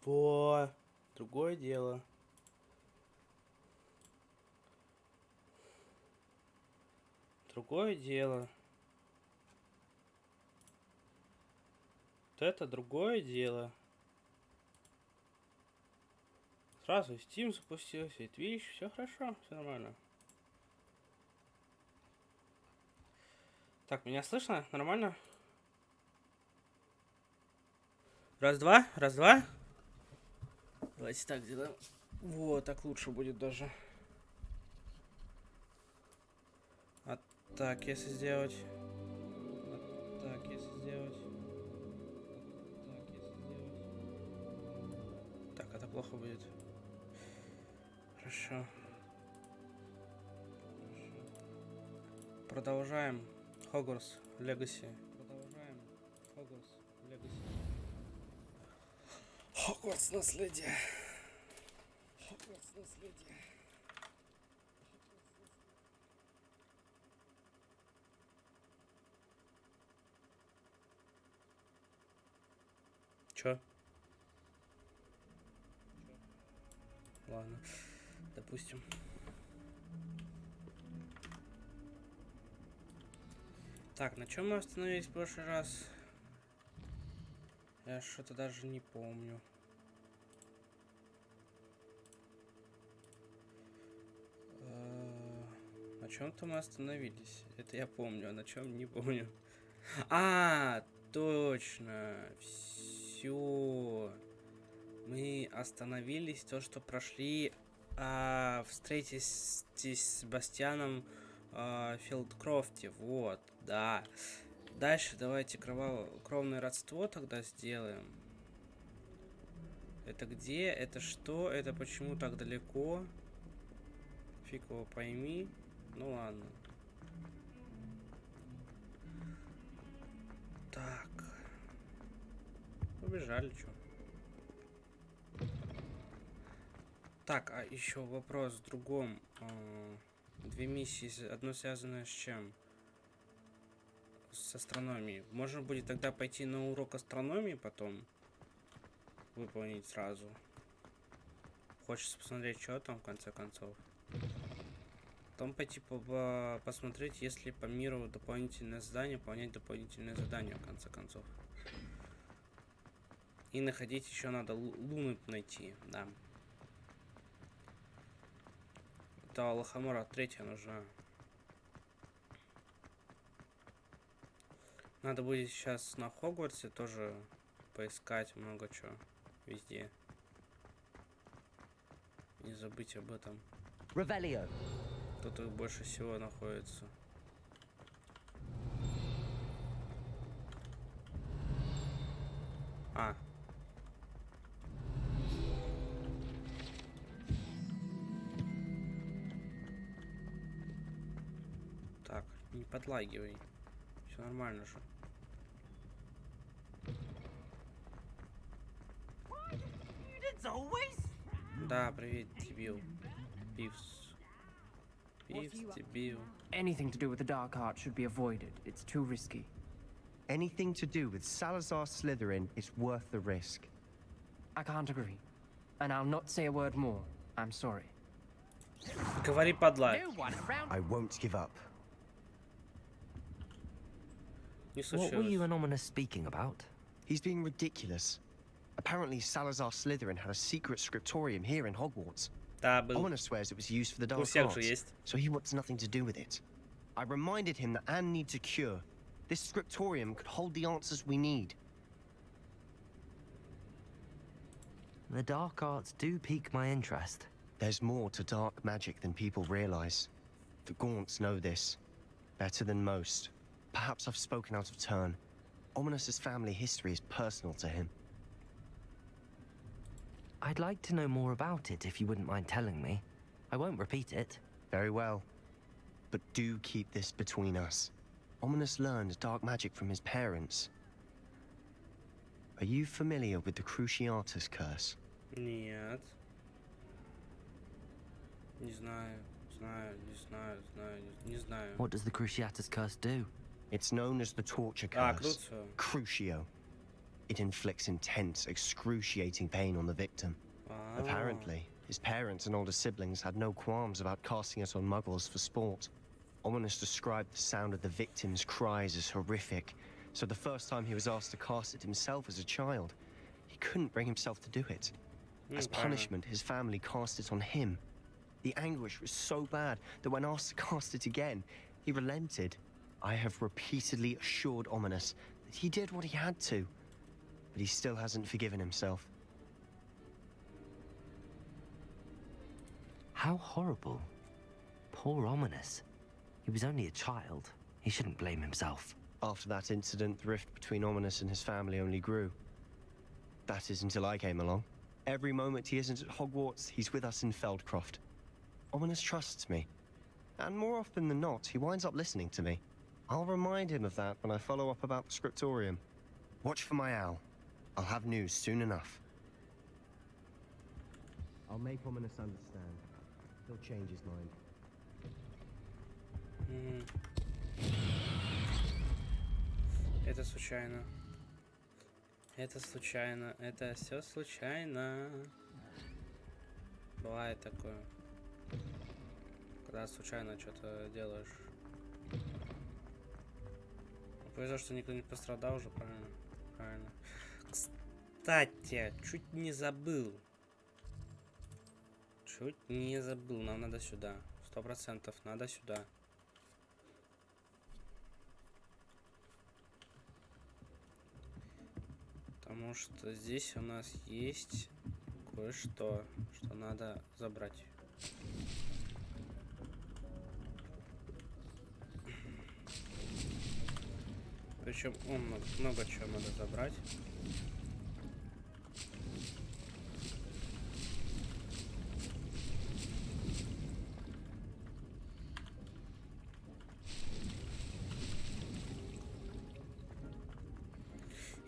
Во, другое дело. Другое дело. Вот это другое дело. Сразу Steam запустился, и видишь, все хорошо, все нормально. Так, меня слышно? Нормально? Раз-два, раз-два. Давайте так сделаем. Вот, так лучше будет даже. А так, если сделать. А так, если сделать. Так, если сделать. Так, это плохо будет. Хорошо. Продолжаем. Hogwarts Legacy. Продолжаем. Hogwarts Legacy. Hogwarts наследие. Hogwarts наследие. Чё? Ладно. Допустим. Так, на чем мы остановились в прошлый раз? Я что-то даже не помню. На чем-то мы остановились. Это я помню, а на чем не помню. А, точно. Все. Мы остановились, то, что прошли, встретились с Бастианом Филдкрофте. Вот, да. Дальше давайте кровное родство тогда сделаем. Это где? Это что? Это почему так далеко? Фиг его пойми. Ну ладно. Так. Побежали, чё? Так, а еще вопрос в другом. Две миссии, одно связанное с чем? С астрономией. Можно будет тогда пойти на урок астрономии потом? Выполнить сразу. Хочется посмотреть, что там в конце концов. Потом пойти посмотреть, если по миру дополнительное задание, выполнять дополнительное задание в конце концов. И находить еще надо луны найти, да. Да, Лохомора третья нужна. Надо будет сейчас на Хогвартсе тоже поискать много чего везде. Не забыть об этом. Revelio. Тут их больше всего находится. А. Так, не подлагивай. Все нормально же. Да, привет, дебил. Пивс. Пивс, дебил. Anything to do with the dark art should be avoided. It's too risky. Anything to do with Salazar Slytherin is worth the risk. I can't agree. And I'll not say a word more. I'm sorry. Говори подлай. I won't give up. Не What were you случилось. and Ominous speaking about? He's being ridiculous. Apparently, Salazar Slytherin had a secret scriptorium here in Hogwarts. Да, был. Ominous swears it was used for the У dark всех же arts, есть. so he wants nothing to do with it. I reminded him that Anne needs a cure. This scriptorium could hold the answers we need. The dark arts do pique my interest. There's more to dark magic than people realize. The Gaunts know this better than most. Perhaps I've spoken out of turn. Ominous's family history is personal to him. I'd like to know more about it if you wouldn't mind telling me. I won't repeat it. Very well. But do keep this between us. Ominous learned dark magic from his parents. Are you familiar with the Cruciatus curse? Нет. Не знаю. Не знаю. What does the Cruciatus curse do? It's known as the torture А, curse. Круцио. Crucio. It inflicts intense, excruciating pain on the victim. А, Apparently, his parents and older siblings had no qualms about casting it on muggles for sport. Ominous described the sound of the victim's cries as horrific, so the first time he was asked to cast it himself as a child, he couldn't bring himself to do it. As правильно. punishment, his family cast it on him. The anguish was so bad that when asked to cast it again, he relented. I have repeatedly assured Ominous that he did what he had to, but he still hasn't forgiven himself. How horrible. Poor Ominous. He was only a child. He shouldn't blame himself. After that incident, the rift between Ominous and his family only grew. That is until I came along. Every moment he isn't at Hogwarts, he's with us in Feldcroft. Ominous trusts me. And more often than not, he winds up listening to me. I'll remind him of that when I follow up about the scriptorium. Watch for my owl. I'll have news soon enough. I'll make Ominous understand. He'll change his mind. Это случайно. Это случайно. Это все случайно. Бывает такое. Когда случайно что-то делаешь. Повезло, что никто не пострадал уже, правильно? Правильно. Кстати, чуть не забыл. Чуть не забыл. Нам надо сюда. 100% надо сюда. Потому что здесь у нас есть кое-что, что надо забрать. Причем много чего надо забрать.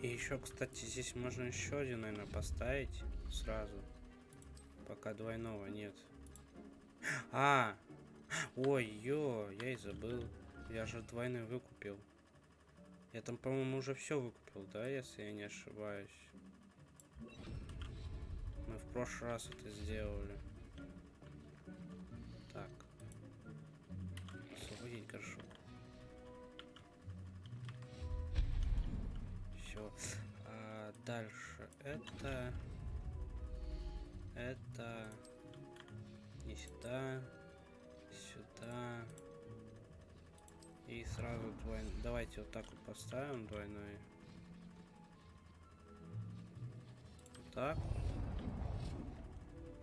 И еще, кстати, здесь можно еще один, наверное, поставить сразу, пока двойного нет. А, ой, я и забыл. Я же двойной выкупил. Я там, по-моему, уже все выкупил, да, если я не ошибаюсь. Мы в прошлый раз это сделали. Так. Освободить горшок. Все. А дальше это не сюда, сюда. И сразу двойной. Давайте вот так вот поставим двойной. Так.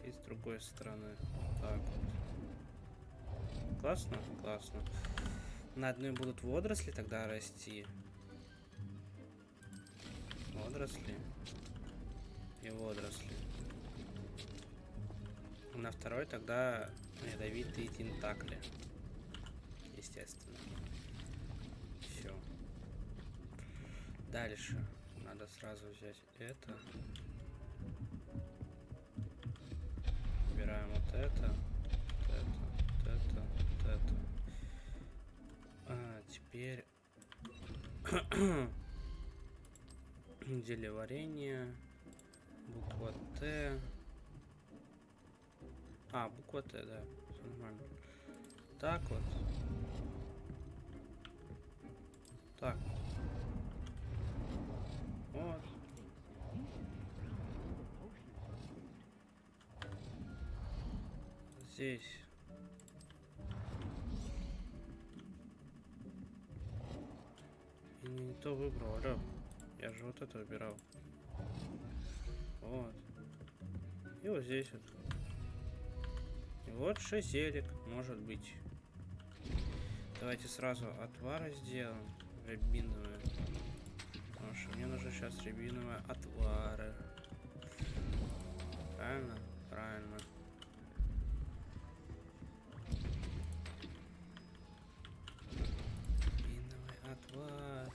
И с другой стороны. Так вот. Классно? Классно. На одной будут водоросли тогда расти. Водоросли. И водоросли. На второй тогда ядовитые тентакли. Естественно. Все. Дальше. Надо сразу взять это. Убираем вот это. Вот это. Вот это. А теперь... Делеварение. Буква Т. А, буква Т, да. Всё нормально. Так вот. Так. Вот. Здесь. И не то выбрал, алё. Я же вот это выбирал. Вот. И вот здесь вот. И вот 6 зелек, может быть. Давайте сразу отвары сделаем. Рябиновые. Потому что мне нужно сейчас рябиновые отвары. Правильно? Правильно. Рябиновый отвар.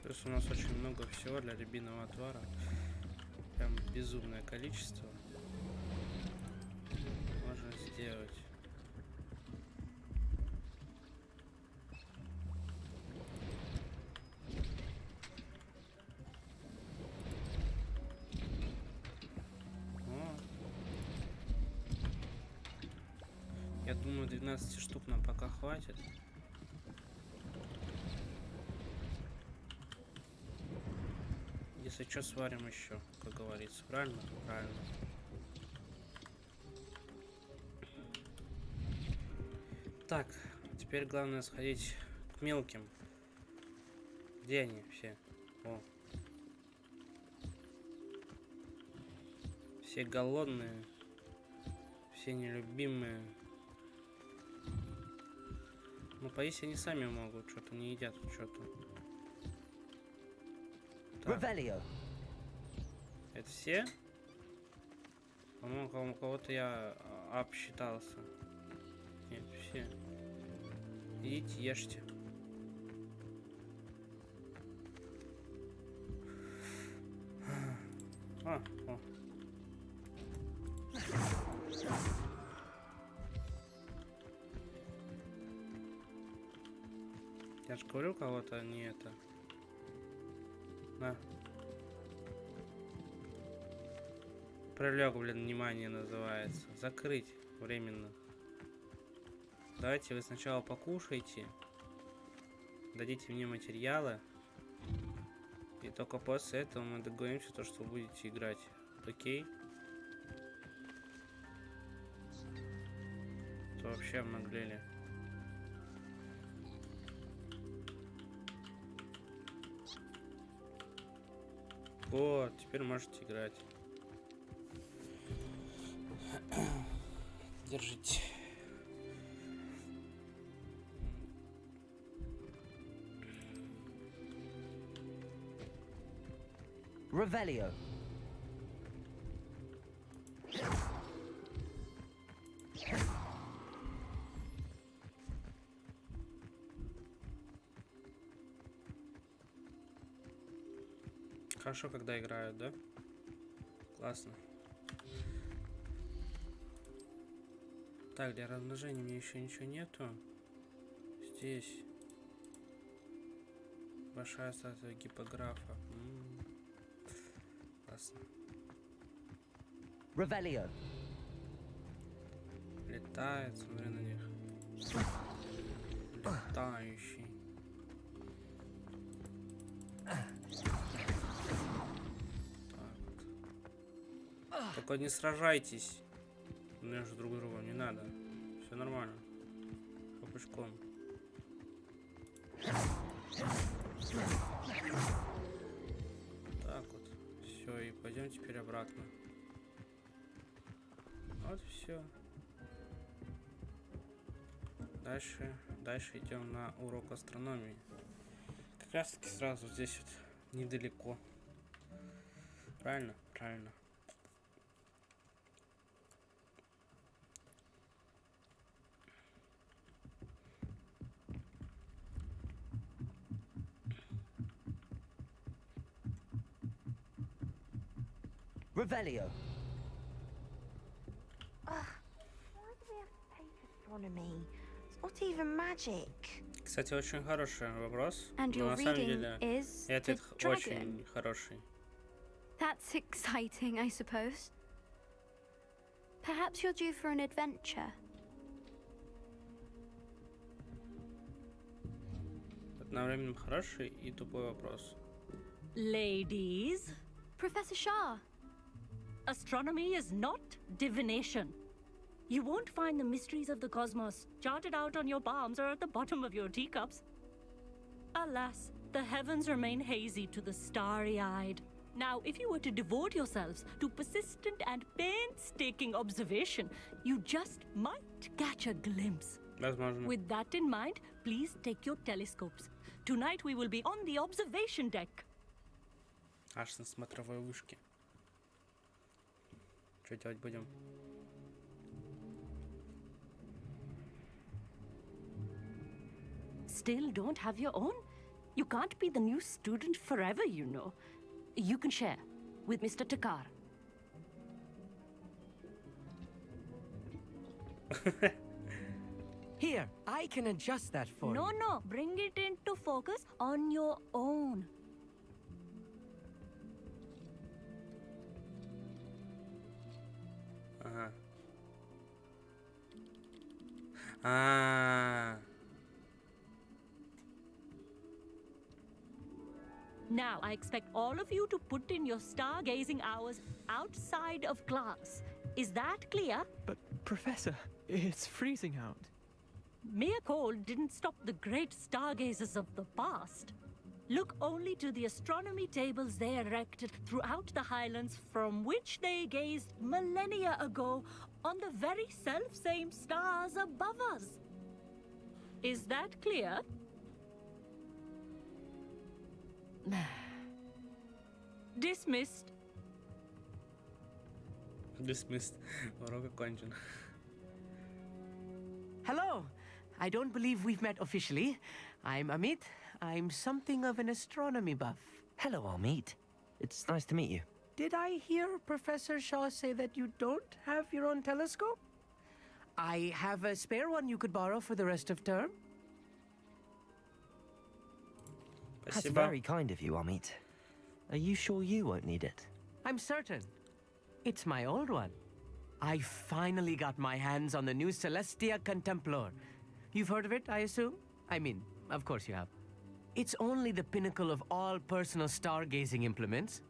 Плюс у нас очень много всего для рябинового отвара. Прям безумное количество. можно сделать? О. Я думаю, 12 штук нам пока хватит. Если что, сварим еще, как говорится. Правильно? Правильно. Так, теперь главное сходить к мелким. Где они все? О. Все голодные. Все нелюбимые. Ну, поесть они сами могут, что-то не едят, что-то. Revelio. Это все? По-моему, у кого-то я обсчитался. Нет, все. Идите, ешьте. О. Я же говорю, кого-то не это. На. Привлек, блин, внимание называется. Закрыть временно. Давайте вы сначала покушайте. Дадите мне материалы. И только после этого мы договоримся, то, что вы будете играть. Окей? То вообще обнаглели. Вот, теперь можете играть. Держите. Revelio. Хорошо, когда играют, да? Классно. Так, для размножения мне еще ничего нету. Здесь большая статуя гипографа. Классно. Revelio. Летает, смотри на них. Летающий. Только не сражайтесь между друг другом, не надо. Все нормально. Пушком. Так вот. Все, и пойдем теперь обратно. Вот все. Дальше идем на урок астрономии. Как раз таки сразу здесь вот недалеко. Правильно? Правильно. Revelio. Ugh, why do we have to take astronomy? It's not even magic. Кстати, очень хороший вопрос. And Но your на самом reading деле is и ответ The очень хороший. That's exciting, I suppose. Perhaps you're due for an adventure. Одновременно хороший и тупой вопрос. Ladies, Professor Shah, astronomy is not divination. You won't find the mysteries of the cosmos charted out on your palms or at the bottom of your teacups. Alas, the heavens remain hazy to the starry-eyed. Now, if you were to devote yourselves to persistent and painstaking observation, you just might catch a glimpse. Возможно. With that in mind, please take your telescopes. Tonight we will be on the observation deck. Аж на смотровой вышке. Что делать будем? Still don't have your own? You can't be the new student forever, you know. You can share with Mr. Takar. Here, I can adjust that for No, you. no, bring it into focus on your own. Ага. А. Now, I expect all of you to put in your stargazing hours outside of class. Is that clear? But, Professor, it's freezing out. Mere cold didn't stop the great stargazers of the past. Look only to the astronomy tables they erected throughout the highlands from which they gazed millennia ago on the very self-same stars above us. Is that clear? Dismissed. Dismissed. Урок окончен. Hello. I don't believe we've met officially. I'm Amit. I'm something of an astronomy buff. Hello, Amit. It's nice to meet you. Did I hear Professor Shaw say that you don't have your own telescope? I have a spare one you could borrow for the rest of term. That's Спасибо. very kind of you, Amit. Are you sure you won't need it? I'm certain. It's my old one. I finally got my hands on the new Celestia Contemplar. You've heard of it, I assume? I mean, of course you have. It's only the pinnacle of all personal stargazing implements.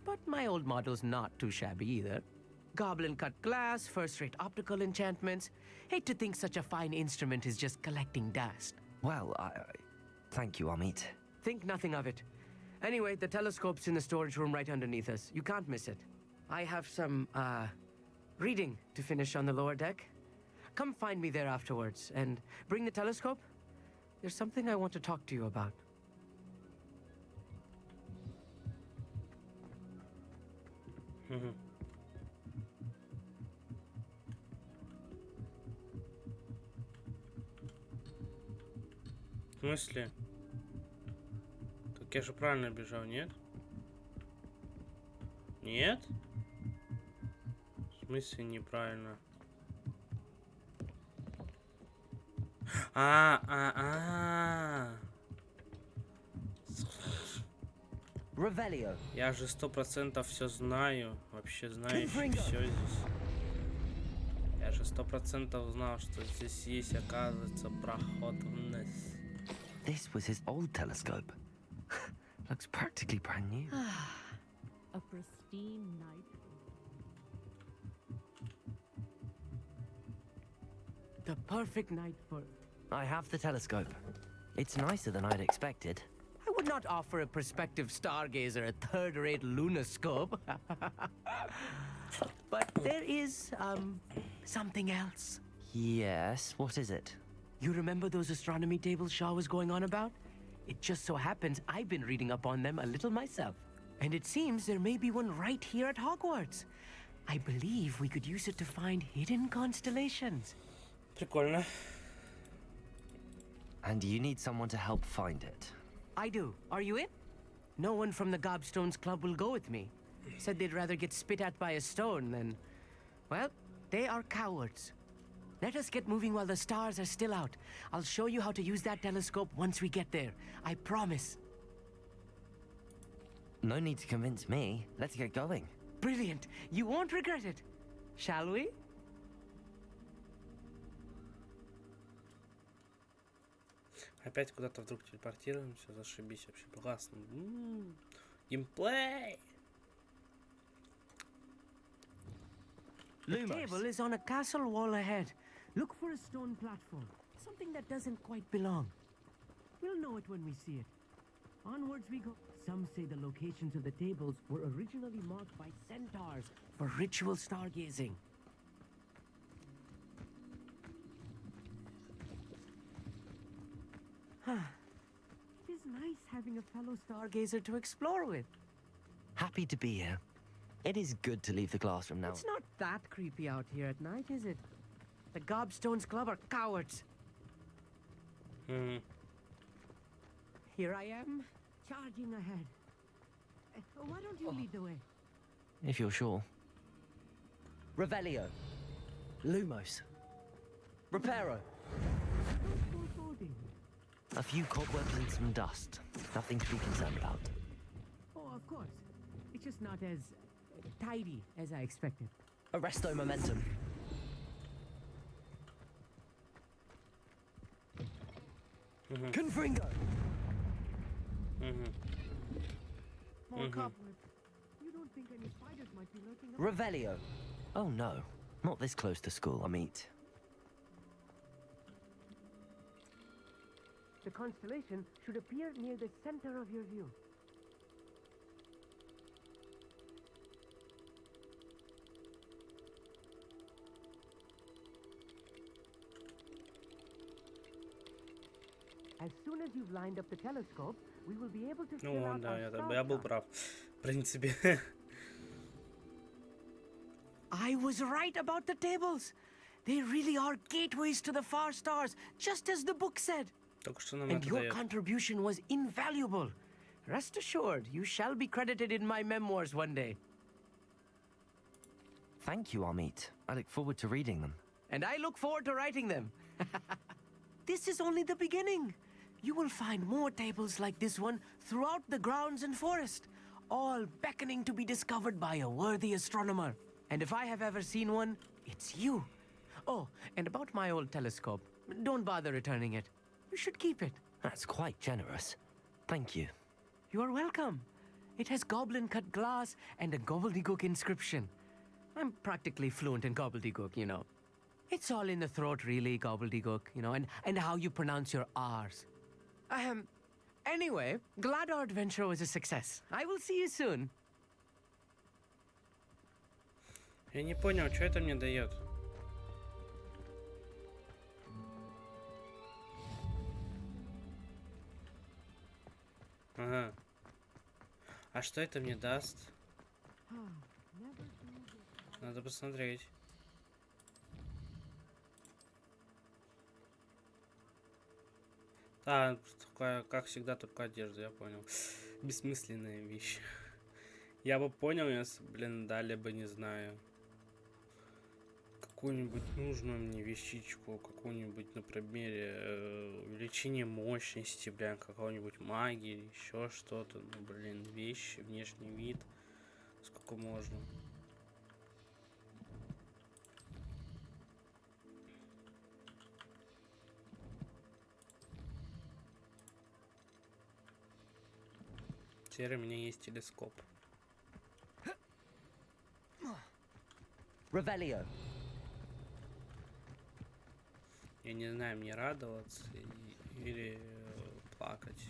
But my old model's not too shabby either. Goblin-cut glass, first-rate optical enchantments. Hate to think such a fine instrument is just collecting dust. Well, thank you, Amit. Think nothing of it. Anyway, the telescope's in the storage room right underneath us. You can't miss it. I have some, reading to finish on the lower deck. Come find me there afterwards, and bring the telescope. There's something I want to talk to you about. Мгм. В смысле? Так я же правильно бежал, нет? Нет? В смысле неправильно? А. Revelio. Я же 100% все знаю. Вообще знаю все здесь. Я же 100% знал, что здесь есть, оказывается, проход вниз. This was his old telescope. Looks practically brand new. A pristine night. The perfect night for... I have the telescope. It's nicer than I'd expected. I would not offer a prospective stargazer a third-rate lunoscope. But there is, something else. Yes, what is it? You remember those astronomy tables Shaw was going on about? It just so happens I've been reading up on them a little myself. And it seems there may be one right here at Hogwarts. I believe we could use it to find hidden constellations. Прикольно. And you need someone to help find it. I do. Are you in? No one from the Gobstones Club will go with me. Said they'd rather get spit at by a stone than... Well, they are cowards. Let us get moving while the stars are still out. I'll show you how to use that telescope once we get there. I promise. No need to convince me. Let's get going. Brilliant. You won't regret it. Shall we? Опять куда-то вдруг телепортируемся, зашибись, вообще классно. Геймплей! The table is on a castle wall ahead. Look for a stone platform. Something that doesn't quite belong. We'll know it when we see it. Onwards we go. Some say the locations of the tables were originally marked by centaurs for ritual stargazing. It is nice having a fellow stargazer to explore with. Happy to be here. It is good to leave the classroom now. It's not that creepy out here at night, is it? The Gobstones Club are cowards. Here I am, charging ahead. Why don't you lead the way? If you're sure. Revelio. Lumos. Reparo. A few cobwebs and some dust. Nothing to be concerned about. Oh, of course. It's just not as tidy as I expected. Arresto momentum. Confringo. More cobwebs. You don't think any spiders might be lurking around? Revelio. Oh no, not this close to school, Amit. The constellation should appear near the center of your view. As soon as you've lined up the telescope, we will be able to fill Ну, out да, our star я был chart. прав. В принципе. I was right about the tables. They really are gateways to the far stars, just as the book said. Только что нам And это your дает. contribution was invaluable. Rest assured, you shall be credited in my memoirs one day. Thank you, Amit. I look forward to reading them. And I look forward to writing them. This is only the beginning. You will find more tables like this one throughout the grounds and forest, all beckoning to be discovered by a worthy astronomer. And if I have ever seen one, it's you. Oh, and about my old telescope, don't bother returning it. You should keep it. That's quite generous. Thank you. You are welcome. It has goblin-cut glass and a gobbledygook inscription. I'm practically fluent in gobbledygook, you know. It's all in the throat, really, gobbledygook, you know, and how you pronounce your R's. Anyway, glad our adventure was a success. I will see you soon. Я не понял, что это мне дает. Ага. А что это мне даст? Надо посмотреть. Да, такая, как всегда, только одежда, я понял. Бессмысленная вещь. Я бы понял, если, блин, дали бы, не знаю, какую-нибудь нужную мне вещичку, какую-нибудь, например, увеличение мощности, блин, какой-нибудь магии, еще что-то. Ну, блин, вещи, внешний вид, сколько можно. Теперь у меня есть телескоп. Revelio. Я не знаю, мне радоваться или плакать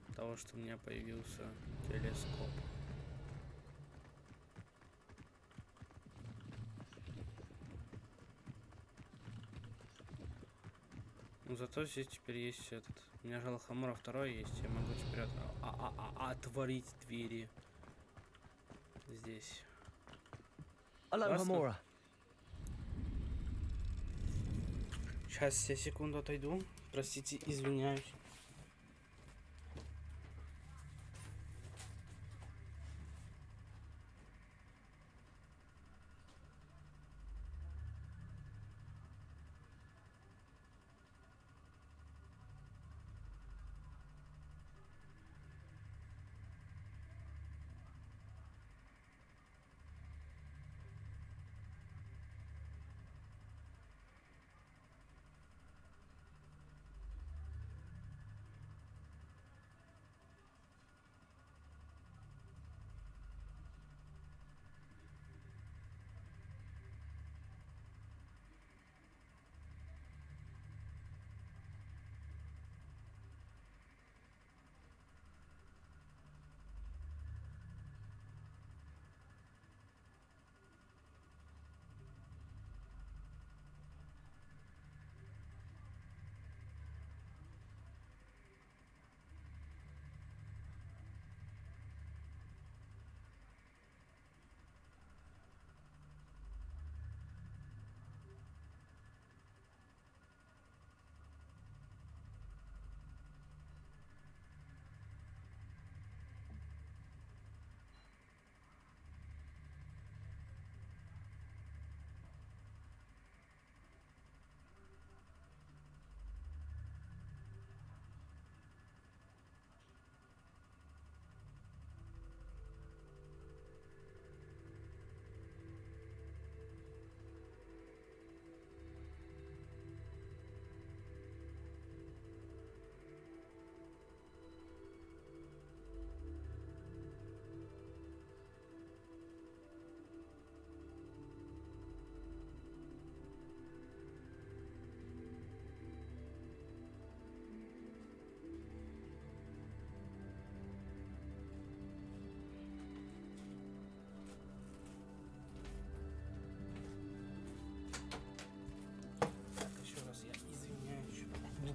от того, что у меня появился телескоп. Ну зато здесь теперь есть этот. У меня же Лохомора второй есть. Я могу теперь отворить двери. Здесь. Hello, Классно. Hamora. Сейчас я секунду отойду. Простите, извиняюсь.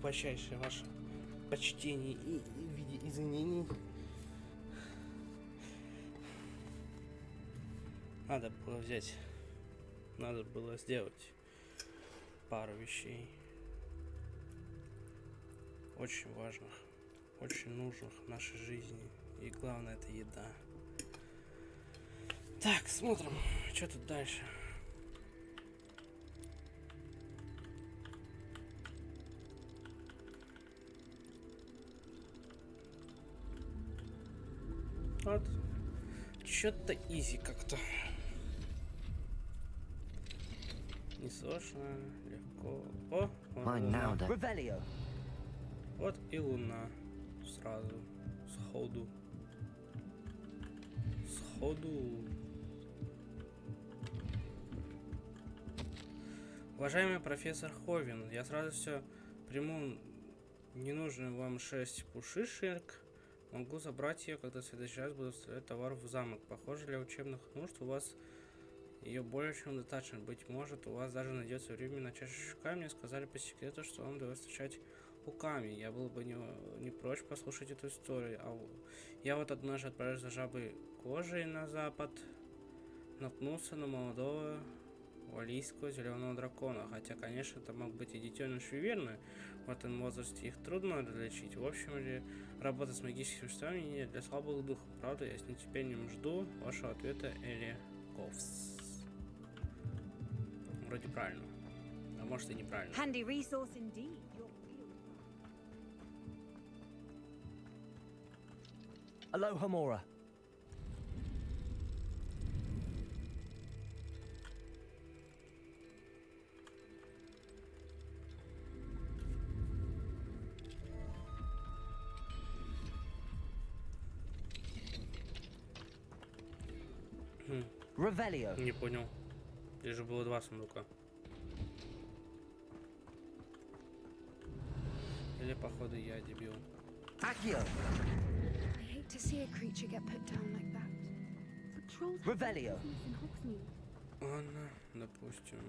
глубочайшее ваше почтение и в виде извинений. Надо было взять, надо было сделать пару вещей очень важных, очень нужных в нашей жизни. И главное, это еда. Так, смотрим, что тут дальше. Вот. Что-то изи как-то. Не сложно, легко. О, вон Mine луна. now, Dad. Revelio. Вот и луна. Сразу. Сходу. Сходу. Уважаемый профессор Ховин, я сразу все приму ненужную вам 6 пушишек. Могу забрать ее, когда в следующий раз буду вставлять товар в замок. Похоже, для учебных нужд у вас ее более чем достаточно. Быть может, у вас даже найдется время на чашечку камня. Мне сказали по секрету, что вам удалось встречать у камня. Я был бы не прочь послушать эту историю. Я вот однажды отправился за жабой кожей на запад. Наткнулся на молодого валийского зеленого дракона. Хотя, конечно, это мог быть и детеныш виверны. В этом возрасте их трудно различить. В общем ли, работа с магическими существами не для слабых духов. Правда, я с нетерпением жду вашего ответа, Эли Ковс. Вроде правильно. А может и неправильно. Handy resource indeed. Aloha Mora. Revelio. Не понял. Здесь же было 2 сундука. Или, походу, я дебил. Accio. I hate to see a creature get put down like that. But trolls have Revelio. business in Hogsmeade. Ладно, допустим.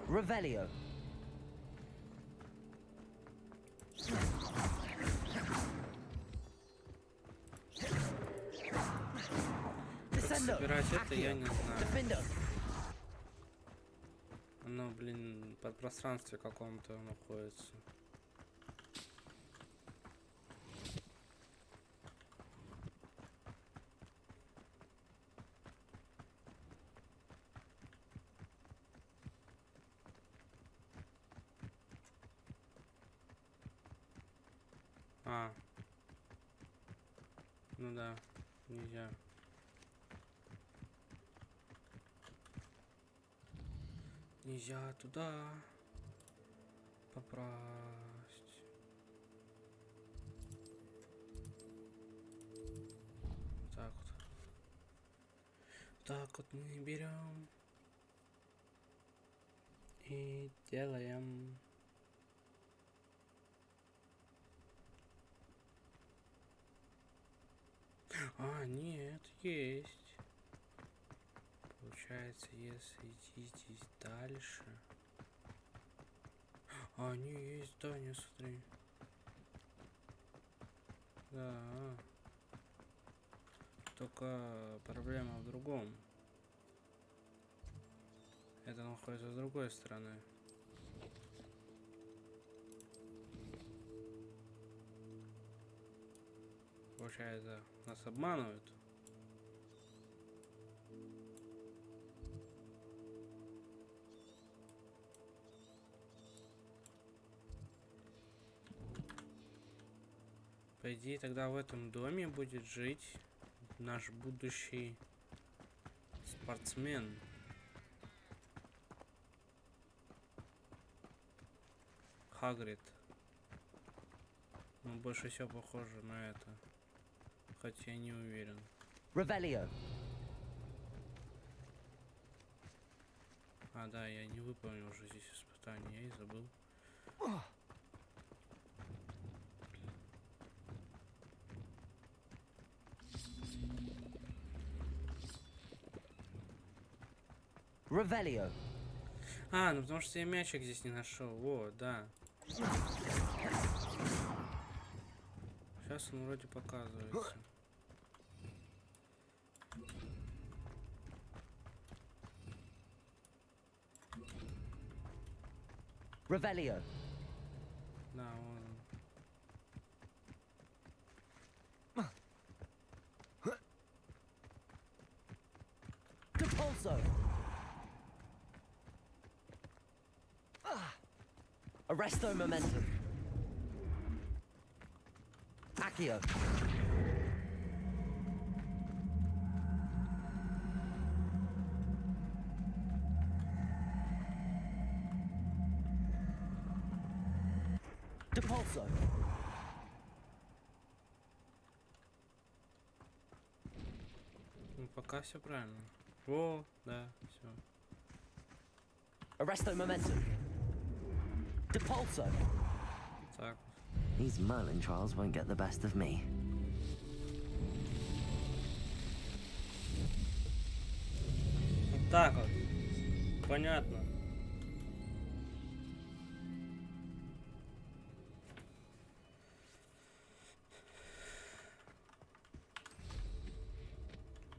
Revelio. Как собирать это, я не знаю. Defender. Оно, блин, под пространстве каком-то находится. А. Ну да, нельзя. Нельзя туда попасть. Так вот. Так вот мы берем и делаем. А, нет, есть. Получается, если идти здесь дальше. А, не, есть здание, смотри. Да. Только проблема в другом. Это находится с другой стороны. Получается, нас обманывают. По идее, тогда в этом доме будет жить наш будущий спортсмен. Хагрид. Он больше всего похоже на это. Хотя я не уверен. Revelio. А, да, я не выполнил уже здесь испытание, я и забыл. Revelio. А, ну потому что я мячик здесь не нашел. О, да. Сейчас он вроде показывается. Revelio. Да, вон он. Depulso. Arresto momentum. Accio. Depulso. Ну, пока все правильно. О, да, все. Arresto momentum. Depulso. Так. These Merlin trials won't get the best of me. Вот так вот. Понятно.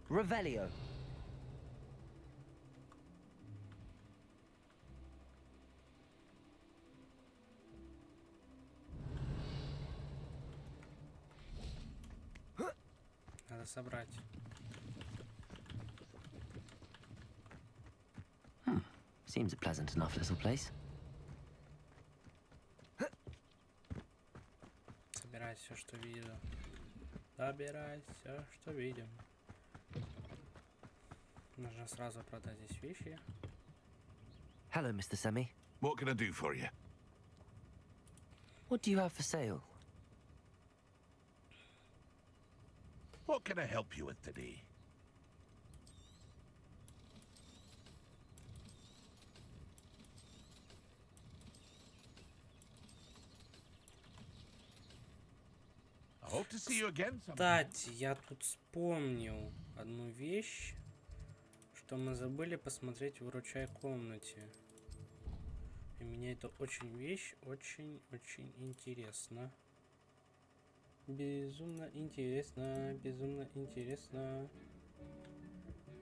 Revelio. Надо собрать. Seems a pleasant enough little place. Собирай все, что видел. Собирай все, что видим. Нужно сразу продать здесь вещи. Hello, Mr. Semi. What can I do for you? What do you have for sale? What can I help you with today? I hope to see you again sometime. Кстати, я тут вспомнил одну вещь, что мы забыли посмотреть в выручай комнате. И меня это очень очень интересно. Безумно интересно, безумно интересно.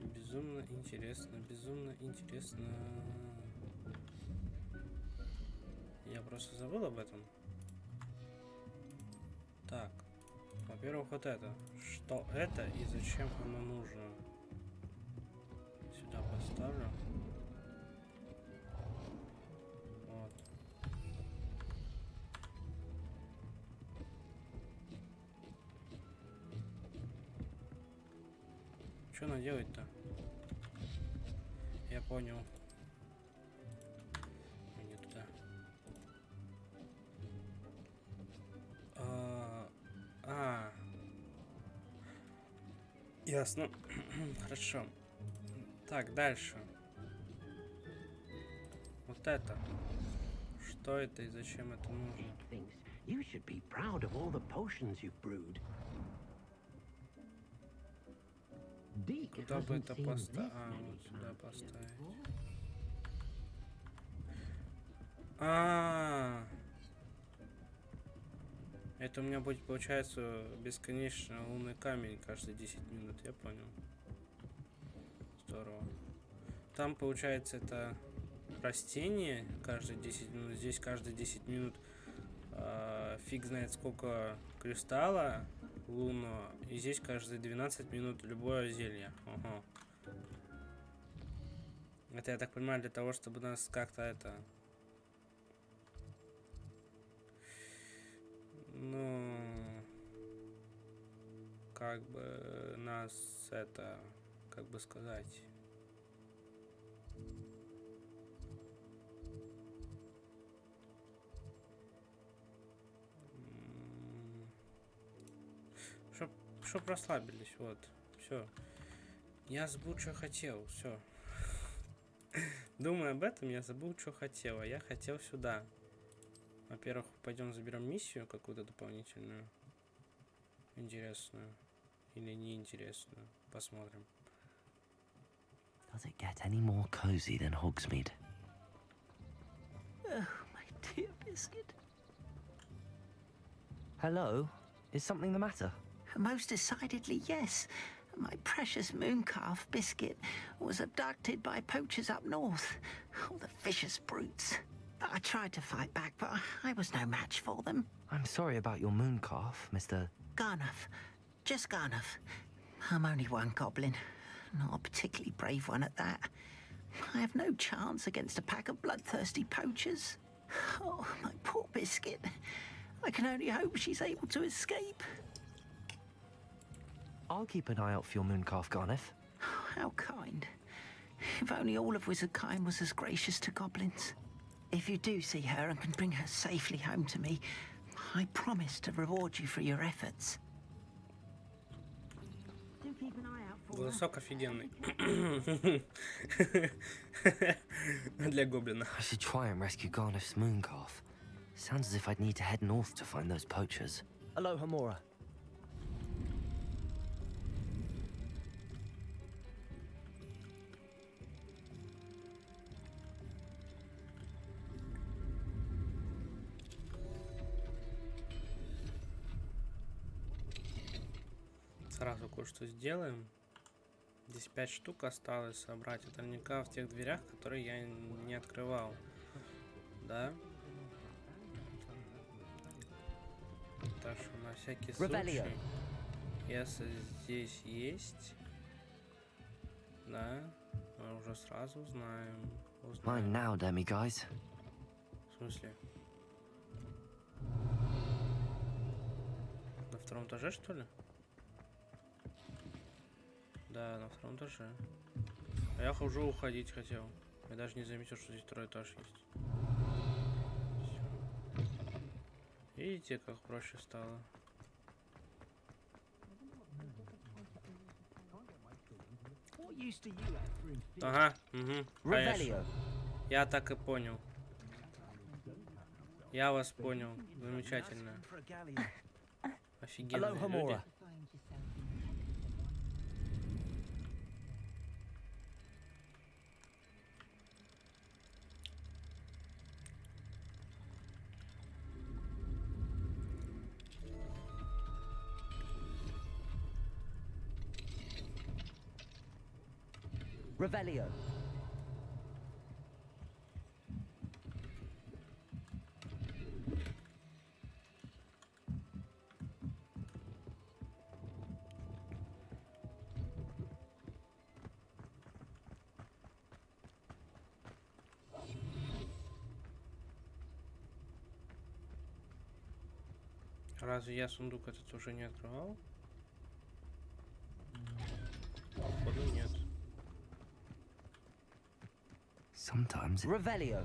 Безумно интересно, безумно интересно. Я просто забыл об этом. Так. Во-первых, вот это. Что это и зачем оно нужно? Сюда поставлю. Вот. Что надо делать-то? Я понял. Не туда. Ясно. Хорошо. Так, дальше. Вот это. Что это и зачем это нужно? You should be proud of all the potions you've brewed. Куда бы это поставить? А, вот сюда поставить. Это у меня будет, получается, бесконечно лунный камень каждые 10 минут, я понял. Здорово. Там, получается, это растение каждые 10 минут. Здесь каждые 10 минут фиг знает сколько кристалла лунного. И здесь каждые 12 минут любое зелье. Ага. Это, я так понимаю, для того, чтобы нас как-то это... Ну... Как бы нас это... Как бы сказать... Чтоб расслабились, вот, все. Я забыл, что хотел, все. Думая об этом, я забыл, что хотел, а я хотел сюда. Во-первых, пойдем заберем миссию какую-то дополнительную. Интересную. Или неинтересную. Посмотрим. Does it get any more cozy than Hogsmeade? Oh, my dear Biscuit. Hello? Is something the matter? Most decidedly, yes. My precious mooncalf, Biscuit, was abducted by poachers up north. Oh, the vicious brutes. I tried to fight back, but I was no match for them. I'm sorry about your mooncalf, Mr. Garnuff. Just Garnuff. I'm only one goblin. Not a particularly brave one at that. I have no chance against a pack of bloodthirsty poachers. Oh, my poor Biscuit. I can only hope she's able to escape. I'll keep an eye out for your mooncalf, Garneth. How kind. If only all of Wizardkind was as gracious to goblins. If you do see her and can bring her safely home to me, I promise to reward you for your efforts. Do keep an eye out for her. Голосок офигенный. Для гоблина. I should try and rescue Garneth's mooncalf. Sounds as if I'd need to head north to find those poachers. Aloha, Mora. Сразу кое-что сделаем. Здесь 5 штук осталось собрать. Это наверняка в тех дверях, которые я не открывал. Да? Так что на всякий случай, если здесь есть, да, мы уже сразу узнаем. Mine now, Demi guys. В смысле? На втором этаже, что ли? Да, на втором этаже. А я уже уходить хотел. Я даже не заметил, что здесь второй этаж есть. Всё. Видите, как проще стало? Ага, угу, конечно. Я так и понял. Я вас понял. Замечательно. Офигенные люди. Revelio. Разве я сундук этот уже не открывал? Походу нет. Sometimes. Revelio.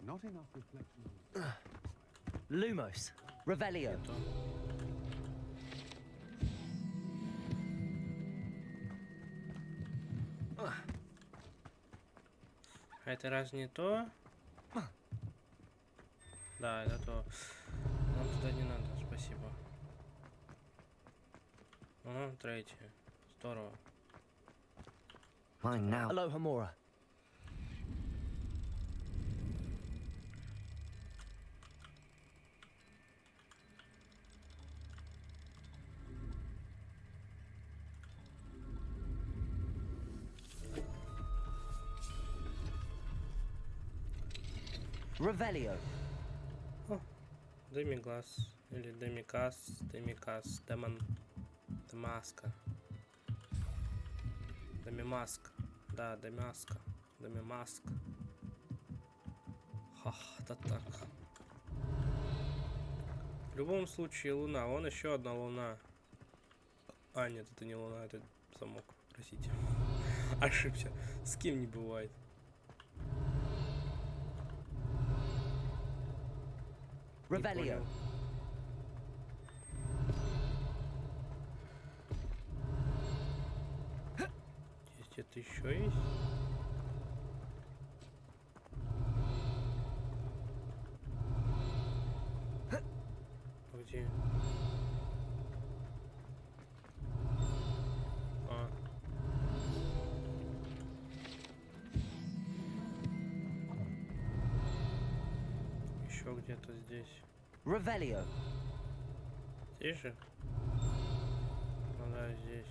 Not enough reflection. Lumos. Revelio. А это раз не то? Да, это то. Нам туда не надо, спасибо. Ага, третье. Здорово. Mine now. Aloha, Mora. Revelio. Демиглаз. Или демикас. Демикас. Демон. Демаска. Демимаск. Да, демаска. Демимаск. Ха, это так. В любом случае луна. Вон еще одна луна. А, нет, это не луна, это замок. Простите. Ошибся. С кем не бывает. Revelio. Есть Еще есть? Где? А. Еще где-то здесь. Revelio. Здесь же? Ну да, здесь.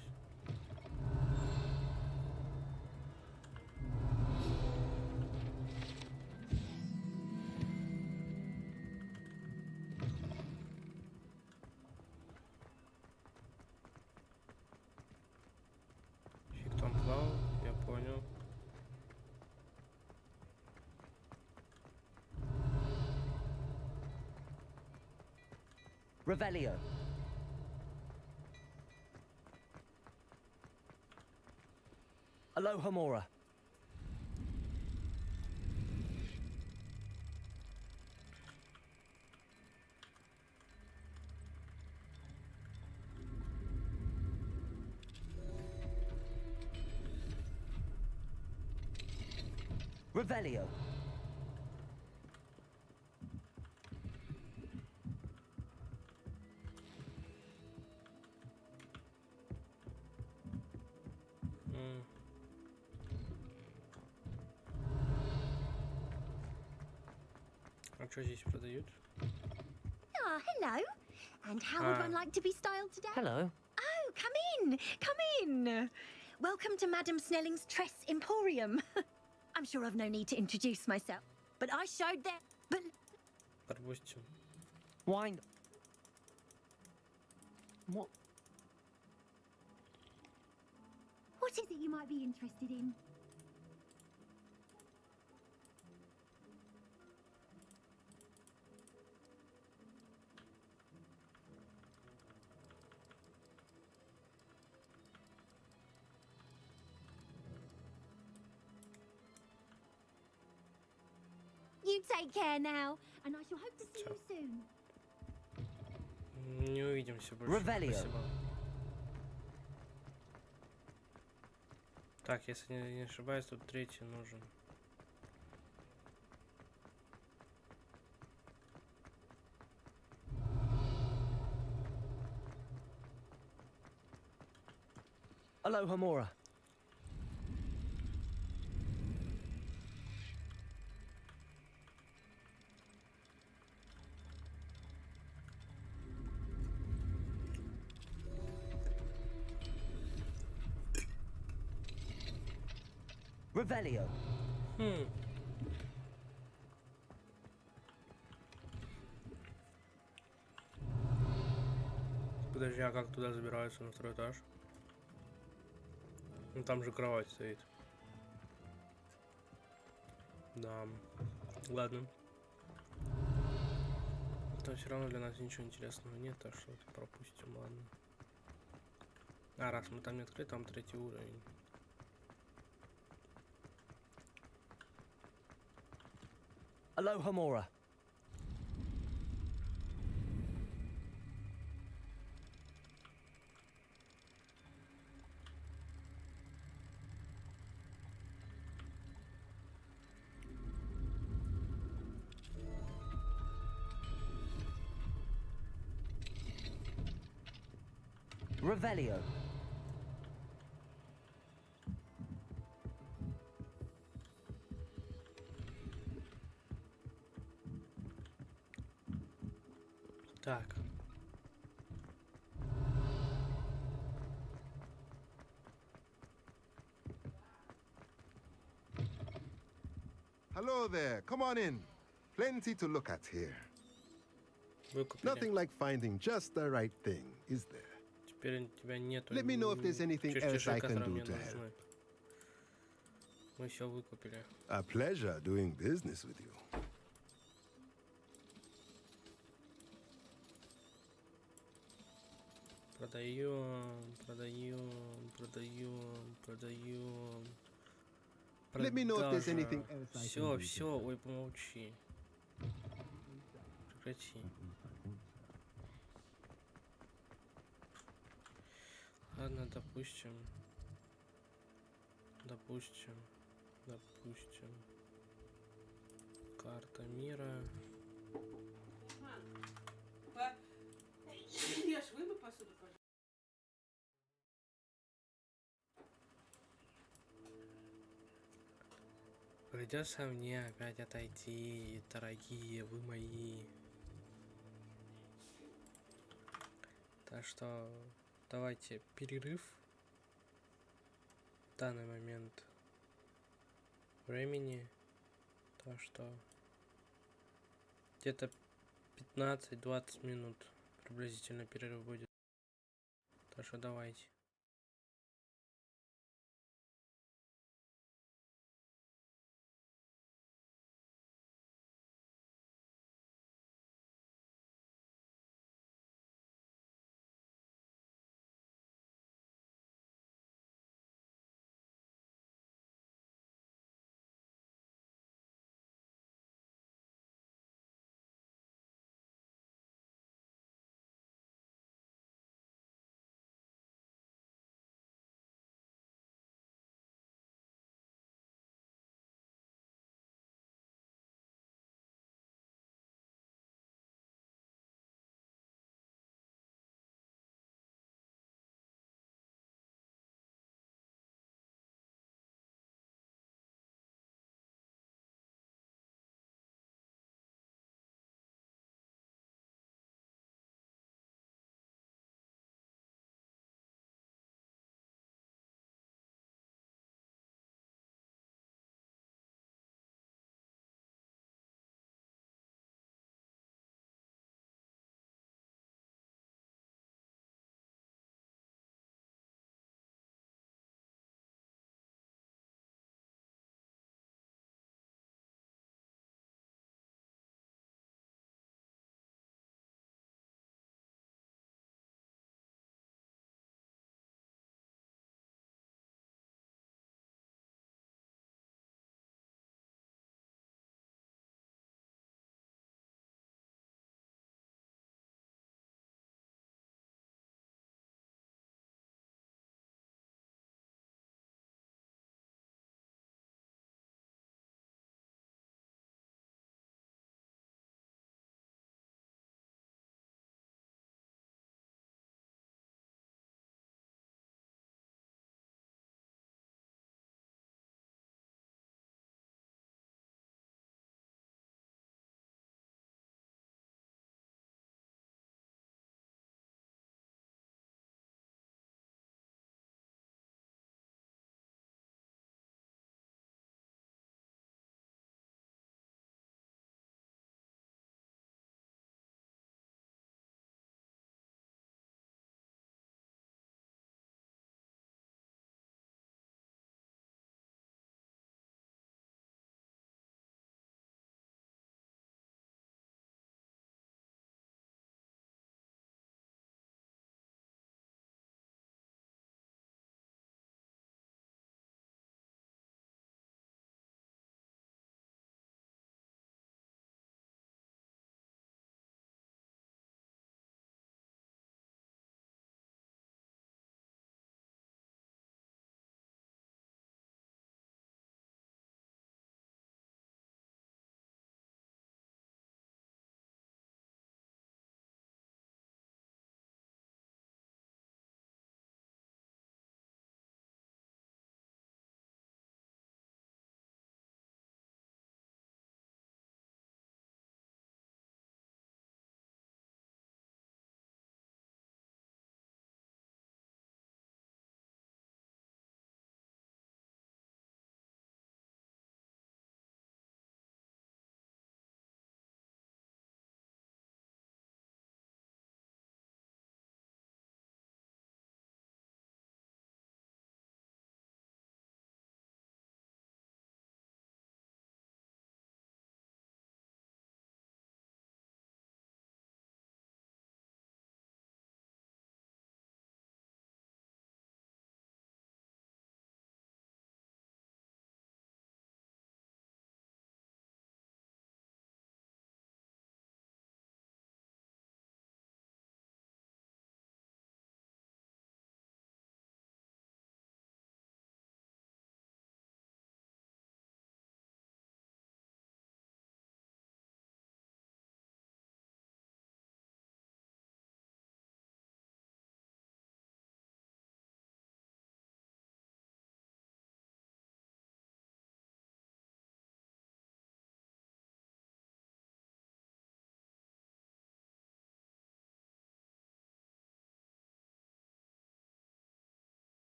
Фиг там плавал, я понял. Revelio. Aloha Mora. Revelio. А что здесь продают? Ah, hello. And how would one like to be styled today? Hello. Oh, come in. Come in. Welcome to Madame Snelling's Tress Emporium. I'm sure I've no need to introduce myself, but I showed there. But Пропустим. Why? What? what is it you might be interested in? You take care now, and I shall hope to see you soon. Не увидимся больше. Revelio. Спасибо. Так, если не ошибаюсь, тут третий нужен. Aloha Mora. Revelio. Подожди, а как туда забираются на второй этаж? Ну там же кровать стоит. Да. Ладно. Там все равно для нас ничего интересного нет, так что пропустим, ладно. А раз мы там не открыли, там третий уровень. Aloha Mora. Revelio. Так. Hello there. Come on in. Plenty to look at here. Выкупили. Nothing like finding just the right thing, is there? Теперь у тебя нету. Let me know if there's anything else I can do to help. Мы все выкупили. A pleasure doing business with you. Продаем. Let me know if there's anything else I can do. Все, ой, помолчи. Прекрати. Ладно, допустим. Допустим, карта мира. Я ж вымою посуду, пожалуйста. Придется мне опять отойти, дорогие вы мои. Так что давайте перерыв в данный момент времени. Так что где-то 15-20 минут приблизительно перерыв будет. Так что давайте.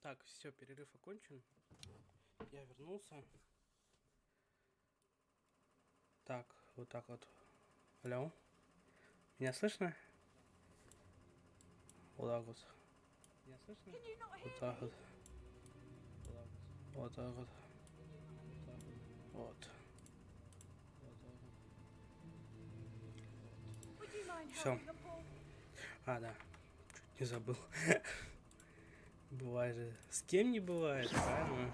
Так, все, перерыв окончен. Я вернулся. Так, вот так вот. Алло. Меня слышно? Вот так вот. Меня слышно? Вот так вот. Вот так вот. Вот. Все. А, да. Чуть не забыл. Бывает же. С кем не бывает, правильно?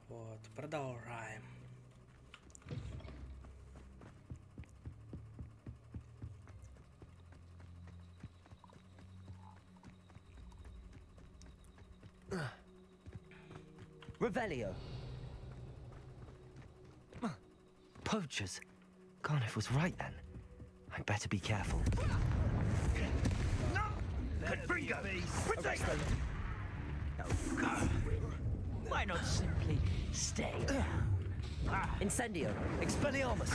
Вот, продолжаем. Revelio. Poachers. Garniff was right then. I'd better be careful. Why not simply stay down? Incendio. Expelliarmus.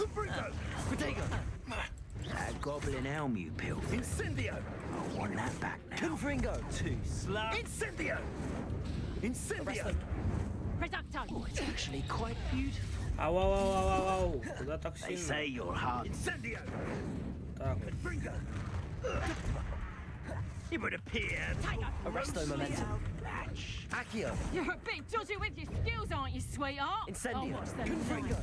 Protego. That goblin helm you pilfered. Incendio. I want that back now. Confringo. Too slow. Incendio. Incendio. Reducto. Oh, it's actually quite beautiful. Ау, ау, ау, ау, ау, ау. Куда так They сильно? say you're hard. Incendio. Так. It would appear. Arresto momentum. Accio. You're a bit dodgy with your skills, aren't you, sweetheart? Incendio. Oh, what's the Confringo.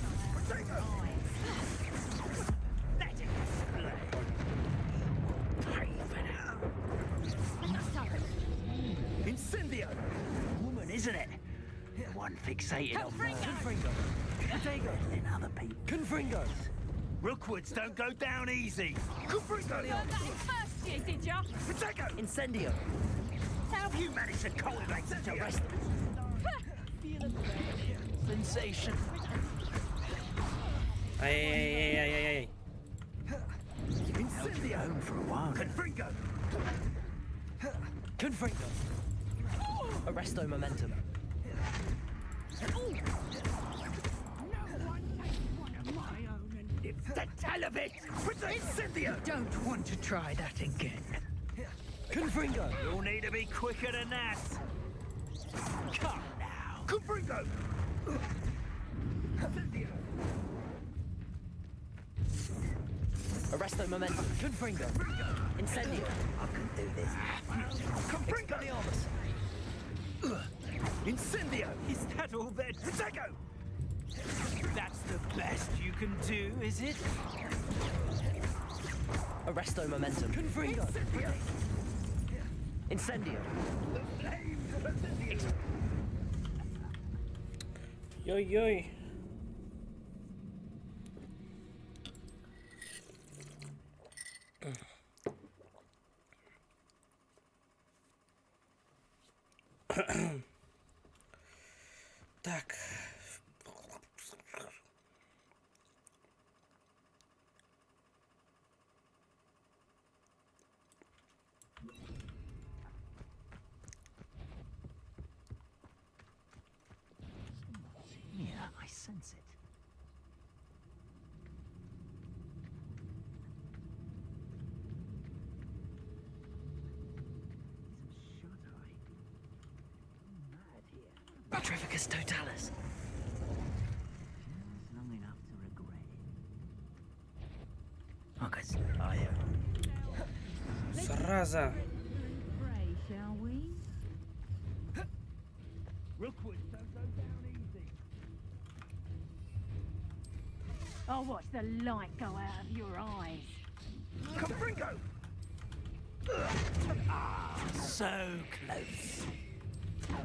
Incendio. Woman, isn't it? One fixated on her Confringo. Protego. than other people. Confringo. Rookwoods don't go down easy. Confringo. Learned that in first year, did ya? Protego! Incendio. How have you managed to cultivate such a Arrest. sensation? Ай-яй-яй-яй-яй-яй. Incendio. Home for a while. Confringo. Confringo. Arresto momentum. The tell of it! Incendio. Don't want to try that again. Confringo. You'll need to be quicker than that. Come now. Confringo. Arresto momentum. Confringo. Incendio. I can do this. Expelliarmus. Incendio. Is that all there? Protego. That's the best you can do, is it? Arresto momentum. Confringo. Incendio. Йой-йой. Так. Yeah, I sense it. Petrificus totalis. Long enough to regret it. I guess I am. Зараза. Pray, shall we? Rookwoods don't go down easy. I'll watch the light go out of your eyes. Confringo. So close.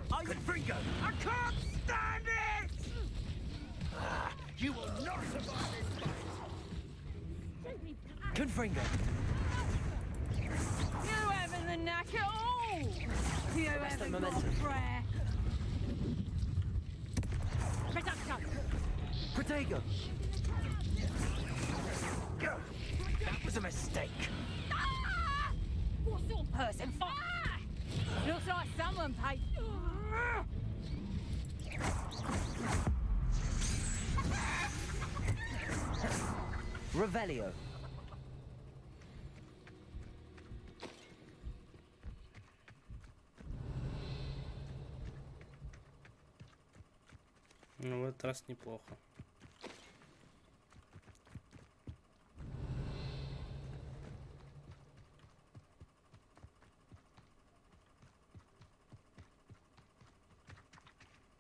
Confringo. I can't stand it! You will not survive this fight. Confringo. You having the knack at all? You haven't got momentum. prayer. Reducto. Protego. That was a mistake. Ah! What sort of person fight? Looks like someone paid. Revelio. Ну, в этот раз неплохо.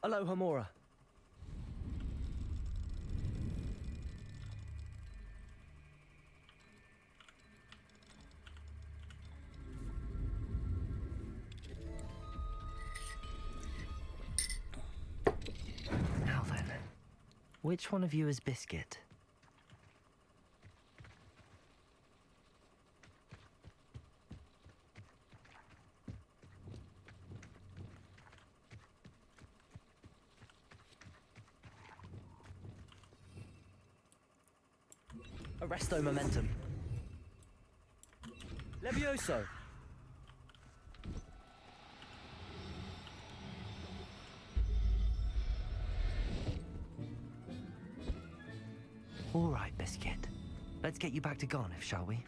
Aloha, Mora. Now then, which one of you is Biscuit? Arresto momentum. Levioso. All right, Biscuit. Let's get you back to Garniff, shall we?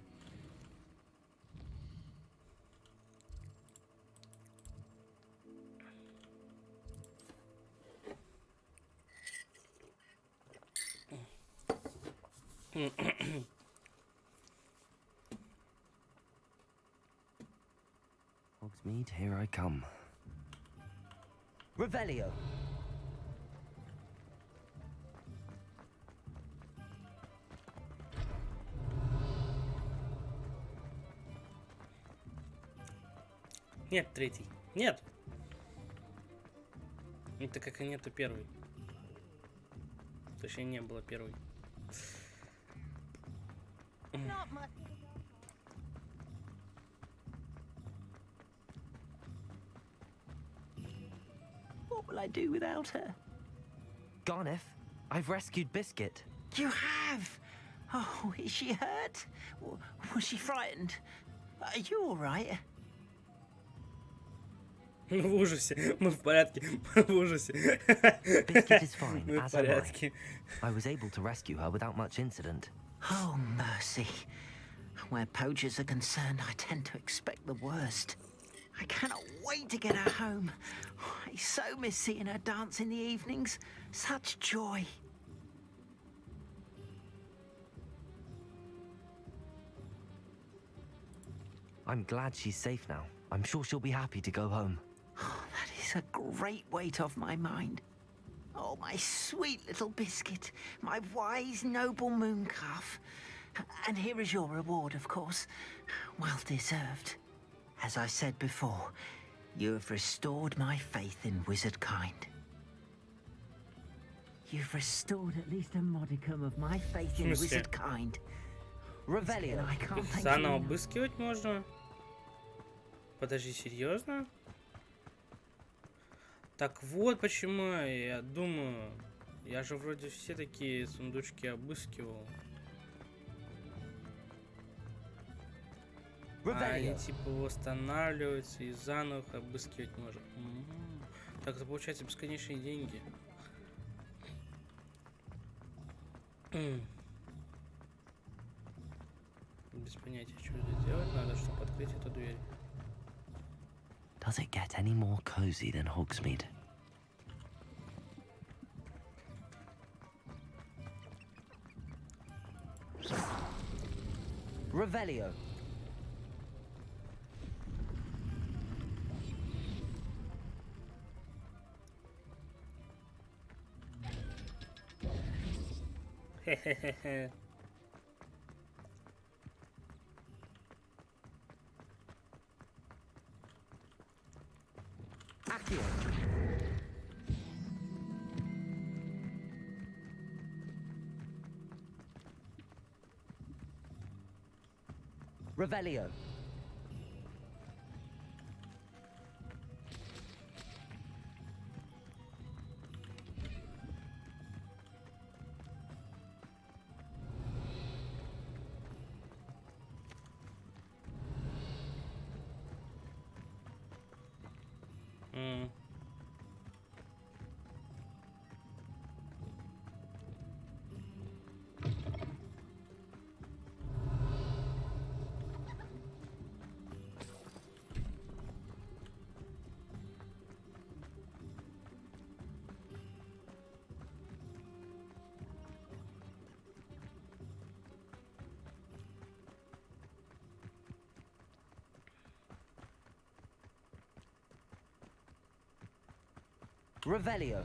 Hogsmeade, here I come. Revelio. Нет, третий. Нет. Это как и нету первый. Точнее, не было первый. What will I do without her? Garniff, I've rescued Biscuit. You have? Oh, is she hurt? Was she frightened? Are you all right? Мы в ужасе. Мы в порядке. Мы в ужасе. Biscuit is fine, Мы в as am I. порядке. I was able to rescue her without much incident. Oh, mercy. Where poachers are concerned, I tend to expect the worst. I cannot wait to get her home. I so miss seeing her dance in the evenings. Such joy. I'm glad she's safe now. I'm sure she'll be happy to go home. Oh, that is a great weight off my mind. Oh, my sweet little Biscuit, my wise, noble moon calf. And here is your reward, of course. Well deserved. As I said before, you have restored my faith in wizard kind. You've restored at least a modicum of my faith in wizard kind. Revelio. I can't thank Заново you. обыскивать можно? Подожди, серьезно? Так вот почему я думаю. Я же вроде все такие сундучки обыскивал. А они типа восстанавливаются и заново их обыскивать можно. Так это получается бесконечные деньги. Без понятия, что здесь делать надо, чтобы открыть эту дверь. Does it get any more cozy than Hogsmeade? Revelio. Хе-хе-хе-хе. Accio. Revelio. Revelio.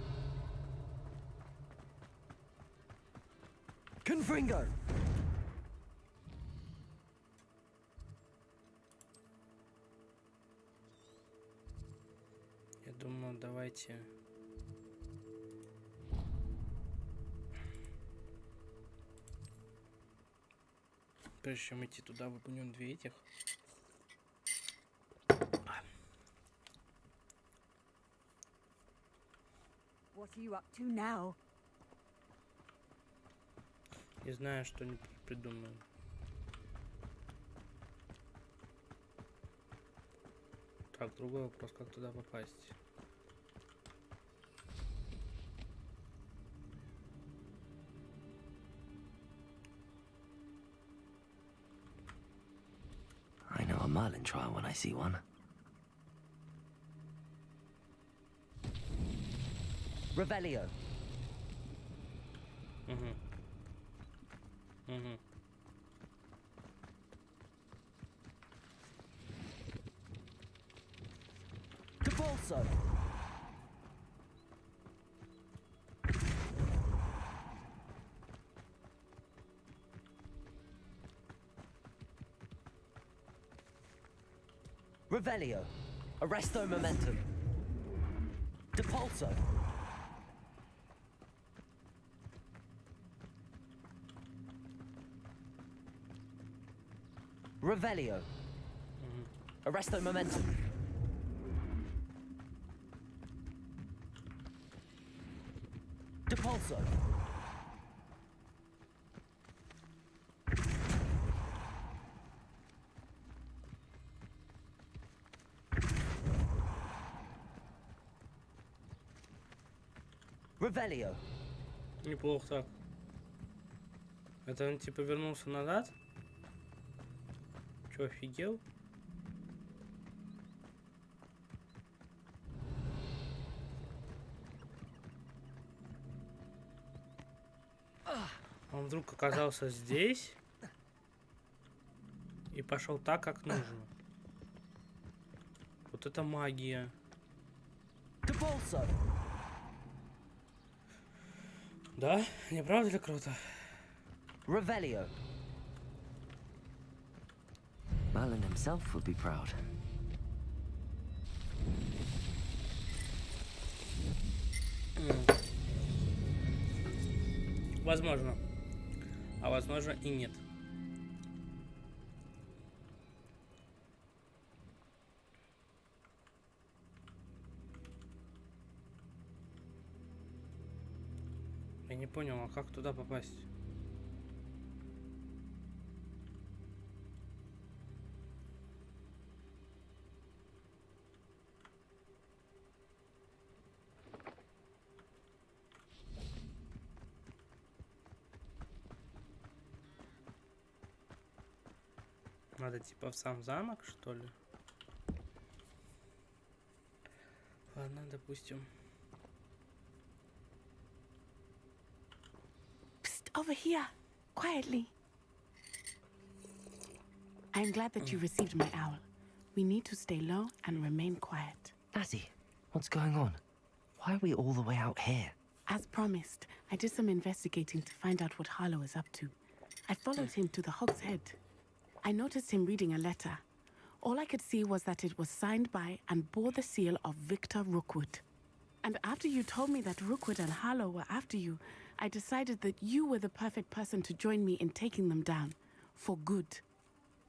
Confringo. Я думаю, давайте... Прежде чем идти туда, выполним 2 этих. What are you up to now? Не знаю, что не придумаю. Так, другой вопрос, как туда попасть? I know a Merlin trial when I see one. Revelio. Debolso. Revelio. Arresto momentum. Depulso. Revelio. Arresto momentum. Depulso. Revelio. Неплохо так. Это он типа вернулся назад? Чё, офигел? Он вдруг оказался здесь и пошел так, как нужно. Вот это магия. Да? Не правда ли круто? Revelio. Merlin himself would be proud. Возможно. А возможно и нет. Я не понял, а как туда попасть? Надо типа в сам замок, что ли? Ладно, допустим. Psst, over here, quietly. I'm glad that you received my owl. We need to stay low and remain quiet. Natty, what's going on? Why are we all the way out here? As promised, I did some investigating to find out what Harlow is up to. I followed him to the Hog's Head. I noticed him reading a letter. All I could see was that it was signed by and bore the seal of Victor Rookwood. And after you told me that Rookwood and Harlow were after you, I decided that you were the perfect person to join me in taking them down. For good.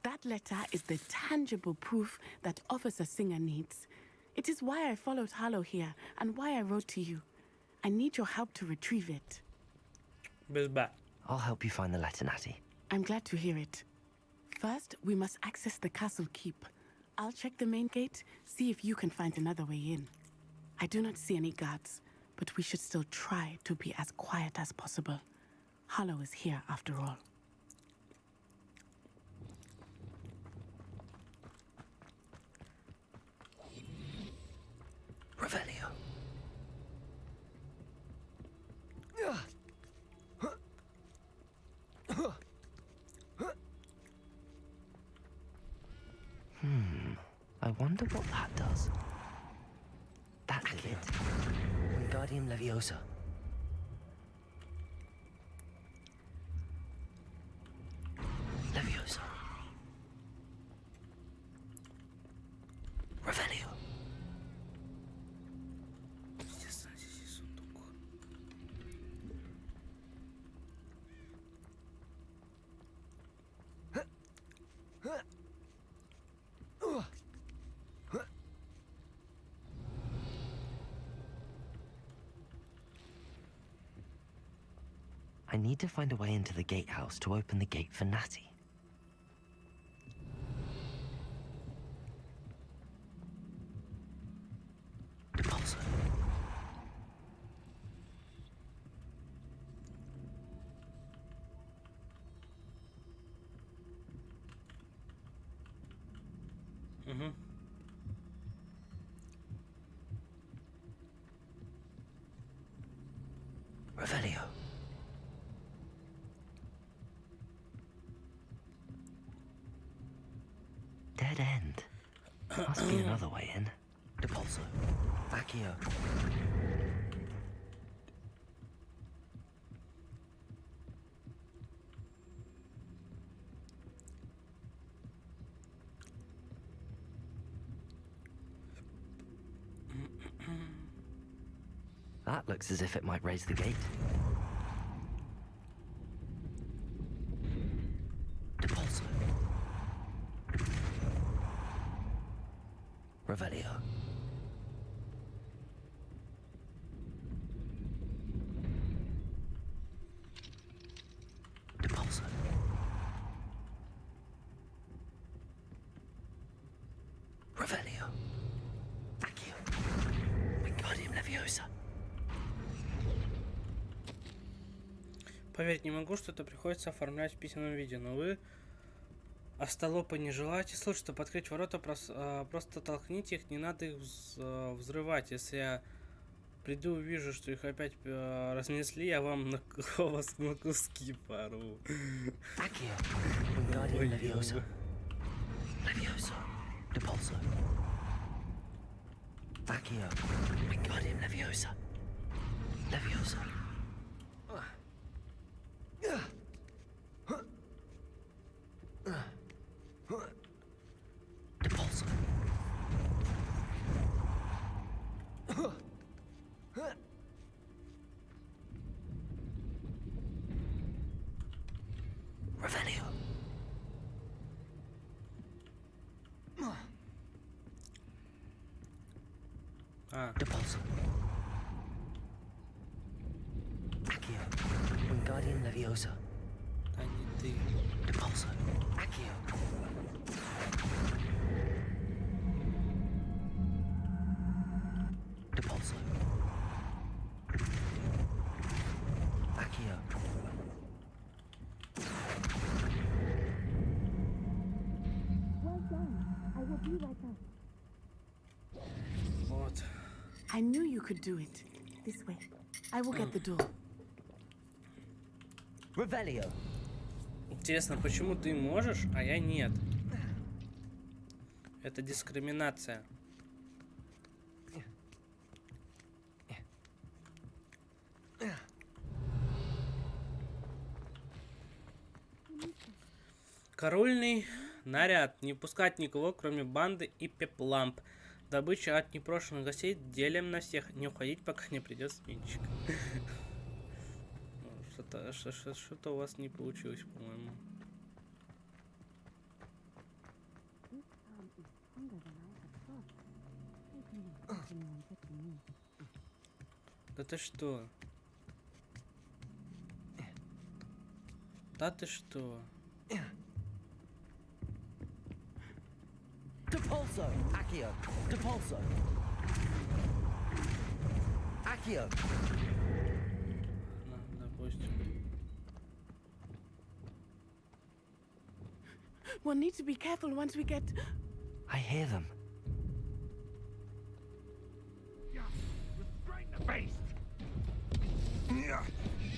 That letter is the tangible proof that Officer Singer needs. It is why I followed Harlow here and why I wrote to you. I need your help to retrieve it. I'll help you find the letter, Natty. I'm glad to hear it. First, we must access the castle keep. I'll check the main gate, see if you can find another way in. I do not see any guards, but we should still try to be as quiet as possible. Harlow is here after all. Revelio. I wonder what that does. That's it. Wingardium Leviosa. Leviosa. Revelio. Естественно, здесь есть сундук. I need to find a way into the gatehouse to open the gate for Natty. Depulso. Угу. Revelio. Dead end. Must be another way in. Depulso. Accio. That looks as if it might raise the gate. Depulso. Revelio. Depulso. Revelio. Accio. Wingardium Leviosa. Поверить не могу, что это приходится оформлять в письменном виде, но вы, остолопы, не желаете слушать, чтобы открыть ворота, просто толкните их, не надо их взрывать. Если я приду и увижу, что их опять разнесли, я вам вас на куски порву. Accio. Wingardium Leviosa. Leviosa. Depulso. Accio. Wingardium Leviosa. Leviosa. Depulso. Revelio. Depulso. Accio. Wingardium Leviosa. А не ты. Depulso. Accio. Depulso. Accio. Well done. I will be right back. Вот. I knew you could do it. This way. I will get the door. Revelio. Интересно, почему ты можешь, а я нет? Это дискриминация. Караульный наряд. Не пускать никого, кроме банды и пепламп. Добыча от непрошенных гостей делим на всех. Не уходить, пока не придет сменщик. Что-то у вас не получилось, по-моему. Да ты что? Да ты что? Depulso. Accio. Depulso. Accio. Допустим. We'll need to be careful once we get... I hear them.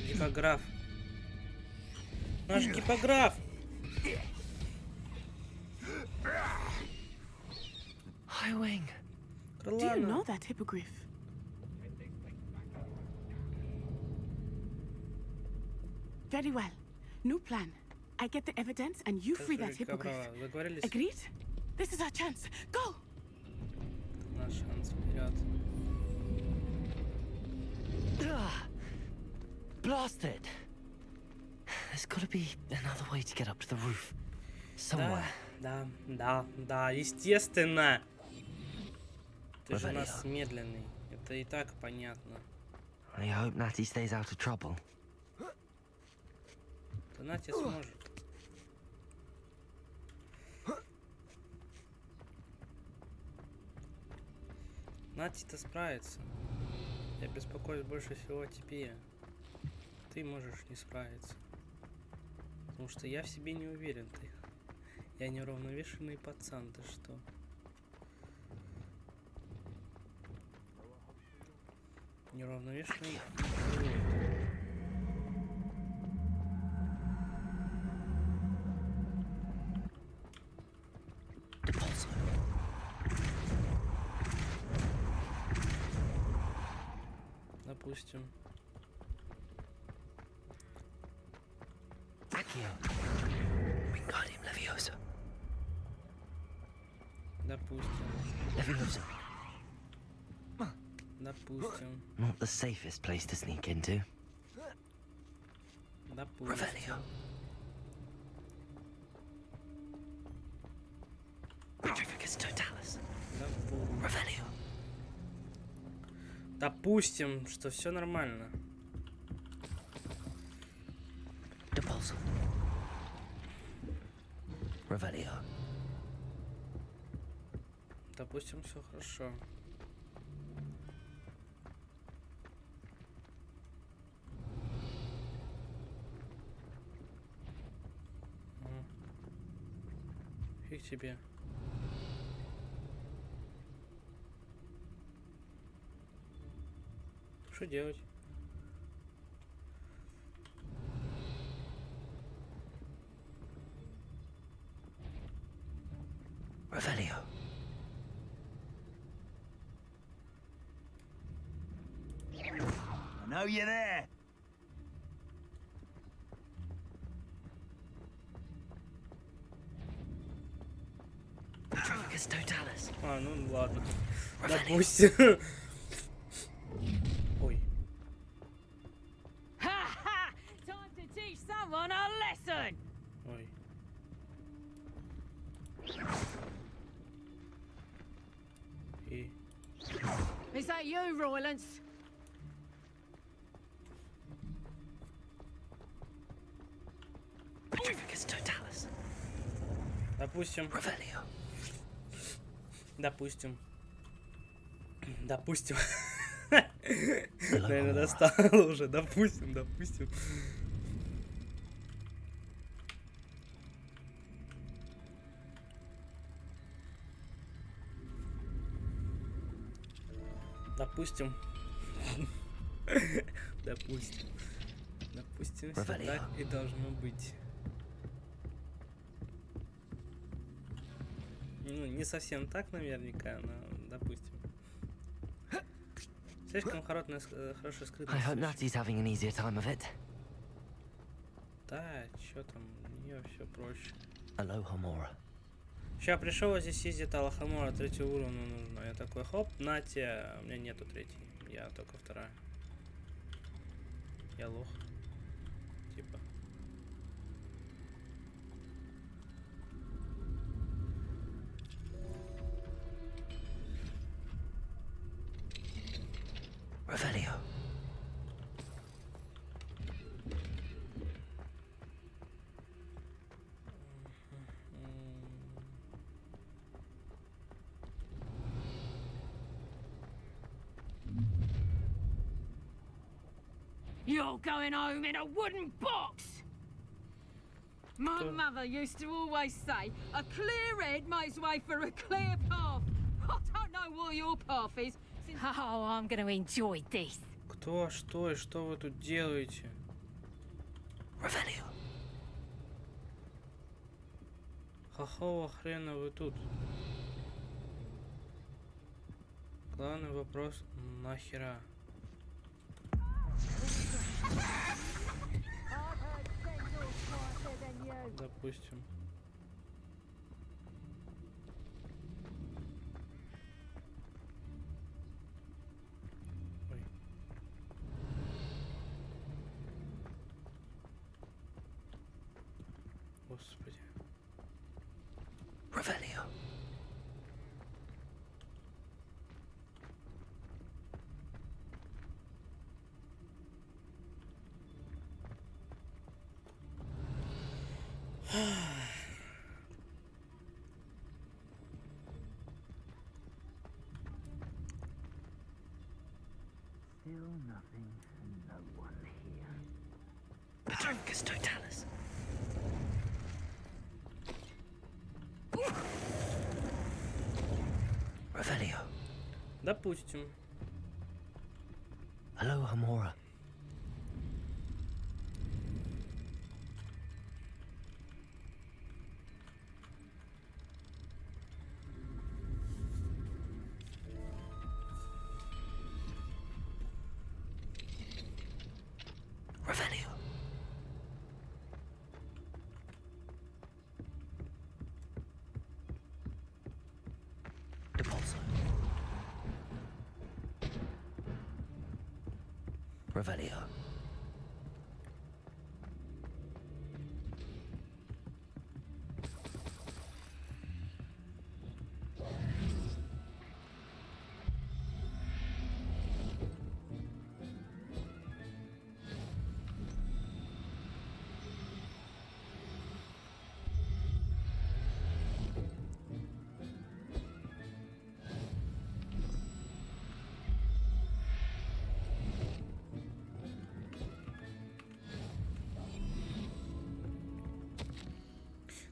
Гипограф. Наш гипограф. Do you know that hippogriff? Very well. New plan. I get the evidence and you free that hippogriff. Договорились? Agreed? This is our chance. Go! Наш шанс, вперед. Blasted! There's got to be another way to get up to the roof. Somewhere. Да, естественно. Ты же у нас медленный. Это и так понятно. I hope Natty stays out of trouble. Да Натя сможет. Натя-то справится. Я беспокоюсь больше всего о тебе. Ты можешь не справиться. Потому что я в себе не уверен. Я неуравновешенный пацан, ты что? Неуравновешенный. Допустим. Wingardium Leviosa. Допустим. Leviosa. Допустим. Not the safest place to sneak into. Допустим. Revelio. Petrificus Totalis. Revelio. Допустим, что все нормально. Depulso. Revelio. Допустим, все хорошо. Фиг тебе. Что делать? Revelio. I know you're there. Petrificus Totalis. А, ну ладно. Revelio. Допустим. Ой. Time to teach someone a lesson! Ой. И... Is that you, Roylance? Petrificus Totalis. Допустим. Revelio. Допустим. Допустим. Наверное, достало уже. Допустим. Допустим. Допустим, все так и должно быть. Ну, не совсем так наверняка, но допустим. Слишком хорошая скрытность. I hope Natty's having an easier time of it. Да, чё там, у неё всё проще. Aloha Mora. Ща пришел, а здесь ездит Алахамора, 3 уровня нужно. Я такой, хоп, Натя, у меня нету 3, я только 2. Я лох. Типа. Revelio. You're going home in a wooden box! My mother used to always say, a clear head makes way for a clear path. I don't know what your path is. Oh, I'm going to enjoy this. Кто, что и что вы тут делаете? Revelio. Какого хрена вы тут? Главный вопрос, нахера? Допустим. Ой. Господи. Revelio. Still nothing and no one here. Patronus Totalis. Revelio. Допустим. Hello, Hamora. Revelio. Depulso. Revelio.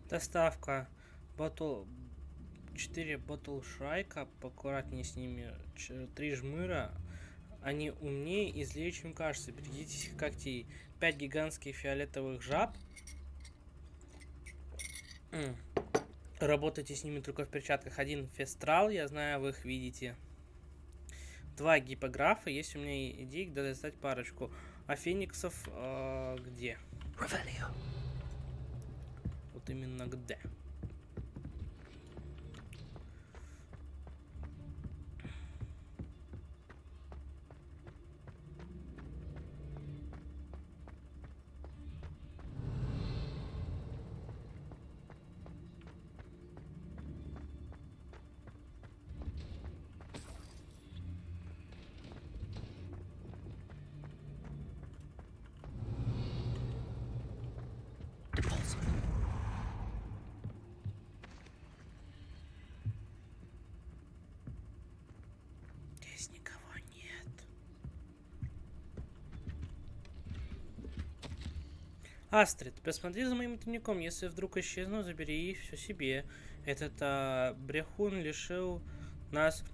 Доставка. 4 ботл шрайка, поаккуратнее с ними. 3 жмыра. Они умнее и злее, чем кажется. Берегитесь когтей. 5 гигантских фиолетовых жаб. Работайте с ними только в перчатках. 1 фестрал, я знаю, вы их видите. 2 гипографа. Есть у меня идеи, где достать парочку. А фениксов где? Revelio. Вот именно где? Depulso. Здесь никого нет. Астрид, посмотри за моим тайником. Если вдруг исчезну, забери все себе. Этот брехун лишил нас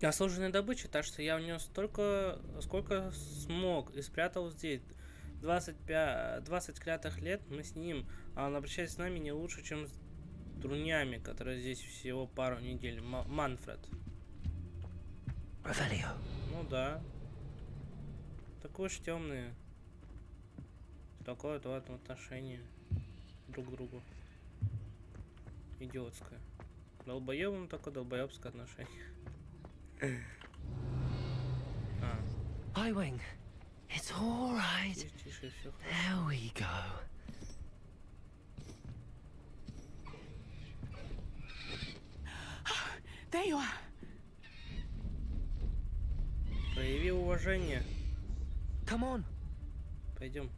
заслуженной добычи, так что я унес столько, сколько смог, и спрятал здесь. 20 клятых лет мы с ним, а он обращается с нами не лучше, чем с друнями, которые здесь всего пару недель. Манфред. Revelio. Ну да. Такой уж темные. Такое то отношение друг к другу. Идиотское. Долбоебам такое долбоебское отношение. Highwing. It's all right. Тише, все. There we go. There you are. Прояви уважение. Come on. Пойдем.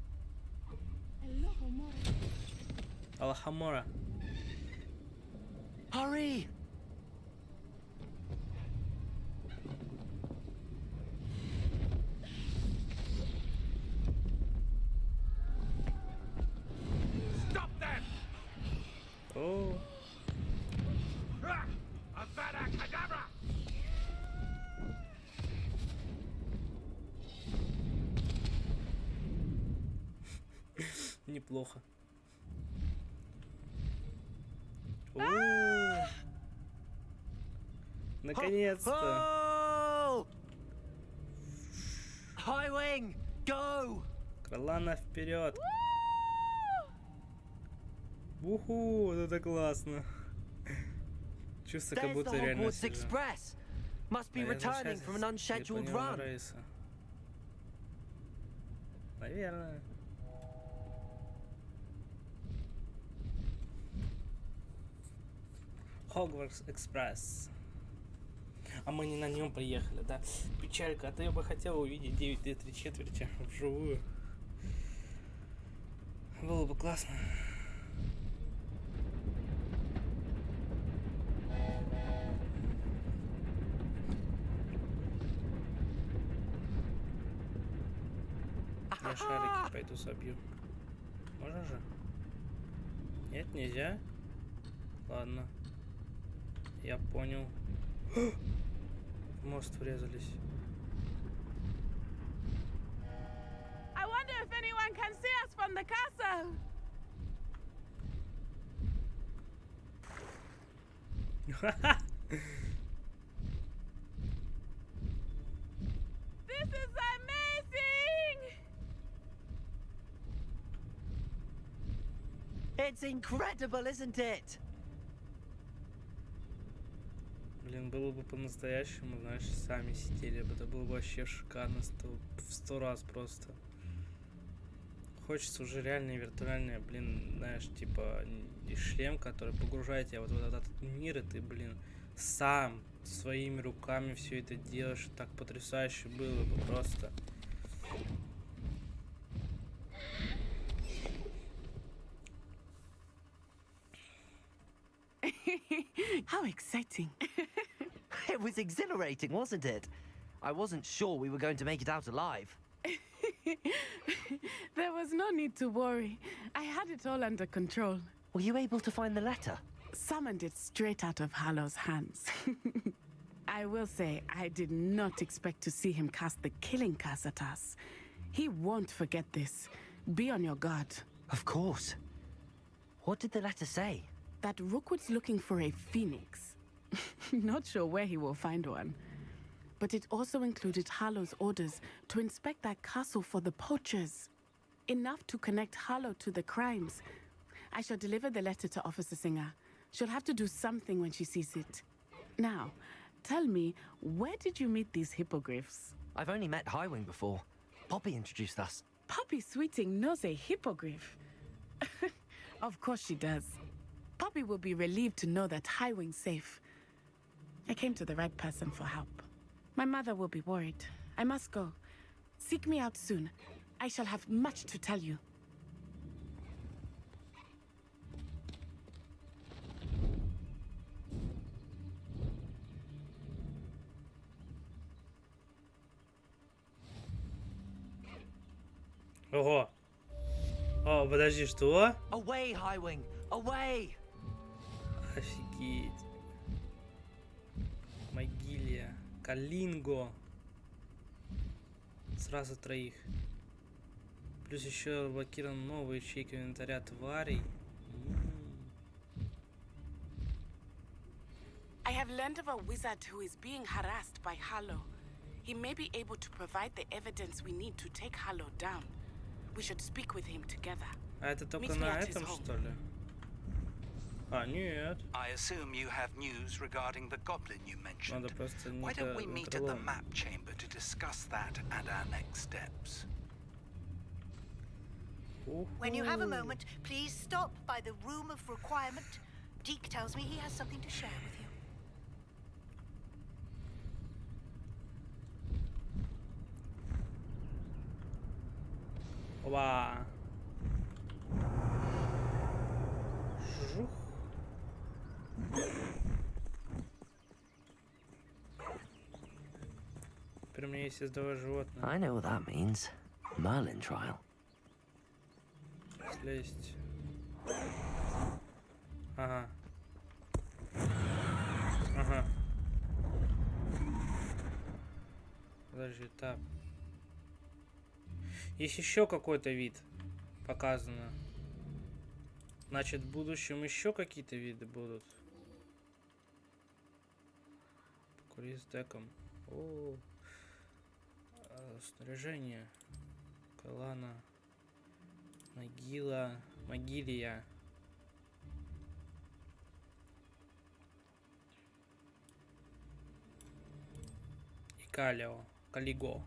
Алхамора. Hurry. Stop them! О, Avada Kedavra! неплохо. О, наконец-то. Oh! Highwing, go! Крылана вперед. Уху, вот это классно. Чувство, как There's the будто реально Hogwarts сижу. Express. Must be returning from an unscheduled run. Наверное. Hogwarts Express. А мы не на нем приехали, да? Печалька, а то я бы хотел увидеть 9 лет 3 четверти вживую. Было бы классно. Я шарики пойду собью. Можно же? Нет, нельзя? Ладно. Я понял. В мост врезались. I wonder if anyone can see us from the castle. This is amazing! It's incredible, isn't it? Блин, было бы по-настоящему, знаешь, сами сидели бы. Это было бы вообще шикарно в 100 раз просто. Хочется уже реальный виртуальный, блин, знаешь, типа шлем, который погружает тебя вот в этот мир, и ты, блин, сам своими руками все это делаешь. Так потрясающе было бы просто. How exciting. It was exhilarating, wasn't it? I wasn't sure we were going to make it out alive. There was no need to worry. I had it all under control. Were you able to find the letter? Summoned it straight out of Hallow's hands. I will say, I did not expect to see him cast the killing curse at us. He won't forget this. Be on your guard. Of course. What did the letter say? That Rookwood's looking for a phoenix. Not sure where he will find one. But it also included Harlow's orders to inspect that castle for the poachers. Enough to connect Harlow to the crimes. I shall deliver the letter to Officer Singer. She'll have to do something when she sees it. Now, tell me, where did you meet these hippogriffs? I've only met Highwing before. Poppy introduced us. Poppy Sweeting knows a hippogriff. Of course she does. Poppy will be relieved to know that Highwing's safe. I came to the right person for help. My mother will be worried. I must go. Seek me out soon. I shall have much to tell you. Ого. О, подожди, что? Away, Highwing! Away! Офигеть. Могилья. Калинго. Сразу троих. Плюс еще блокирован новый ячейка инвентаря тварей. I have learned of a wizard who is being harassed by Harlow. He may be able to provide the evidence we need to take Harlow down. We should speak with him together. А это только на этом, что ли? А, нет. I assume you have news regarding the goblin you mentioned. Надо просто Why don't we meet at the map chamber to discuss that and our next steps? When you have a moment, please stop by the room of requirement. Deke tells me he has something to share with you. Опа. Жух. Теперь у меня есть ездовое животное. I know what that means. Merlin trial. Слезть. Ага. Ага. Подожди, так. Есть еще какой-то вид показано. Значит, в будущем еще какие-то виды будут. Покури с деком. О, снаряжение. Калана. Могила. Могилия. Калиго.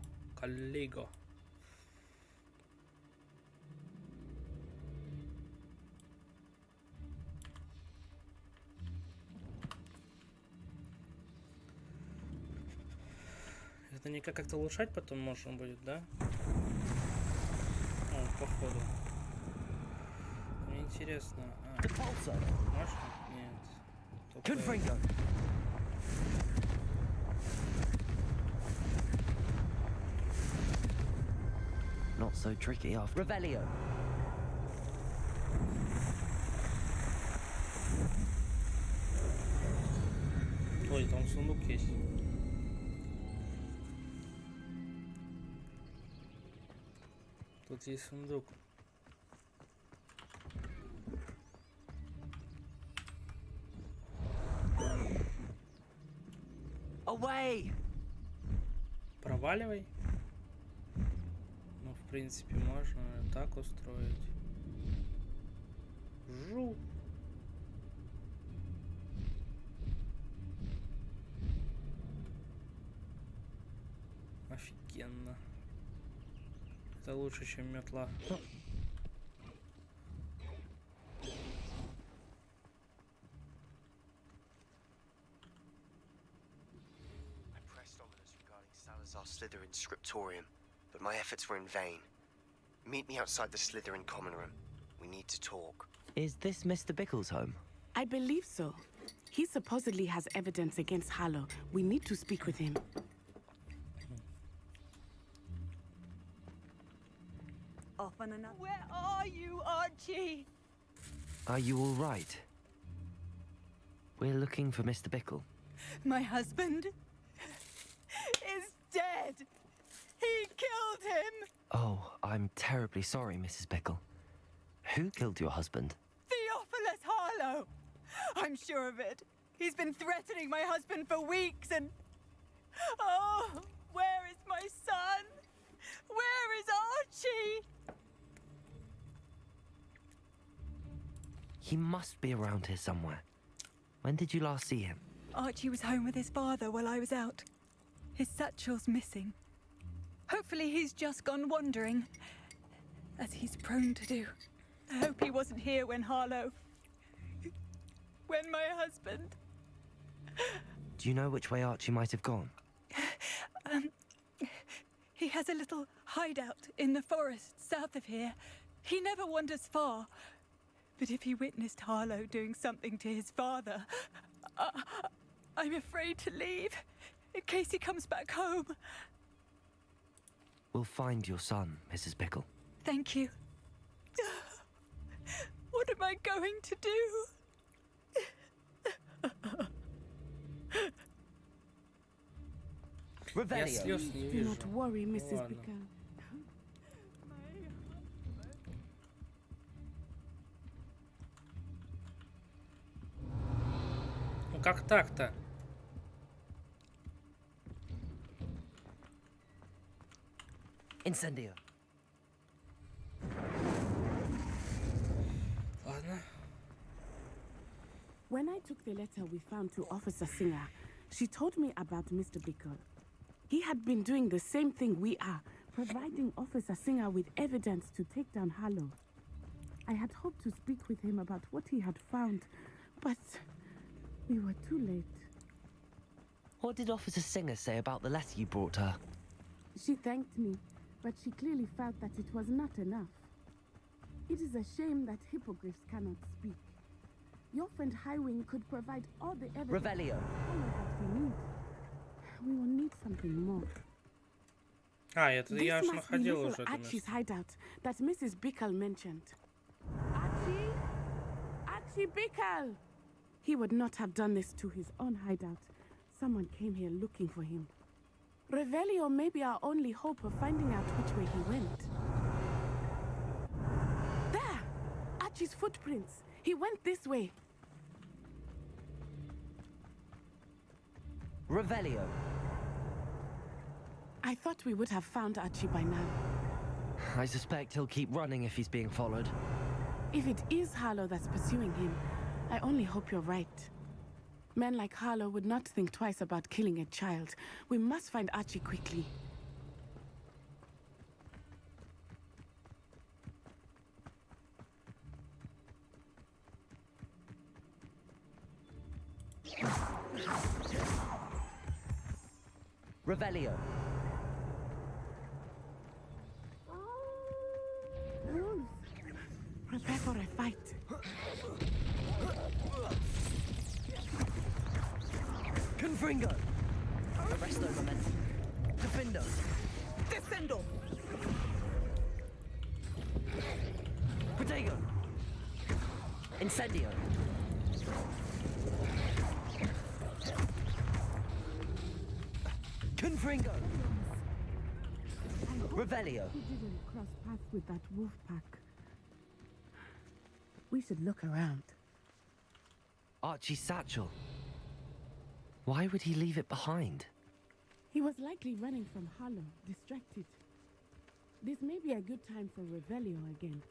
Это никак как-то улучшать потом можно будет, да? О, походу. Мне интересно. Можно? Нет. Только... Not so tricky after Revelio. Ой, там сундук есть. Тут есть сундук. Away! Проваливай. Ну, в принципе, можно так устроить. Жу. Офигенно. Это лучше, чем метла. Our Slytherin scriptorium, but my efforts were in vain. Meet me outside the Slytherin common room. We need to talk. Is this Mr. Bickle's home? I believe so. He supposedly has evidence against Harlow. We need to speak with him. Off on another. Where are you, Archie? Are you all right? We're looking for Mr. Bickle. My husband is dead. He killed him. Oh, I'm terribly sorry, Mrs. Bickle. Who killed your husband? Theophilus Harlow. I'm sure of it. He's been threatening my husband for weeks and... Oh, where is my son? Where is Archie? He must be around here somewhere. When did you last see him? Archie was home with his father while I was out. His satchel's missing. Hopefully he's just gone wandering, as he's prone to do. I hope he wasn't here when Harlow... when my husband... Do you know which way Archie might have gone? He has a little hideout in the forest south of here. He never wanders far. But if he witnessed Harlow doing something to his father, I'm afraid to leave, in case he comes back home. We'll find your son, Mrs. Bickle. Thank you. What am I going to do? Revelio. Do not worry, Mrs. Bickle. Ну как так-то? Incendio. Ладно. When I took the letter we found to Officer Singer, she told me about Mr. Bickle. He had been doing the same thing we are, providing Officer Singer with evidence to take down Harlow. I had hoped to speak with him about what he had found, but we were too late. What did Officer Singer say about the letter you brought her? She thanked me, but she clearly felt that it was not enough. It is a shame that hippogriffs cannot speak. Your friend Highwing could provide all the evidence Revelio. that we need. We will need something more. А, это я аж находил уже. Archie's hideout that Mrs. Bickle mentioned. Archie? Archie Bickle! He would not have done this to his own hideout. Someone came here looking for him. Revelio may be our only hope of finding out which way he went. There! Archie's footprints. He went this way. Revelio. I thought we would have found Archie by now. I suspect he'll keep running if he's being followed. If it is Harlow that's pursuing him, I only hope you're right. Men like Harlow would not think twice about killing a child. We must find Archie quickly. Revelio. Prepare for a fight. Confringo. Arresto momentum. Defendo. Descendo. Protego. Incendio. Confringo. Revelio. He didn't cross paths with that wolf pack. We should look around. Archie's satchel. Why would he leave it behind? He was likely running from Harlow, distracted. This may be a good time for Revelio again.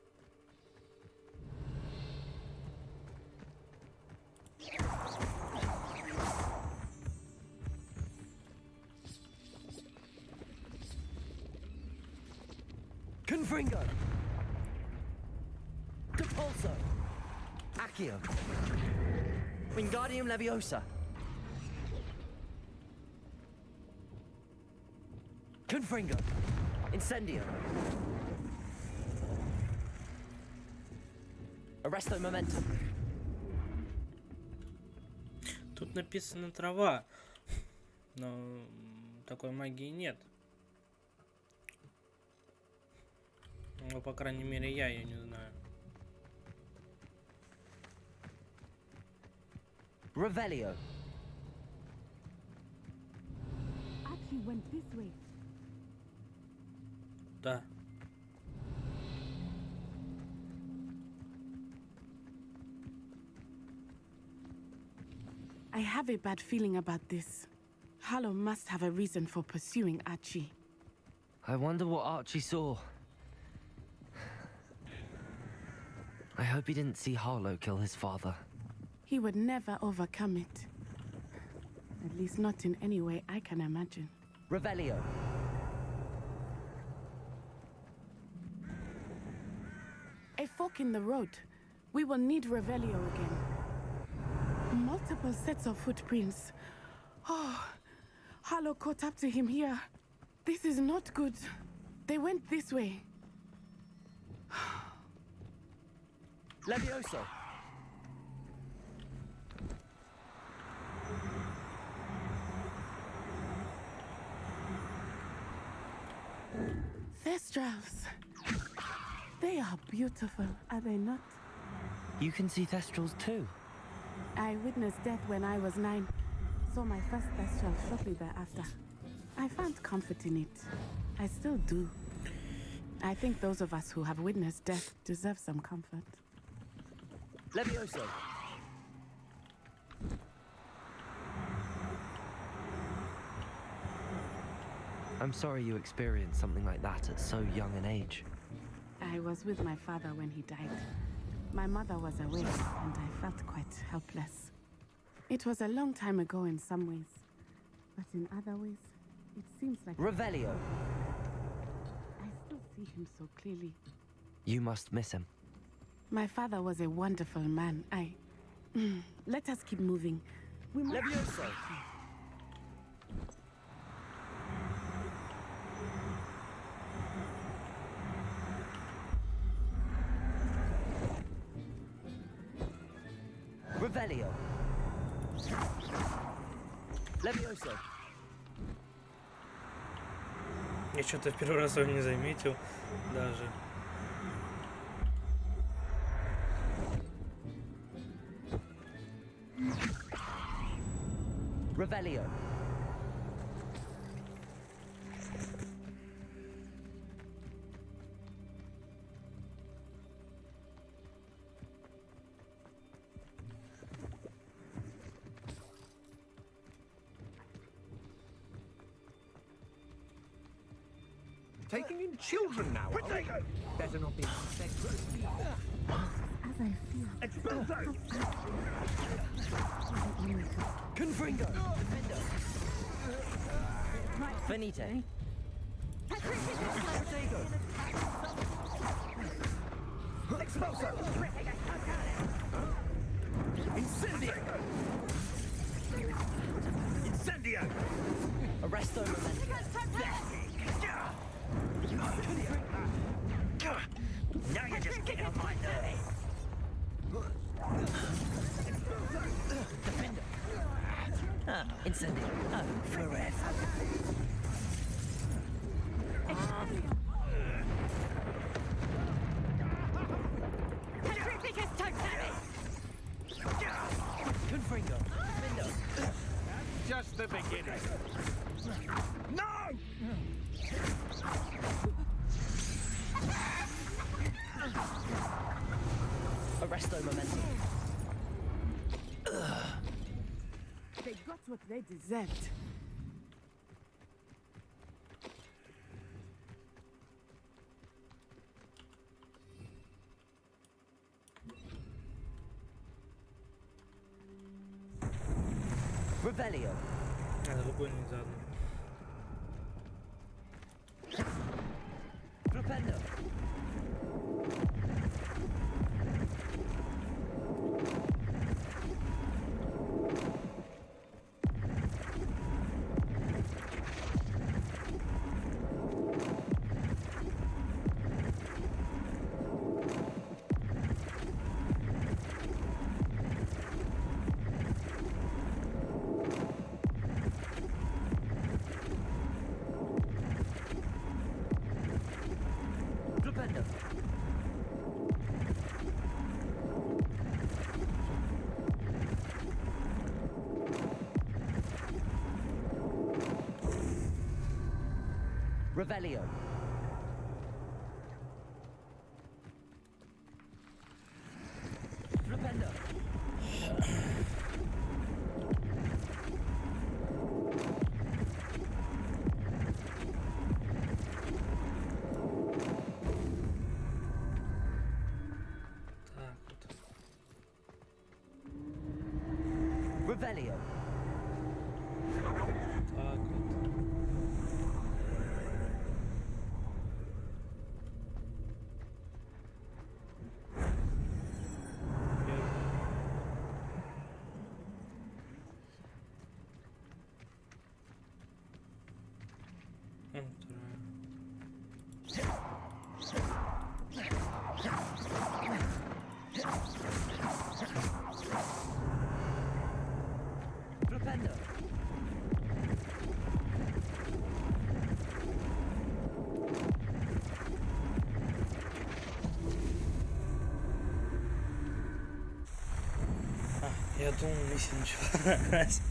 Confringo. Depulso. Accio. Wingardium Leviosa. Confringo. Incendio. Arresto momentum. Тут написано трава, но такой магии нет. Ну, по крайней мере, я ее не знаю. Revelio. Archie went this way. Да. I have a bad feeling about this. Harlow must have a reason for pursuing Archie. I wonder what Archie saw. I hope he didn't see Harlow kill his father. He would never overcome it. At least not in any way I can imagine. Revelio. A fork in the road. We will need Revelio again. Multiple sets of footprints. Oh, Harlow caught up to him here. This is not good. They went this way. Levioso. Thestrals. They are beautiful, are they not? You can see Thestrals too. I witnessed death when I was 9. Saw my first Thestral shortly thereafter. I found comfort in it. I still do. I think those of us who have witnessed death deserve some comfort. Levioso. I'm sorry you experienced something like that at so young an age. I was with my father when he died. My mother was away, and I felt quite helpless. It was a long time ago in some ways, but in other ways, it seems like... Revelio. I still see him so clearly. You must miss him. My father was a wonderful man. Let us keep moving. We must... Levioso. Revelio. Levioso. Я что-то в первый раз его не заметил даже. Revelio. Taking in children now. Better not be unsafe. As Confringo! Finite! Protego! Expulso! Incendio! Incendio! Arresto momentum! Now you're just getting on my nerves! Defender! Ah, incendio! Oh, forever! Petrificus totalis! Confringo! Defender! Just the beginning. No! Arresto momentum. They got what they deserved. Revelio. Другой не заодно. Flipendo. Flipendo. Revelio. Flipendo. Так вот. Revelio. Так вот. Flipendo. Я думал, миссия началась.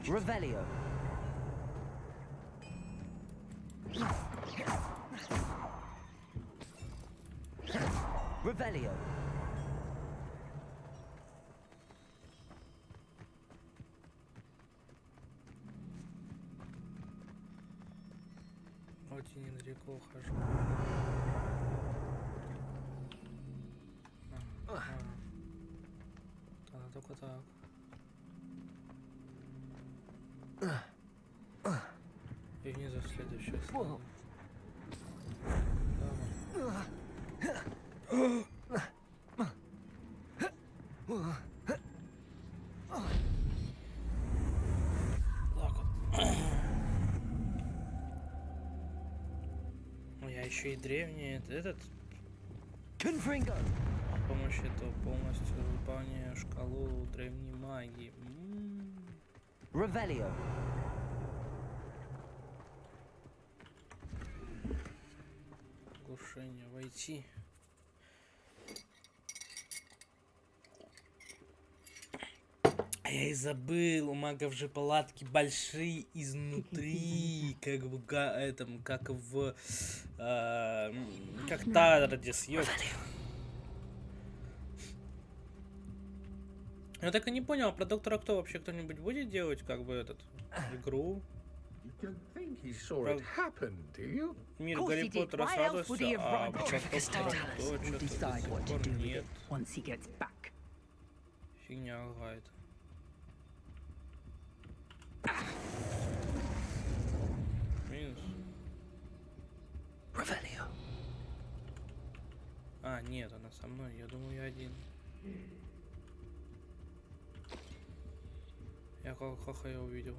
Revelio. Revelio. Вроде недалеко ухожу. Так, только так. И внизу следующая слава. Так вот. Я еще и древний этот. Confringo. С помощью этого полностью выполняю шкалу древней магии. Revelio. Глушение. Войти. А я и забыл, у магов же палатки большие изнутри, как бы как в как Тардис, ёпта. Я так и не понял, а про доктора кто вообще кто-нибудь будет делать, как бы этот игру? Мир Гарри Поттера срадостся, а про доктора кто что-то до сих пор нет. Фигня какая-то. Минус. А, нет, она со мной. Я думаю, я один. Я как я увидел.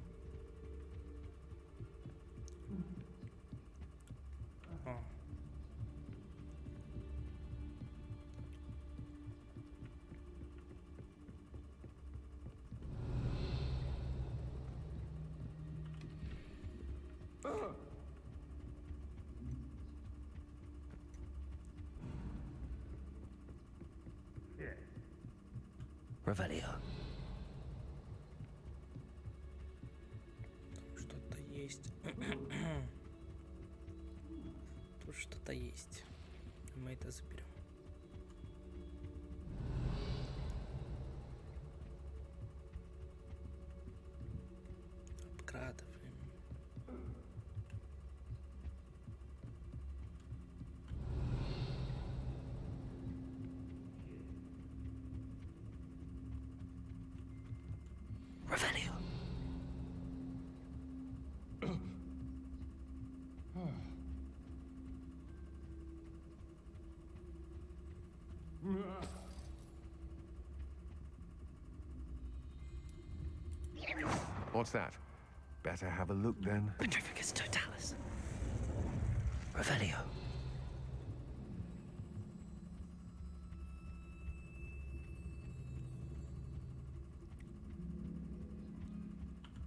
А. Revelio. Что-то есть. Тут что-то есть. Мы это заберем. Обкрадываем. Revelio. What's that? Better have a look then. Petrificus totalis. Revelio.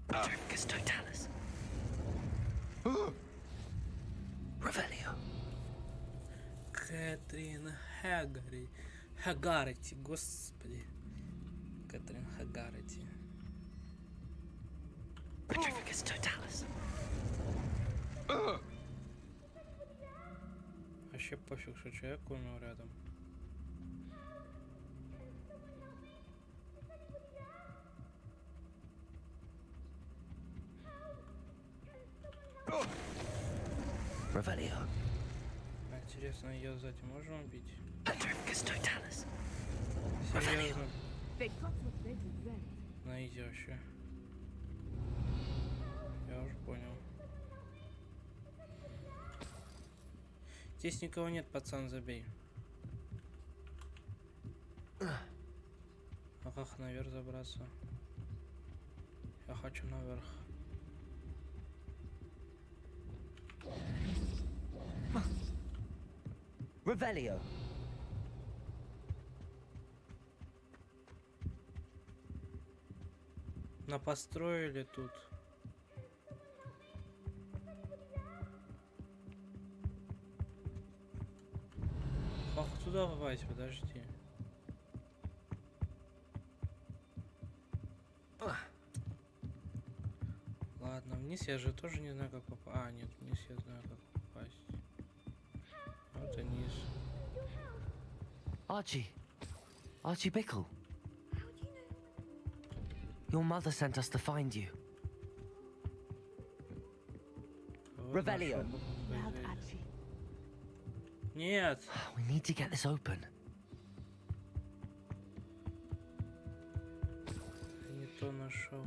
Petrificus totalis. Revelio. Кэтрин Хагарити, господи. Кэтрин Хагарити. Petrificus totalis. Вообще пофиг, что человек умер рядом. Revelio. Интересно, ее сзади можно убить? Petrificus totalis. Серьезно? На изи вообще. Я уже понял. Здесь никого нет, пацан, забей. А как наверх забраться? Я хочу наверх. Revelio. Напостроили тут. Как туда попасть? Подожди. Ладно, вниз я же тоже не знаю, как попасть. А, нет, вниз я знаю, как попасть. Вот и низ. Archie Bickle. Your mother sent us to find you. Вот Revelio. нашел, Archie. Нет. We need to get this open. Не то нашел.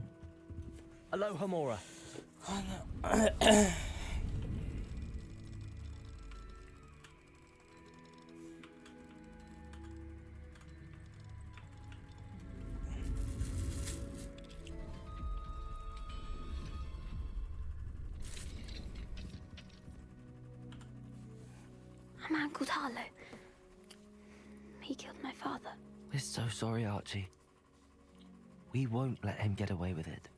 Aloha Mora. A man called Harlow. He killed my father. We're so sorry, Archie. We won't let him get away with it.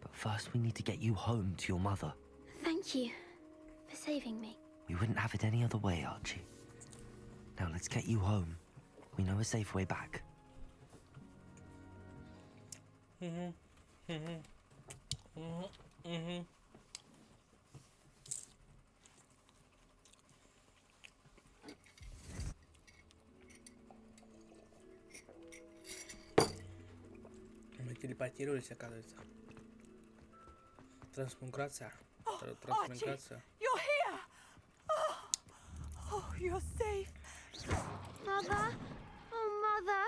But first we need to get you home to your mother. Thank you for saving me. We wouldn't have it any other way, Archie. Now let's get you home. We know a safe way back. Телепортировались, оказывается. Трансмиграция. Archie, Трансмиграция. you're here! Oh, you're safe. Mother? Oh, Mother.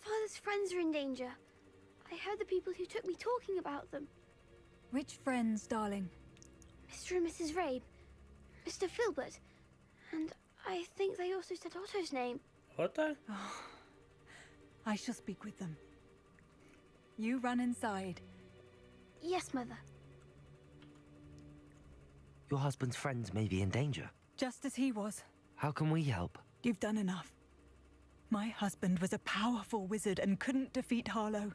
Father's friends are in danger. I heard the people who took me talking about them. Which friends, darling? Mr. and Mrs. Rabe, Mr. Filbert, and I think they also said Otto's name. Otto? Oh, I shall speak with them. You run inside. Yes, Mother. Your husband's friends may be in danger. Just as he was. How can we help? You've done enough. My husband was a powerful wizard and couldn't defeat Harlow.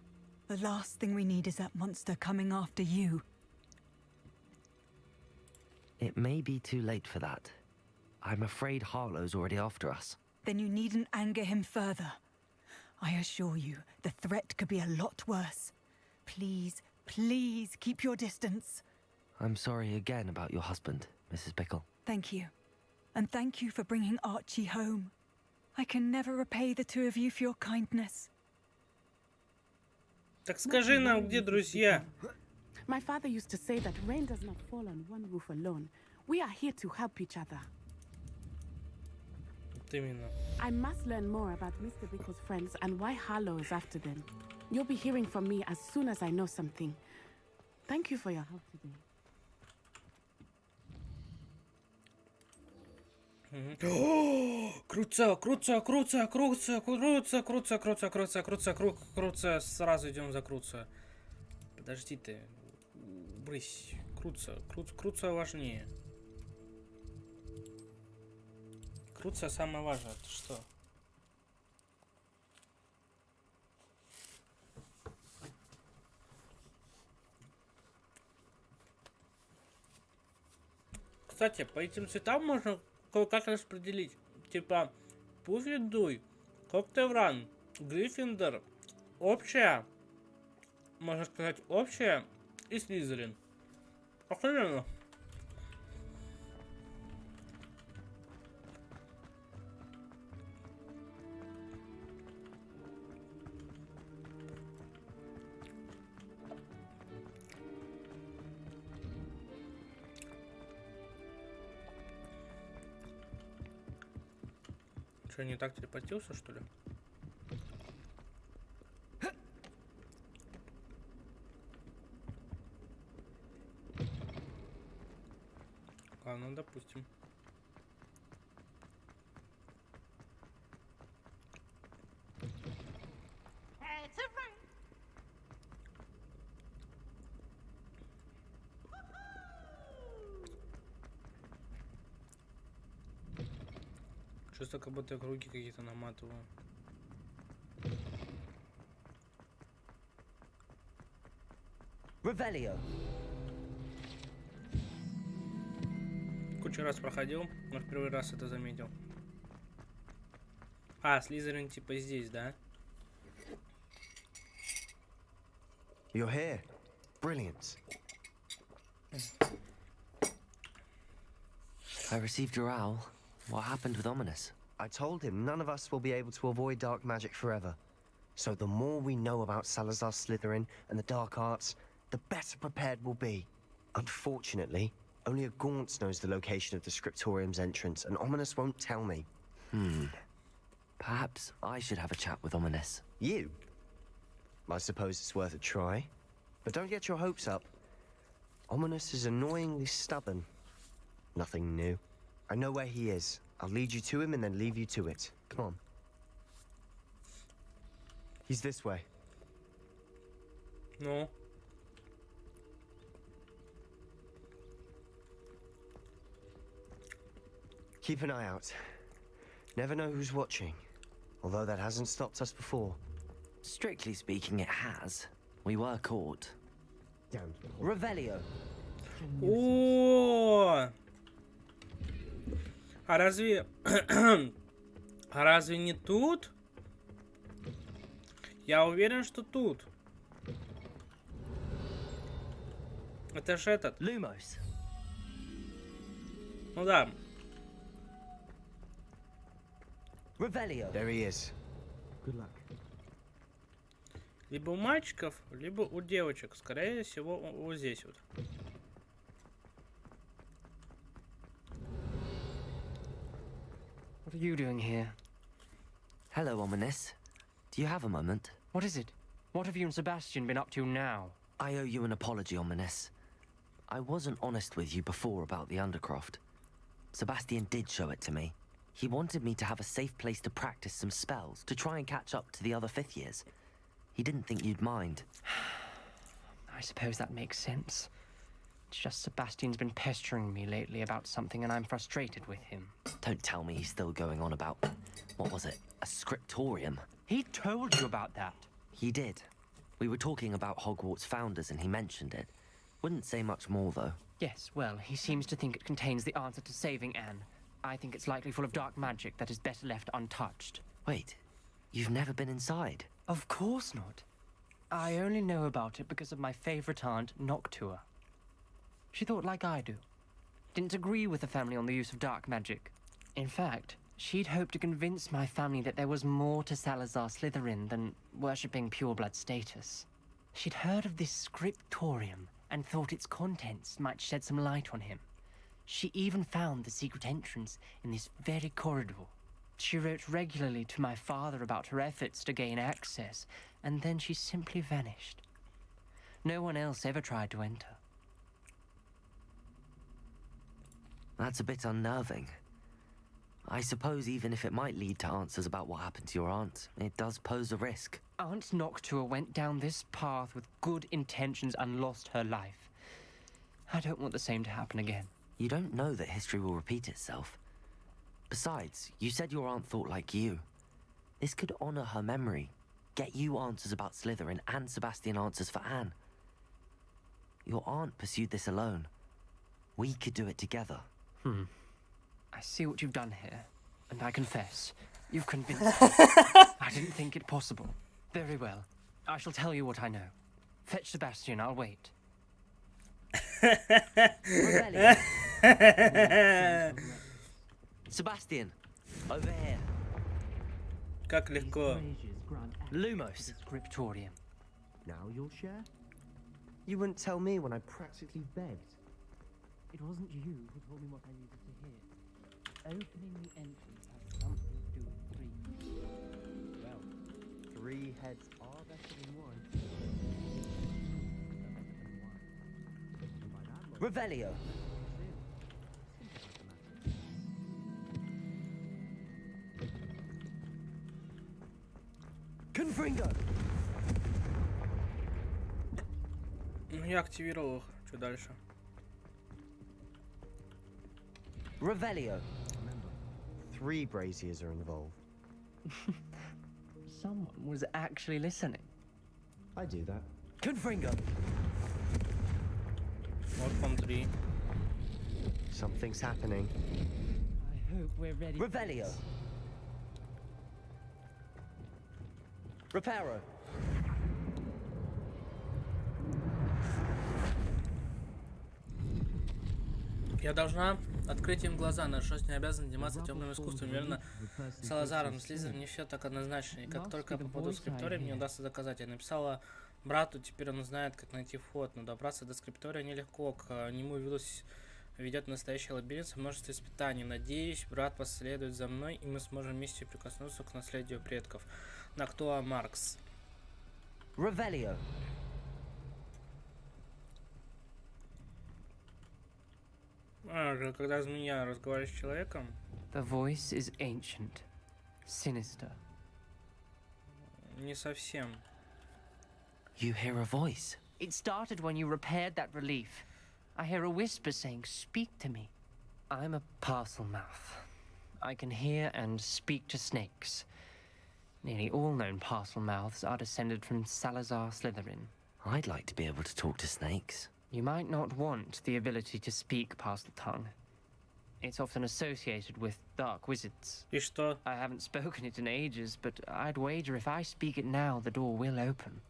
The last thing we need is that monster coming after you. It may be too late for that. I'm afraid Harlow's already after us. Then you needn't anger him further. I assure you, the threat could be a lot worse. Please, please keep your distance. I'm sorry again about your husband, Mrs. Bickle. Thank you. And thank you for bringing Archie home. I can never repay the two of you for your kindness. Так скажи нам, где друзья? My father used to say that rain does not fall on one roof alone. We are here to help each other. Вот именно. I must learn more about Mr. Bickle's friends and why Harlow is after them. You'll be hearing from me as soon as I know something. Thank you for your help today. Крутся. Сразу идем за крутся. Подожди ты. Брысь. Крутся важнее. Крутся самое важное. Ты что? Кстати, по этим цветам можно как распределить. Типа, Пуффендуй, Коктевран, Гриффиндор, общая, можно сказать, общая и Слизерин. Охрененно. Что, не так телепортился, что ли? Ладно, допустим. Чувство, как будто я круги какие-то наматываю. Revelio. Кучу раз проходил, но в первый раз это заметил. А, Слизерин типа здесь, да? You're here. Brilliant. I received your owl. What happened with Ominous? I told him none of us will be able to avoid dark magic forever. So the more we know about Salazar Slytherin and the dark arts, the better prepared we'll be. Unfortunately, only a Gaunt's knows the location of the Scriptorium's entrance, and Ominous won't tell me. Perhaps I should have a chat with Ominous. You? I suppose it's worth a try. But don't get your hopes up. Ominous is annoyingly stubborn. Nothing new. I know where he is. I'll lead you to him and then leave you to it. Come on. He's this way. No. Keep an eye out. Never know who's watching. Although that hasn't stopped us before. Strictly speaking, it has. We were caught. Damn. Revelio. О! А разве... А разве не тут? Я уверен, что тут. Это же этот. Lumos. Ну да. Revelio. There he is. Good luck. Либо у мальчиков, либо у девочек. Скорее всего, вот здесь вот. What are you doing here? Hello, Ominous. Do you have a moment? What is it? What have you and Sebastian been up to now? I owe you an apology, Ominous. I wasn't honest with you before about the Undercroft. Sebastian did show it to me. He wanted me to have a safe place to practice some spells, to try and catch up to the other fifth years. He didn't think you'd mind. I suppose that makes sense. It's just Sebastian's been pestering me lately about something and I'm frustrated with him. Don't tell me he's still going on about, what was it, a scriptorium? He told you about that. He did. We were talking about Hogwarts founders and he mentioned it. Wouldn't say much more, though. Yes, well, he seems to think it contains the answer to saving Anne. I think it's likely full of dark magic that is better left untouched. Wait, you've never been inside? Of course not. I only know about it because of my favorite aunt, Noctua. She thought like I do. Didn't agree with the family on the use of dark magic. In fact, she'd hoped to convince my family that there was more to Salazar Slytherin than worshipping pureblood status. She'd heard of this scriptorium and thought its contents might shed some light on him. She even found the secret entrance in this very corridor. She wrote regularly to my father about her efforts to gain access, and then she simply vanished. No one else ever tried to enter. That's a bit unnerving. I suppose even if it might lead to answers about what happened to your aunt, it does pose a risk. Aunt Noctua went down this path with good intentions and lost her life. I don't want the same to happen again. You don't know that history will repeat itself. Besides, you said your aunt thought like you. This could honor her memory, get you answers about Slytherin and Sebastian answers for Anne. Your aunt pursued this alone. We could do it together. I see what you've done here, and I confess, you've convinced me. I didn't think it possible. Very well. I shall tell you what I know. Fetch Sebastian, I'll wait. Sebastian, over here. Как легко. Lumos. Scriptorium. Now you'll share? You wouldn't tell me when I practically begged. It wasn't you who told me what I needed to hear. Opening the entrance has something to do with 3. Well, 3 heads are better than 1. Revelio. Confringo. Ну, я активировал их. Что дальше? Revelio. Remember, 3 braziers are involved. Someone was actually listening. I do that. Confringo. Вот вам 3. Something's happening. I hope we're ready. Revelio. Reparo. Я должна открыть им глаза. Наш гость не обязан заниматься темным искусством. Верно, Салазаром Слизерин не все так однозначно. И как только я попаду в скрипторий, мне удастся доказать. Я написала брату, теперь он знает, как найти вход. Но добраться до скриптория нелегко. К нему ведет настоящий лабиринт со множеством испытаний. Надеюсь, брат последует за мной, и мы сможем вместе прикоснуться к наследию предков. Нактуа Маркс. Revelio. Когда змея разговаривает с человеком. The voice is ancient, sinister. Не совсем. You hear a voice. It started when you repaired that relief. I hear a whisper saying, "Speak to me." I'm a parcel mouth. I can hear and speak to snakes. Nearly all known parcel mouths are descended from Salazar Slytherin. I'd like to be able to talk to snakes. You might not want the ability to speak parcel tongue. It's often associated with dark wizards. И что? I haven't spoken it in ages, but I'd wager if I speak it now, the door will open.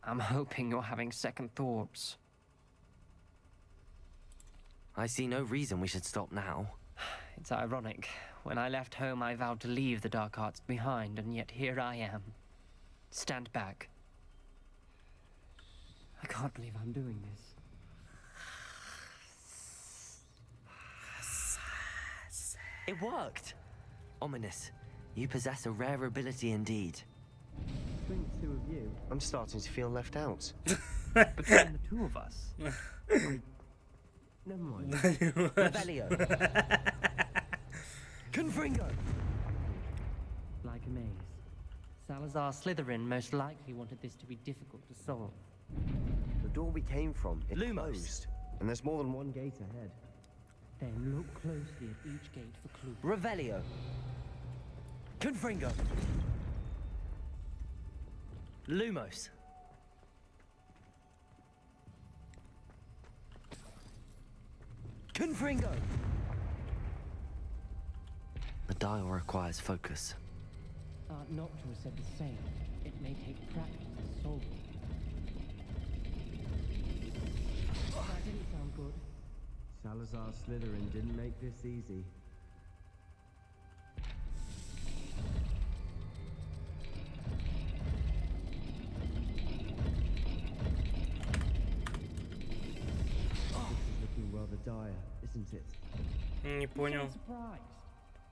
I'm hoping you're having second thoughts. I see no reason we should stop now. It's ironic. When I left home, I vowed to leave the dark arts behind, and yet here I am. Stand back. I can't believe I'm doing this. It worked! Ominous, you possess a rare ability indeed. Between the two of you, I'm starting to feel left out. Between the two of us. Never mind. Revelio. Confringo. Like a maze. Salazar Slytherin most likely wanted this to be difficult to solve. The door we came from, it Lumos. closed. And there's more than one gate ahead. Then look closely at each gate for clues. Revelio. Confringo. Lumos. Confringo. The dial requires focus. Noctua said the same. It may take practice to solve it. That didn't sound good. Salazar Slytherin didn't make this easy. This is looking rather dire, isn't it? Не понял. Surprised.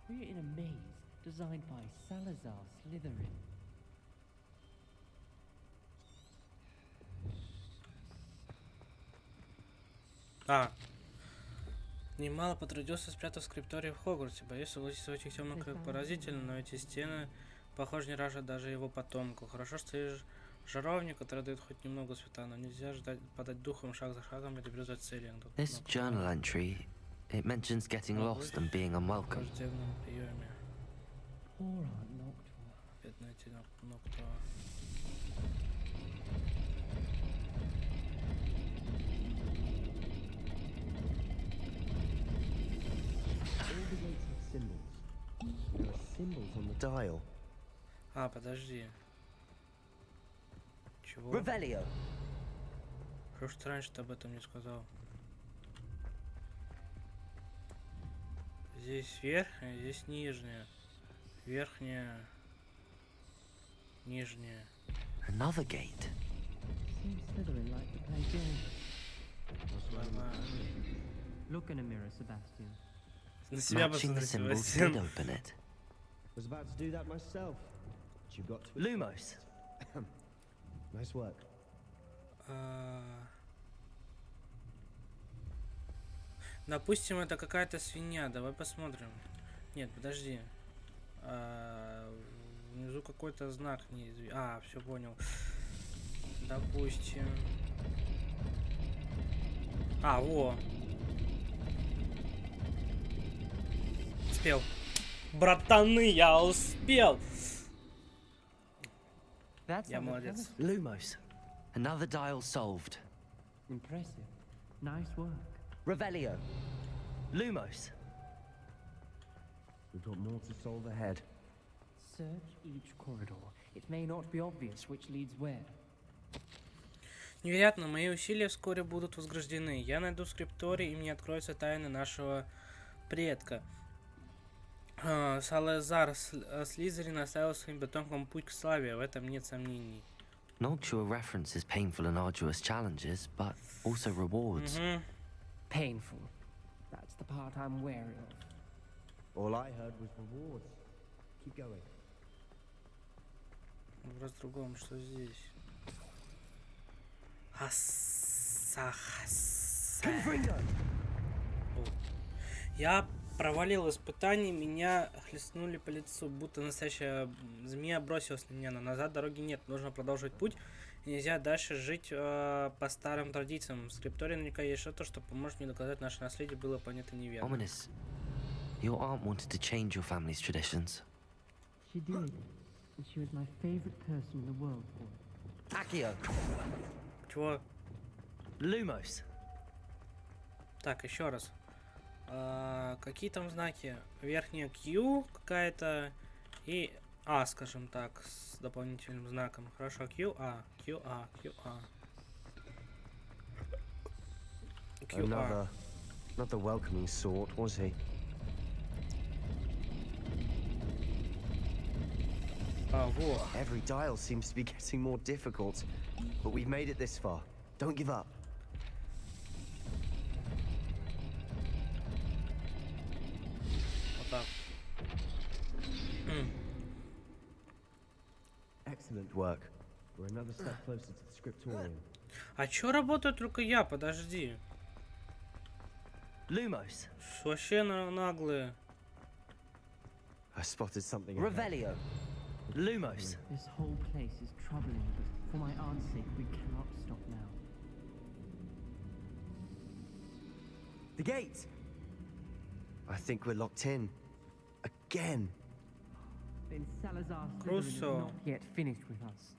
We're in a maze designed by Salazar Slytherin. Немало потрудился, спрятав скрипторий в Хогвартсе. Боюсь согласиться, в этих темных как поразительно, но эти стены, похоже, не ражат даже его потомку. Хорошо, что есть жаровня, которая дает хоть немного света, но нельзя ждать, падать духом шаг за шагом и добраться цели. This journal entry, it mentions getting lost and being unwelcome. Враждебном приеме. Poor Aunt Noctua. Опять найти Ноктуа. All the gates have symbols. There are symbols on the dial. Подожди. Чего? Revelio. Что ж ты раньше-то об этом не сказал? Здесь верхняя, здесь нижняя. Верхняя, нижняя. Another gate. Seems Slytherin like to play games. Look in a mirror, Sebastian. На себя Matching the посмотри, symbols Себастьян. did open it. Was about to do that myself. But you got to Lumos. Nice work. Допустим, это какая-то свинья. Давай посмотрим. Нет, подожди. Внизу какой-то знак неизвестный. Все понял. Допустим. Во. Успел. Братаны, я успел. Я молодец. Lumos. Another dial solved. Impressive. Nice work. Revelio. Lumos. We've got more to solve ahead. Search each corridor. It may not be obvious which leads where. Невероятно, мои усилия вскоре будут вознаграждены. Я найду скрипторий, и мне откроются тайны нашего предка. Салазар Слизерин оставил своим потомкам путь к славе, в этом нет сомнений. Noctua references painful and arduous challenges, but also rewards. Painful. That's the part I'm wary of. All I heard was rewards. Keep going. Вопрос в другом, что здесь? Я провалил испытание, меня хлестнули по лицу, будто настоящая змея бросилась на меня, но назад дороги нет, нужно продолжить путь, нельзя дальше жить по старым традициям. В скриптории наверняка есть что-то, что поможет мне доказать, наше наследие было понято неверно. Ominous, your aunt wanted to change your family's traditions. She did, and she was my favorite person in the world for it. Accio. Чего? Lumos. Так, еще раз. Какие там знаки? Верхняя Q какая-то и A, скажем так, с дополнительным знаком. Хорошо, QA, QA, QA. QA. Not the welcoming sort, was he? Вот. Every dial seems to be getting more difficult, but we've made it this far. Don't give up. Вот так. Excellent work. We're another step closer to the scriptorium. А чё работаю только я? Подожди. Lumos. Вообще наглые. I spotted something. Revelio. Lumos. This whole place is troubling, but for my aunt's sake, we cannot stop now. The gate! I think we're locked in. Again. Then Salazar Crusoe. is not yet finished with us.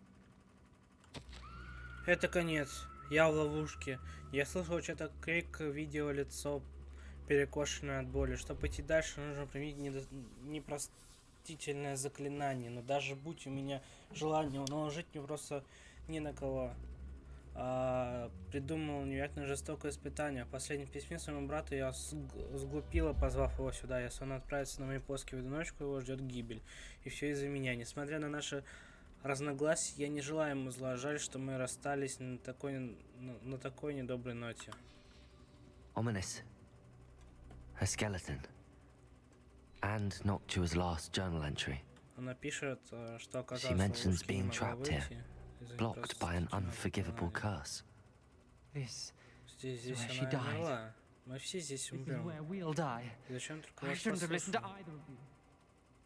Это конец. Я в ловушке. Я слышал чей-то крик, видео лицо перекошенное от боли. Чтобы идти дальше, нужно применить непростительное заклинание. Но даже будь у меня желание наложить мне просто ни на кого. Придумал невероятно жестокое испытание. В последнем письме своему брату я сглупила, позвав его сюда. Если он отправится на мои поиски в одиночку, его ждет гибель. И все из-за меня. Несмотря на наши разногласия, я не желаю ему зла. Жаль, что мы расстались на такой недоброй ноте. Ominous. A skeleton. And Noctua's last journal entry. Она пишет, что оказалось She mentions в ловушке, не being могла trapped here, выйти из-за blocked by an unforgivable curse. This Здесь is where she она died. умерла. Мы все здесь This is умрем. where we'll die. Зачем только I вас shouldn't have listened to послушали? either of you.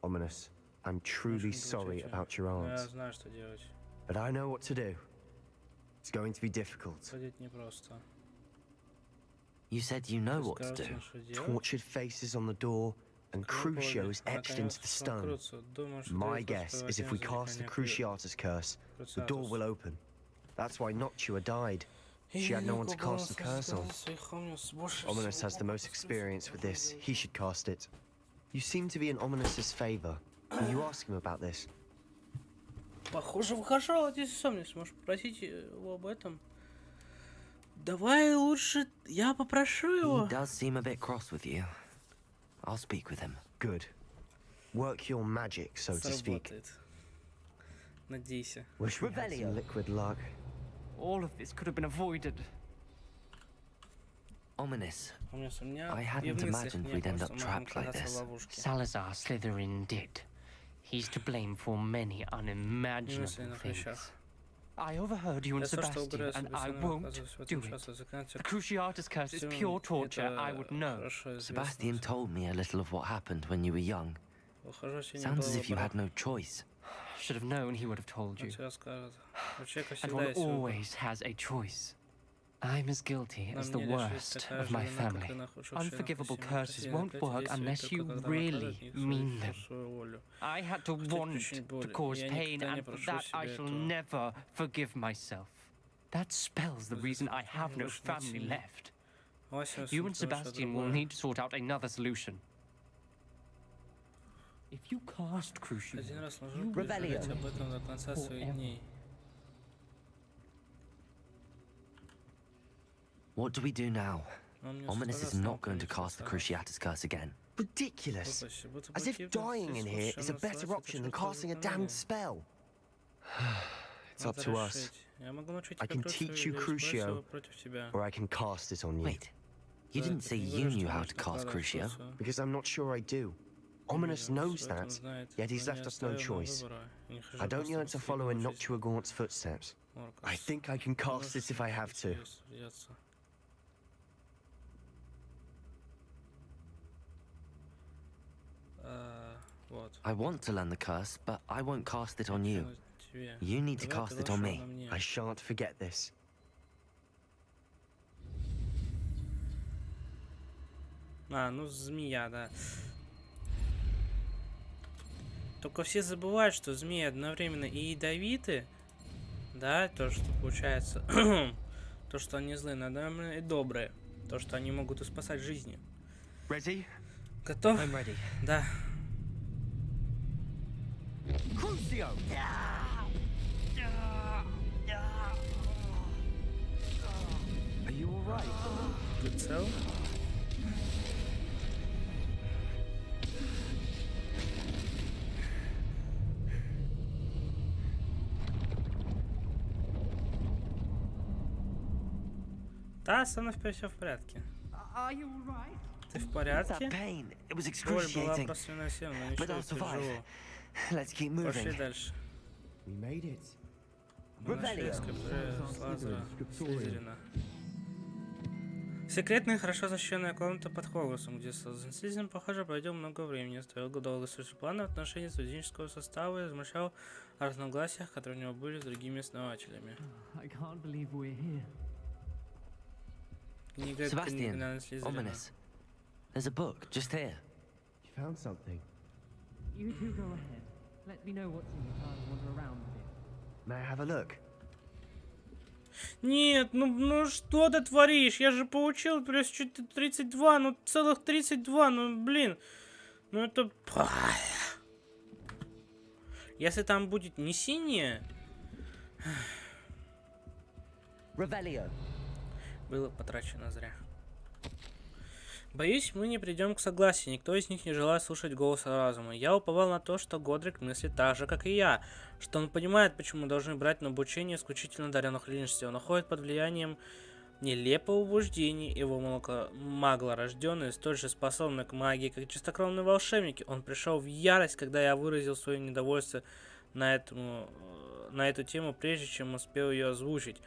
Ominous. I'm truly sorry about your Я aunt. знаю, что делать. But I know what to do. It's going to be difficult. Будет непросто. You said you know what to do. Tortured faces on the door and crucios etched into the stone. My guess is if we cast the Cruciatus curse, the door will open. That's why Noctua died. She had no one to cast the curse on. Ominous has the most experience with this. He should cast it. You seem to be in Ominous's favor. Will you ask him about this? Похоже, выхожу, здесь сам не сможешь попросить его об этом. Давай лучше я попрошу его. He does seem a bit cross with you. I'll speak with him. Good. Work your magic, so to speak. Сработает. Надейся. Wish we had some liquid luck. All of this could have been avoided. Ominous. У меня I и в hadn't мыслях imagined не we'd было, end что up мы можем trapped like оказаться в this. ловушке. Salazar Slytherin did. He's to blame for many unimaginable things. I overheard you and Sebastian, and I won't do it. The Cruciatus curse is pure torture, I would know. Sebastian told me a little of what happened when you were young. Sounds as if you had no choice. Should have known he would have told you. And one always has a choice. I'm as guilty as the worst of my family. Unforgivable curses won't work unless you really mean them. I had to want to cause pain, and for that I shall never forgive myself. That spells the reason I have no family left. You and Sebastian will need to sort out another solution. If you cast Crucio, you Revelio. Об этом до конца своих дней. What do we do now? Ominous is not going to cast the Cruciatus curse again. Ridiculous. As if dying in here is a better option than casting a damned spell. It's up to us. I can teach you Crucio, or I can cast it on you. Wait, you didn't say you knew how to cast Crucio? Because I'm not sure I do. Ominous knows that, yet he's left us no choice. I don't yearn to follow in Noctua Gaunt's footsteps. I think I can cast it if I have to. I want to learn the curse, but I won't cast it on you. You need to cast it on me. I shan't forget this. Ну змея, да. Только все забывают, что змеи одновременно и ядовиты, да, то, что получается, то, что они злые, но одновременно и добрые, то, что они могут и спасать жизни. Ready? Готов? I'm ready. Да. Crucio! Are you alright? Ты цел? Да, со мной все в порядке. Ты в порядке? Боль была просто невыносима, но ничего, тяжело. Пошли дальше. Мы нашли с Лазера, Слизерина. Секретная, хорошо защищенная комната под Хогвартсом, где с Слизерином, похоже, пройдет много времени. Строил долго слушать планы в отношении студенческого состава и размышлял о разногласиях, которые у него были с другими основателями. Книга Sebastian, Слизерина. ominous. There's a book just here. You found something. You two go ahead. Let me know what's in it. I'll wander around a bit. May I have a look? Нет, ну что ты творишь? Я же получил плюс чуть 32, ну целых 32, ну блин. Ну это... Если там будет не синее... Revelio. Было потрачено зря. Боюсь, мы не придем к согласию. Никто из них не желает слушать голоса разума. Я уповал на то, что Годрик мыслит так же, как и я. Что он понимает, почему мы должны брать на обучение исключительно одаренных личностей. Он находит под влиянием нелепого убеждения его магла, рожденный, столь же способный к магии, как чистокровные волшебники. Он пришел в ярость, когда я выразил свое недовольство на эту тему, прежде чем успел ее озвучить.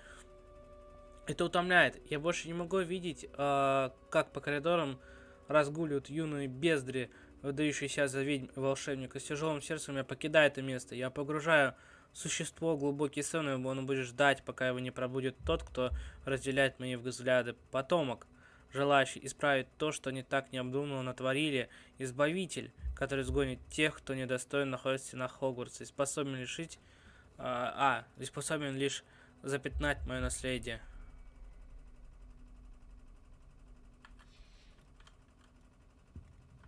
Это утомляет. Я больше не могу видеть, как по коридорам разгуливают юные бездри, выдающиеся за ведьм и волшебника. С тяжелым сердцем я покидаю это место. Я погружаю существо в глубокий сон, и он будет ждать, пока его не пробудет тот, кто разделяет мои взгляды. Потомок, желающий исправить то, что они так необдуманно натворили. Избавитель, который сгонит тех, кто недостоин находиться на Хогвартсе, и способен лишить... и способен лишь запятнать мое наследие.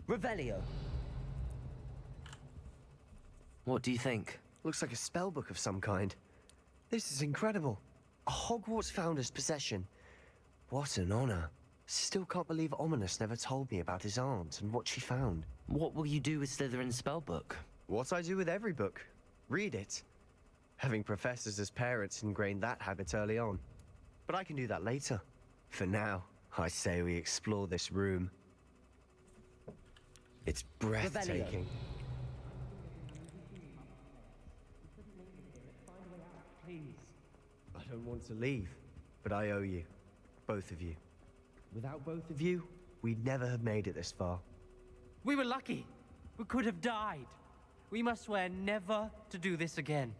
Revelio. What do you think? Looks like a spell book of some kind. This is incredible. A Hogwarts founder's possession. What an honor. Still can't believe Ominous never told me about his aunt and what she found. What will you do with Slytherin's spellbook? What I do with every book. Read it. Having professors as parents ingrained that habit early on. But I can do that later. For now, I say we explore this room. It's breathtaking. I don't want to leave, but I owe you. Both of you. Without both of you, we'd never have made it this far. We were lucky. We could have died. We must swear never to do this again.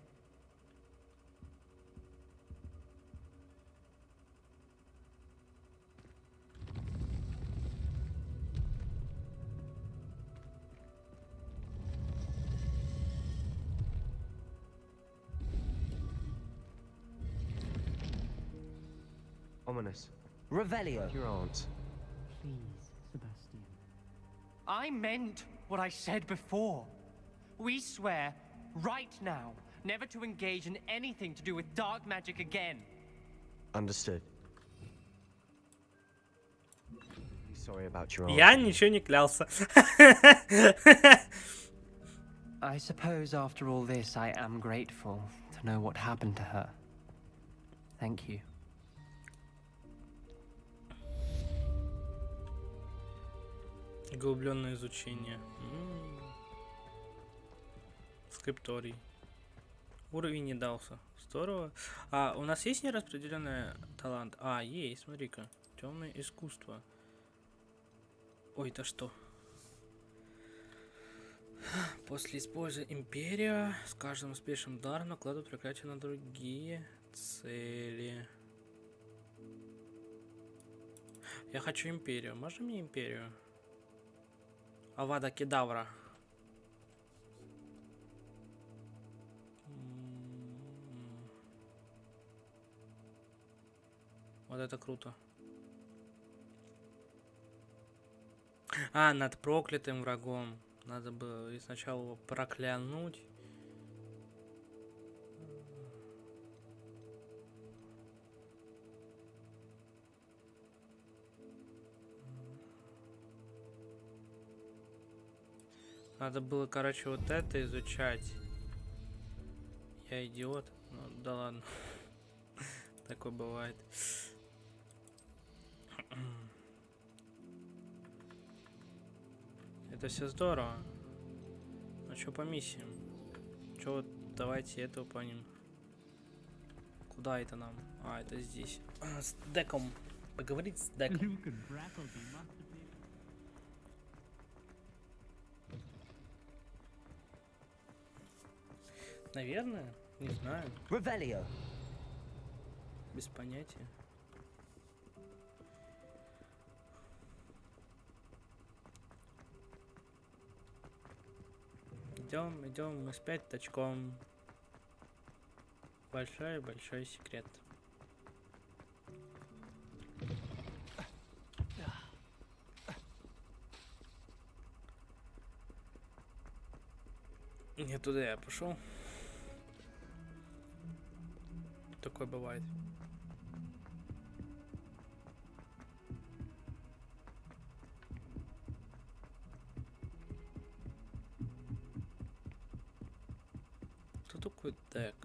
Ominous. Revelio. Your aunt. Please, Sebastian. I meant what I said before. We swear, right now, never to engage in anything to do with dark magic again. Understood. Sorry about your aunt. Я ничего не клялся. I suppose after all this, I am grateful to know what happened to her. Thank you. Углубленное изучение. Скрипторий. Уровень не дался. Здорово. А у нас есть нераспределенный талант? Есть, смотри-ка. Темное искусство. Ой, это что? После использования империя с каждым успешным ударом накладывает проклятие на другие цели. Я хочу империю. Можно мне империю? Авада Кедавра. Вот это круто. Над проклятым врагом. Надо было сначала его проклянуть. Надо было, короче, вот это изучать. Я идиот. Ну, да ладно. Такое бывает. Это все здорово. А что по миссиям? Что вот давайте это упомянем. Куда это нам? А, это здесь. С Деком. Поговорить с Деком. Наверное, не знаю. Revelio. Без понятия. Идем, мы спять точком. Большой секрет. Не туда я пошел. Такое бывает. Кто такой Дек?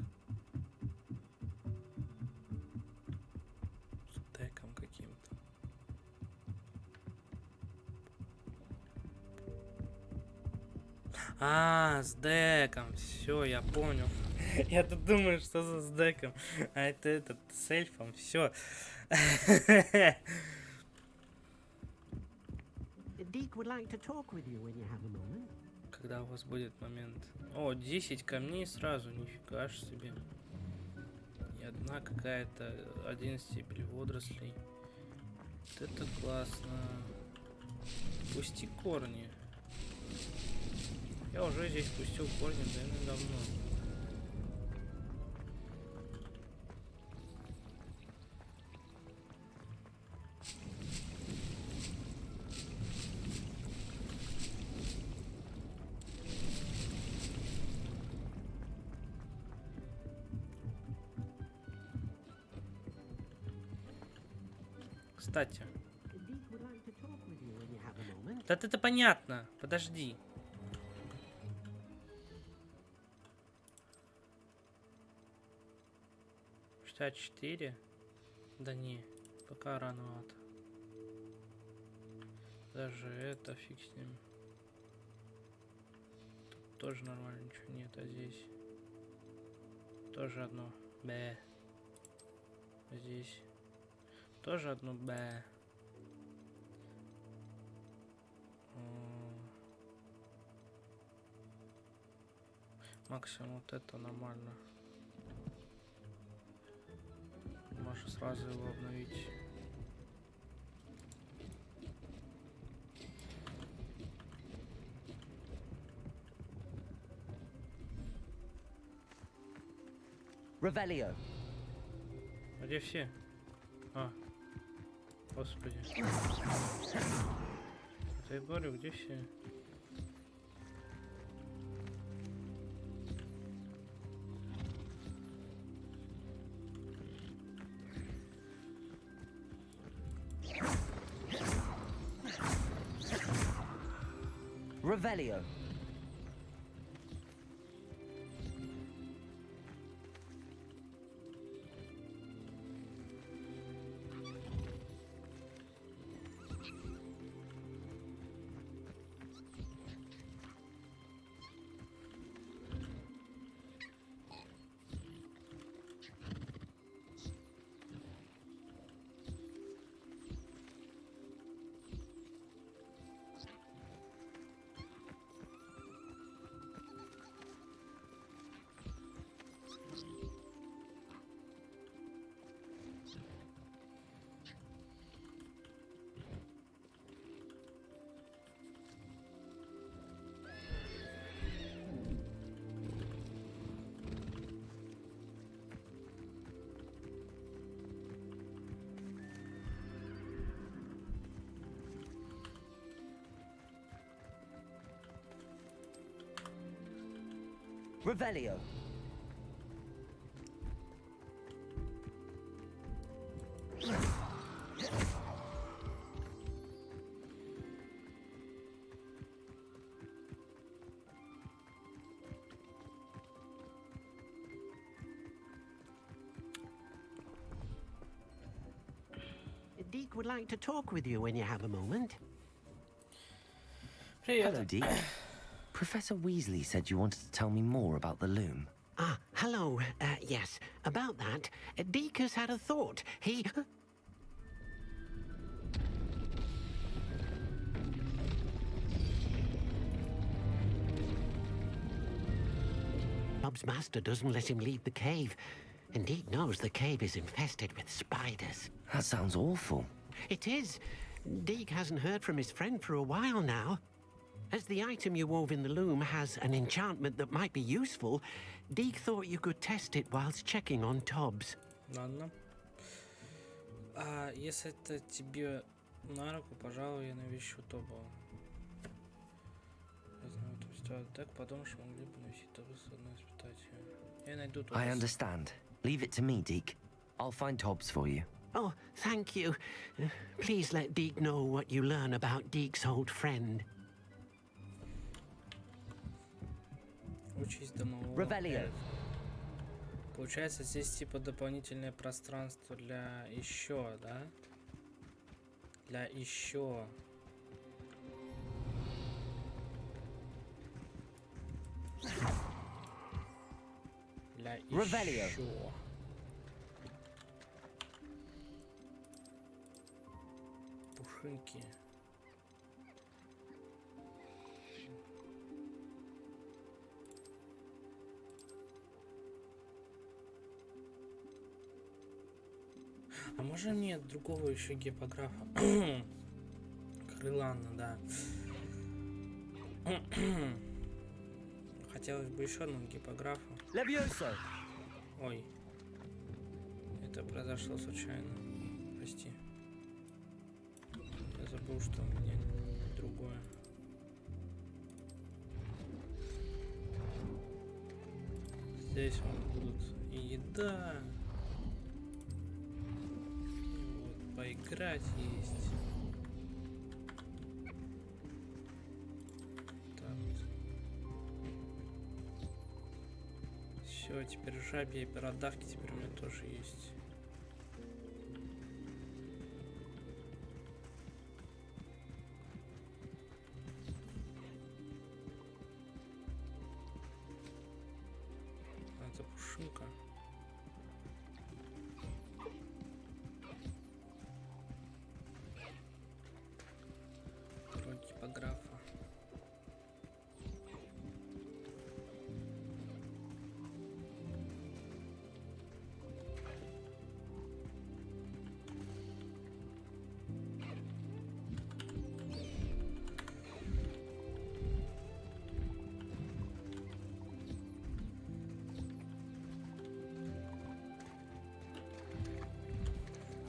С Деком каким-то. А, с Деком. Все, я понял. Я тут думаю, что за с Деком. А это этот с эльфом. Все. Когда у вас будет момент. О, 10 камней сразу. Нифига ж себе. И одна какая-то 1 стебель водорослей. Вот это классно. Пусти корни. Я уже здесь пустил корни давно. Кстати. Да это понятно. Подожди. Штат 4. Да не, пока рановато. Даже это фиг с ним. Тут тоже нормально, ничего нет, а здесь тоже одно Б. Здесь тоже одно Б. Максимум вот это нормально. Можешь сразу его обновить. Revelio. А где все? А. Господи. Это я говорю, где все? Revelio. Revelio. Deke would like to talk with you when you have a moment. Hello, Deke. Professor Weasley said you wanted to tell me more about the loom. Ah, hello. Yes, about that. Deke has had a thought. He... Bob's master doesn't let him leave the cave. And Deke knows the cave is infested with spiders. That sounds awful. It is. Deke hasn't heard from his friend for a while now. As the item you wove in the loom has an enchantment that might be useful, Deke thought you could test it whilst checking on Tobbs. Ладно. А если это тебе на руку, пожалуй, я навещу Тоба. Так подумаешь, могли бы навещать Тоба с одной испытателем. Я найду Тоба. I understand. Leave it to me, Deke. I'll find Tobbs for you. Oh, thank you. Please let Deke know what you learn about Deke's old friend. Учись домового Ревелио. эльфа. Получается, здесь типа дополнительное пространство для еще, да? Для еще. Для еще. Пушинки. А можно мне другого еще гипографа? Крылана, да. Хотелось бы еще одного гипографа. Ой. Это произошло случайно. Прости. Я забыл, что у меня другое. Здесь вот будут и еда. Поиграть есть. Так. Все, теперь жабьи и бородавки теперь у меня тоже есть. Это пушинка. Графа.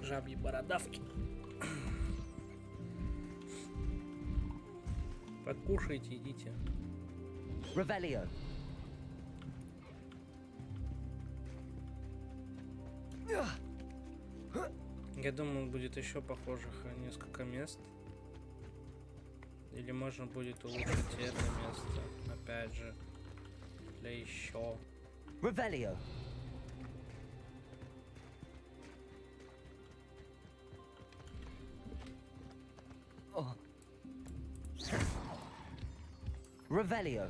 Жабьи бородавки. Покушайте, идите. Ревелио. Я думаю, будет еще похожих несколько мест. Или можно будет улучшить это место. Опять же. Для еще. Ревелио. Ревелио.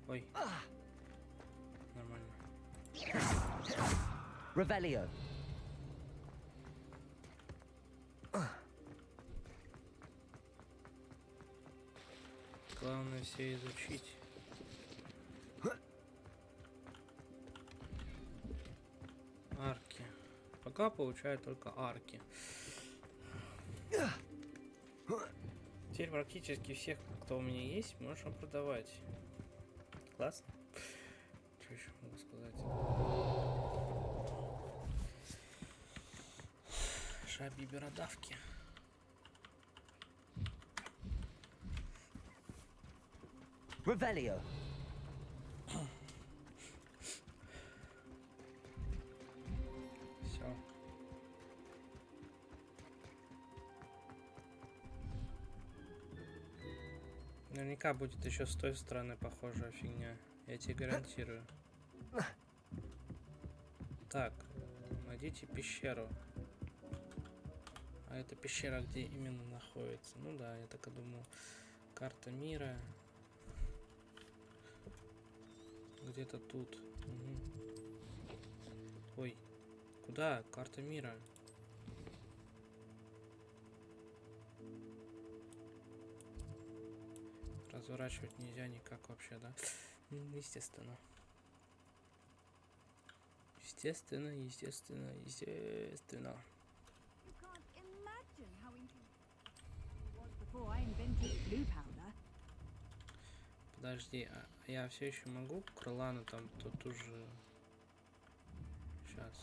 Ой. Нормально. Ревелио. Главное все изучить. Арки. Пока получаю только арки. Теперь практически всех, кто у меня есть, можно продавать. Классно. Что еще могу сказать? Жабьи бородавки. Ревелио. Все. Наверняка будет еще с той стороны похожая фигня. Я тебе гарантирую. Так, найдите пещеру. А это пещера, где именно находится? Ну да, я так и думал. Карта мира. Где-то тут. Угу. Ой, куда? Карта мира. Разворачивать нельзя никак вообще, да? Естественно. Естественно. Подожди, а я все еще могу крылану там тут уже. Сейчас.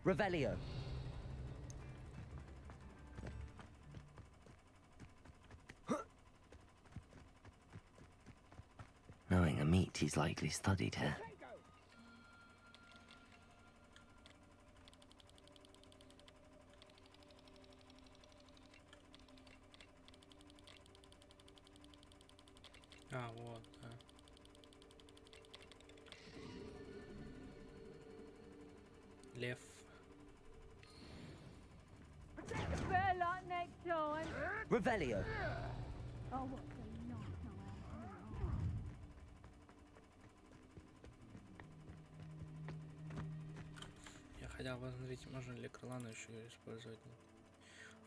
Revelio. Knowing a meat, he's likely studied here. А, вот, да. Лев. Revelio. Я хотел посмотреть, можно ли крылану еще использовать.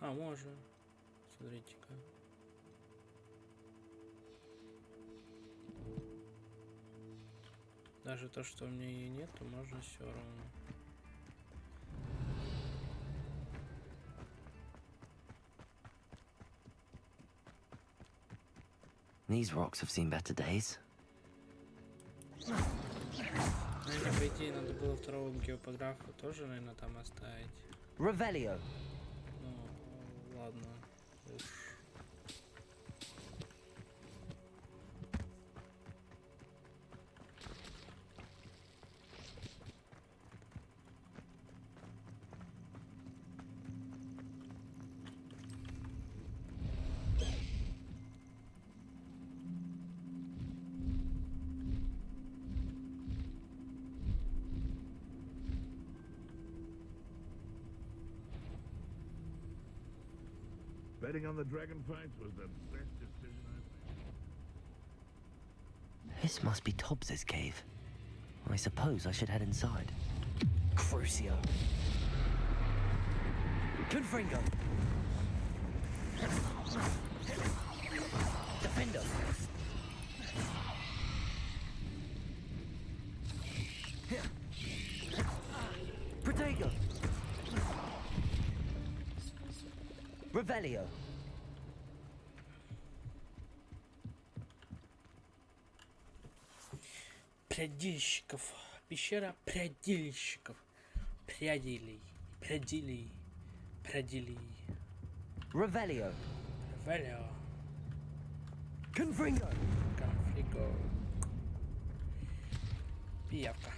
А, можно. Смотрите-ка. Даже то, что у меня ее нету, можно все равно. These rocks have seen better days. Наверное, по идее, надо было второго геопографа тоже, наверное, там оставить. Revelio. Ну, ладно. Уж. Betting on the dragon fights was the best decision I've made. This must be Tobbs's cave. I suppose I should head inside. Crucio. Confringo. Defender. Protego. Revelio. Прядильщиков. Пещера прядильщиков. Прядилей. Прядилей. Прядилей. Revelio. Revelio. Confringo. Confringo. Пиявка.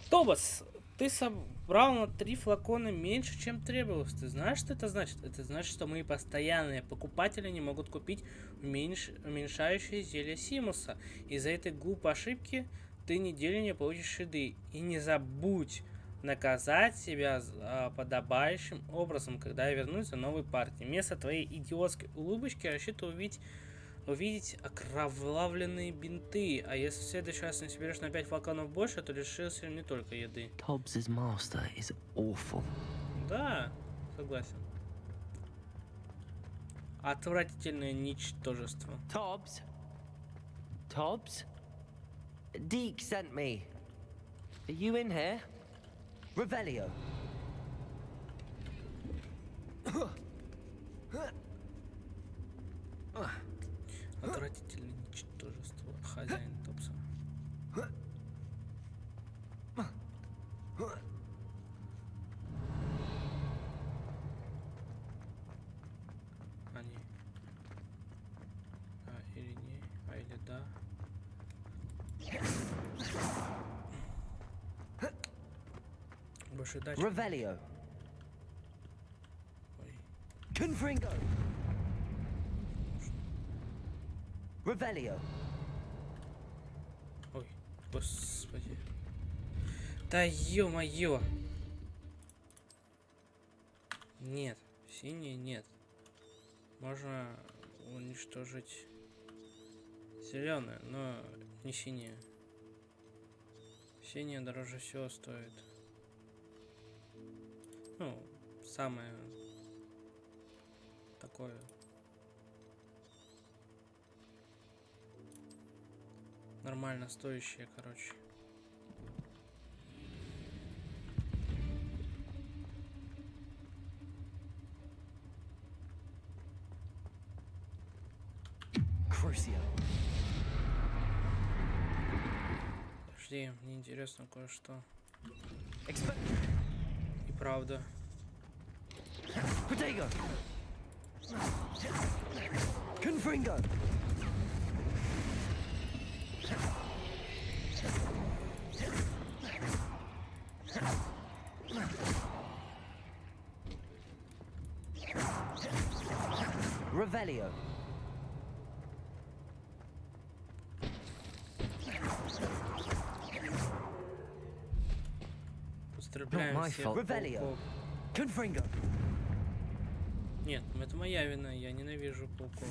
Тобас, ты собрал на 3 флакона меньше, чем требовалось. Ты знаешь, что это значит? Это значит, что мои постоянные покупатели не могут купить уменьшающее зелье Симуса. Из-за этой глупой ошибки ты неделю не получишь еды. И не забудь наказать себя подобающим образом, когда я вернусь за новой партией. Вместо твоей идиотской улыбочки рассчитываю увидеть окровавленные бинты. А если в следующий раз не соберешь на 5 флаконов больше, то лишишься не только еды. Tobbs's master is awful. Да, согласен. Отвратительное ничтожество. Tobbs? Tobbs? Deke sent me. Are you in here? Revelio. Отвратительное ничтожество. Хозяин Тобса. Они. Или не, или да. Больше дачи. Revelio. Ой. Confringo. Revelio. Ой, господи. Да ё-моё. Нет, синие нет. Можно уничтожить зеленое, но не синее. Синее дороже всего стоит. Ну, самое такое. Нормально стоящее, короче. Подожди, мне интересно кое-что. И правда. Protego! Confringo! Revelio. Употребляем всех пауков. Confringo. Нет, это моя вина, я ненавижу пауков.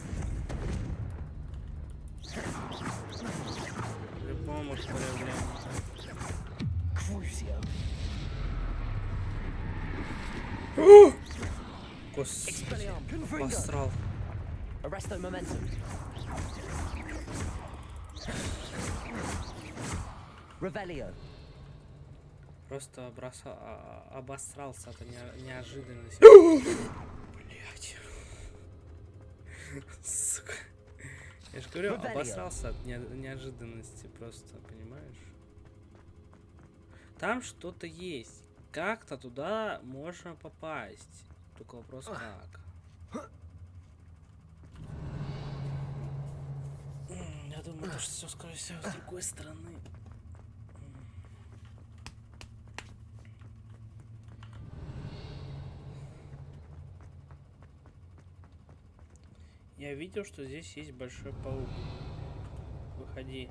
Любому употребляем. Господи, посрал. Arresto momentum. Revelio. Просто обосрался от неожиданности. Блять. Сука. Я же говорю, обосрался от неожиданности просто, понимаешь? Там что-то есть. Как-то туда можно попасть. Только вопрос как. Я думаю, что все, скорее всего, с другой стороны. Я видел, что здесь есть большой паук. Выходи.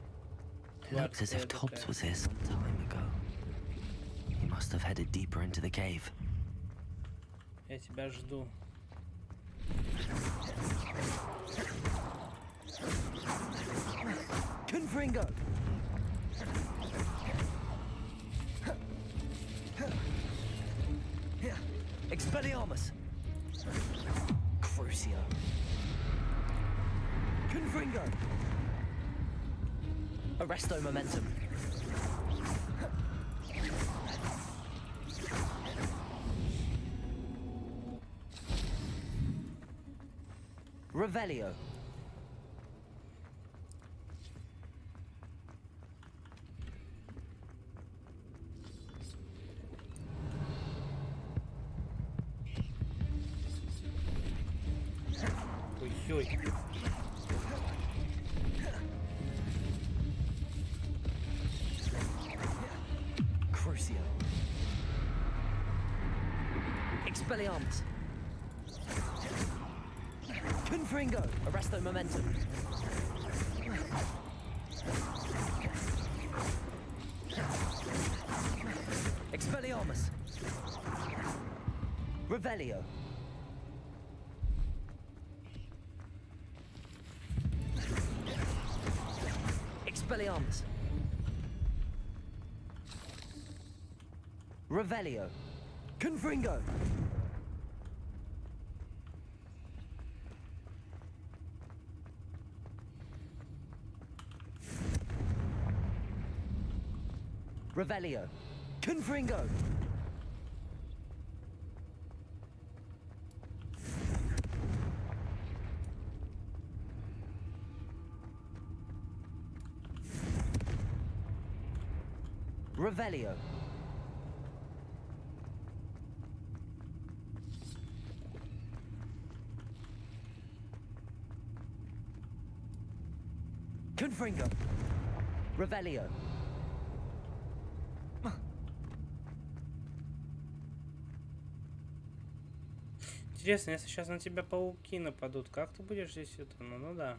It looks as if Tobbs was here some time ago. He must have headed deeper into the cave. Я тебя жду. Confringo. Expelliarmus. Crucio. Confringo. Arresto momentum. Revelio. Ой-ой. Crucio. Expelliarmus. Confringo. Arresto momentum. Expelliarmus. Revelio. Expelliarmus. Revelio. Confringo. Revelio. Confringo. Revelio. Confringo. Revelio. Интересно, если сейчас на тебя пауки нападут, как ты будешь здесь это? Ну да.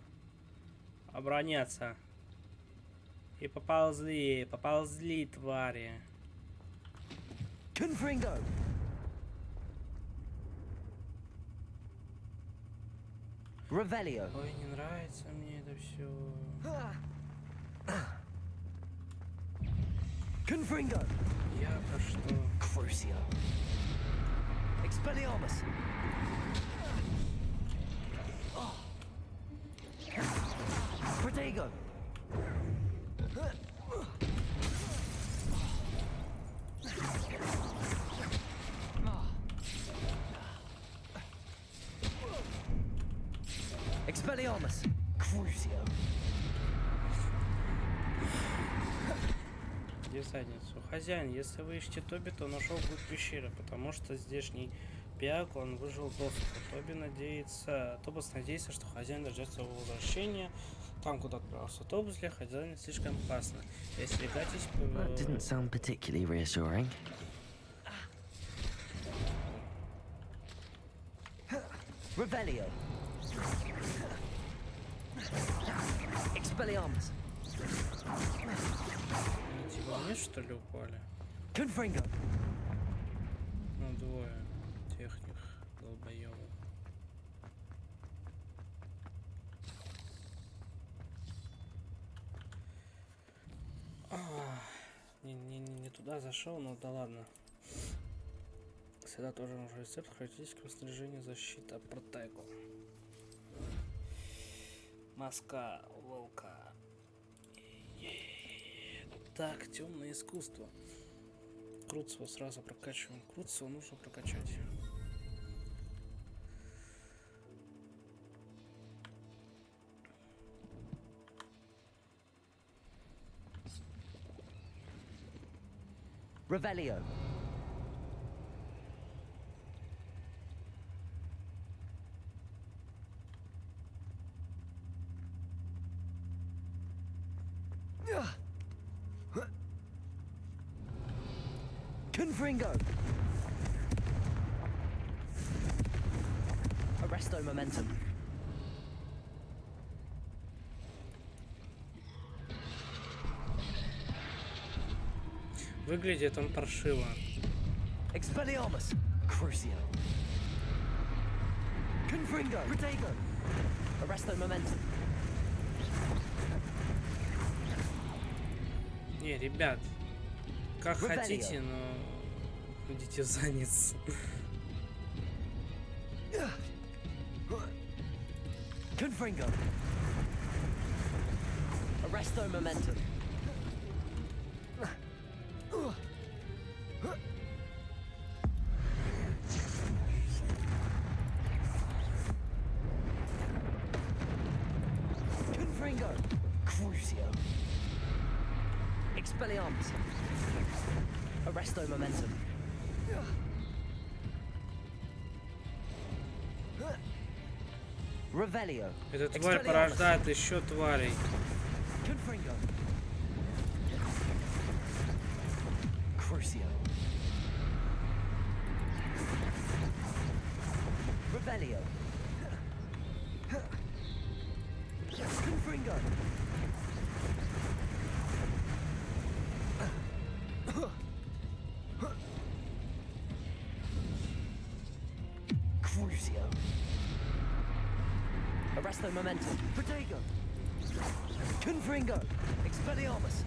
Обороняться. И поползли, твари. Confringo. Revelio. Ой, не нравится мне это все. Confringo. Я по что? Crucio. Expelliarmus. Protego. Expelliarmus. Crucio. Где задницу? Хозяин, если вы ищете Тоби, то нашел бы пещеры, потому что здешний пиак, он выжил досуха. Тобас надеется, что хозяин дождется его возвращения. Там, куда отправился Тобас, для хозяина слишком опасно. Если гатись... That didn't sound particularly reassuring. Revelio. Expelliarmus. Типа вниз, что ли, упали? Confringo. Ну, двое. Техник. Долбоёбов. Не туда зашел, но да ладно. Сюда тоже нужен рецепт критического снаряжения, защита, протеку. Маска волка. Так, темное искусство. Крутцева сразу прокачиваем. Крутцева нужно прокачать. Revelio. Confringo. Arresto momentum. Выглядит он паршиво. Expelliarmus. Crucio. Confringo. Protego. Arresto momentum. Не, ребят, как хотите, но идите в задницу. Confringo. Arresto momentum. Confringo. Crucio. Expelliarmus. Arresto momentum. Revelio. Эта тварь порождает еще тварей. Confringo. Crucio. Revelio. Confringo. Crucio. Arresto momentum. Protego. Confringo. Expelliarmus.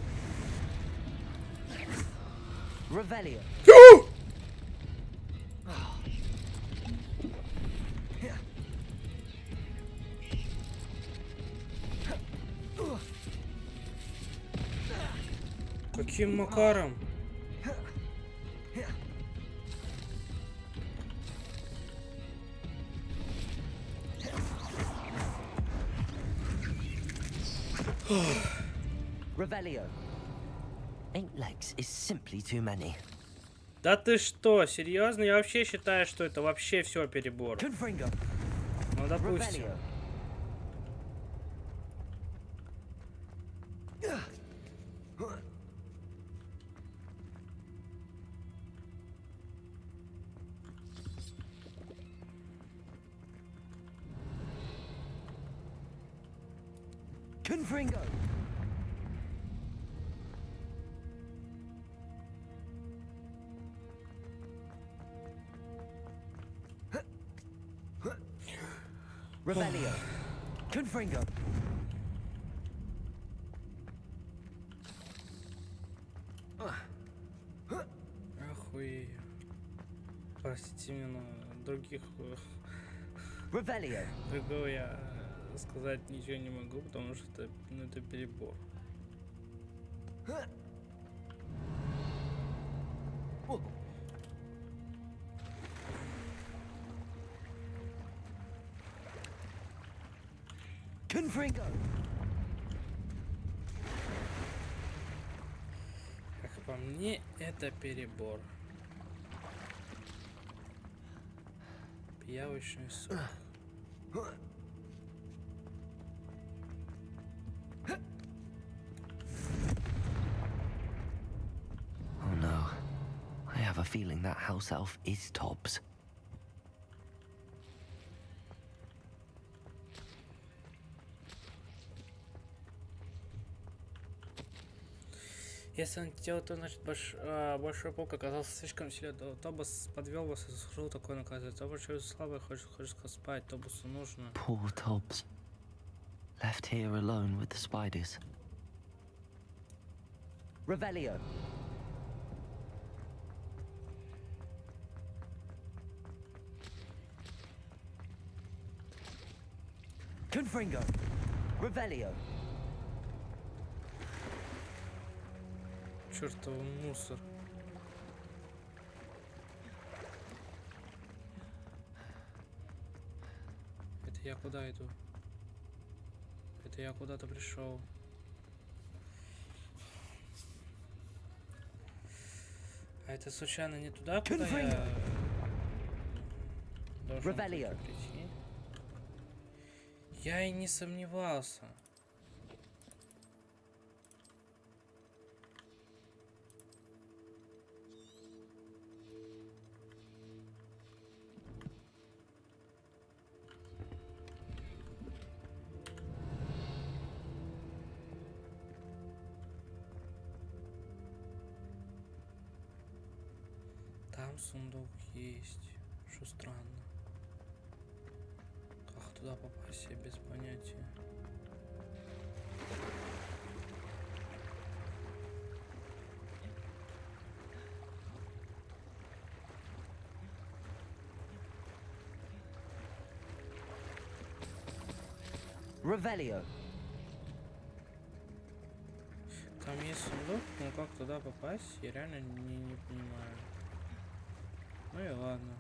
Revelio. Каким макаром? Revelio. 8 legs is simply too many. Да ты что, серьезно? Я вообще считаю, что это вообще все перебор. Ну, допустим. Confringo. Revelio. Confringo. Охуеть. Простите меня, но других... Revelio. Другого я сказать ничего не могу, потому что это, ну, это перебор. Confringo. Как по мне, это перебор. Пиявочный сок. Oh no. I have a feeling that house elf is Tobbs. Если он делал, то значит большой паук оказался слишком силен. Тобус подвел вас и заслужил такое наказание. Тобус слабый, хочет спать. Тобусу нужно. Poor Tobbs. Left here alone with the spiders. Revelio. Confringo. Revelio. Чертов мусор. Это я куда иду? Это я куда-то пришел. А это случайно не туда, куда я должен прийти? Я и не сомневался. Там сундук есть. Что странно. Как туда попасть, я без понятия. Revelio. Там есть сундук, но как туда попасть, я реально не понимаю. Ну и ладно.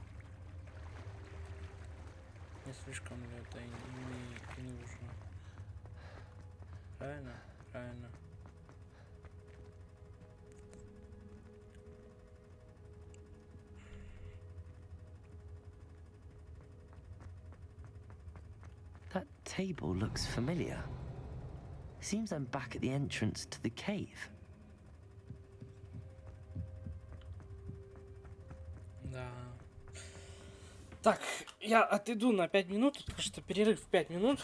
Не слишком ли это и не нужно. Правильно? Правильно. That table looks familiar. Seems I'm back at the entrance to the cave. Да. Так, я отойду на 5 минут, потому что перерыв 5 минут.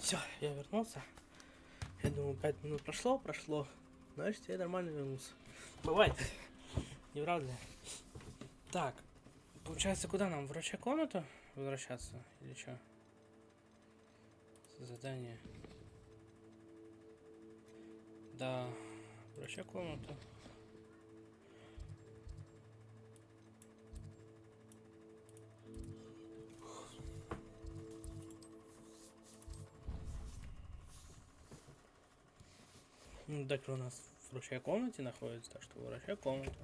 Все, я вернулся. Я думаю, 5 минут прошло. Значит, я нормально вернулся. Бывает. Не правда ли? Так. Получается, куда нам? В врача комнату возвращаться? Или что? Задание. Да. Врача комнату. Ну, так у нас в врача комнате находится, так что врача комната.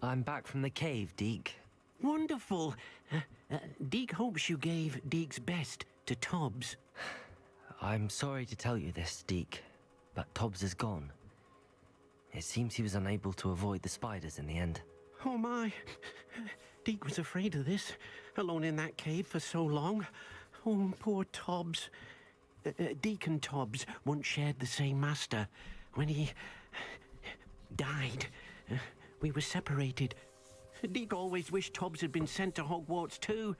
I'm back from the cave, Deke. Wonderful. Deke hopes you gave Deke's best to Tobbs. I'm sorry to tell you this, Deke, but Tobbs is gone. It seems he was unable to avoid the spiders in the end. Oh my. Deke was afraid of this, alone in that cave for so long. Oh, poor Tobbs. Deke and Tobbs once shared the same master. When he died, we were separated. Deke always wished Tobbs had been sent to Hogwarts too.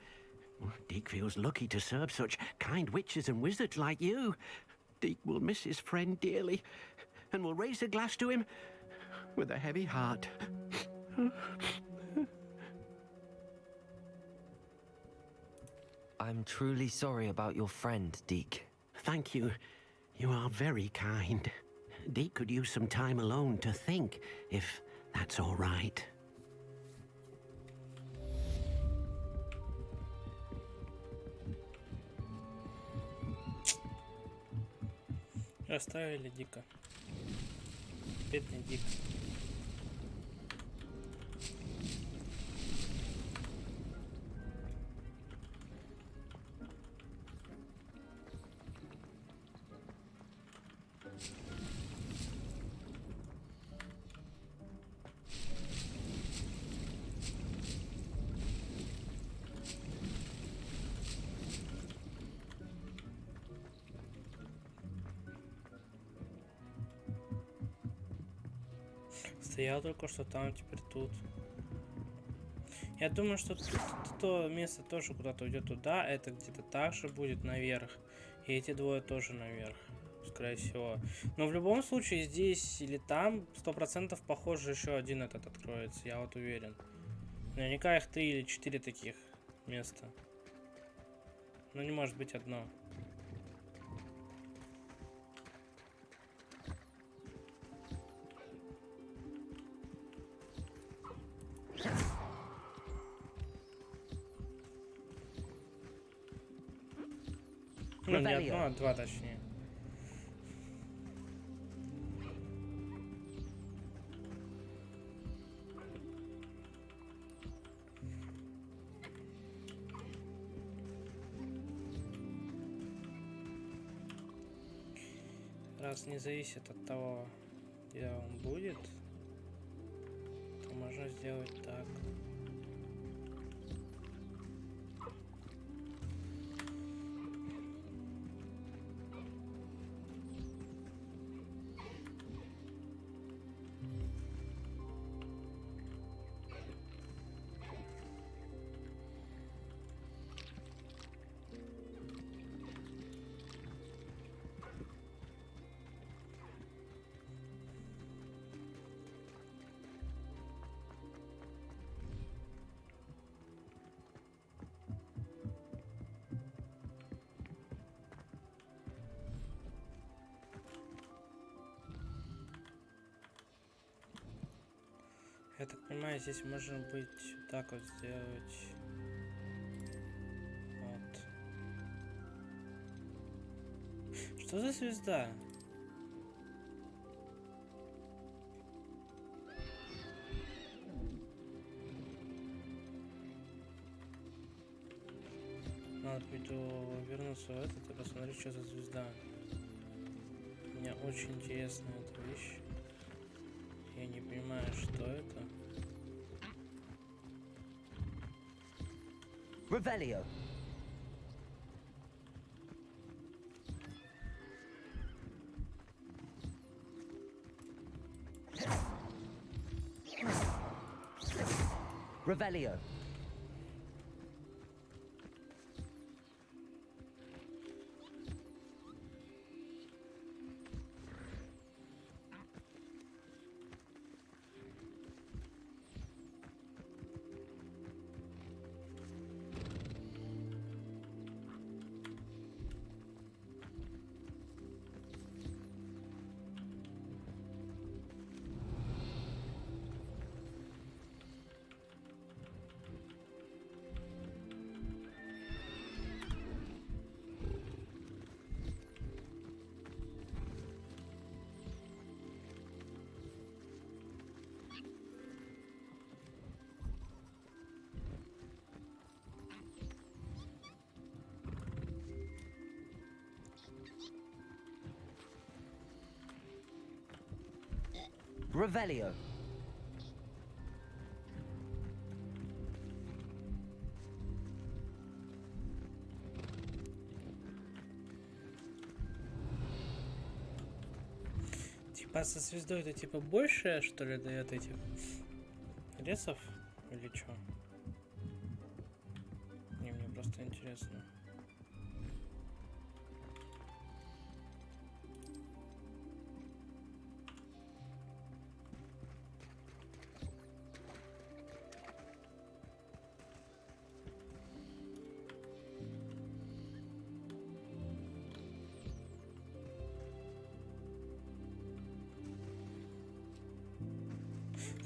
Deke feels lucky to serve such kind witches and wizards like you. Deke will miss his friend dearly, and will raise a glass to him with a heavy heart. I'm truly sorry about your friend, Deke. Thank you. You are very kind. Deke could use some time alone to think, if that's all right. Оставили Дика. Бедный Дик. Стоял только что там, теперь тут. Я думаю, что то место тоже куда-то уйдет туда. Это где-то так же будет наверх. И эти двое тоже наверх. Скорее всего. Но в любом случае здесь или там 100% похоже еще один этот откроется. Я вот уверен. Наверняка их 3 или 4 таких места. Но не может быть одно. Ну, не одно, а два точнее. Раз не зависит от того, где он будет, то можно сделать так. Я так понимаю, здесь можно быть вот так вот сделать. Вот. Что за звезда? Надо вернуться в этот и посмотреть, что за звезда. Мне очень интересна эта вещь. Я не понимаю, что это. Revelio. Revelio. Revelio. Типа со звездой это типа больше, что ли, дает этих ресов? Или что? Не, мне просто интересно.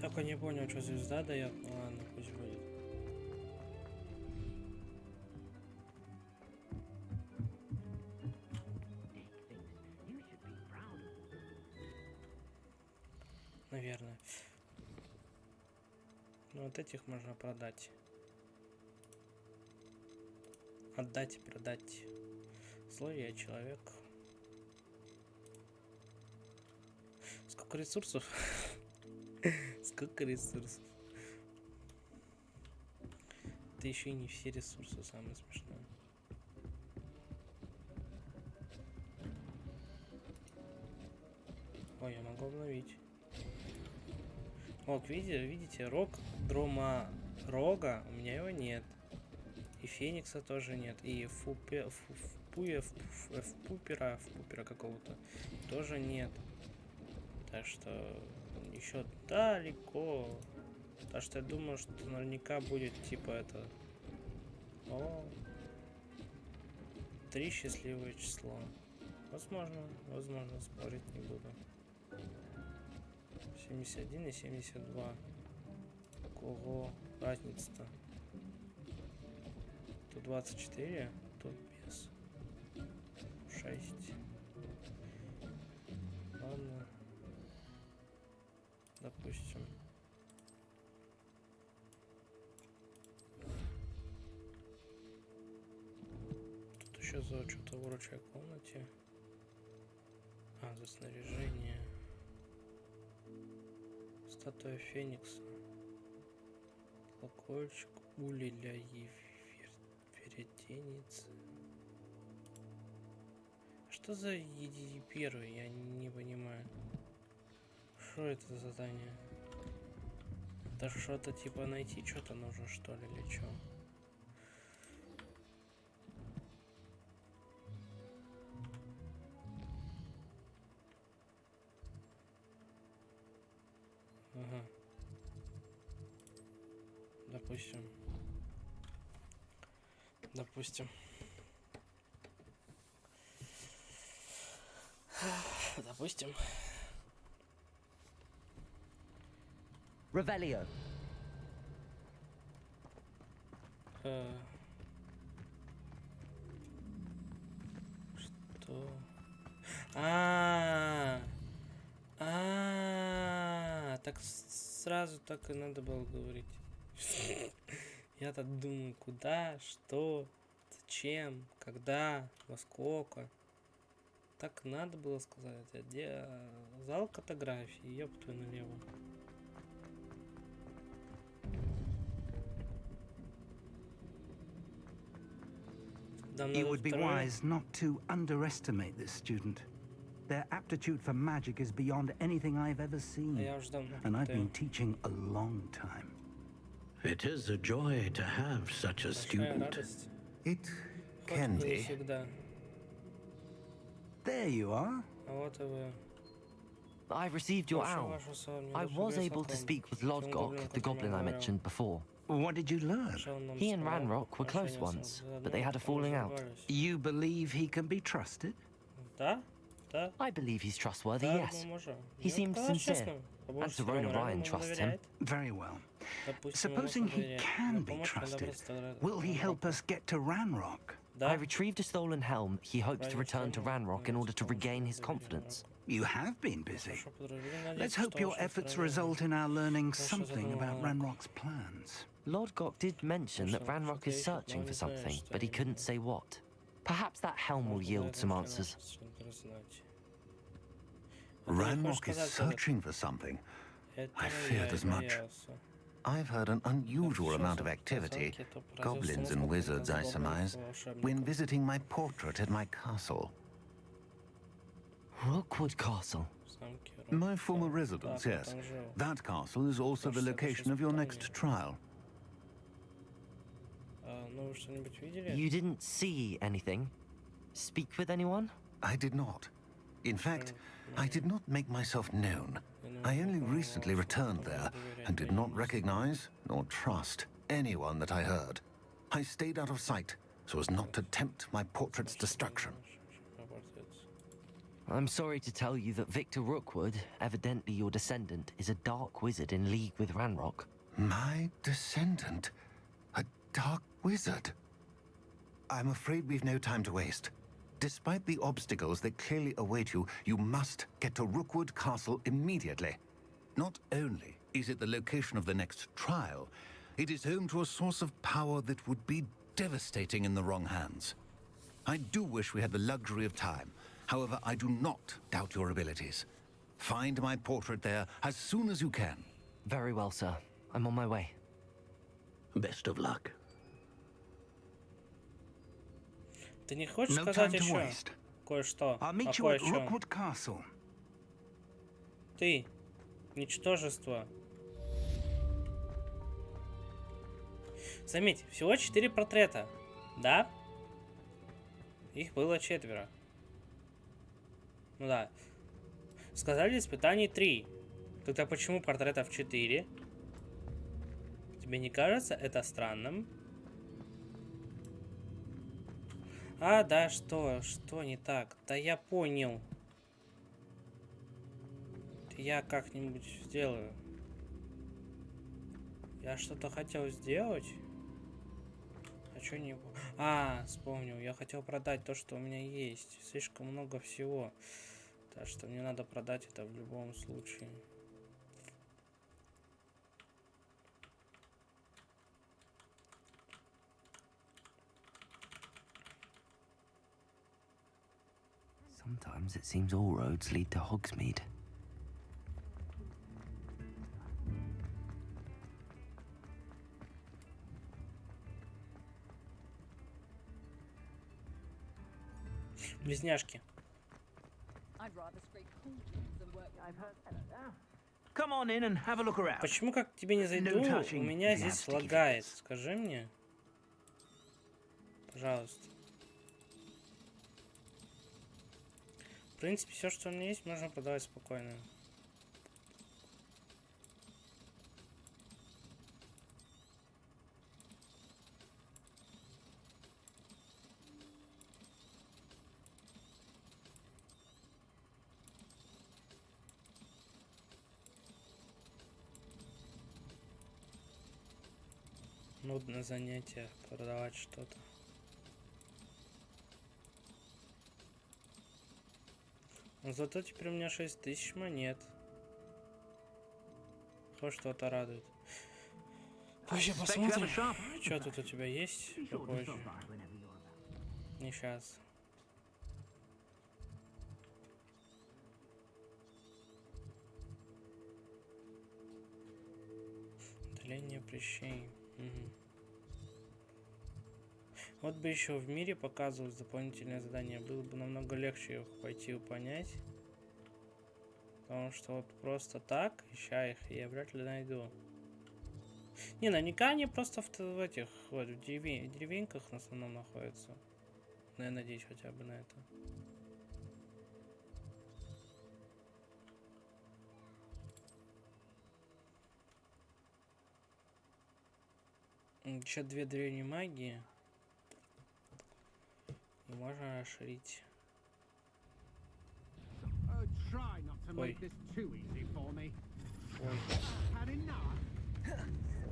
Только не понял, что звезда дает. Ну ладно, пусть будет. Наверное. Ну вот этих можно продать. Отдать, продать. Злой я человек. Сколько ресурсов? Сколько ресурсов? Это еще и не все ресурсы, самое смешное. Ой, я могу обновить. Ок, видите, рог дрома рога, у меня его нет. И феникса тоже нет. И пупера какого-то тоже нет. Так что еще далеко. Так что я думаю, что наверняка будет типа это. О, 3 счастливые числа. Возможно, спорить не буду. 71 и 72. Ого, разница-то. Тут 24, тут без. 6. Ладно. Допустим. Тут еще за что-то в урочной комнате. А, за снаряжение. Статуя Феникса. Колокольчик. Ули для веретеницы. Что за первый? Я не понимаю. Что это за задание? Да что-то типа найти что-то нужно, что ли, или что? Ага. Допустим. Допустим. Revelio. Что? Так сразу так и надо было говорить. Я-то думаю, куда, что, зачем, когда, во сколько. Так надо было сказать. А где зал фотографии? Ёб твою налево. It would be wise not to underestimate this student. Their aptitude for magic is beyond anything I've ever seen. And I've been teaching a long time. It is a joy to have such a student. It Хоть can было be. всегда. There you are. А вот и вы. I received your Прошу owl. вашу сон, I мне was даже able to известно speak with о том, Lodgok, the который goblin I говорил. mentioned before. What did you learn? Что он нам He and сказал? Ranrock were close Отношения once, заодно, but they had a falling out. разругались. You believe he can be trusted? Да? Да? I believe he's trustworthy, Да, yes. мы можем. He Я seemed сказал sincere, честно. Потому and что Sirona Роман Ryan ему trusts him. доверяет. Very well. Допустим, ему Supposing можно he доверять. can Но be помочь надо trusted, просто will he help us get to Ranrock? I retrieved a stolen helm. He hopes to return to Ranrock in order to regain his confidence. You have been busy. Let's hope your efforts result in our learning something about Ranrock's plans. Lodgok did mention that Ranrock is searching for something, but he couldn't say what. Perhaps that helm will yield some answers. Ranrock is searching for something. I feared as much. I've heard an unusual amount of activity, goblins and wizards, I surmise, when visiting my portrait at my castle. Rookwood Castle? My former residence, yes. That castle is also the location of your next trial. You didn't see anything? Speak with anyone? I did not. In fact, I did not make myself known. I only recently returned there and did not recognize nor trust anyone that I heard. I stayed out of sight so as not to tempt my portrait's destruction. I'm sorry to tell you that Victor Rookwood, evidently your descendant, is a dark wizard in league with Ranrock. My descendant? A dark wizard? I'm afraid we've no time to waste. Despite the obstacles that clearly await you, you must get to Rookwood Castle immediately. Not only is it the location of the next trial, it is home to a source of power that would be devastating in the wrong hands. I do wish we had the luxury of time. However, I do not doubt your abilities. Find my portrait there as soon as you can. Very well, sir. I'm on my way. Best of luck. Ты не хочешь No сказать time to еще waste. кое-что? I'll А meet you кое at о чем? Rookwood Castle. Ты, ничтожество. Заметь, всего 4 портрета, да? Их было 4. Ну да. Сказали испытаний 3. Тогда почему портретов 4? Тебе не кажется это странным? А, да, что не так? Да я понял. Я как-нибудь сделаю. Я что-то хотел сделать? А что не... А, вспомнил. Я хотел продать то, что у меня есть. Слишком много всего. Так что мне надо продать это в любом случае. Sometimes it seems all roads lead to Hogsmeade. Близняшки. Come on in and have a look around. Почему как к тебе не зайду? No touching У меня the здесь sticky лагает. Скажи мне. Пожалуйста. В принципе, все, что у меня есть, можно продавать спокойно. Нудное занятие, продавать что-то. Но зато теперь у меня 6000 монет. Хоть что-то радует. Позже посмотрим, что тут у тебя есть попозже. Не сейчас. Удаление прыщей. Угу. Вот бы еще в мире показывалось дополнительное задание, было бы намного легче их пойти и понять. Потому что вот просто так, ища их, я вряд ли найду. Не, наверняка они просто в этих вот в деревеньках в основном находятся. Но я надеюсь хотя бы на это. Еще 2 древние магии. И можно расширить. Ой.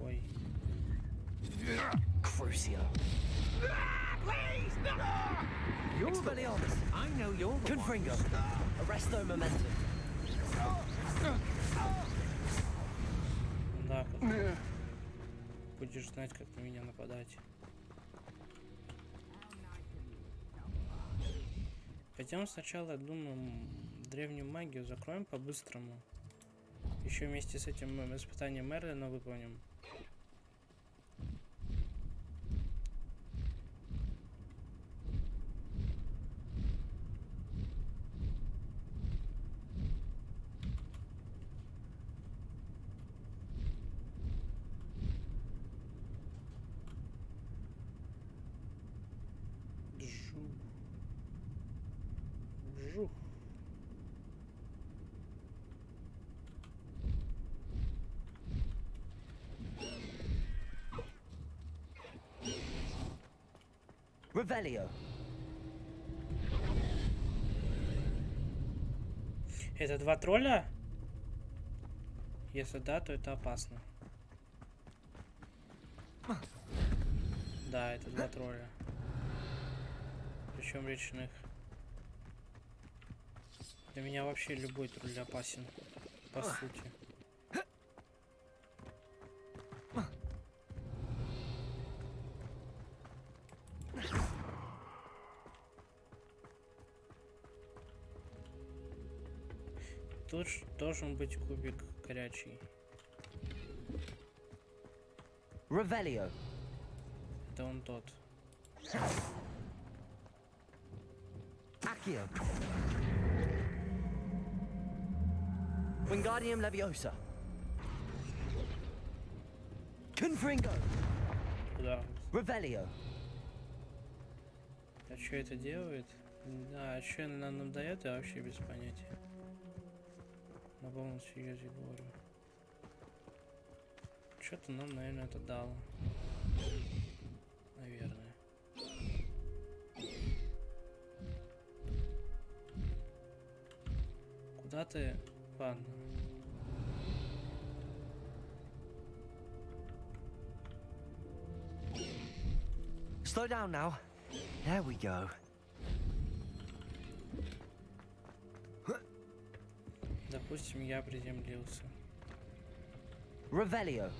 Ой. Crucio. Please, no! Expelliarmus. I know you're the Confringo. Arresto momentum. Да, будешь знать, как на меня нападать. Пойдем сначала, думаю, древнюю магию закроем по-быстрому. Еще вместе с этим испытанием Мерлина выполним. Жух. Revelio. Это 2 тролля? Если да, то это опасно. Да, это 2 тролля. Причем речных. Для меня вообще любой тролль опасен. По сути. Тут должен быть кубик горячий. Revelio. Это он тот. Accio. Wingardium Leviosa. Confringo. Куда? Revelio. А что это делает? Да, а что она нам дает, я вообще без понятия. На полном серьезе говорю. Что-то нам, наверное, это дало. Наверное. Куда ты? Ладно. Slow down now. There we go. Допустим, я приземлился. Revelio.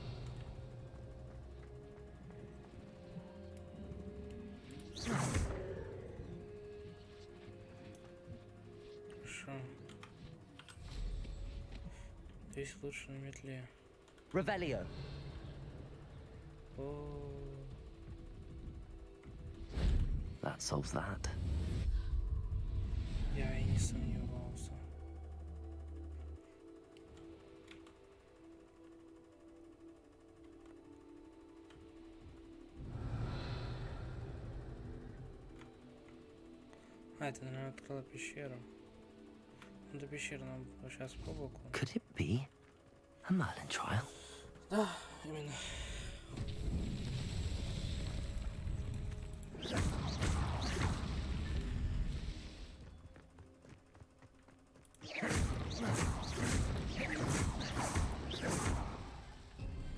Хорошо. Здесь лучше на метле. Revelio. That solves that. Я и не сомневался. А, это, наверное, открыла пещеру. Ну, до пещеры нам сейчас по боку. Could it be a Merlin trial? Да, именно.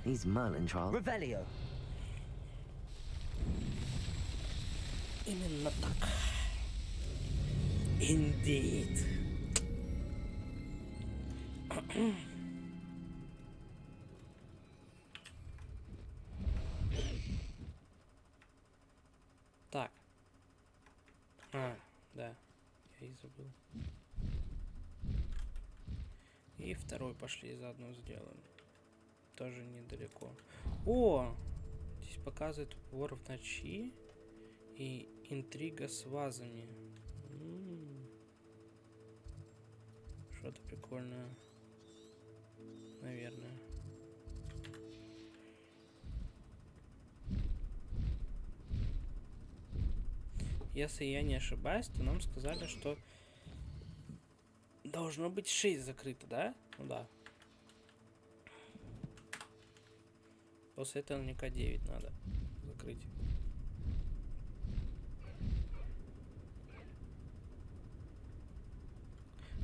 These Merlin trials. Revelio. Именно так. Indeed. Так. А, да. Я и забыл. И второй пошли заодно сделаем. Тоже недалеко. О! Здесь показывает вор в ночи и интрига с вазами. Что-то прикольное. Наверное. Если я не ошибаюсь, то нам сказали, что должно быть 6 закрыто, да? Ну да. После этого наверняка 9 надо закрыть.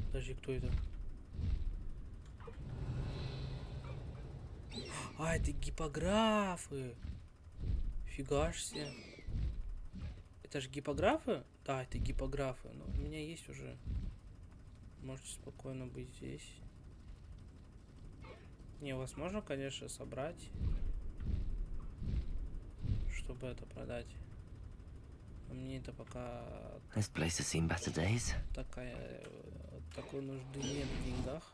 Подожди, кто это? А, это гипографы. Фига ж себе. Это же гипографы? Да, это гипографы. Но у меня есть уже. Можете спокойно быть здесь. Не, возможно, конечно, собрать. Чтобы это продать. Но мне это пока... This place has seen better days. Такой нужды нет в деньгах.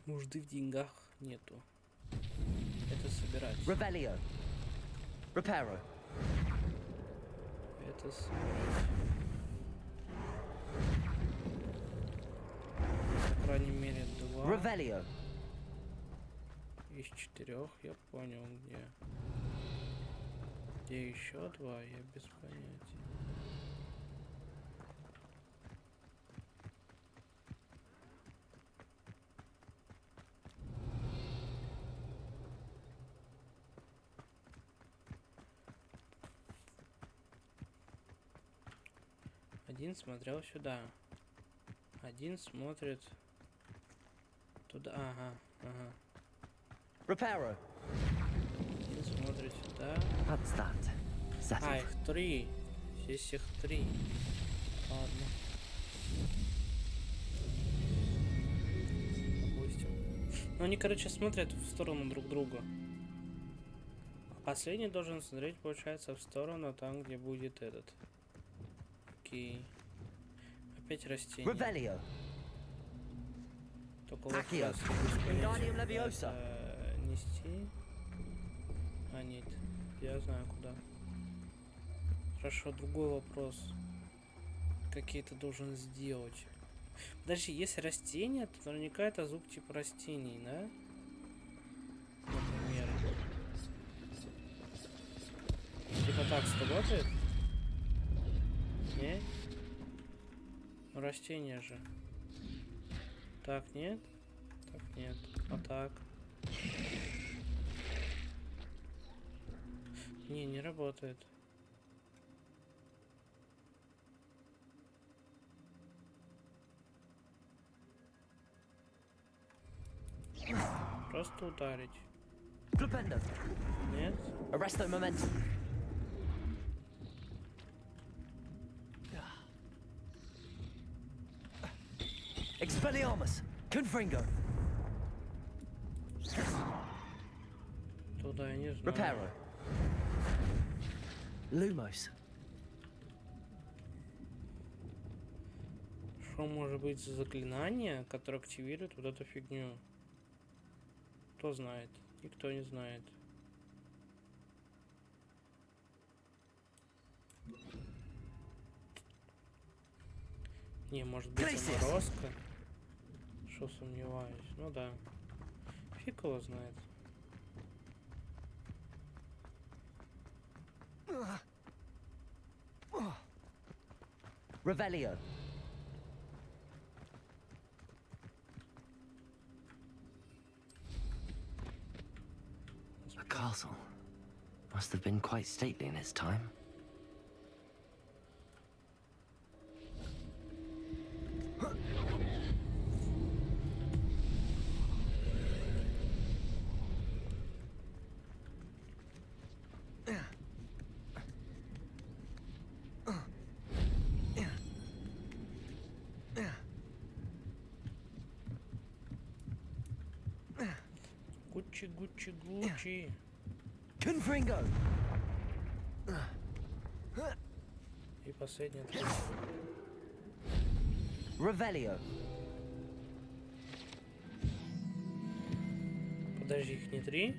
Нужды в деньгах нету. Это собирать. Revelio. Reparo. Это собирать. По крайней мере, 2. Revelio. Из 4 я понял, где. Где еще 2, я без понятия. Один смотрел сюда. Один смотрит туда. Ага, ага. Reparo. Один смотрит сюда. What's that? А, их 3. Здесь их 3. Ладно. Допустим. Ну, они, короче, смотрят в сторону друг друга. А последний должен смотреть, получается, в сторону там, где будет этот. Окей. Опять растение. Revelio. Только вот Accio. Wingardium Leviosa. Нести. А, нет. Я знаю, куда. Хорошо, другой вопрос. Какие ты должен сделать? Подожди, если растение, то наверняка это звук типа растений, да? Например. Типа так сработает? Нет? Ну, растение же. Так, нет? Так, нет. А так? Не работает. Просто ударить. Нет? Arresto momentum. Expelliarmus. Confringo. Туда я не знаю. Reparo. Lumos. Что может быть за заклинание, которое активирует вот эту фигню? Кто знает? Никто не знает. Не, может быть заморозка? Что сомневаюсь? Ну да. Фиг его знает. Revelio. A castle. Must have been quite stately in its time. Гуччи. Confringo. И последняя. Revelio. Подожди, их не 3?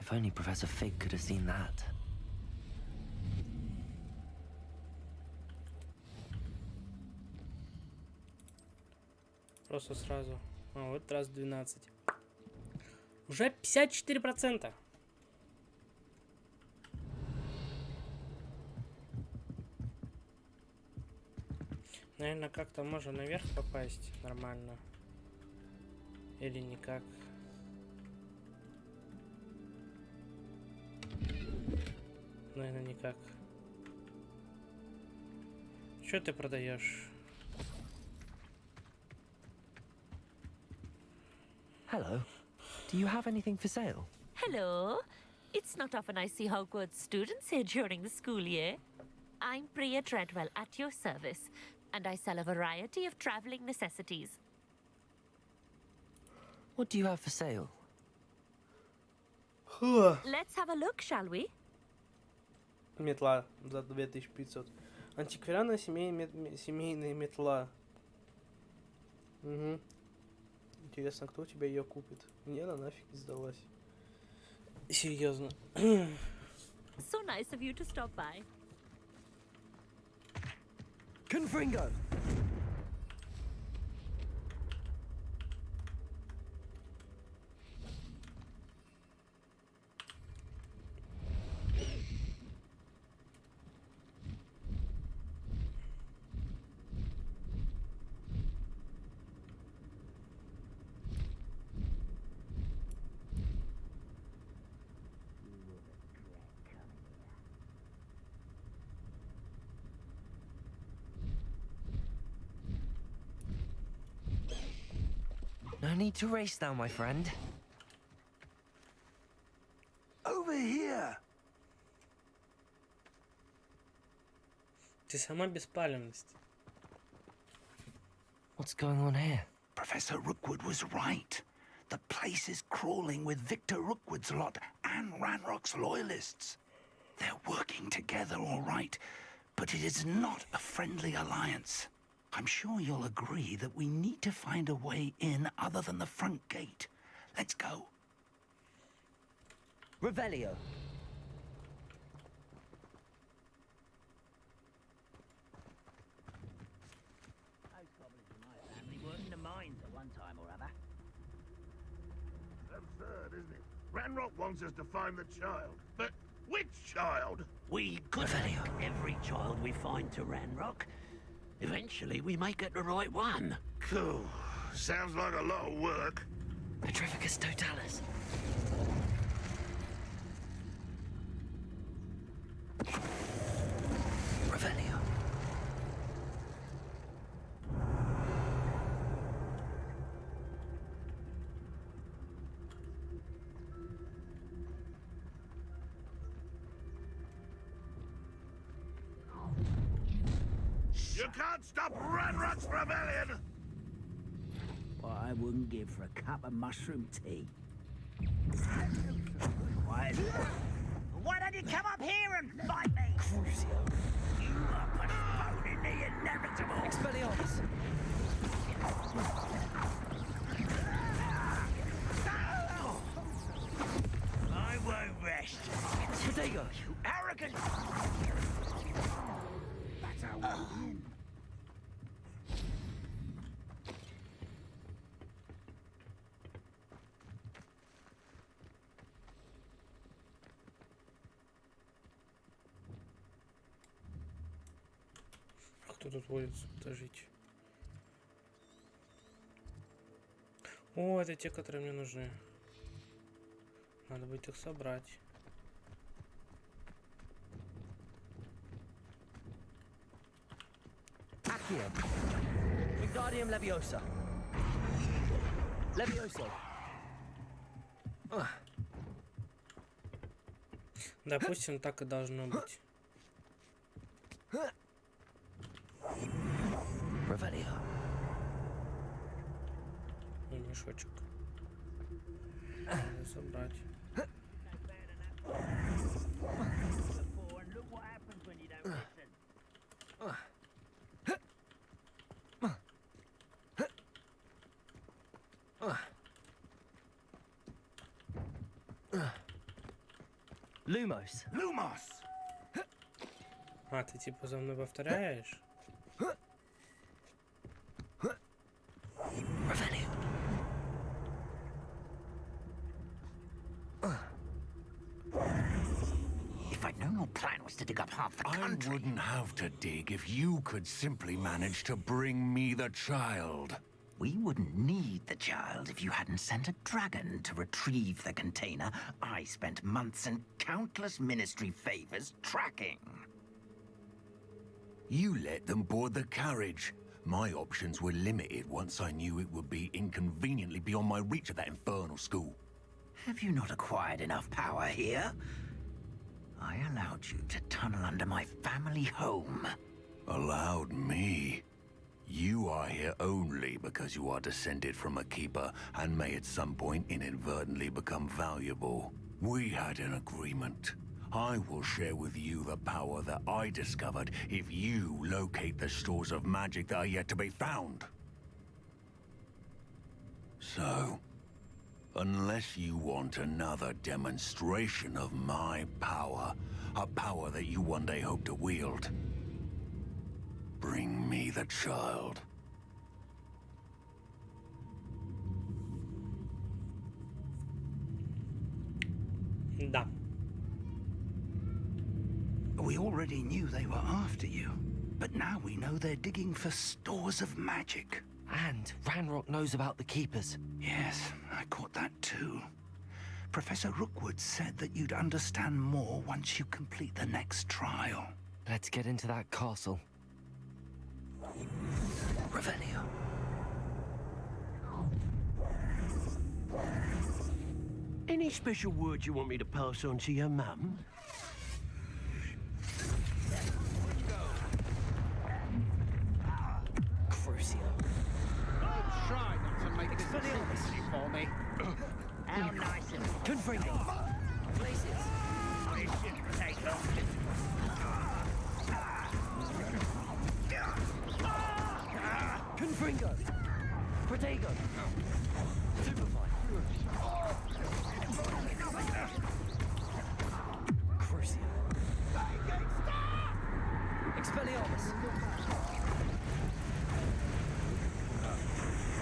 If only Professor Fig could have seen that. Просто сразу А вот раз 12. Уже 54%. Наверное, как-то можно наверх попасть нормально. Или никак. Наверное, никак. Что ты продаешь? Hello. Do you have anything for sale? Hello. It's not often I see Hogwarts students here during the school year. I'm Priya Treadwell at your service, and I sell a variety of traveling necessities. What do you have for sale? Let's have a look, shall we? Метла за 2500. Антиквариатная семейная метла. Угу. Интересно, кто у тебя ее купит? Мне она нафиг не сдалась. Серьезно. So nice of you to stop by. Confringo! No need to race now, my friend. Over here! Ты сама беспалевность. What's going on here? Professor Rookwood was right. The place is crawling with Victor Rookwood's lot and Ranrock's loyalists. They're working together all right, but it is not a friendly alliance. I'm sure you'll agree that we need to find a way in other than the front gate. Let's go. Revelio. Those goblins in my family worked in the mines at one time or other. It's absurd, isn't it? Ranrock wants us to find the child. But which child? We could take every child we find to Ranrock. Eventually, we may get the right one. Cool. Sounds like a lot of work. Petrificus totalis. Revelio. You can't stop Ranrock's rebellion! What I wouldn't give for a cup of mushroom tea. Quiet. Why don't you come up here and fight me? Crucio. You are postponing the inevitable. Expelliarmus. I won't rest. Protego. You arrogant. That's how we win. Кто тут водится? Подождите. О, это те, которые мне нужны. Надо будет их собрать. Accio. Wingardium Leviosa. Levioso. Допустим, так и должно быть. Revelio. И мешочек. Надо собрать. Lumos. Lumos! А, ты типа за мной повторяешь? Revelio. plan was to dig up half the country. I wouldn't have to dig if you could simply manage to bring me the child. We wouldn't need the child if you hadn't sent a dragon to retrieve the container I spent months and countless ministry favors tracking. You let them board the carriage. My options were limited once I knew it would be inconveniently beyond my reach at that infernal school. Have you not acquired enough power here? I allowed you to tunnel under my family home. Allowed me? You are here only because you are descended from a keeper and may at some point inadvertently become valuable. We had an agreement. I will share with you the power that I discovered if you locate the stores of magic that are yet to be found. So, unless you want another demonstration of my power, a power that you one day hope to wield, bring me the child. Да. We already knew they were after you, but now we know they're digging for stores of magic. And Ranrock knows about the Keepers. Yes, I caught that too. Professor Rookwood said that you'd understand more once you complete the next trial. Let's get into that castle. Revelio. Any special words you want me to pass on to your mum? Crucio. Don't try not to make this easy for me. How nice of you. Confringo. Places. This shouldn't take long. Confringo. Protego. Superfly. Crucio. Expelliarmus.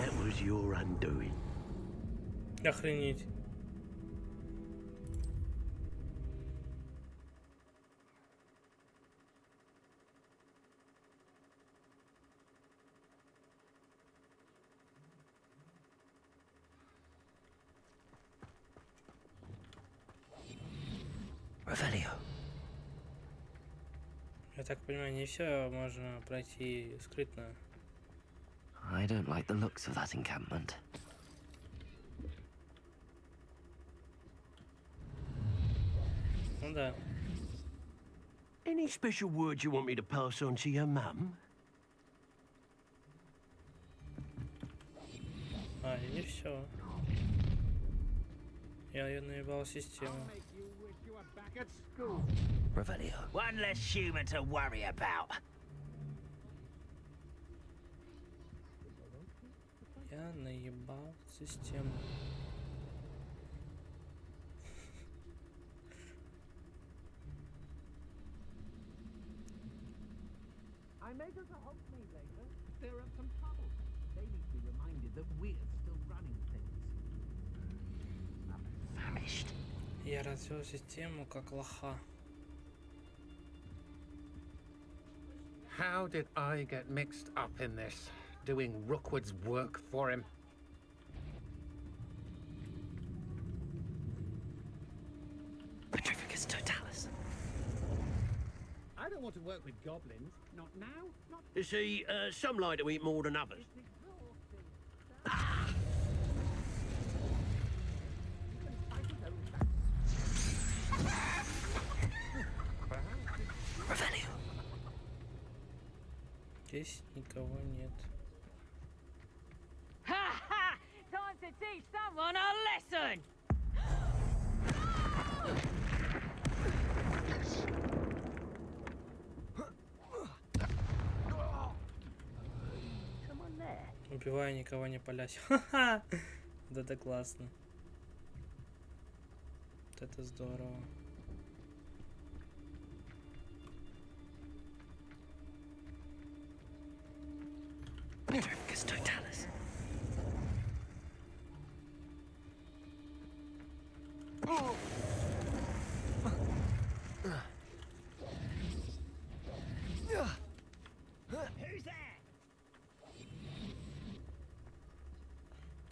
That was your undoing. Охренеть. Revelio. Я так понимаю, не все можно пройти скрытно. I don't like the looks of that encampment. Ну да. Any special words you want me to pass on to your mum? А, и не все. Я ее наебал систему. Revelio. One less human to worry about. Я наебал систему. I made us a Hogsmeade later. Stir up some trouble. They need to be reminded that we're still running things. I'm famished. Я развел систему как лоха. How did I get mixed up in this? Doing Rookwood's work for him? Petrificus totalis. I don't want to work with goblins. Not now, not... You see, some like to eat more than others. Revelio. Здесь никого нет. Ha ha! Time to teach someone a lesson! Убиваю, никого не палясь. Ха-ха! Вот это классно. Вот это здорово. Petrificus totalis.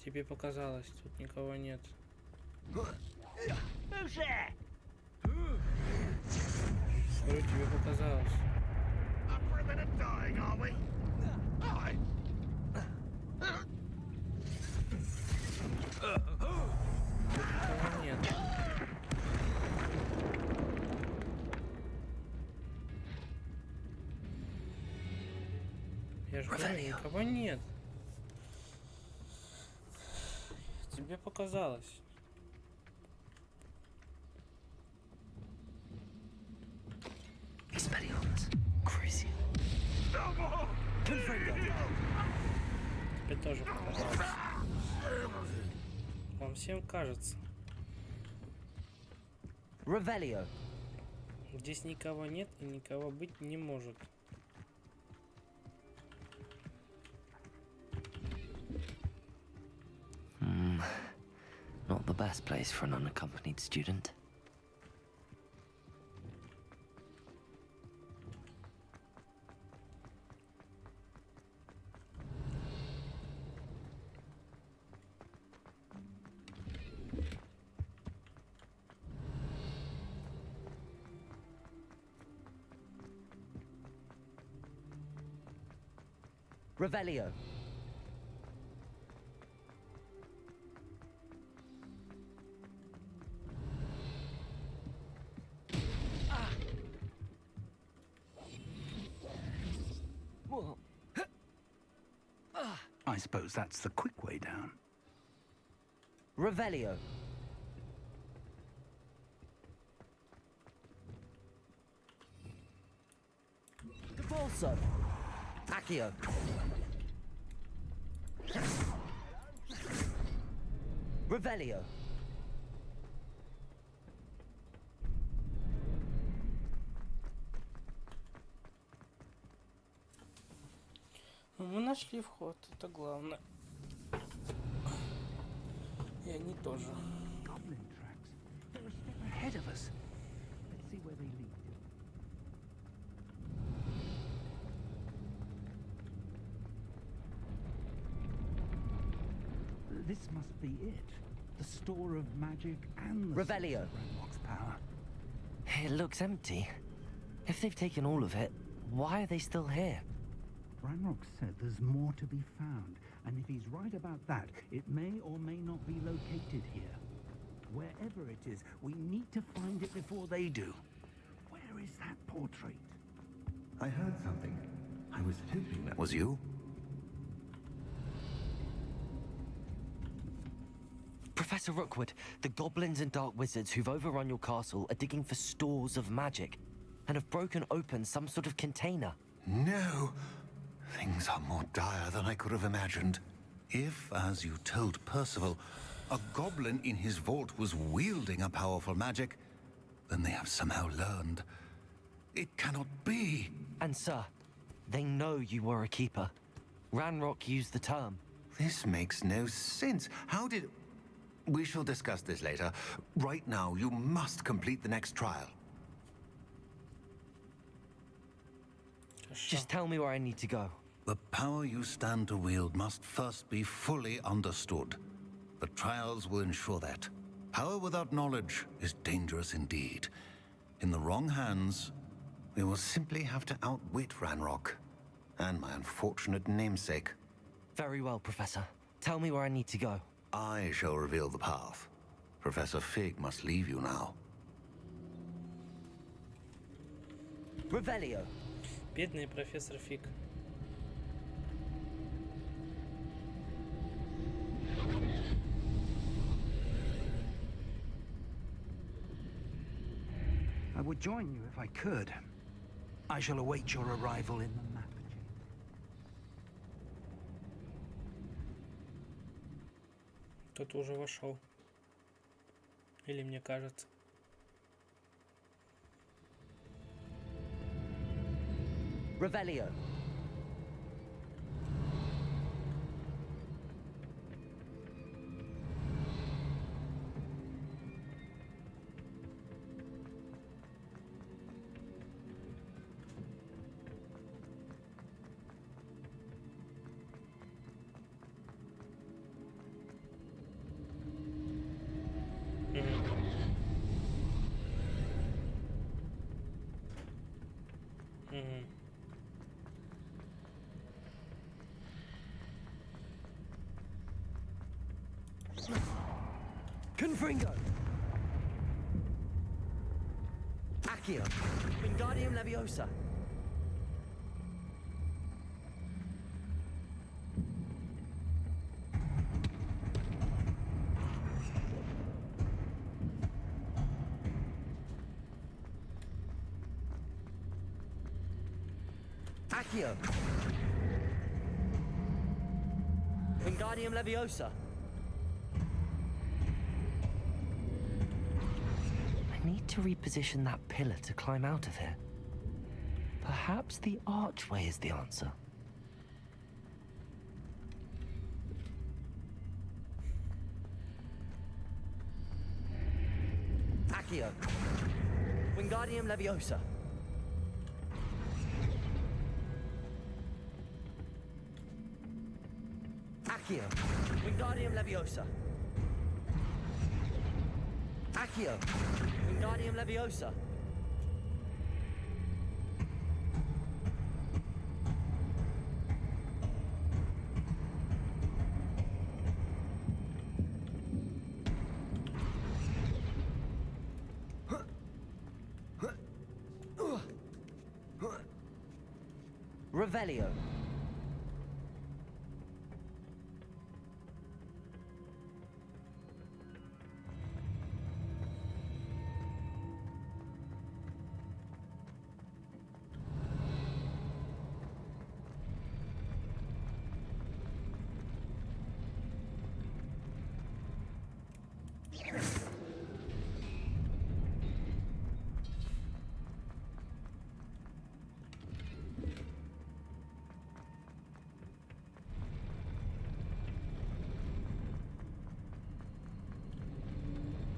Тебе показалось, тут никого нет. Who's there? Говорю, тебе показалось. Up for a bit of dying, are we? Aye. Никого нет. Я же говорю, никого нет. Тебе показалось. Expelliarmus. Crucial. Тебе тоже показалось. Вам всем кажется. Revelio. Здесь никого нет и никого быть не может. Not the best place for an unaccompanied student. Revelio. I suppose that's the quick way down. Revelio. Bolso. Accio. Revelio. Мы нашли вход, это главное. И они тоже. Goblin tracks. They're a step ahead of us. Let's see where they lead. This must be it. The store of magic and the Revelio. Ranrock's power. It looks empty. If they've taken all of it, why are they still here? Ranrock said there's more to be found, and if he's right about that, it may or may not be located here. Wherever it is, we need to find it before they do. Where is that portrait? I heard something. I was hoping that was you. Professor Rookwood, the goblins and dark wizards who've overrun your castle are digging for stores of magic and have broken open some sort of container. No! Things are more dire than I could have imagined. If, as you told Percival, a goblin in his vault was wielding a powerful magic, then they have somehow learned. It cannot be. And sir, they know you were a keeper. Ranrock used the term. This makes no sense. How did... We shall discuss this later. Right now, you must complete the next trial. Just tell me where I need to go. The power you stand to wield must first be fully understood. The trials will ensure that. Power without knowledge is dangerous indeed. In the wrong hands, we will simply have to outwit Ranrock and my unfortunate namesake. Very well, Professor. Tell me where I need to go. I shall reveal the path. Professor Fig must leave you now. Revelio. Бедный профессор Фиг. I would join you if I could. I shall await your arrival in the map chamber. Кто-то уже вошел. Или мне кажется. Revelio. Confringo. Accio. Wingardium Leviosa. Accio. Wingardium Leviosa. I need to reposition that pillar to climb out of here. Perhaps the archway is the answer. Accio. Wingardium Leviosa. Accio. Wingardium Leviosa. Accio. Wingardium Leviosa. Revelio.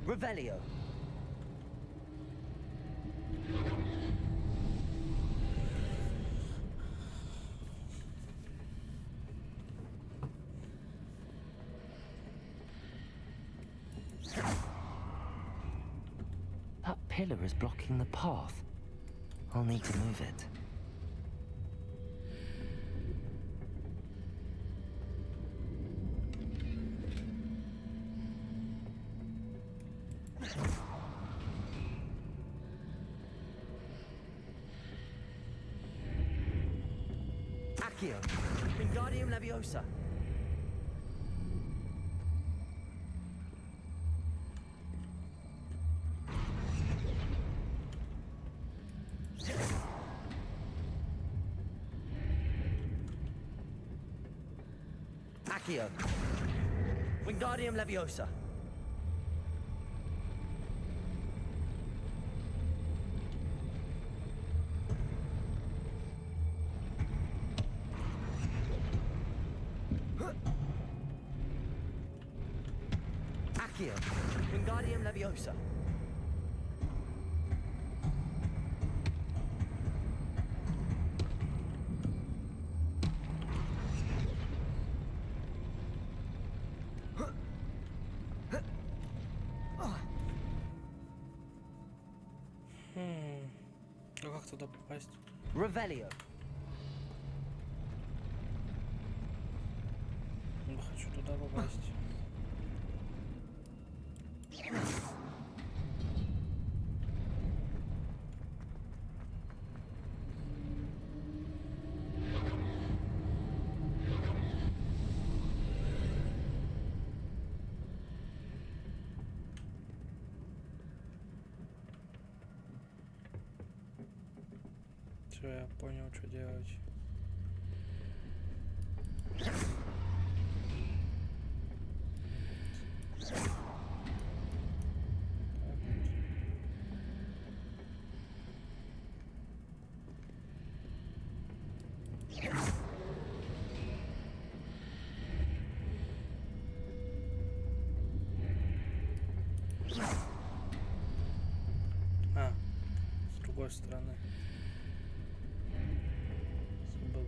Revelio. That pillar is blocking the path. I'll need to move it. Accio. Wingardium Leviosa. Accio. Wingardium Leviosa. Accio. Wingardium Leviosa. А как туда попасть? Revelio. Я хочу туда попасть. Все, я понял, что делать. А, с другой стороны. Забыл.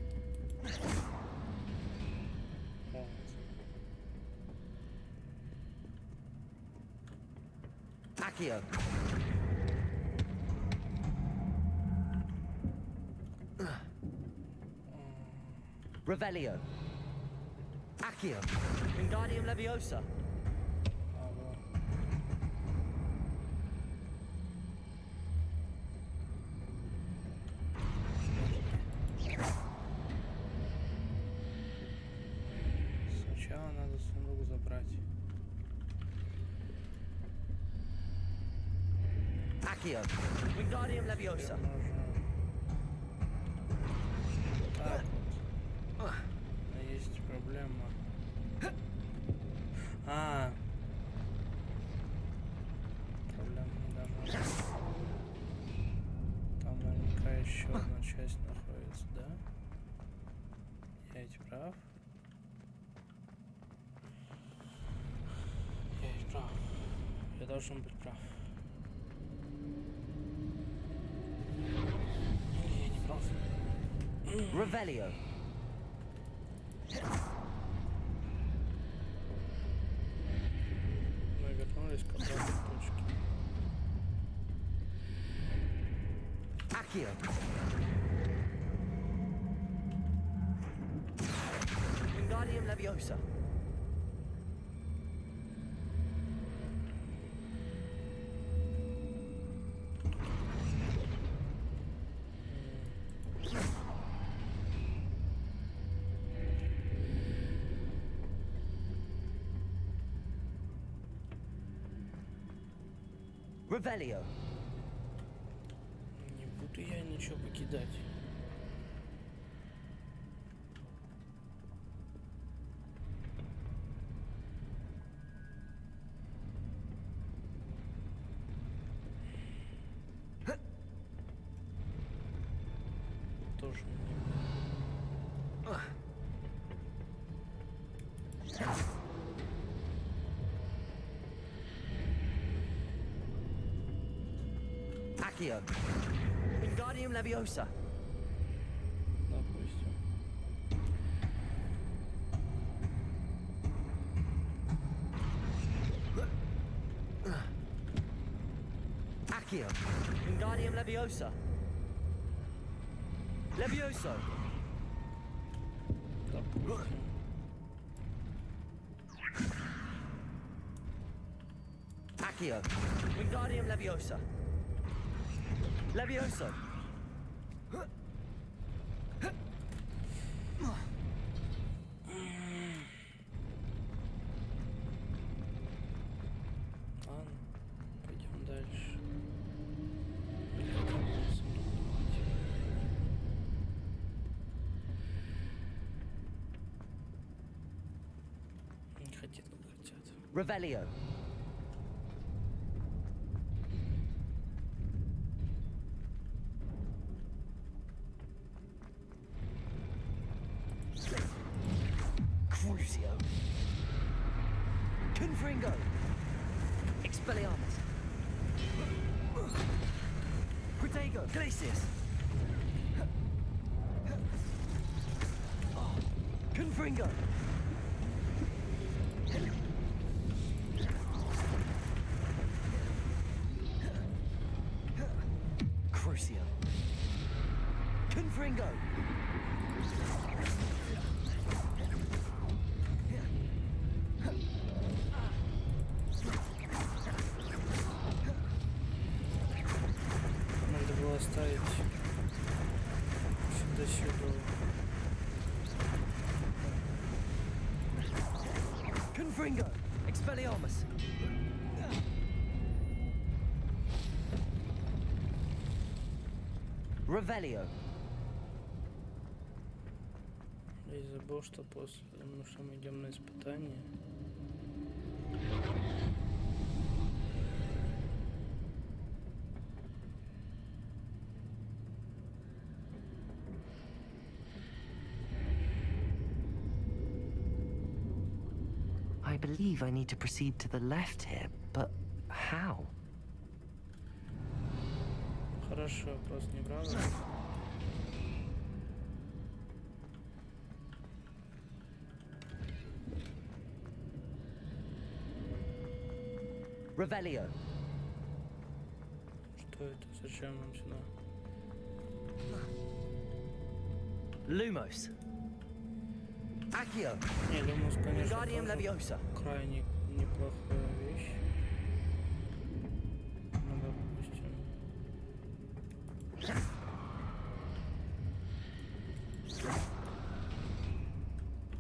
Вот. Accio. Revelio. Accio. Wingardium Leviosa. надо сундук забрать. Accio, Wingardium Leviosa. Так вот. А есть проблема. Проблема не должна быть. Там наверняка еще одна часть находится, да? Я ведь прав? Я ведь прав. Я должен быть прав. Или я не прав? Revelio. Мы вернулись к обратной точке. Accio. Wingardium Leviosa. Revelio. Не буду я ничего покидать. Тоже мне. Accio. Wingardium Leviosa. Допустим. Accio. Wingardium Leviosa. Levioso. Допустим. Accio. Wingardium Leviosa. Levioso. Ладно, пойдем дальше. Не хотят, как хотят. Revelio. Crucio. Confringo. Expelliarmus. Protego. Glacius. Confringo. Crucio. Confringo. Надо было оставить сюда. Confringo. Expelliarmus. Revelio. Я забыл, что после, потому что мы идем на испытание. I believe I need to proceed to the left here, but how? Хороший вопрос, не правда? Revelio. Что это? Зачем нам сюда? Lumos. Accio. Не, Люмус, конечно, Wingardium тоже Leviosa. крайне неплохая вещь. Ну, допустим.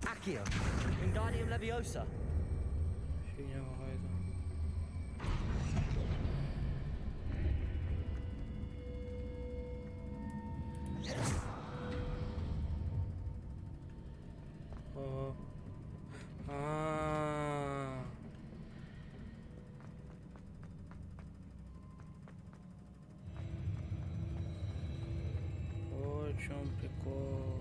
Accio. Wingardium Leviosa. Фигня какая-то. Ого. А-а-а. О чем прикол.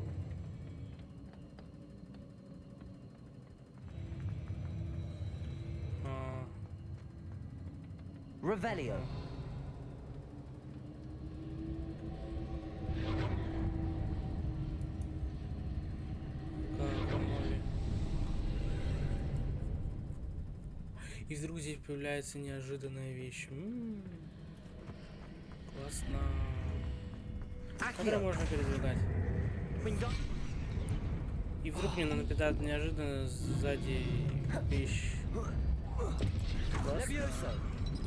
Revelio. И вдруг здесь появляется неожиданная вещь. Классно. Который можно передвигать. И вдруг мне нападает неожиданно сзади вещь. Levioso.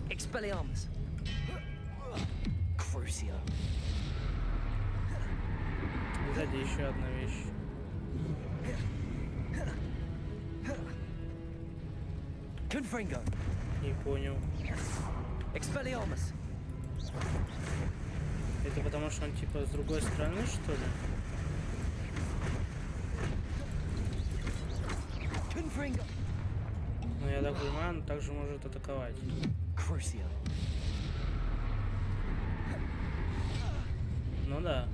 Expelliarmus. Crucio. Сзади еще одна вещь. Confringo. Не понял. Expelliarmus. Это потому что он типа с другой стороны, что ли? Confringo. Ну я так понимаю, он также может атаковать. Crucio. Ну да.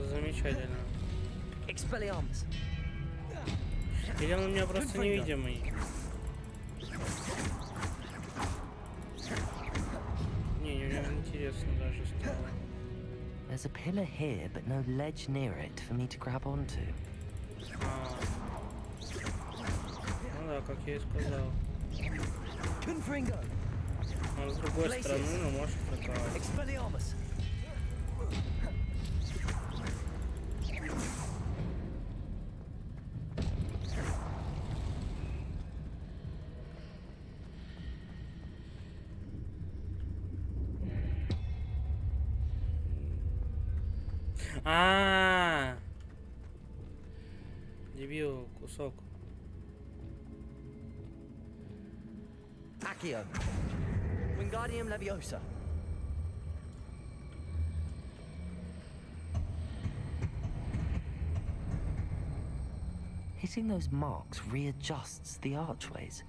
Замечательно. Expelliarmus. Или он у меня просто невидимый? Не, мне интересно даже стало. There's a pillar here, but no ledge near it for me to grab onto. Ну да, как я и сказал. Confringo. Он с другой стороны, но может атаковать. Expelliarmus. Дебил, кусок. Accio. Wingardium Leviosa. Hitting those marks readjusts the archways.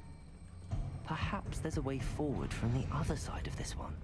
Perhaps there's a way forward from the other side of this one.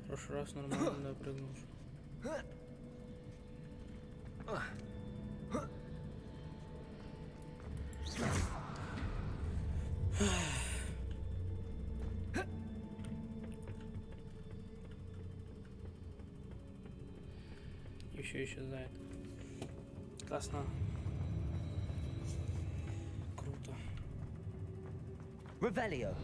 В прошлый раз нормально допрыгнул. Еще исчезает. Классно. Круто. Revelio.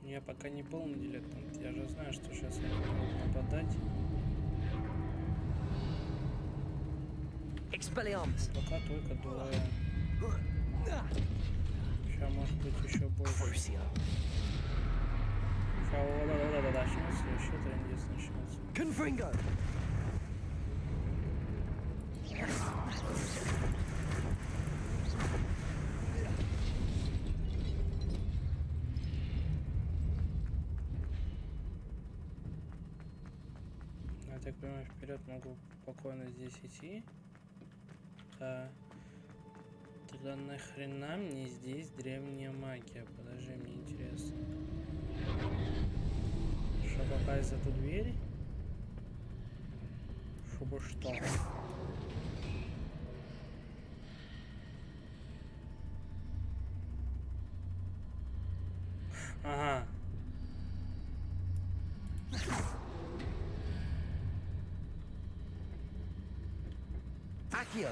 Я пока не полный дилетант. Я же знаю, что сейчас они будут нападать. Expelliarmus. Пока только двое. Сейчас может быть еще больше. Сейчас, да, начнется. Еще трендец начнется. Confringo. Я так понимаю, вперед могу спокойно здесь идти. Да. Тогда нахрена мне здесь древняя магия? Подожди, мне интересно. Что, попасть за ту дверь? Чтобы что? Ага. Accio.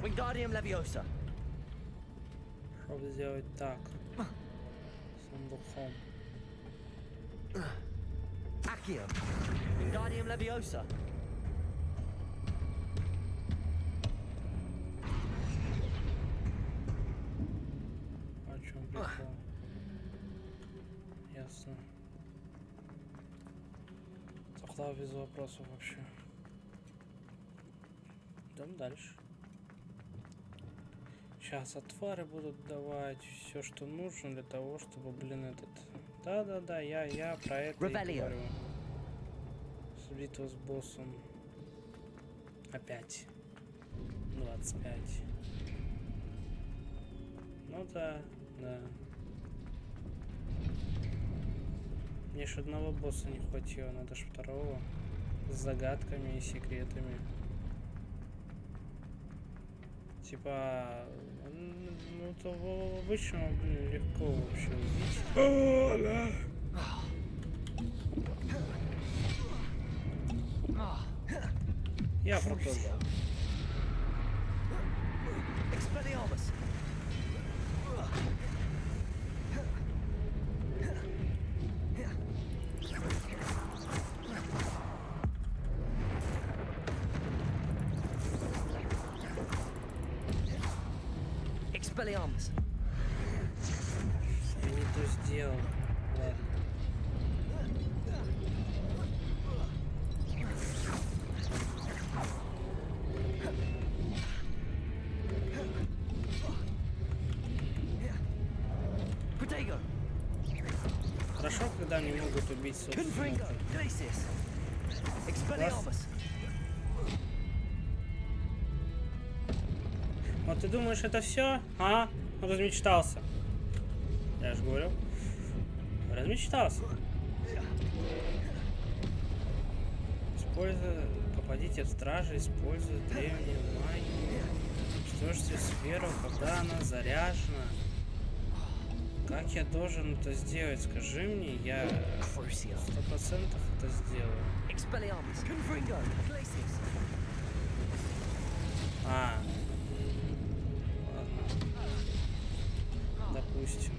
Wingardium Leviosa. Чтобы сделать так. Сундуком. Accio. Wingardium Leviosa. О чем прикол? Ясно. Заклад без вопросов вообще. Идем дальше. Сейчас отвары будут давать все, что нужно для того, чтобы, блин, этот... Да-да-да, я про это и говорю. Битва с боссом. Опять. 25. Ну да, да. Мне ж одного босса не хватило, надо ж второго. С загадками и секретами. Типа, ну то обычно, блин, легко вообще убить. Я про то. Expelliarmus. Я не то сделал. Ладно. Хорошо, когда они могут убить собственного. Вот ты думаешь, это все? А? Размечтался. Я же говорю. Размечтался. Используя... Попадите в стражи, используя древнюю магию. Уничтожьте сферу, когда она заряжена. Как я должен это сделать? Скажи мне, я 100% это сделаю. А. Ладно. Допустим.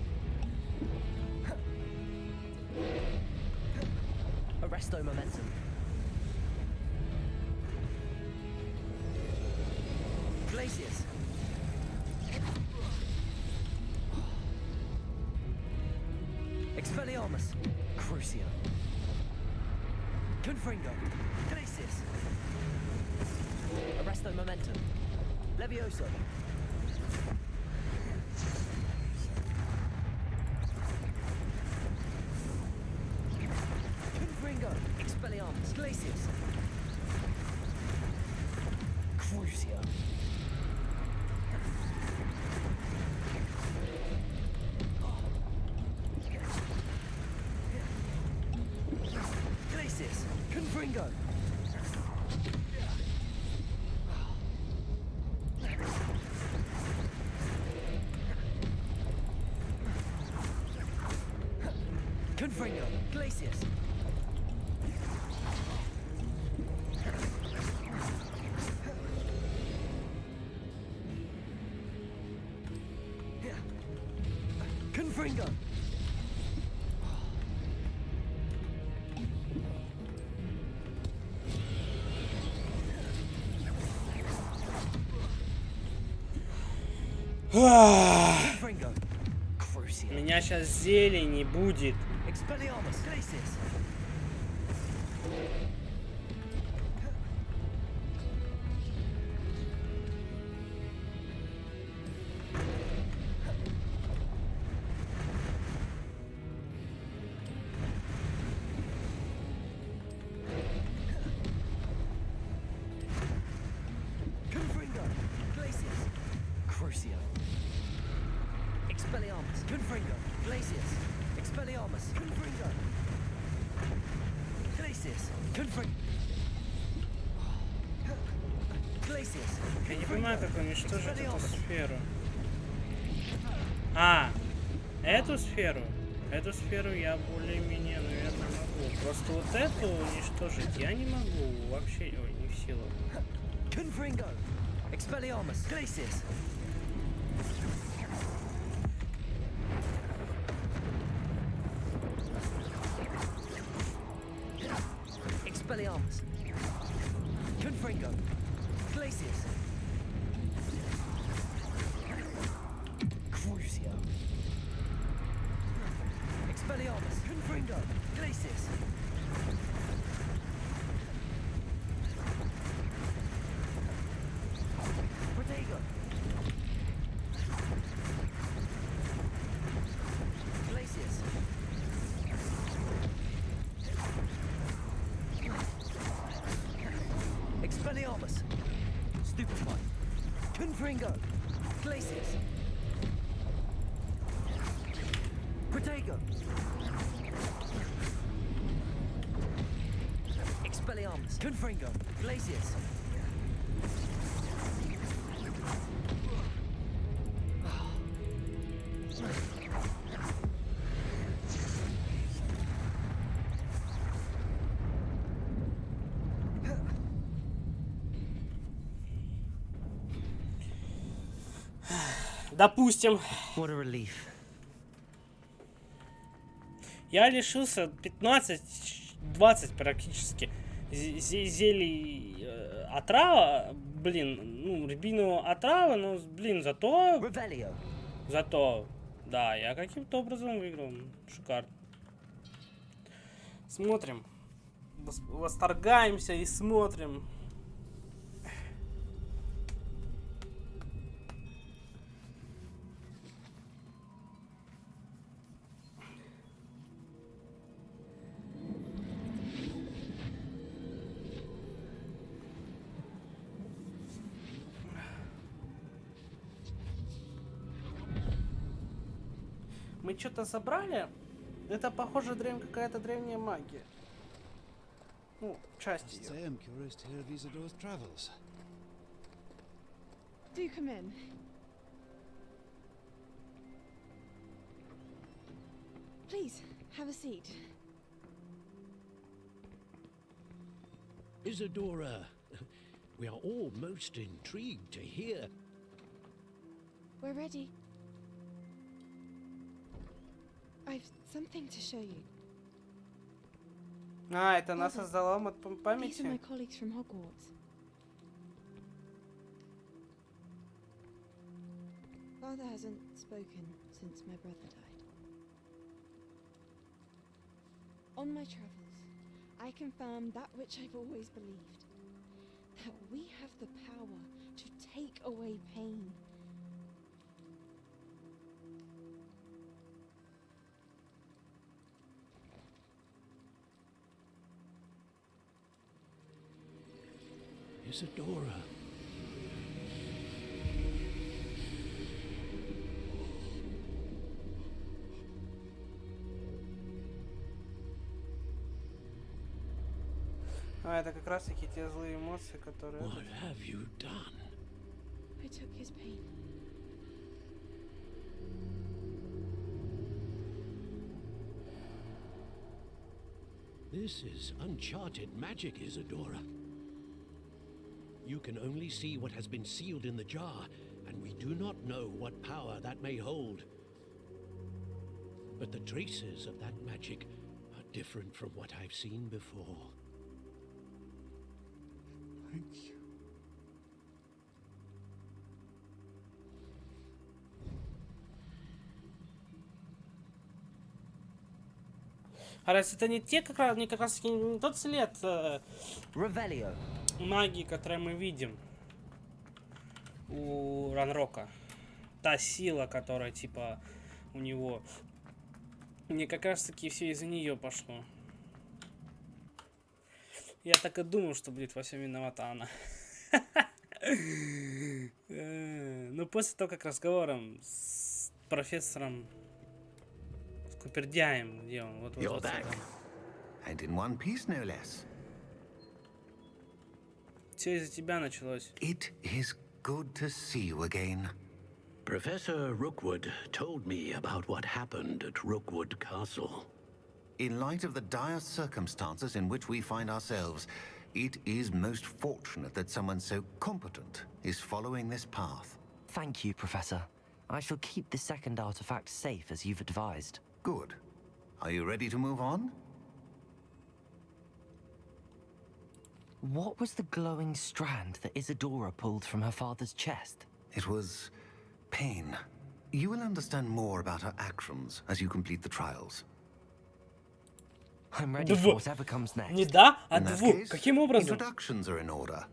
Arresto momentum. Glacius. Expelliarmus. Crucio. Confringo. Glacius. Arresto momentum. Levioso. Confringo. Expelliarmus. Glacius. Crucio. Glacius. Confringo. Confringo. Glacius. Confringo. Меня сейчас зелени будет. Expelliarmus. Glacius. Confringo. Crucio. Expelliarmus. Confringo. Glacius. Expelliarmus. Confringo. Glacius. Confringo. Glacius. Я не понимаю, как уничтожить эту сферу. А, эту сферу? Эту сферу я более-менее, наверное, могу. Просто вот эту уничтожить я не могу. Вообще, ой, не в силу. Confringo. Expelliarmus. Glacius. Expelliarmus. Confringo. Glacius. Crucio. Expelliarmus. Confringo. Glacius. Protego. Glacius. Expelliarmus. Stupefy. Confringo. Glacius. Protego. Expelliarmus. Confringo. Glacius. Допустим. What a relief. Я лишился 15-20 практически зелий отрава, блин, ну, рябинового отрава, но, блин, зато, да, я каким-то образом выиграл, шикарно. Смотрим, восторгаемся и смотрим. Мы что-то забрали? Это, похоже, какая-то древняя магия. Ну, часть ее. I'm curious to hear of Isidore's travels. Do come in. Please, have a seat. Isadora, we are all most intrigued to hear. We're ready. I've something to show you. А, это она создала мод These are my памяти? colleagues from Hogwarts. Father hasn't spoken since my brother died. On my travels, I confirmed that which I've always believed. That we have the power to take away pain. Isadora. А, это как раз таки те злые эмоции, которые... What have you done? I took his pain. This is uncharted magic, Isadora. You can only see what has been sealed in the jar, and we do not know what power that may hold. But the traces of that magic are different from what I've seen before. Thank you. А раз это не те, как раз, не таки не тот след магии, который мы видим у Ранрока. Та сила, которая типа у него. Мне как раз таки все из-за нее пошло. Я так и думал, что будет во всем виновата она. Ну, после того, как разговором с профессором Скупердяем, где он? Вот You're вот back. And in one piece, no less. Все из-за тебя началось. It is good to see you again. Professor Rookwood told me about what happened at Rookwood Castle. In light of the dire circumstances in which we find ourselves, it is most fortunate that someone so competent is following this path. Thank you, Professor. I shall keep the second artifact safe as you've advised. Good. Are you ready to move on? What was the glowing strand that Isadora pulled from her father's chest? It was pain. You will understand more about her actions as you complete the trials. I'm ready for whatever comes next. Не да, а In that двух. case, Каким образом? introductions are in order.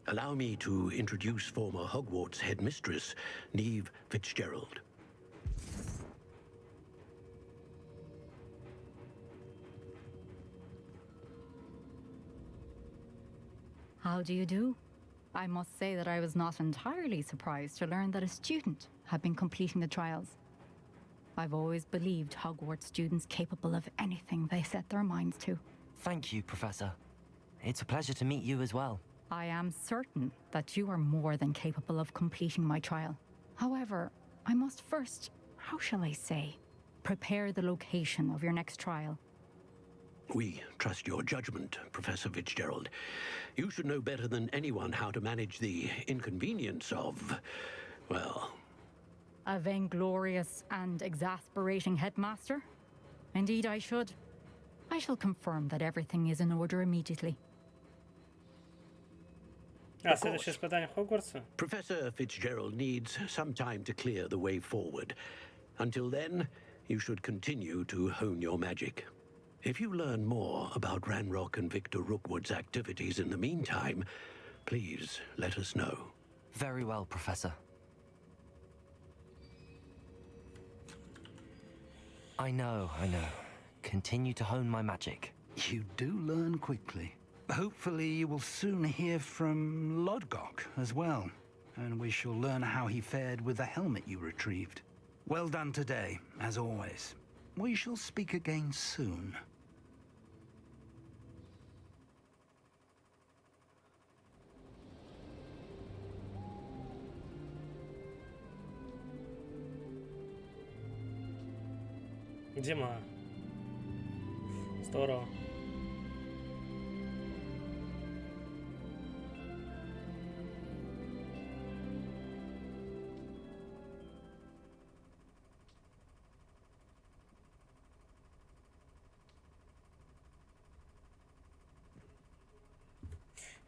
Allow me to introduce former Hogwarts headmistress, Neve Fitzgerald. How do you do? I must say that I was not entirely surprised to learn that a student had been completing the trials. I've always believed Hogwarts students capable of anything they set their minds to. Thank you, Professor. It's a pleasure to meet you as well. I am certain that you are more than capable of completing my trial. However, I must first, how shall I say, prepare the location of your next trial. We trust your judgment, Professor Fitzgerald. You should know better than anyone how to manage the inconvenience of, well... A vainglorious and exasperating headmaster? Indeed, I should. I shall confirm that everything is in order immediately. А, следующее испытание Хогвартса? Professor Fitzgerald needs some time to clear the way forward. Until then, you should continue to hone your magic. If you learn more about Ranrock and Victor Rookwood's activities in the meantime, please let us know. Very well, Professor. I know. Continue to hone my magic. You do learn quickly. Hopefully you will soon hear from Lodgok as well, and we shall learn how he fared with the helmet you retrieved. Well done today, as always. We shall speak again soon. Дима. Здорово.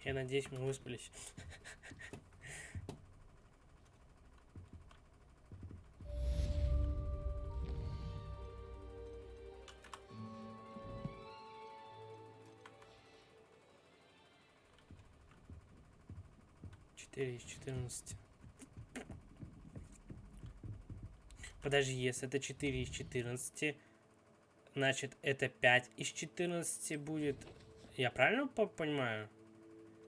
Я надеюсь, мы выспались. Из 14. Подожди, если это 4 из 14, значит это 5 из 14 будет. Я правильно понимаю?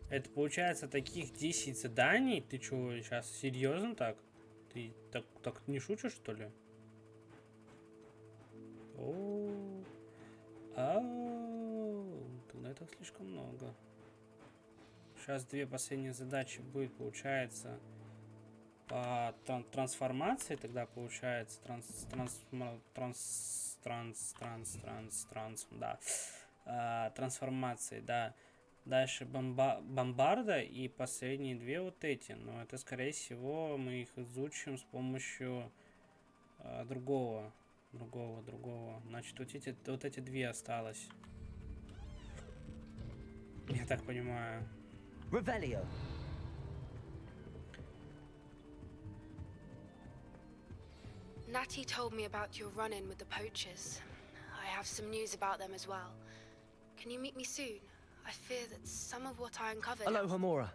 Это получается таких 10 заданий. Ты чего, сейчас серьезно так? Ты так не шутишь, что ли? Тогда это слишком много. Сейчас две последние задачи будет, получается, по трансформации, тогда получается трансформации, да. Дальше бомбарда и последние две вот эти. Но это, скорее всего, мы их изучим с помощью другого. Значит, вот эти две осталось. Я так понимаю. Revelio. Natty told me about your run-in with the poachers. I have some news about them as well. Can you meet me soon? I fear that some of what I uncovered... Hello, Hamora.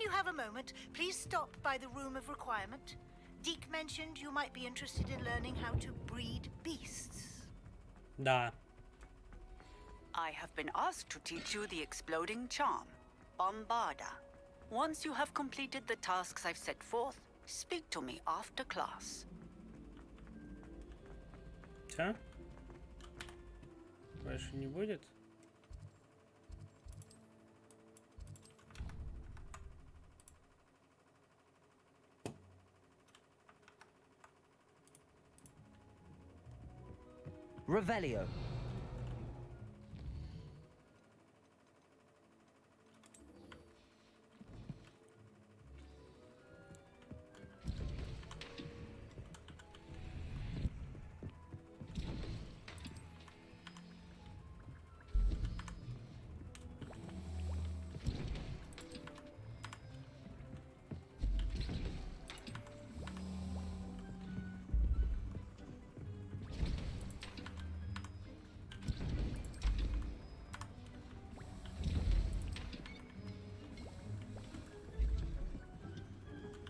you have a moment, please stop by the Room of Requirement. Deke mentioned you might be interested in learning how to breed beasts. Да. I have been asked to teach you the exploding charm, Bombarda. Once you have completed the tasks I've set forth, speak to me after class. Всё? Больше не будет? Revelio.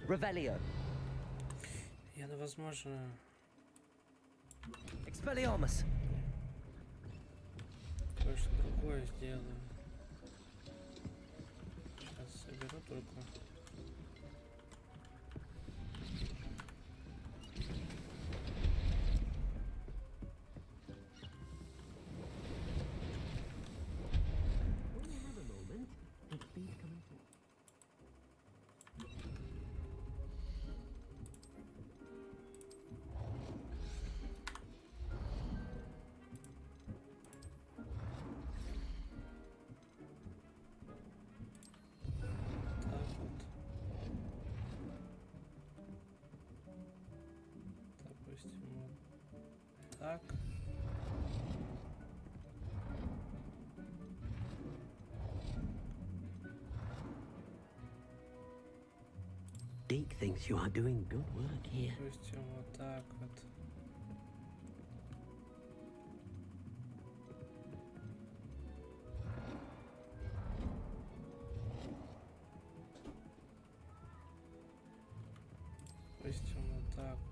Revelio. Я, ну, возможно... Expelliarmus. Кое-что другое сделаю. Сейчас соберу только. Так. Deke thinks you are doing good work here. Допустим, вот так вот. Допустим, вот так вот.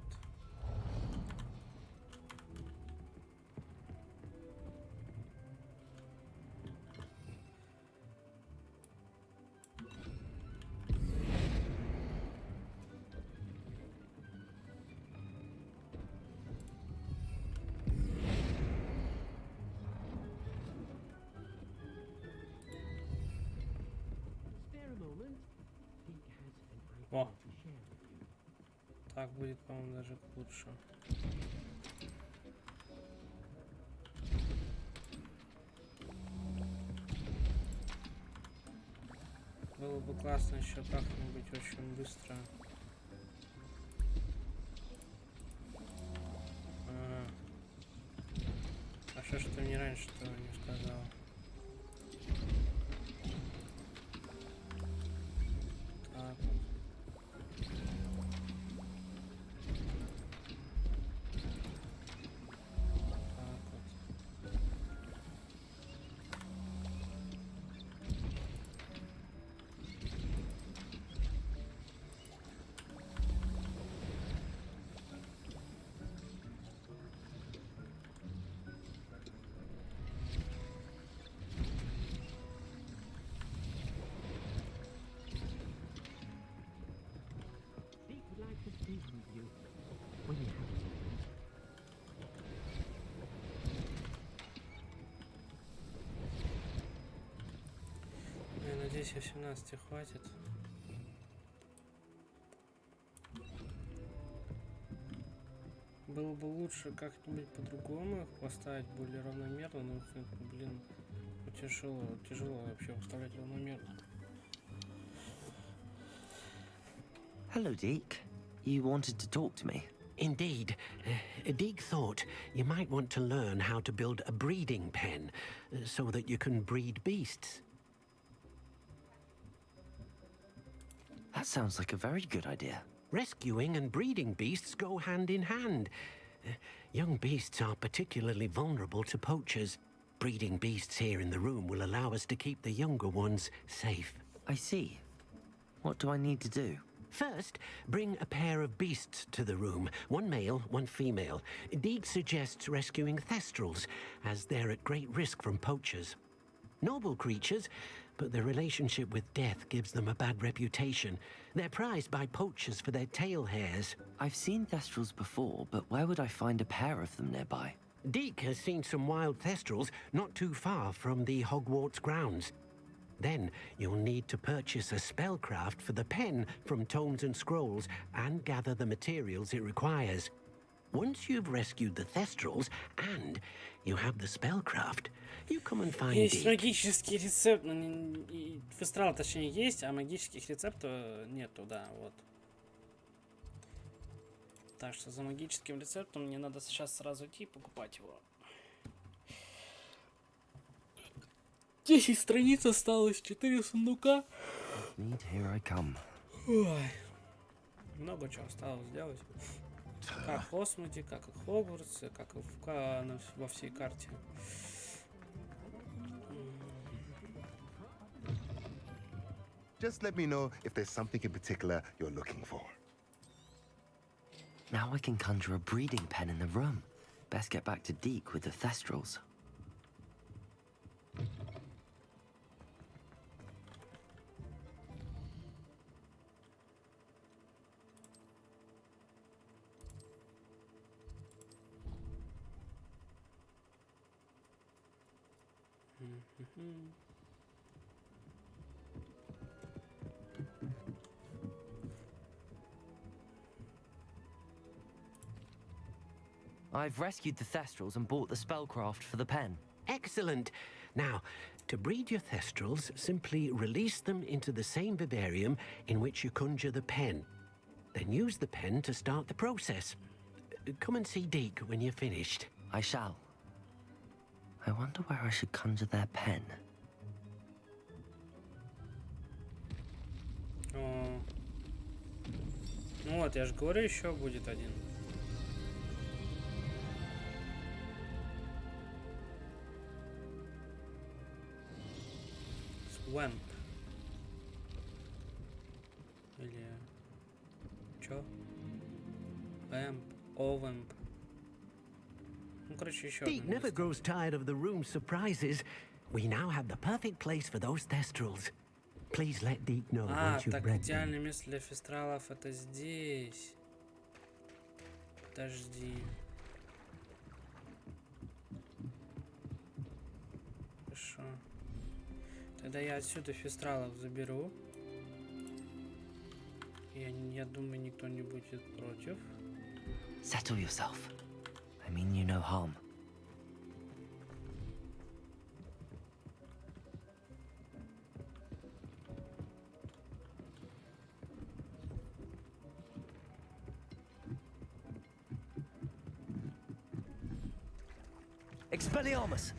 О! Так будет, по-моему, даже лучше. Было бы классно еще как-нибудь очень быстро. А что ж ты мне раньше-то не сказал? Так вот. Я надеюсь, 18 хватит. Было бы лучше как-нибудь по-другому их поставить более равномерно, но, блин, тяжело вообще выставлять равномерно. Hello, Deke. You wanted to talk to me? Indeed. Deke thought you might want to learn how to build a breeding pen so that you can breed beasts. That sounds like a very good idea. Rescuing and breeding beasts go hand in hand. Young beasts are particularly vulnerable to poachers. Breeding beasts here in the room will allow us to keep the younger ones safe. I see. What do I need to do? First, bring a pair of beasts to the room. One male, one female. Deek suggests rescuing thestrals, as they're at great risk from poachers. Noble creatures, but their relationship with death gives them a bad reputation. They're prized by poachers for their tail hairs. I've seen thestrals before, but where would I find a pair of them nearby? Deek has seen some wild thestrals not too far from the Hogwarts grounds. Then you'll need to purchase a spellcraft for the pen from Tomes and Scrolls and gather the materials it requires. Once you've rescued the thestrals and you have the spellcraft, you come and find Есть Deek. магический рецепт, фестрал, точнее, есть, а магических рецептов нету, да, вот. Так что за магическим рецептом мне надо сейчас сразу идти и покупать его. 10 страниц осталось, 4 сундука. Here I come. Ой. Много чего осталось сделать. Как в Космосе, как и в Хогвартсе, как и во всей карте. Just let me know if there's something in particular you're looking for. Now I can conjure a breeding pen in the room. Best get back to Deek with the thestrals. I've rescued the thestrals and bought the spellcraft for the pen. Excellent. Now, to breed your thestrals, simply release them into the same vivarium in which you conjure the pen. Then use the pen to start the process. Come and see Deek when you're finished. I shall. I wonder where I should conjure their pen. О. Ну вот, я же говорю, еще будет один. Свэмп. Или... Чё? Вэмп, овэмп. Ну, короче, еще Deek never grows tired of the room's surprises. We now have the perfect place for those thestrals. Please let Deek know once you've так bred them. идеальное место для фестралов это здесь. Подожди. Хорошо. Тогда я отсюда фестралов заберу. Я думаю, никто не будет против. Settle yourself. I mean you no harm. Expelliarmus!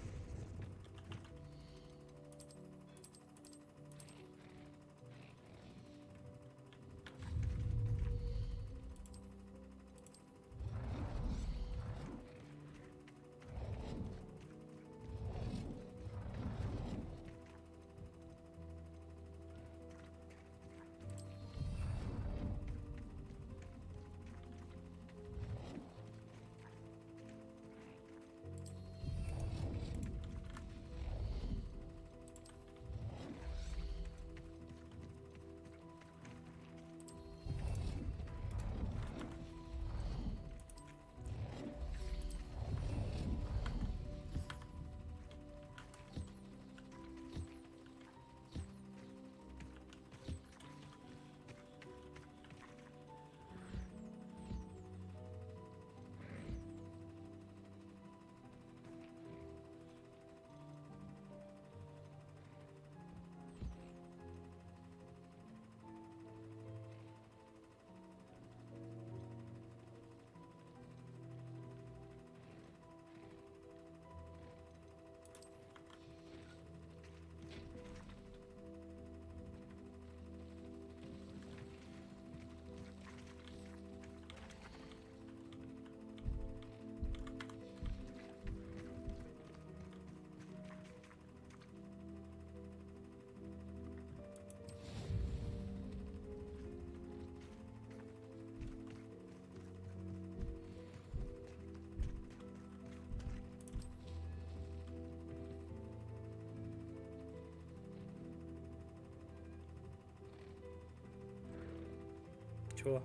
Чего?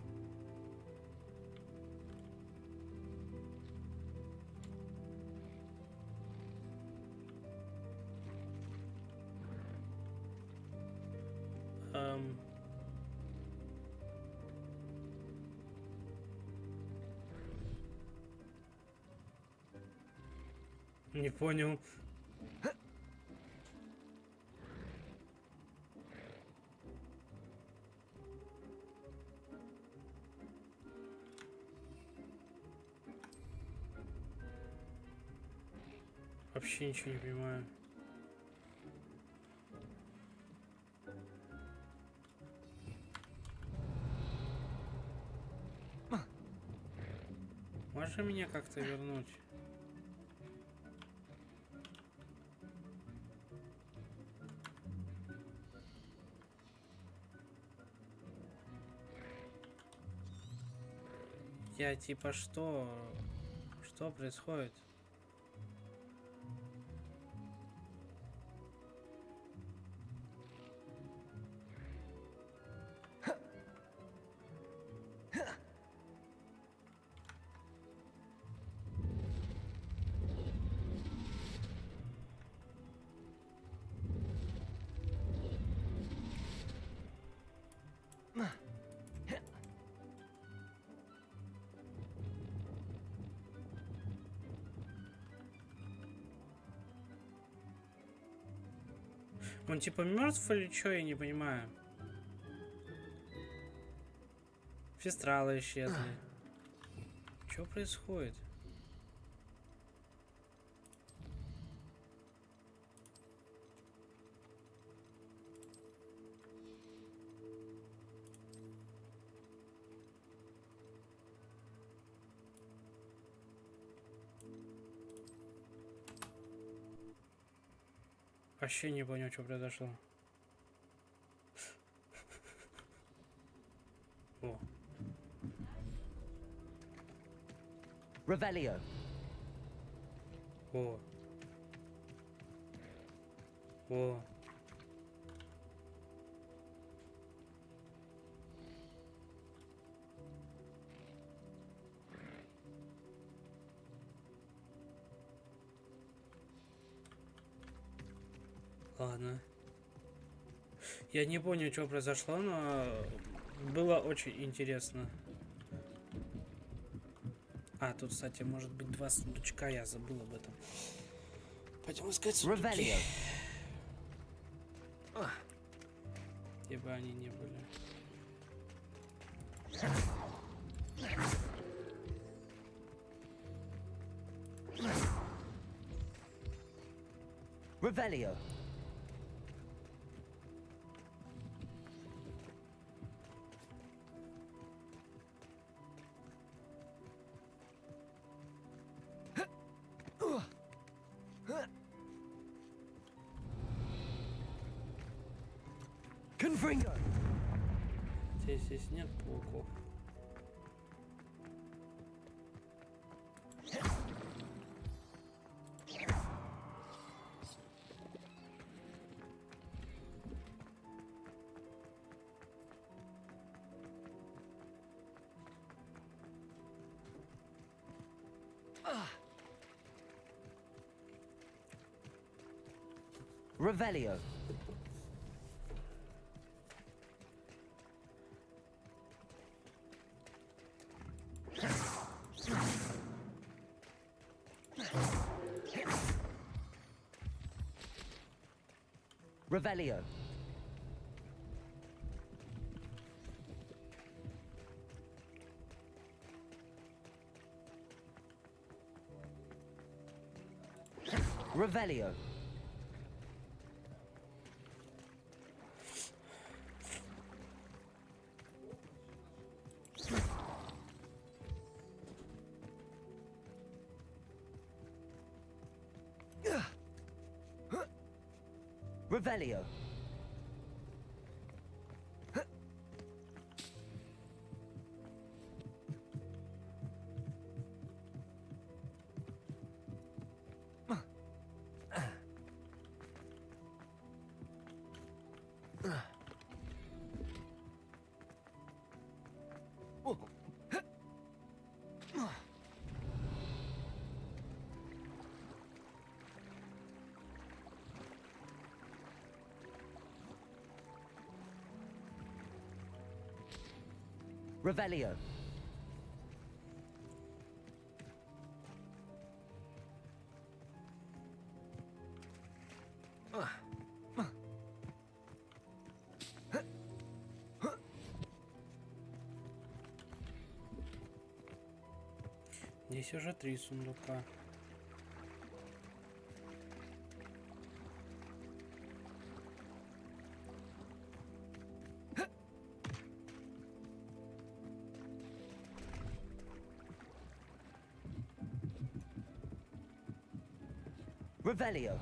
Не понял. Вообще ничего не понимаю. Можно меня как-то вернуть? Я типа что? Что происходит? Он типа мертв или что, я не понимаю. Фестралы исчезли. Что происходит? Вообще не понял, что произошло. О. Revelio. О. О. Ладно. Я не понял, что произошло, но было очень интересно. А, тут, кстати, может быть 2 сундучка, я забыл об этом. Пойдем искать сундуки. Где бы они ни были. Revelio. Confringo. Здесь нет пауков. Revelio. Revelio. Revelio. Revelio. Revelio. Здесь уже 3 сундука. Revelio.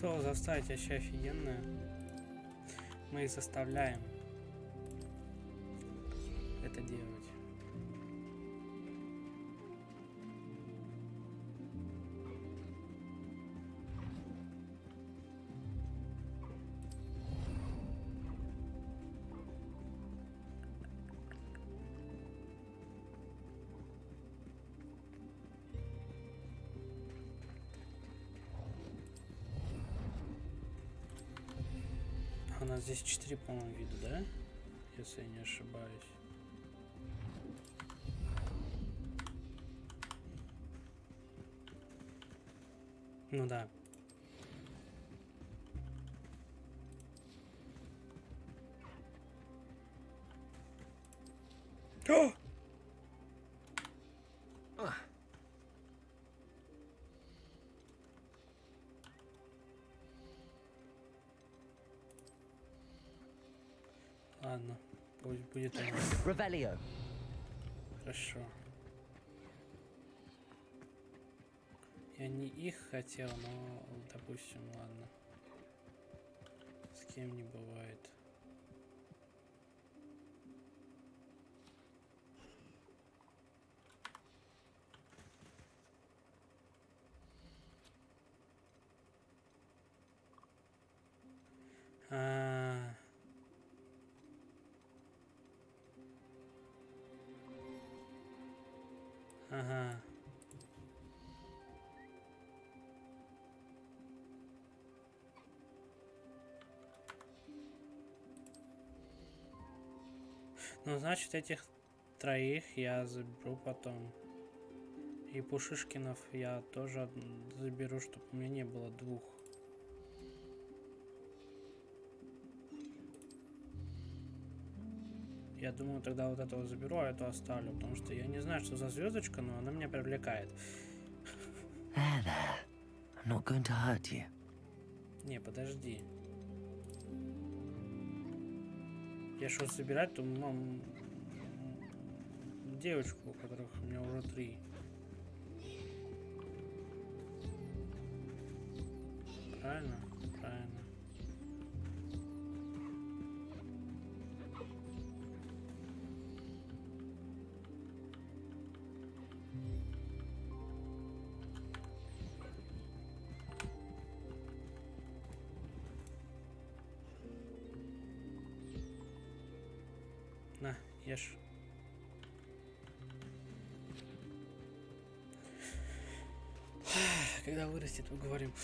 Слово заставить вообще офигенное. Мы их заставляем это делать. У нас здесь 4, по-моему, вида, да? Если я не ошибаюсь. Ну да. О! Ладно, пусть будет они. Revelio. Хорошо. Я не их хотел, но, допустим, ладно. С кем не бывает. Ага. Ну, значит, этих 3 я заберу потом. И Пушишкинов я тоже заберу, чтобы у меня не было 2. Я думаю, тогда вот этого заберу, а эту оставлю, потому что я не знаю, что за звездочка, но она меня привлекает. There, there. I'm not going to hurt you. Не, подожди. Я что, собирать ту девочку, у которых у меня уже 3. Правильно? Правильно. Ешь. Когда вырастет, поговорим.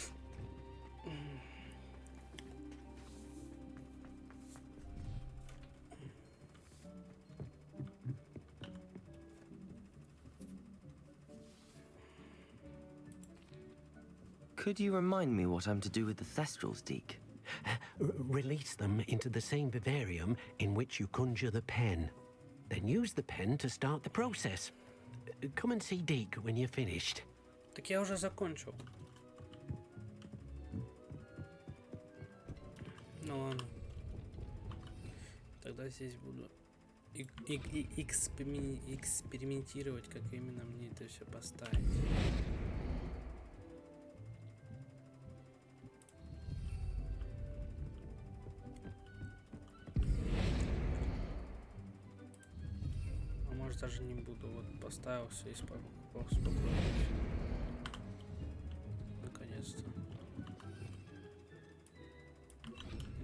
Could you remind me what I'm to do with the Thestrals, Deke? Release them into the same vivarium in which you conjure the pen. Then use the pen to start the process. Come and see Deke when you're finished. Так я уже закончил. Ну ладно. Тогда здесь буду экспериментировать, как именно мне это все поставить. А может даже не буду. Вот поставил все и спокойно. Наконец-то.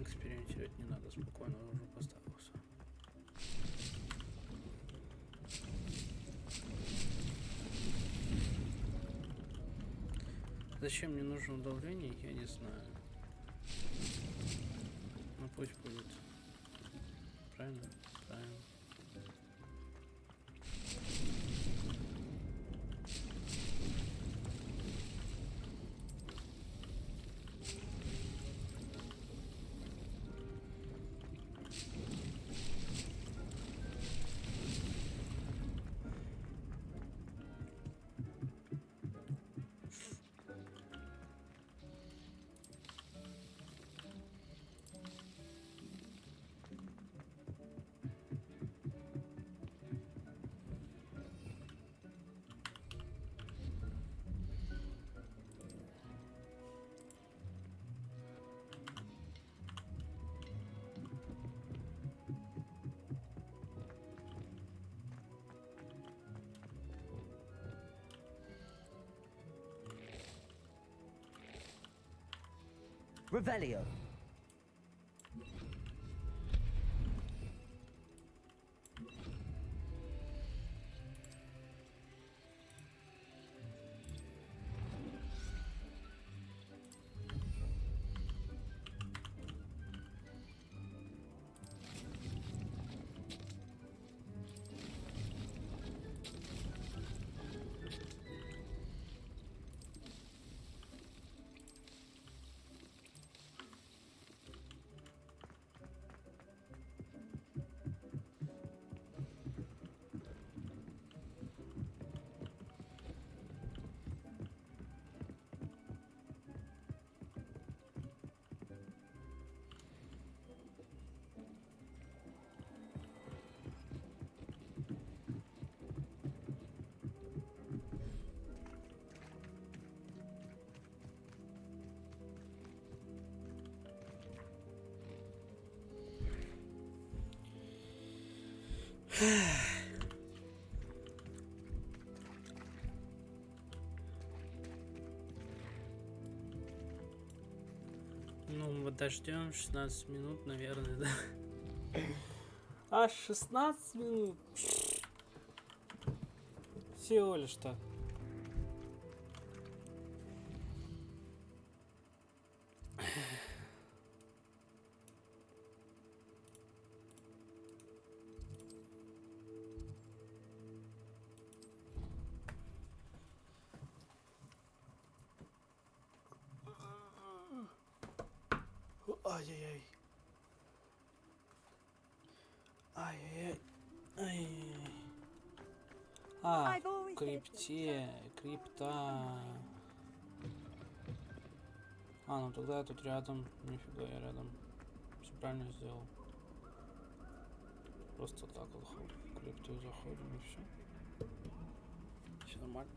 Экспериментировать не надо, спокойно уже поставился. Зачем мне нужно удавление, я не знаю. Ну пусть будет. Правильно? Правильно. Revelio. Ну, мы дождем 16 минут, наверное, да? А, 16 минут. Всего лишь-то. Ай-яй-яй. Ай-яй-яй. Ай-яй-яй. А, в крипте. Крипта. А, ну тогда я тут рядом. Нифига, я рядом. Все правильно сделал. Просто так вот в крипту заходим и все. Все нормально.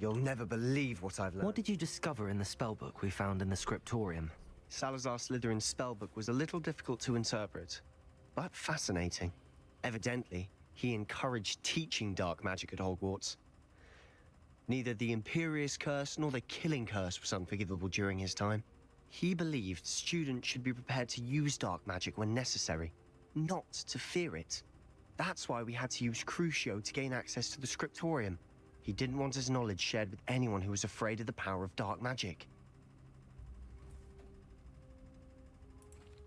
You'll never believe what I've learned. What did you discover in the spellbook we found in the scriptorium? Salazar Slytherin's spellbook was a little difficult to interpret. but fascinating. Evidently, he encouraged teaching dark magic at Hogwarts. Neither the Imperious Curse nor the Killing Curse was unforgivable during his time. He believed students should be prepared to use dark magic when necessary, not to fear it. That's why we had to use Crucio to gain access to the scriptorium. He didn't want his knowledge shared with anyone who was afraid of the power of dark magic.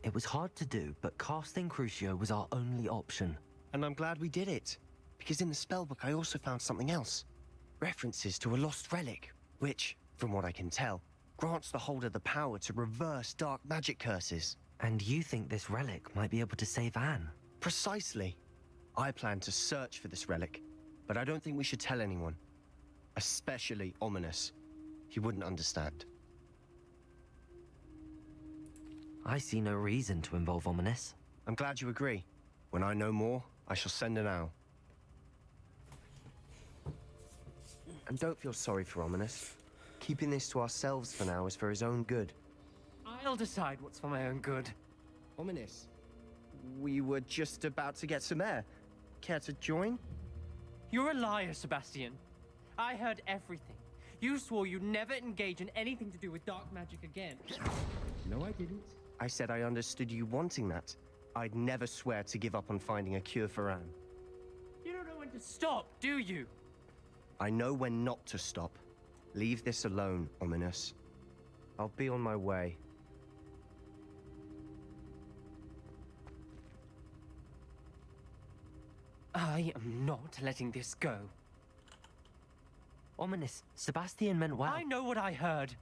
It was hard to do, but casting Crucio was our only option. And I'm glad we did it, because in the spellbook I also found something else. References to a lost relic, which, from what I can tell, grants the holder the power to reverse dark magic curses. And you think this relic might be able to save Anne? Precisely. I plan to search for this relic, but I don't think we should tell anyone. Especially Ominous. He wouldn't understand. I see no reason to involve Ominous. I'm glad you agree. When I know more, I shall send an owl. And don't feel sorry for Ominous. Keeping this to ourselves for now is for his own good. I'll decide what's for my own good. Ominous, we were just about to get some air. Care to join? You're a liar, Sebastian. I heard everything. You swore you'd never engage in anything to do with dark magic again. No, I didn't. I said I understood you wanting that. I'd never swear to give up on finding a cure for Anne. You don't know when to stop, do you? I know when not to stop. Leave this alone, Ominous. I'll be on my way. I am not letting this go. Ominous, Sebastian meant well. I know what I heard.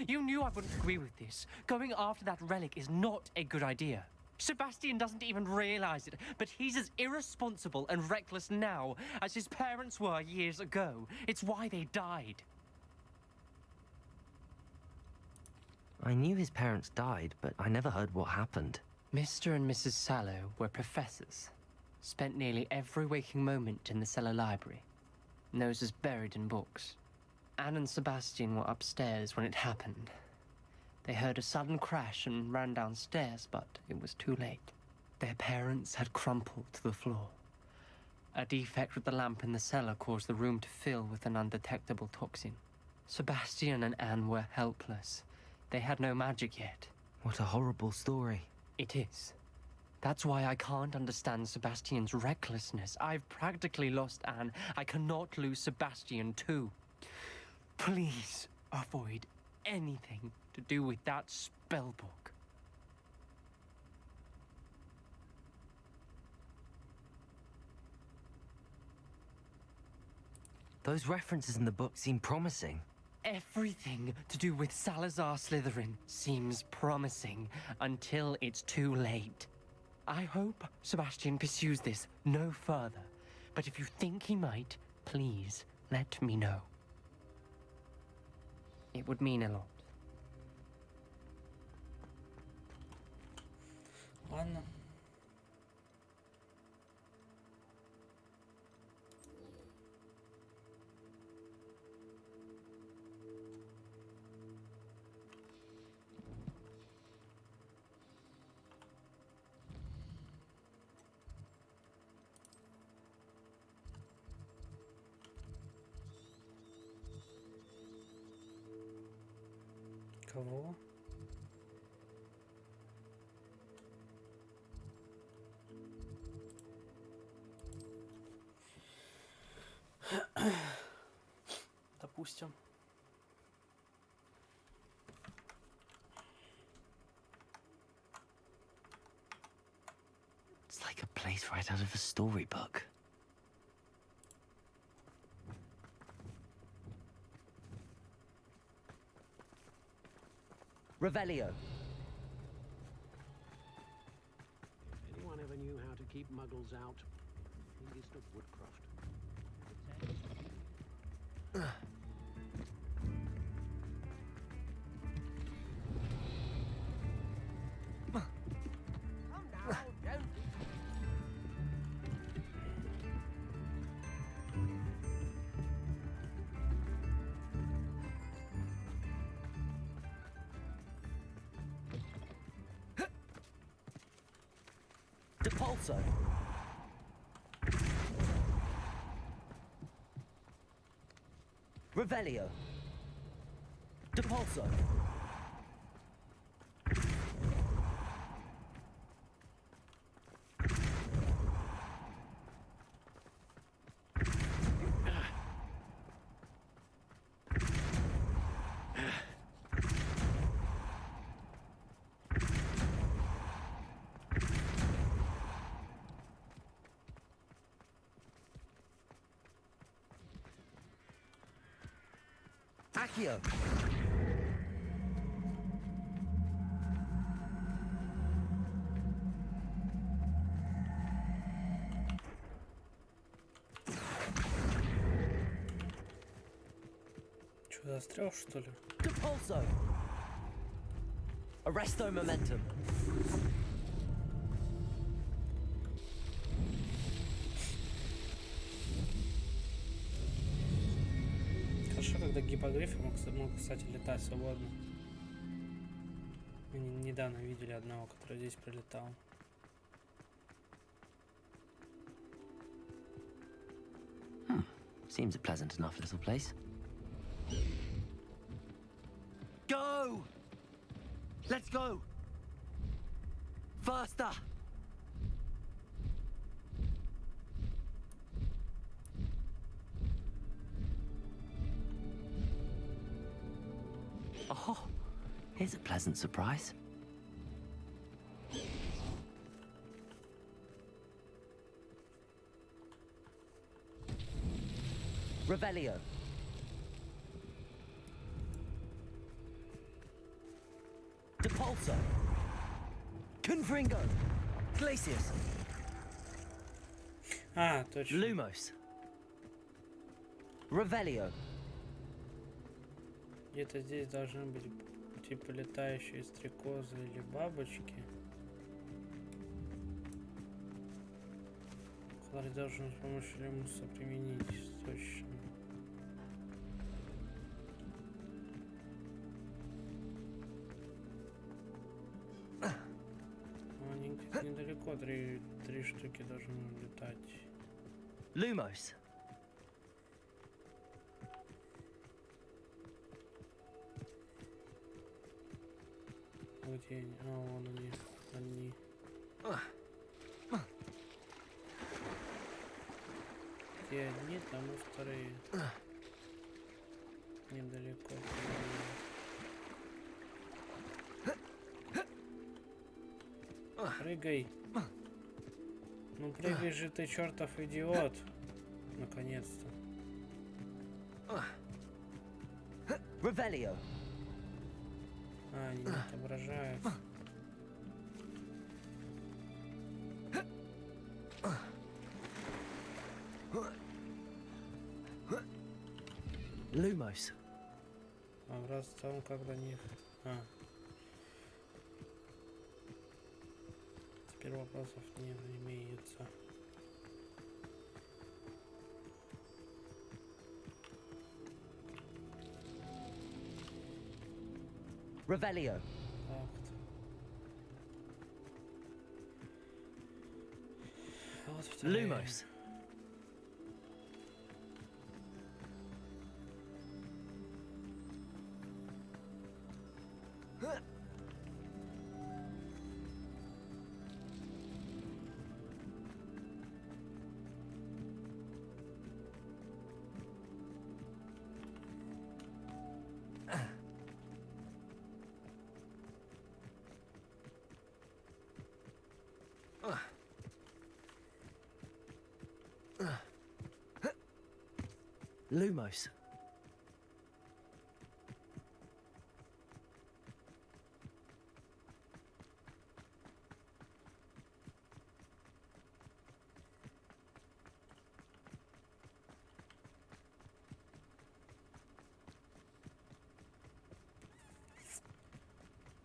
You knew I wouldn't agree with this. Going after that relic is not a good idea. Sebastian doesn't even realize it, but he's as irresponsible and reckless now as his parents were years ago. It's why they died. I knew his parents died, but I never heard what happened. Mr. and Mrs. Sallow were professors. Spent nearly every waking moment in the cellar library. Noses buried in books. Anne and Sebastian were upstairs when it happened. They heard a sudden crash and ran downstairs, but it was too late. Their parents had crumpled to the floor. A defect with the lamp in the cellar caused the room to fill with an undetectable toxin. Sebastian and Anne were helpless. They had no magic yet. What a horrible story. It is. That's why I can't understand Sebastian's recklessness. I've practically lost Anne. I cannot lose Sebastian too. Please avoid anything to do with that spellbook. Those references in the book seem promising. Everything to do with Salazar Slytherin seems promising until it's too late. I hope Sebastian pursues this no further, but if you think he might, please let me know. It would mean a lot. Ладно. Кого? Допустим. It's like a place right out of a storybook. Revelio. If anyone ever knew how to keep muggles out, please of Woodcroft. Depulso. Revelio. Depulso. Accio. Че, застрял, что ли? Depulso. Arresto momentum. Хорошо, когда гиппогрифы мог, кстати, летать свободно. Мы недавно видели одного, который здесь прилетал. Seems a pleasant enough little place. Go! Let's go! Faster! Oh, here's a pleasant surprise. Revelio. Depulso. Confringo. Glacius. А, точно. Lumos. Revelio. Где-то здесь должны быть типа летающие стрекозы или бабочки. Который должен с помощью лемуса применить точно. Они где-то недалеко, три штуки должны летать. Lumos. Где они? А, вон они. Где одни, там и вторые. Недалеко. Прыгай. Ну прыгай же ты, чертов идиот. Наконец-то. Revelio. А, они не отображаются. Lumos. А раз там как до них. А. Теперь вопросов не имеется. Revelio. Lumos. Lumos.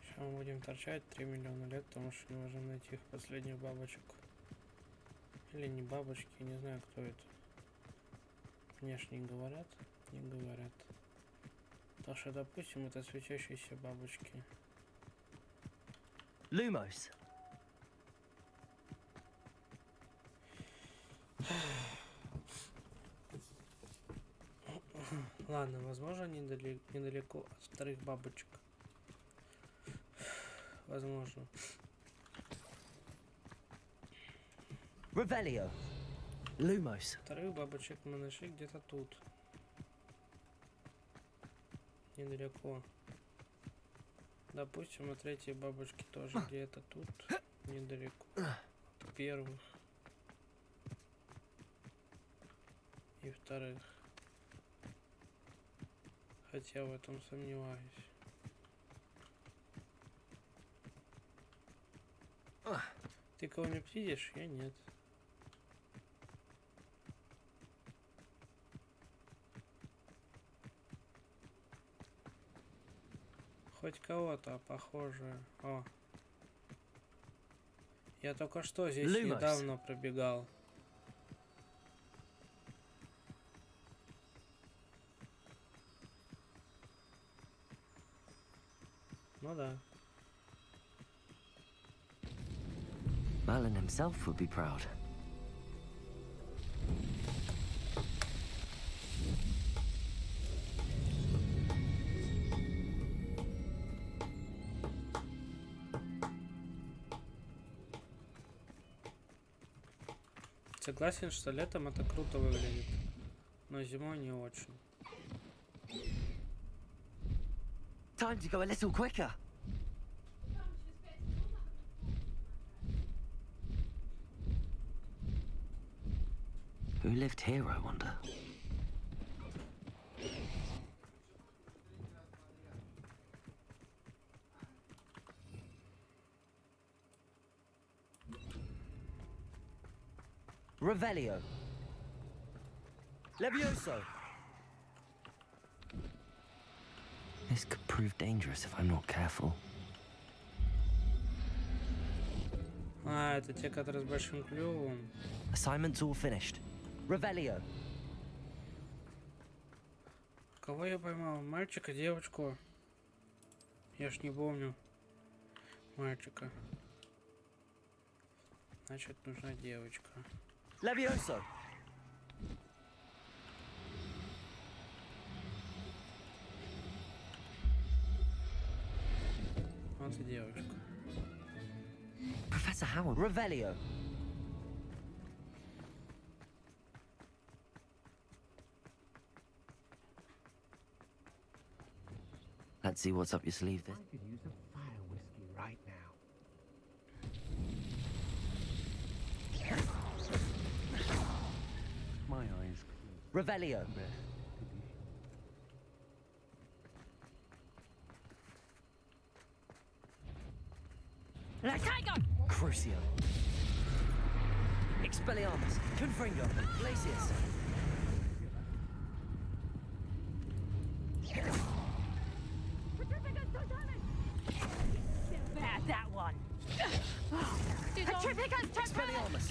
Сейчас мы будем торчать 3 миллиона лет, потому что не можем найти их последних бабочек. Или не бабочки, не знаю, кто это. Внешне говорят, не говорят. Так что, допустим, это свечащиеся бабочки. Lumos. Ладно, возможно, недалеко от вторых бабочек. Возможно. Revelio. Lumos. Вторых бабочек мы нашли где-то тут. Недалеко. Допустим, от третьей бабочки тоже где-то тут. Недалеко. От первых. И вторых. Хотя в этом сомневаюсь. Ты кого-нибудь видишь? Я нет. Хоть кого-то похожее. О. Я только что здесь Lumos. недавно пробегал. Ну да. Merlin himself would be proud. Согласен, что летом это круто выглядит, но зимой не очень. Time to go a little quicker. Who lived here, I wonder? Revelio. Levioso. This could prove dangerous if I'm not careful. А, это те, которые с большим клювом. Assignment's all finished. Revelio. Кого я поймал? Мальчика, девочку? Я ж не помню. Мальчика. Значит, нужна девочка. Levioso. Вот и девочка. Professor Howard. Revelio. Let's see what's up your sleeve then. I could use a fire whiskey right now. My eyes. Revelio. Crucio. Expelliarmus. Confringo. Glacius. That one. Expelliarmus.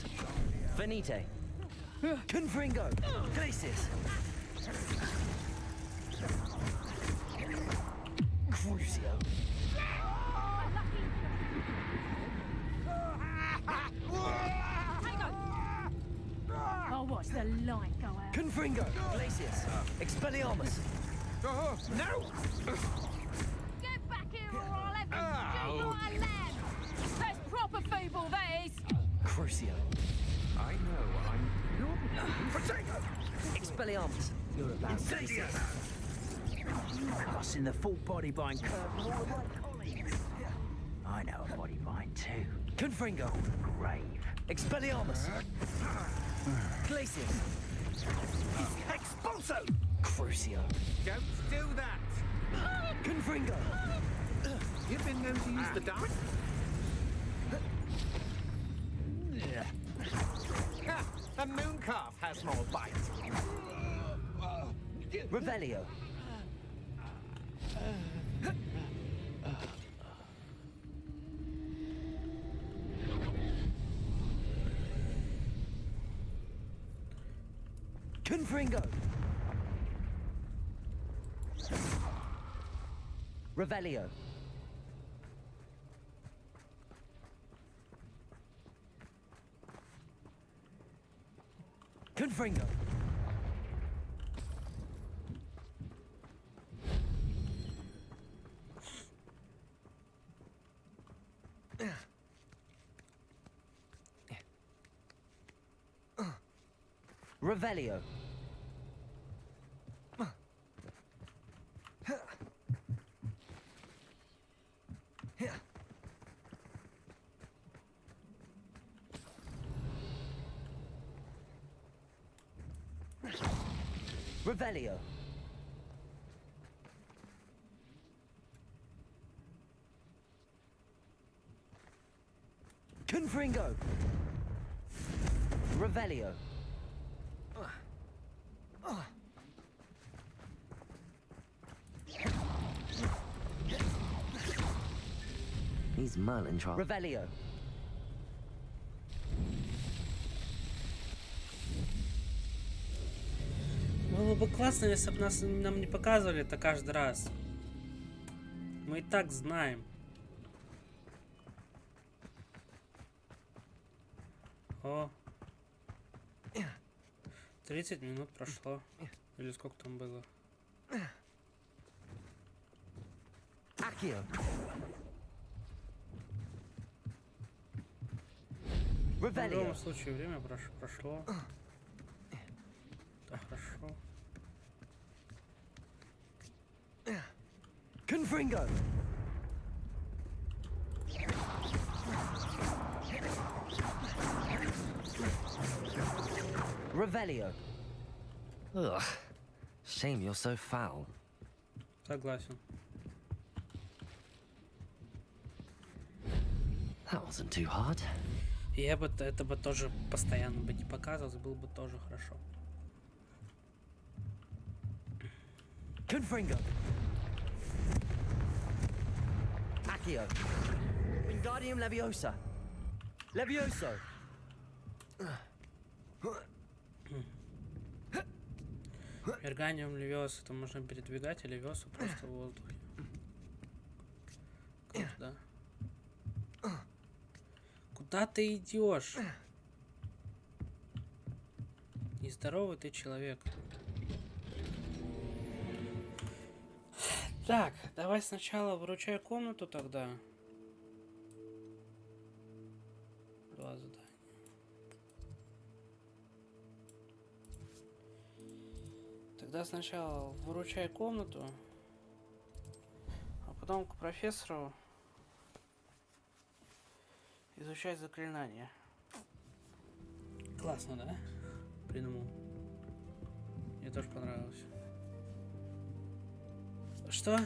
Venite. Confringo. Glacius. Crucio. I'll watch the light go out. Confringo. Glacius. Expelliarmus. No! Get back here or I'll have you do your lamb. That's proper feeble, that is. Crucio. I know, I'm... Potato! Expelliarmus. You're about Incendious. crossing the full body bind curve. I know a body bind too. Confringo. Grave. Expelliarmus. Glacius. Expulso! Crucio. Don't do that! Confringo. You've been known to use the dark? Ha! A moon calf has more bite. Revelio. Confringo. Revelio. Confringo. Revelio. Revelio. Confringo. Revelio. These Merlin trials. Revelio. Было бы классно, если бы нам не показывали это каждый раз. Мы и так знаем. О. 30 минут прошло. Или сколько там было? Accio. В Revelio. любом случае время прошло. Да, хорошо. Confringo. Revelio. Ugh. Shame you're so foul. Согласен. That wasn't too hard. Я бы это бы тоже постоянно бы не показывал, было бы тоже хорошо. Confringo. Accio. Wingardium Leviosa. Levioso. Мерганиум Левиоса это можно передвигать, а Левиоса просто в воздухе. Круто, да? Куда ты идешь? Нездоровый ты человек. Так, давай сначала выручай комнату тогда. 2 задания. Тогда сначала выручай комнату, а потом к профессору изучать заклинания. Классно, да? Придумал. Мне тоже понравилось. Что?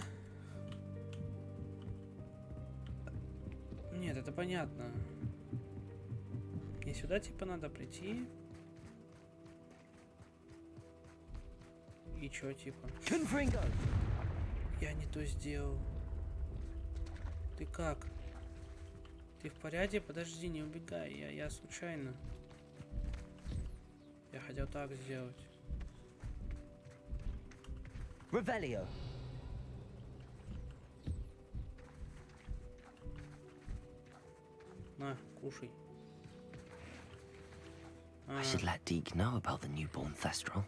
Нет, это понятно. Мне сюда типа надо прийти. И чё, типа? Confringo. Я не то сделал. Ты как? Ты в порядке? Подожди, не убегай. Я случайно. Я хотел так сделать. Revelio. На, кушай. I should let Deke know about the newborn Thestral.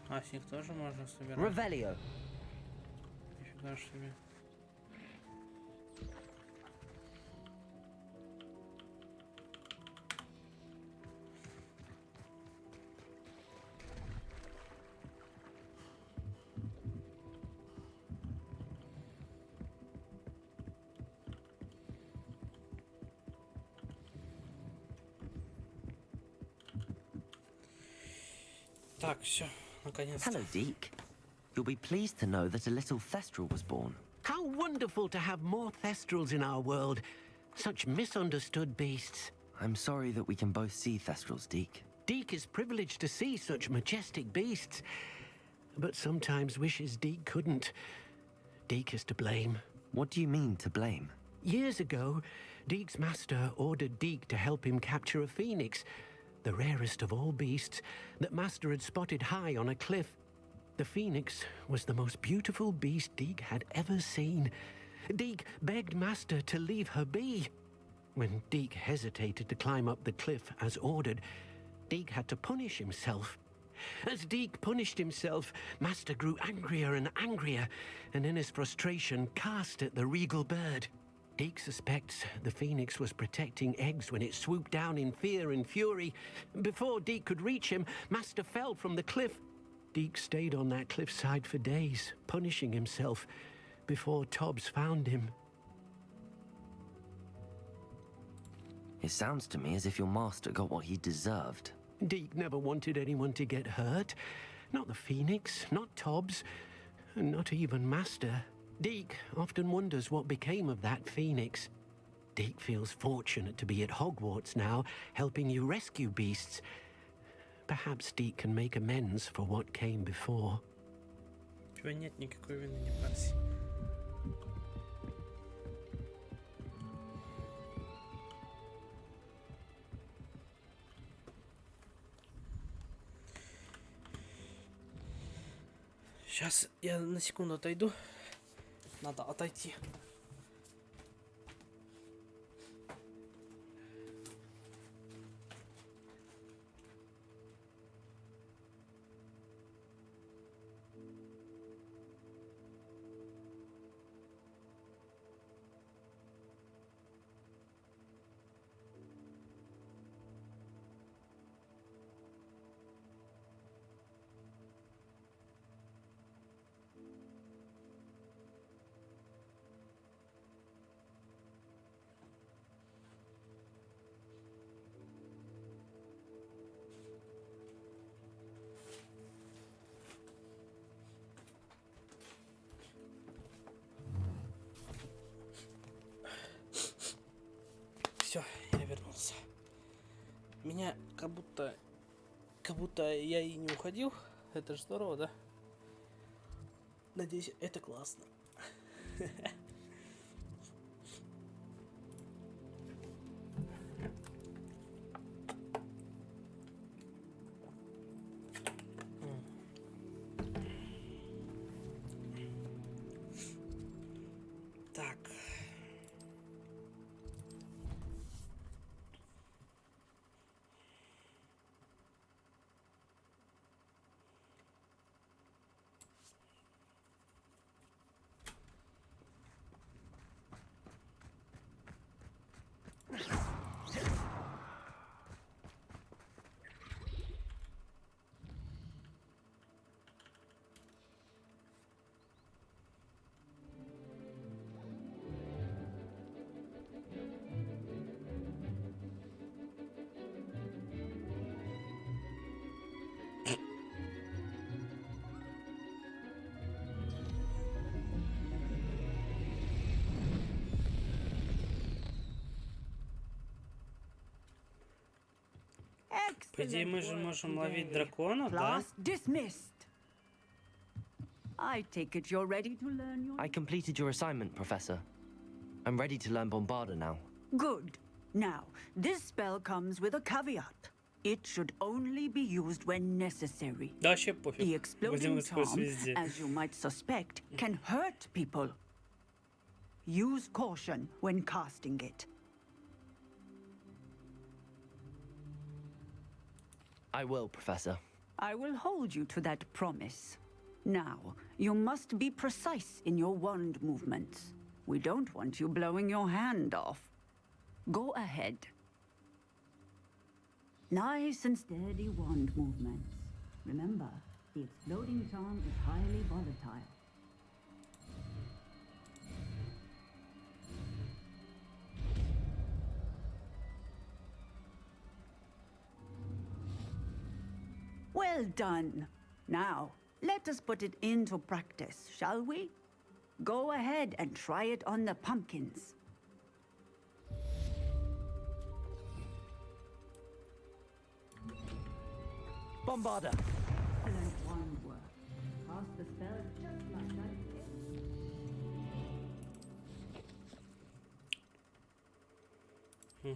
А, с них тоже можно собирать? Revelio. Нифига ж себе. Так, все, наконец-то. Hello, Deke. You'll be pleased to know that a little Thestral was born. How wonderful to have more Thestrals in our world. Such misunderstood beasts. I'm sorry that we can both see Thestrals, Deke. Deke is privileged to see such majestic beasts, but sometimes wishes Deke couldn't. Deke is to blame. What do you mean, to blame? Years ago, Deke's master ordered Deke to help him capture a phoenix, the rarest of all beasts, that master had spotted high on a cliff. The phoenix was the most beautiful beast Deke had ever seen. Deke begged master to leave her be. When Deke hesitated to climb up the cliff as ordered, Deke had to punish himself. As Deke punished himself, master grew angrier and angrier, and in his frustration cast at the regal bird. Deke suspects the phoenix was protecting eggs when it swooped down in fear and fury. Before Deke could reach him, master fell from the cliff. Deke stayed on that cliffside for days, punishing himself, before Tobbs found him. It sounds to me as if your master got what he deserved. Deke never wanted anyone to get hurt. Not the phoenix, not Tobbs, and not even master. Deke often wonders what became of that phoenix. Deke feels fortunate to be at Hogwarts now, helping you rescue beasts. Perhaps Deke can make amends for what came before. У тебя нет никакой вины, не парься. Сейчас я на секунду отойду. Надо отойти. Все, я вернулся. Меня как будто я и не уходил. Это же здорово, да? Надеюсь, это классно. Так. По идее, мы же можем ловить дракона, да? I take it you're ready to learn your... I completed your assignment, Professor. I'm ready to learn Bombarda now. Good. Now, this spell comes with a caveat. It should only be used when necessary. Да, вообще пофиг. The exploding charm, везде. as you might suspect, can hurt people. Use caution when casting it. I will, Professor. I will hold you to that promise. Now, you must be precise in your wand movements. We don't want you blowing your hand off. Go ahead. Nice and steady wand movements. Remember, the exploding charm is highly volatile. Well done. Now, let us put it into practice, shall we? Go ahead and try it on the pumpkins. Bombarda! Excellent one work. Cast the spell just like I did.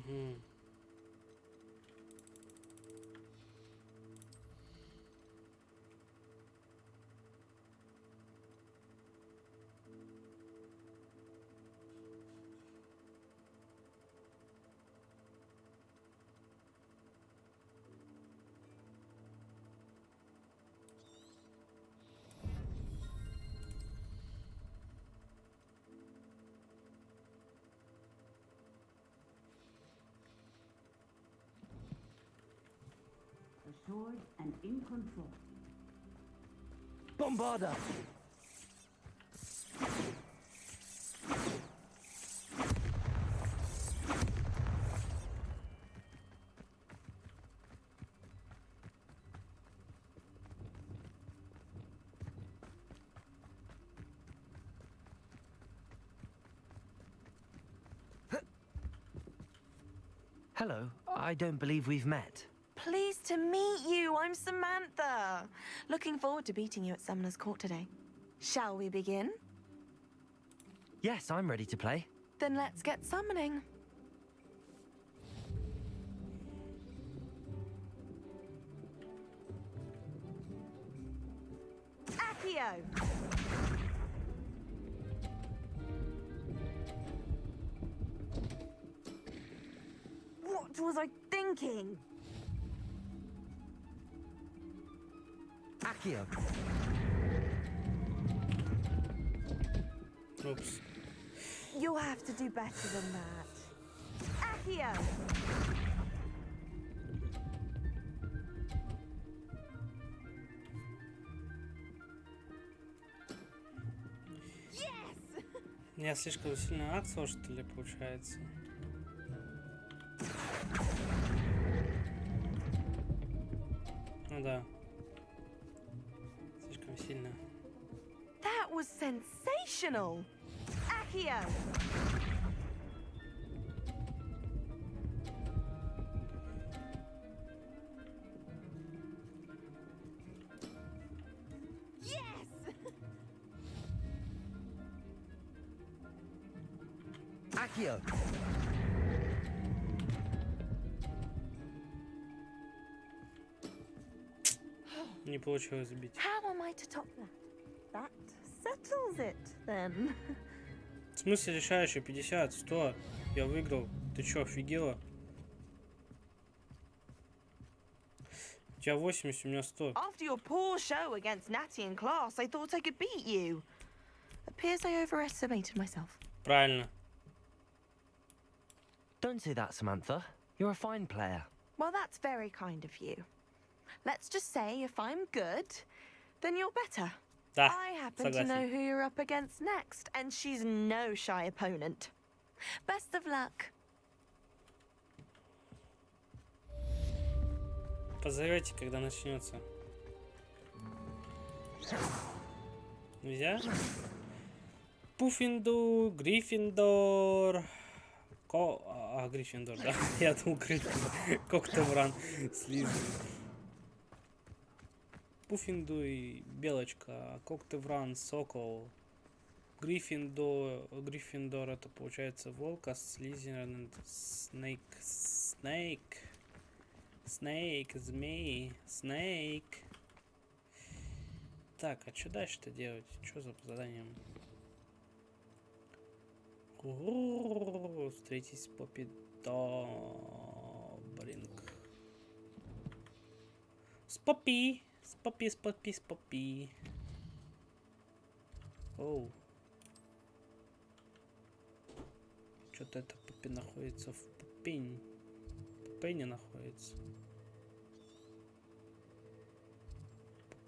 Assured and in control. Bombarda! Hello, I don't believe we've met. Pleased to meet you. I'm Samantha. Looking forward to beating you at Summoner's Court today. Shall we begin? Yes, I'm ready to play. Then let's get summoning. Accio! What was I thinking? Accio! Oops. You'll have to do better than that. Accio! Yes! Я слишком сильно акцию, что ли, получается? Ну да. Слишком сильно. That was sensational! Accio! Yes! Accio! Не получилось сбить. How am I to top that? That settles it, then. В смысле решающий 50, 100? Я выиграл. Ты чё, офигела? У тебя 80, у меня 100. After your poor show against Natty in class, I thought I could beat you. Appears I overestimated myself. Правильно. Don't say that, Samantha. You're a fine player. Well, that's very kind of you. Let's just say if I'm good, then you're better. Да, I happen to know who you're up against next, and she's no shy opponent. Best of luck. Позовете, когда начнется. Нельзя? Пуффинду, Гриффиндор. Гриффиндор, да? Я думал, Гриффиндор. Коктевран, Слизерин. Пуффинду и Белочка, Коктевран, Сокол. Гриффиндор это получается волк, а Слизерин Снейк. Змей. Снейк. Так, а что дальше-то делать? Что за задание? Встретись с Поппи Добринг. С Поппи. Оу. Что-то это Поппи находится в Пенни находится.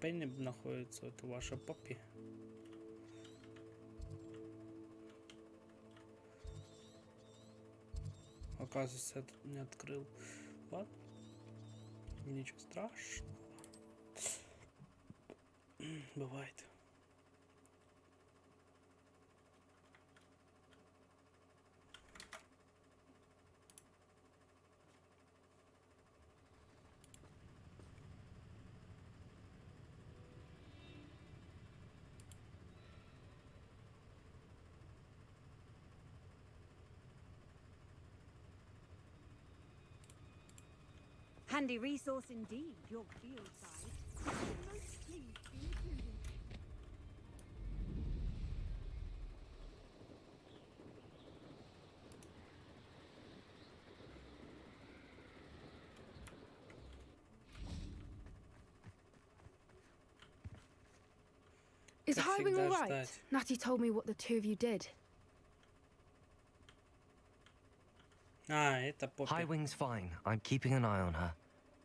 Пенни находится, это ваша Поппи. Оказывается, этот не открыл. Ладно. Ничего страшного. Бывает. Handy resource indeed, your field size. Most pleased to be included. Is Как Highwing всегда all right? ждать. Natty told me what the two of you did. Это Поппи. Highwing's fine. I'm keeping an eye on her.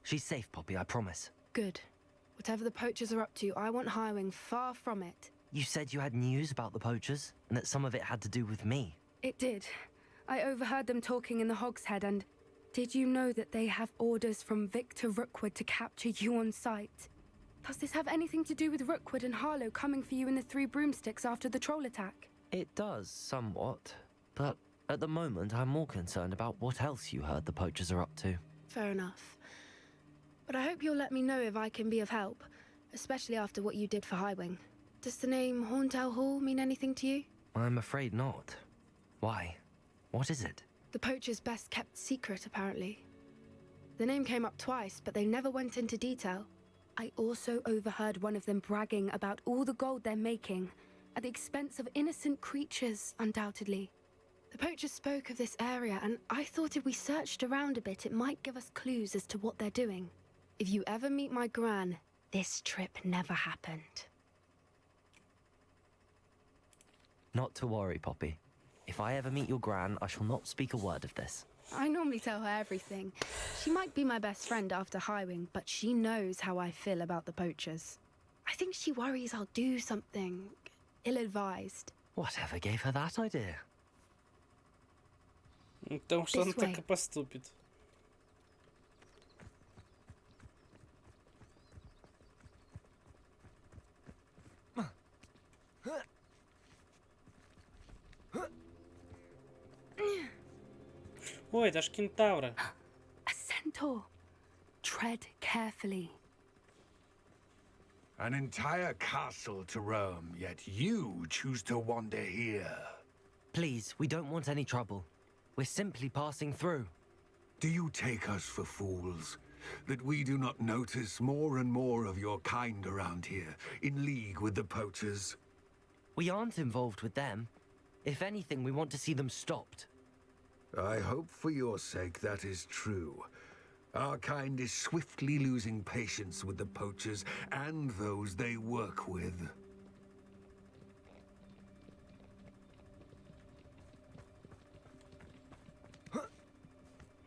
She's safe, Poppy, I promise. Good. Whatever the poachers are up to, I want Highwing far from it. You said you had news about the poachers, and that some of it had to do with me. It did. I overheard them talking in the Hogshead, and did you know that they have orders from Victor Rookwood to capture you on sight? Does this have anything to do with Rookwood and Harlow coming for you in the Three Broomsticks after the troll attack? It does, somewhat. But at the moment, I'm more concerned about what else you heard the poachers are up to. Fair enough. But I hope you'll let me know if I can be of help, especially after what you did for Highwing. Does the name Horntail Hall mean anything to you? I'm afraid not. Why? What is it? The poacher's best kept secret, apparently. The name came up twice, but they never went into detail. I also overheard one of them bragging about all the gold they're making, at the expense of innocent creatures, undoubtedly. The poachers spoke of this area, and I thought if we searched around a bit, it might give us clues as to what they're doing. If you ever meet my gran, this trip never happened. Not to worry, Poppy. If I ever meet your gran, I shall not speak a word of this. I normally tell her everything. She might be my best friend after Highwing, but she knows how I feel about the poachers. I think she worries I'll do something ill-advised. Whatever gave her that idea? Потому что он так и поступит. Ой, это ж кентавры. A centaur. Tread carefully. An entire castle to roam, yet you choose to wander here. Please, we don't want any trouble. We're simply passing through. Do you take us for fools? That we do not notice more and more of your kind around here, in league with the poachers? We aren't involved with them. If anything, we want to see them stopped. I hope for your sake that is true. Our kind is swiftly losing patience with the poachers and those they work with.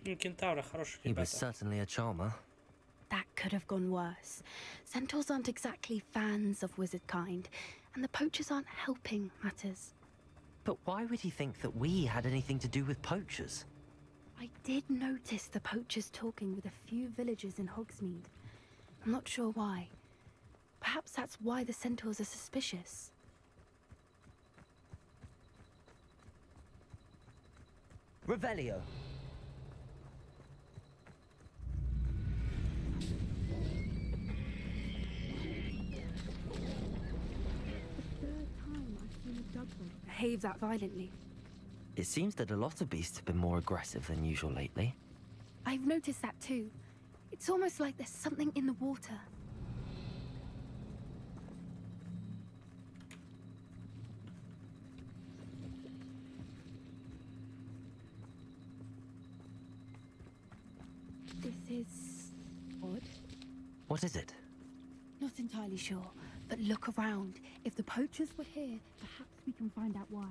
Кентавры хорошие He was ребята. certainly a charmer. That could have gone worse. Centaurs aren't exactly fans of wizard kind, and the poachers aren't helping matters. But why would he think that we had anything to do with poachers? I did notice the poachers talking with a few villagers in Hogsmeade. I'm not sure why. Perhaps that's why the centaurs are suspicious. Revelio. Behave that violently. It seems that a lot of beasts have been more aggressive than usual lately. I've noticed that too. It's almost like there's something in the water. This is odd. What is it? Not entirely sure, but look around. If the poachers were here, perhaps we can find out why.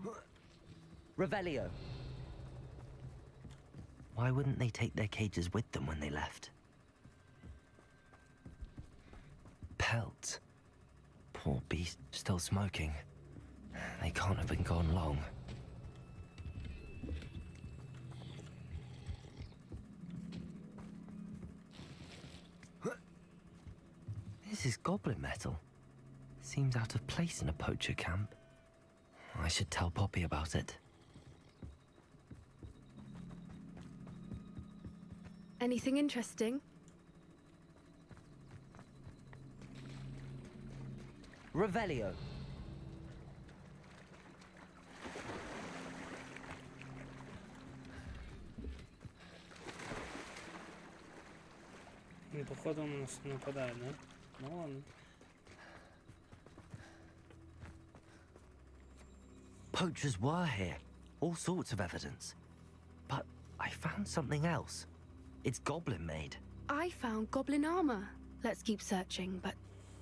Revelio. Why wouldn't they take their cages with them when they left? Pelt. Poor beast, still smoking. They can't have been gone long. This is goblin metal. seems out of place in a poacher camp. I should tell Poppy about it. Anything interesting? Revelio. Походу он нас нападает, да? Ну ладно. Poachers were here. All sorts of evidence. But I found something else. It's goblin made. I found goblin armor. Let's keep searching, but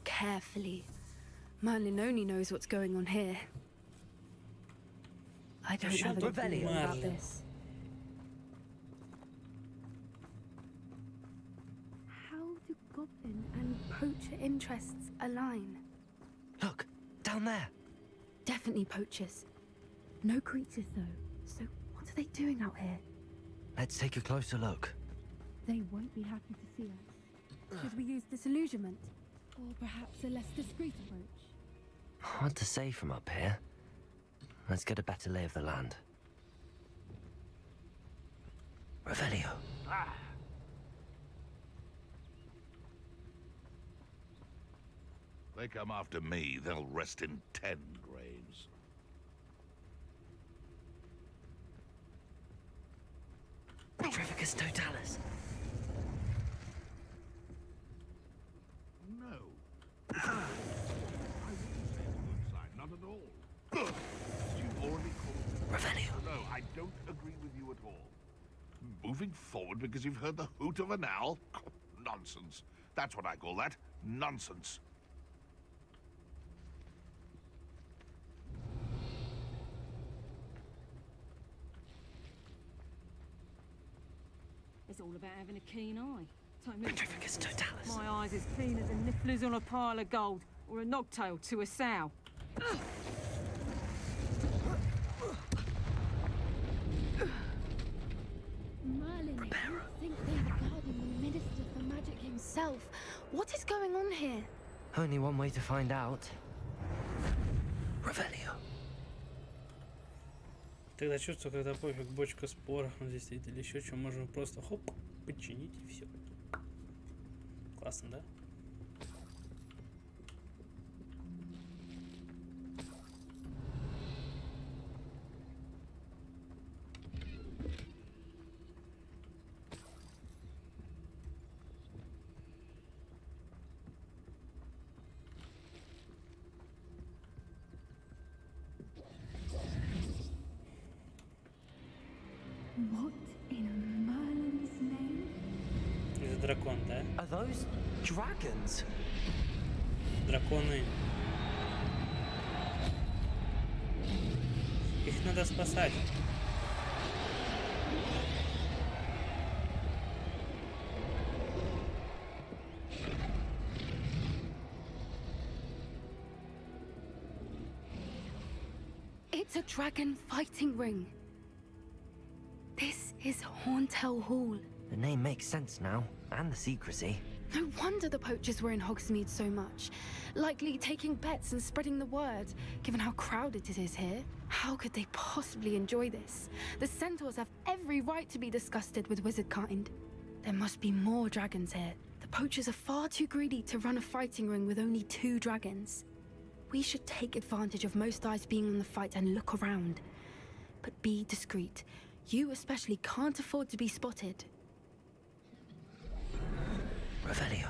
carefully. Merlin only knows what's going on here. I don't have a good feeling about this. How do goblin and poacher interests align? Look, down there. Definitely poachers. No creatures, though. So what are they doing out here? Let's take a closer look. They won't be happy to see us. Should we use disillusionment? Or perhaps a less discreet approach? Hard to say from up here. Let's get a better lay of the land. Revelio. They come after me, they'll rest in 10 graves. Petrificus totalis. No. I wouldn't say it's a good sign, not at all. You've already called me. Revelio. No, I don't agree with you at all. Moving forward because you've heard the hoot of an owl? Nonsense. That's what I call that. Nonsense. It's all about having a keen eye. Petrificus totalis. My eyes as keen as a niffler's on a pile of gold, or a nogtail to a sow. Merlin, I think they were guarding the Minister for Magic himself. What is going on here? Only one way to find out. Revelio. Тогда чувство, когда пофиг, бочка с порохом здесь стоит или еще что, можем просто хоп, подчинить и все. Классно, да? What in Merlin's name? Это дракон, да? Are those dragons? Драконы. Их надо спасать. It's a dragon fighting ring. This is Horntail Hall. The name makes sense now, and the secrecy. No wonder the poachers were in Hogsmeade so much. Likely taking bets and spreading the word, given how crowded it is here. How could they possibly enjoy this? The centaurs have every right to be disgusted with wizard kind. There must be more dragons here. The poachers are far too greedy to run a fighting ring with only 2 dragons. We should take advantage of most eyes being on the fight and look around. But be discreet. You especially can't afford to be spotted. Revelio.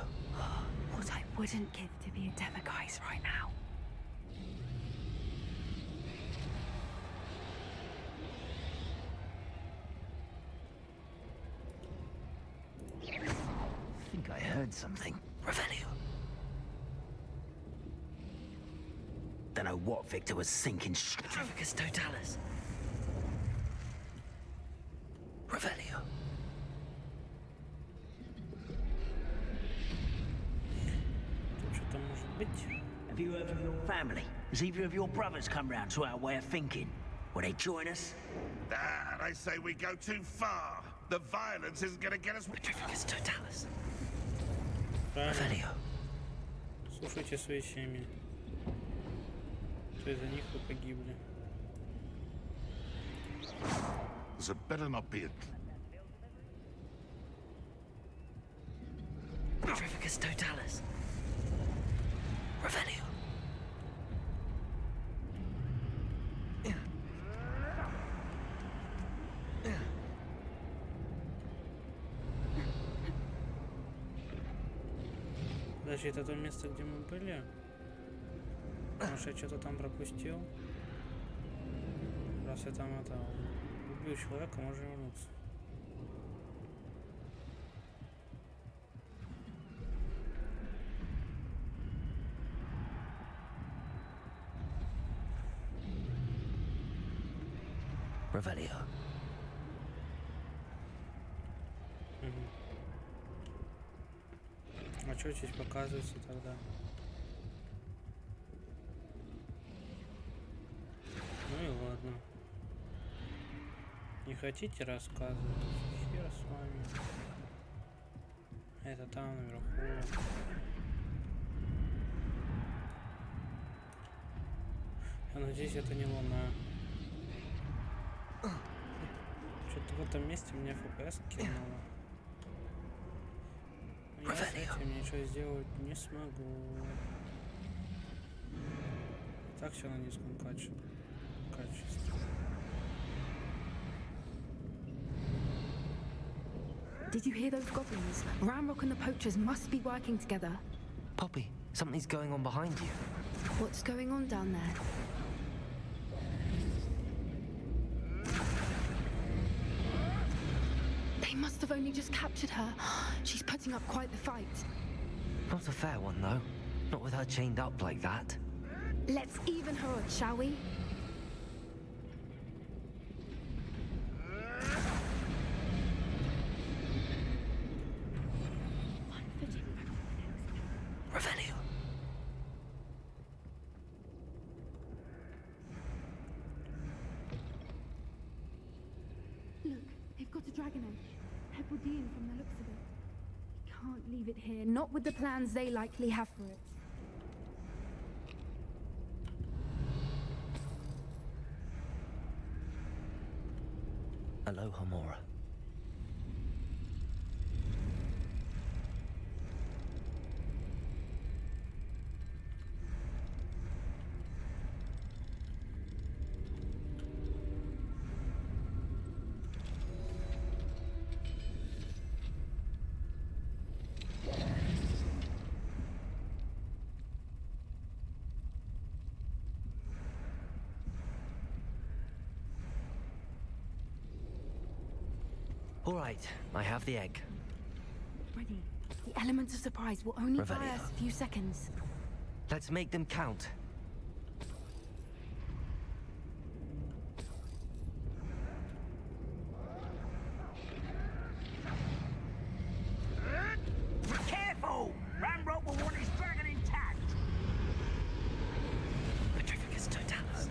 What I wouldn't give to be a demiguise right now. I think I heard something. Revelio. Don't know what Victor was thinking. Petrificus totalis. Revelio. Что-то может быть. Have you heard from your family? Has either of your brothers come round to our way of thinking? Will they join us? Ah, I say we go too far. The violence isn't going to get us. Petrificus totalis. Правильно. Revelio. Слушайте свои семьи. что из-за них вы погибли. There better not be a... Petrificus totalis. Revelio. Подожди, это то место, где мы были? Может, я что-то там пропустил? Раз я там это убил человека, можно вернуться. Revelio. А что здесь показывается тогда? Ну и ладно. Не хотите рассказывать? Хер с вами. Это там наверху. Я надеюсь, это не луна. Что-то в этом месте меня FPS кинуло. Я с этим ничего сделать не смогу. Так все на низком качестве. Did you hear those goblins? Ramrock and the poachers must be working together. Poppy, something's going on behind you. What's going on down there? They must have only just captured her. She's putting up quite the fight. Not a fair one, though. Not with her chained up like that. Let's even her odds, shall we? Revelio. Look, they've got a dragon egg. Hebridean from the looks of it. We can't leave it here, not with the plans they likely have for it. Aloha Mora. All right, I have the egg. Ready. The element of surprise will only buy Revelio. us a few seconds. Let's make them count. Careful! Ramrock will want his dragon intact. Petrificus totalis.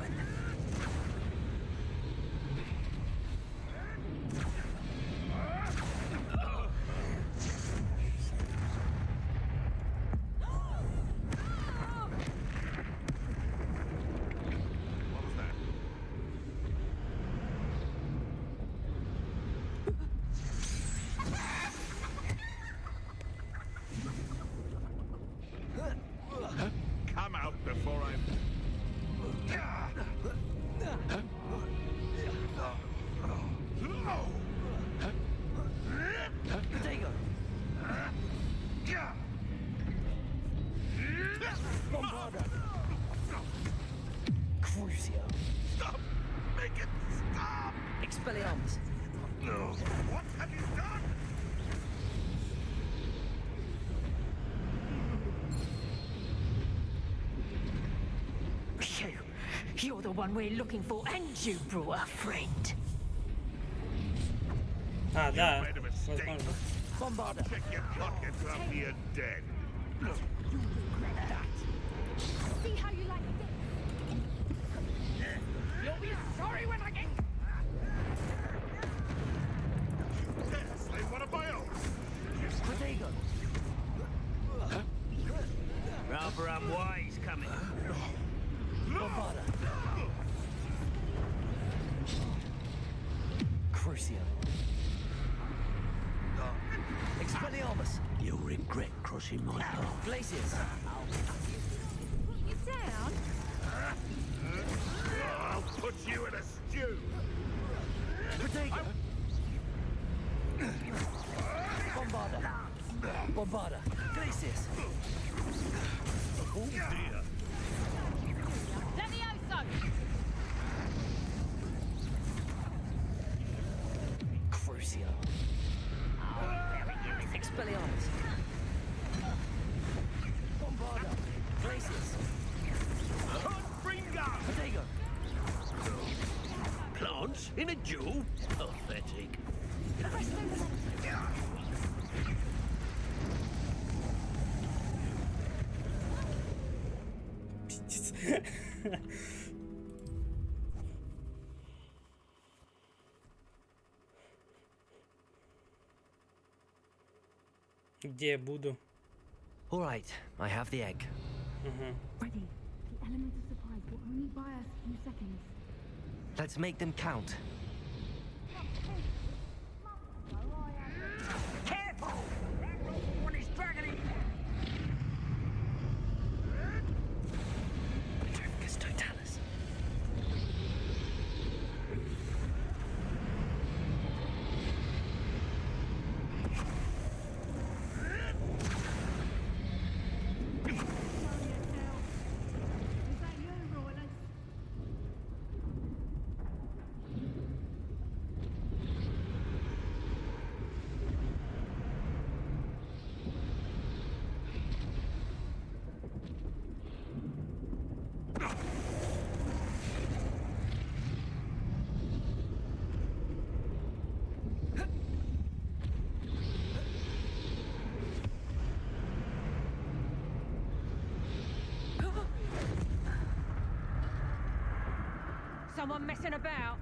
Come out before I'm... Dago. Bombarda. Crucio. Stop! Make it stop! Expelliarmus. No. What have you done? You're the one we're looking for, and you brought a friend. А, да. Made a mistake. Возможно. Bombarda. Check your pockets up here dead. See how you like it. You'll be sorry when I get... Slay one of my own. Protego. Rather unwise coming. Bombarda. Crucio. Expelliarmus. You'll regret crossing my path. Glacius. Put you down? I'll put you in a stew. Protego. Bombarda. Bombarda. Glacius. Oh dear. Levioso! Crucio. Expelliarmus. Bombarda. Glacius. Protego. Plants in a duel? Pathetic. Где я буду? All right, I have the egg. Ready. The element of surprise will only buy us a few seconds. Let's make them count. Careful! That one is dragging it. Petrificus totalis. Someone messing about?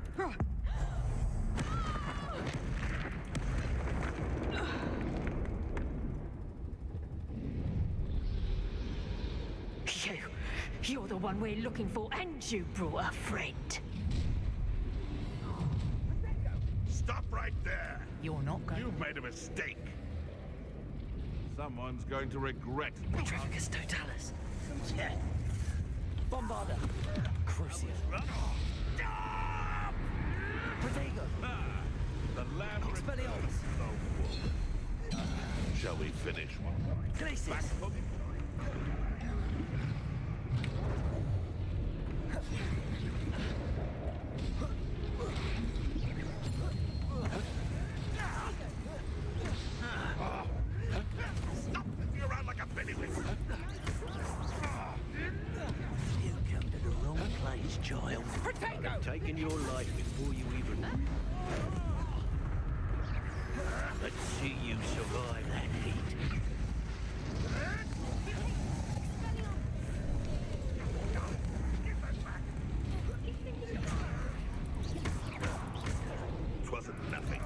You're the one we're looking for, and you brought a friend. Stop right there. You're not going. You've made a mistake. Someone's going to regret. Petrificus totalis. Bombarda. Crucio. Protego. The labyrinth. Expelliarmus. Shall we finish one? Glacius. Back hook. Stop moving around like a pennywig. You come to the wrong place, child. I've taken your life before you even... Let's see you survive that heat. Twasn't nothing.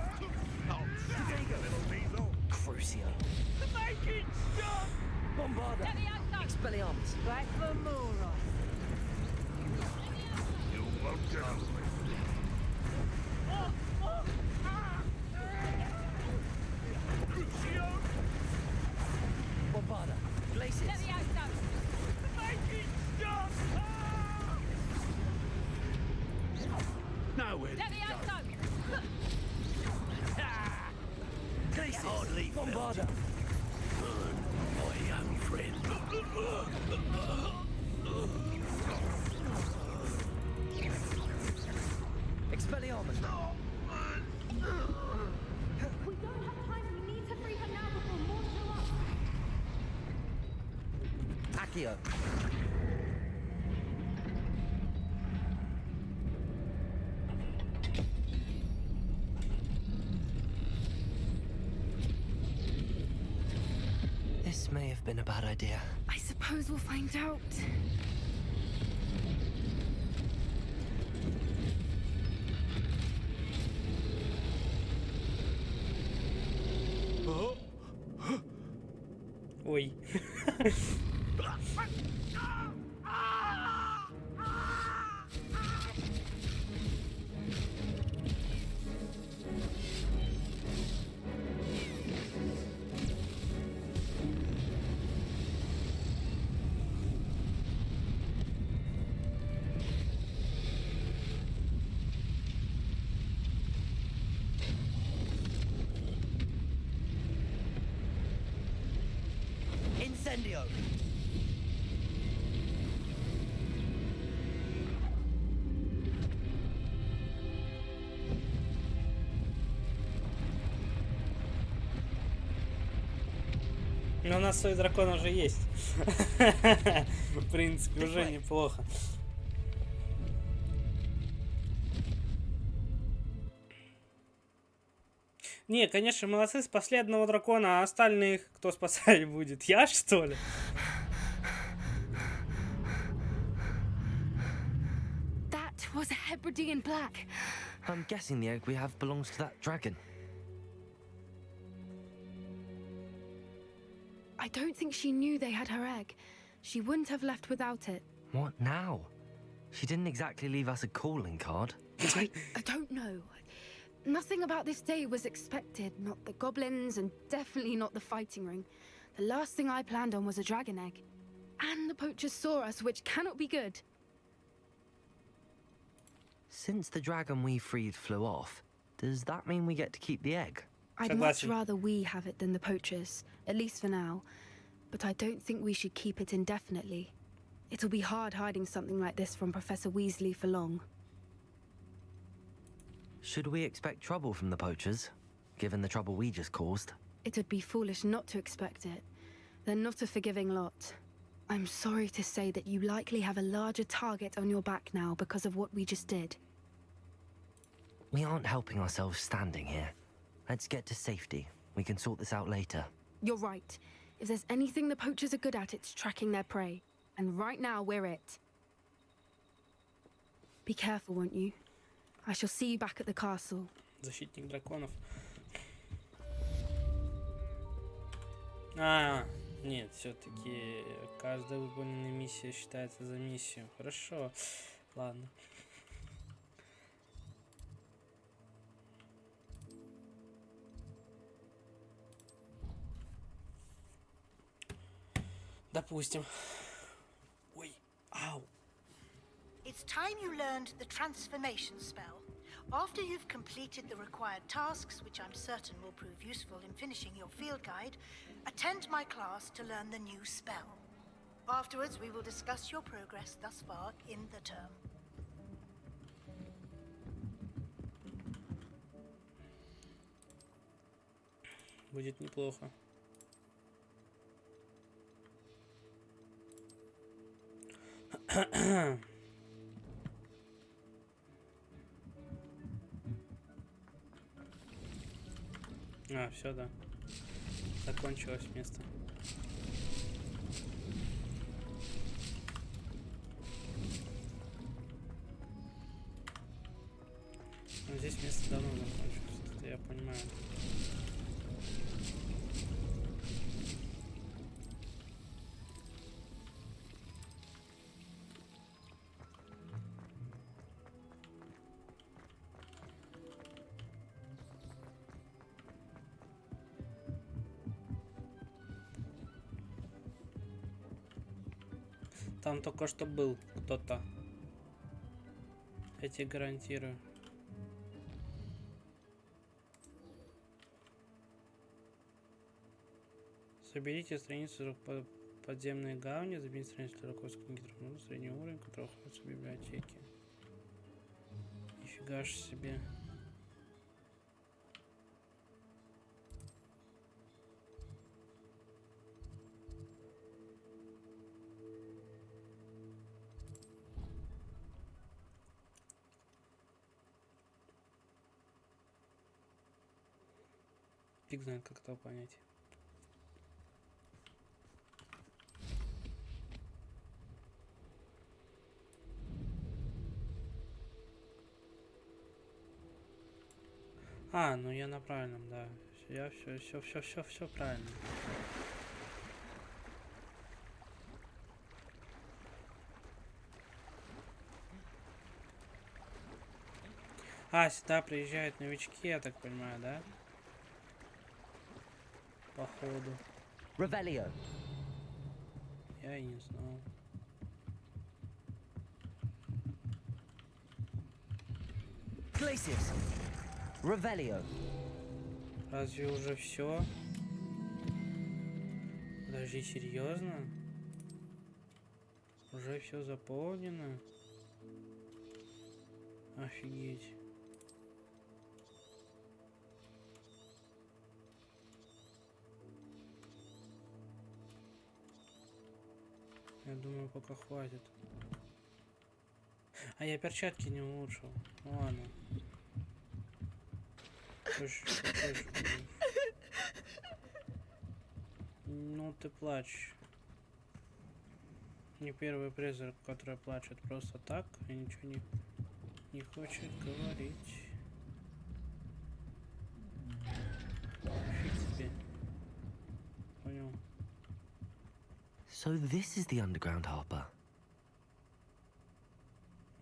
Oh, stick, little weasel. Crucio. Make it stop! Bombarda. Expelliarmus. Back for more. You won't get away. Crucio! Bombarda. Glacius. Make it stop! Nowhere to go. Glacius. Hardly felt Bombarda. it. Burn, my young friend. Expelliarmus. We don't have time. We need to free her now before more show up. Accio. This may have been a bad idea. I suppose we'll find out. Ой. Incendio. Но у нас свой дракон уже есть. В принципе, уже неплохо. Не, конечно, молодцы, спасли одного дракона, а остальных кто спасать будет? Я, что ли? That was a Hebridean black. I'm guessing the egg we have belongs to that dragon. I don't think she knew they had her egg. She wouldn't have left without it. What now? She didn't exactly leave us a calling card. I don't know. Nothing about this day was expected. Not the goblins, and definitely not the fighting ring. The last thing I planned on was a dragon egg. And the poachers saw us, which cannot be good. Since the dragon we freed flew off, does that mean we get to keep the egg? I'd much rather we have it than the poachers, at least for now. But I don't think we should keep it indefinitely. It'll be hard hiding something like this from Professor Weasley for long. Should we expect trouble from the poachers, given the trouble we just caused? It would be foolish not to expect it. They're not a forgiving lot. I'm sorry to say that you likely have a larger target on your back now because of what we just did. We aren't helping ourselves standing here. Let's get to safety. We can sort this out later. You're right. If there's anything the poachers are good at, it's tracking their prey. And right now, we're it. Be careful, won't you? I shall see you back at the castle. Защитник драконов. А, нет, все-таки каждая выполненная миссия считается за миссию. Хорошо, ладно. Допустим. Ой, ау. It's time you learned the transformation spell. After you've completed the required tasks, which I'm certain will prove useful in finishing your field guide, attend my class to learn the new spell. Afterwards, we will discuss your progress thus far in the term. Будет неплохо. А, все, да. Закончилось место. Но здесь место давно закончилось, это я понимаю. Там только что был кто-то. Я тебе гарантирую. Соберите страницу подземной гавани, заберите страницу Тараковской книги Трахнута, средний уровень, который находится в библиотеке. Нифига ж себе. Фиг знает, как это понять. А, ну я на правильном, да. Я все правильно. А, сюда приезжают новички, я так понимаю, да? Походу. Revelio. Я и не знал. Glacius. Revelio. Разве уже все? Подожди, серьезно? Уже все заполнено? Офигеть. Я думаю, пока хватит. А я перчатки не улучшил. Ладно. Ну ты плачешь. Не первый призрак, который плачет просто так и ничего не хочет говорить. Фиг тебе. Понял. So this is the underground harbor.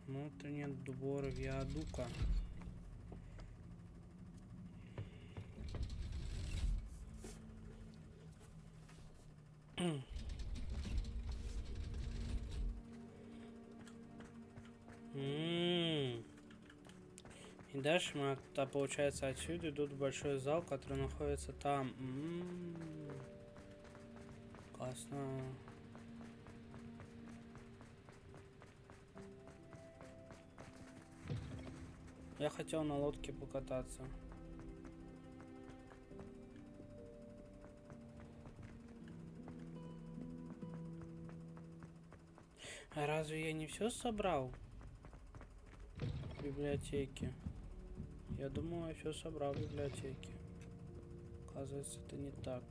Внутренний двор виадука. И дальше мы, получается, отсюда идут в большой зал, который находится там. Классно. Я хотел на лодке покататься. А разве я не все собрал в библиотеке? Я думал, я все собрал в библиотеке. Оказывается, это не так.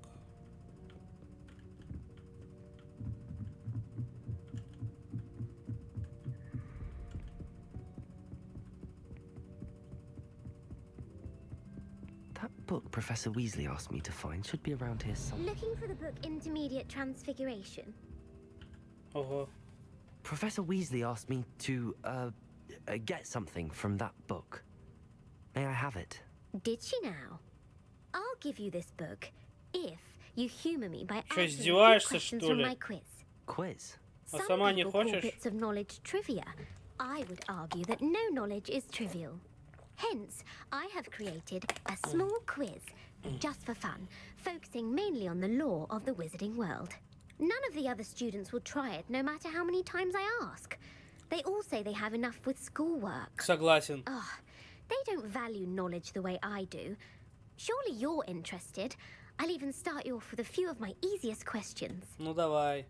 That book Professor Weasley asked me to find should be around here somewhere. Looking for the book Intermediate Transfiguration? Professor Weasley asked me to, get something from that book. May I have it? Did she now? I'll give you this book if you humor me by Что, answering a few издеваешься, questions что from ли? my quiz. Quiz? А Some сама не people call хочешь? bits of knowledge trivia. I would argue that no knowledge is trivial. Hence, I have created a small quiz, just for fun, focusing mainly on the lore of the wizarding world. None of the other students will try it, no matter how many times I ask. They all say they have enough with schoolwork. Согласен. Oh, they don't value knowledge the way I do. Surely you're interested. I'll even start you off with a few of my easiest questions. Ну давай.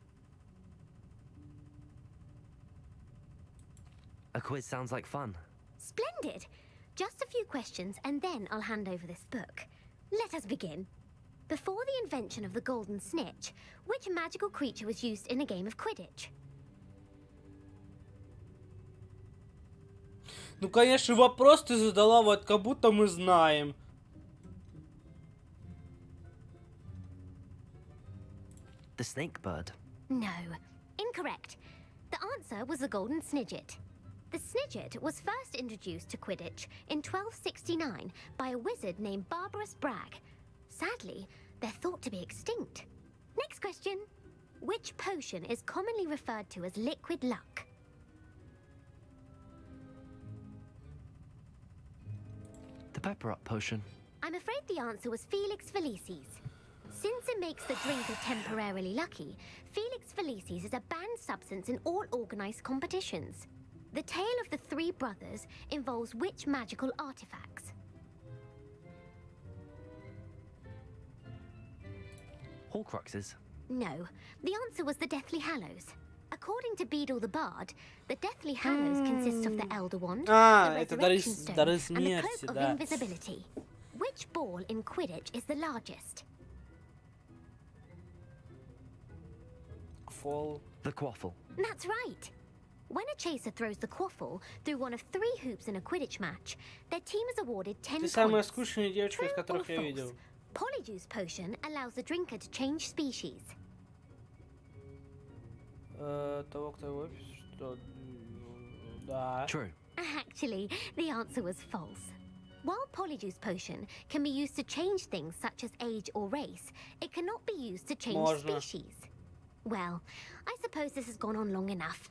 A quiz sounds like fun. Splendid. Just a few questions, and then I'll hand over this book. Let us begin. Before the invention of the golden snitch, which magical creature was used in a game of Quidditch? Ну, конечно, вопрос ты задала, вот как будто мы знаем. The snake bird. No. Incorrect. The answer was the golden snidget. The snidget was first introduced to Quidditch in 1269 by a wizard named Barbarous Bragg. Sadly, they're thought to be extinct. Next question. Which potion is commonly referred to as liquid luck? The pepper up potion. I'm afraid the answer was Felix Felicis. Since it makes the drinker temporarily lucky, Felix Felicis is a banned substance in all organized competitions. The tale of the three brothers involves which magical artifacts? Horcruxes. No, the answer was the Deathly Hallows. According to Beadle the Bard, the Deathly Hallows consists of the Elder Wand, the это Resurrection Stone, дары and the смерти, Cloak of да. Invisibility. Which ball in Quidditch is the largest? Fall. The quaffle. That's right. When a chaser throws the quaffle through one of 3 hoops in a Quidditch match, their team is awarded 10 Ты points. самая скучная девочка, из True которых or я false? видел. Polyjuice potion allows the drinker to change species. Того, кто его что... Да. True. Actually, the answer was false. While Polyjuice potion can be used to change things such as age or race, it cannot be used to change Можно. species. Well, I suppose this has gone on long enough.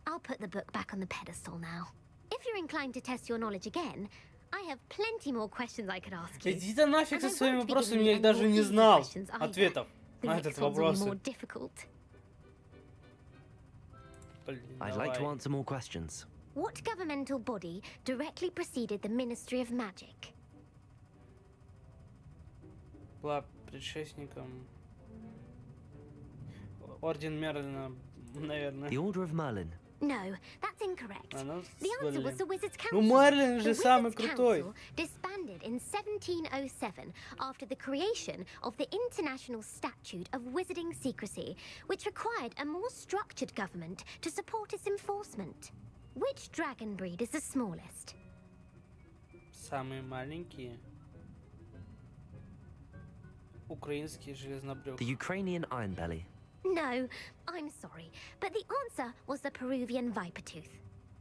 I'll put the book back on the pedestal now. If you're inclined to test your knowledge again, I have plenty more questions I could ask you. Иди ты нафиг And со I своими won't be вопросами, giving я you их any даже more не easy знал questions either. ответов. The next ones will be more difficult. I'd like to answer more questions. What governmental body directly preceded the Ministry of Magic? Была предшественником Орден Мерлина, наверное. The Order of Merlin. No, that's incorrect. The answer was the Wizards' Ну, Council. Мерлин The же самый Wizards' крутой. Council disbanded in 1707 after the creation of the International Statute of Wizarding Secrecy, which required a more structured government to support its enforcement. Which dragon breed is the smallest? Самые маленькие. Украинские железнобрюх. The Ukrainian Ironbelly. No, I'm sorry, but the answer was the Peruvian Vipertooth.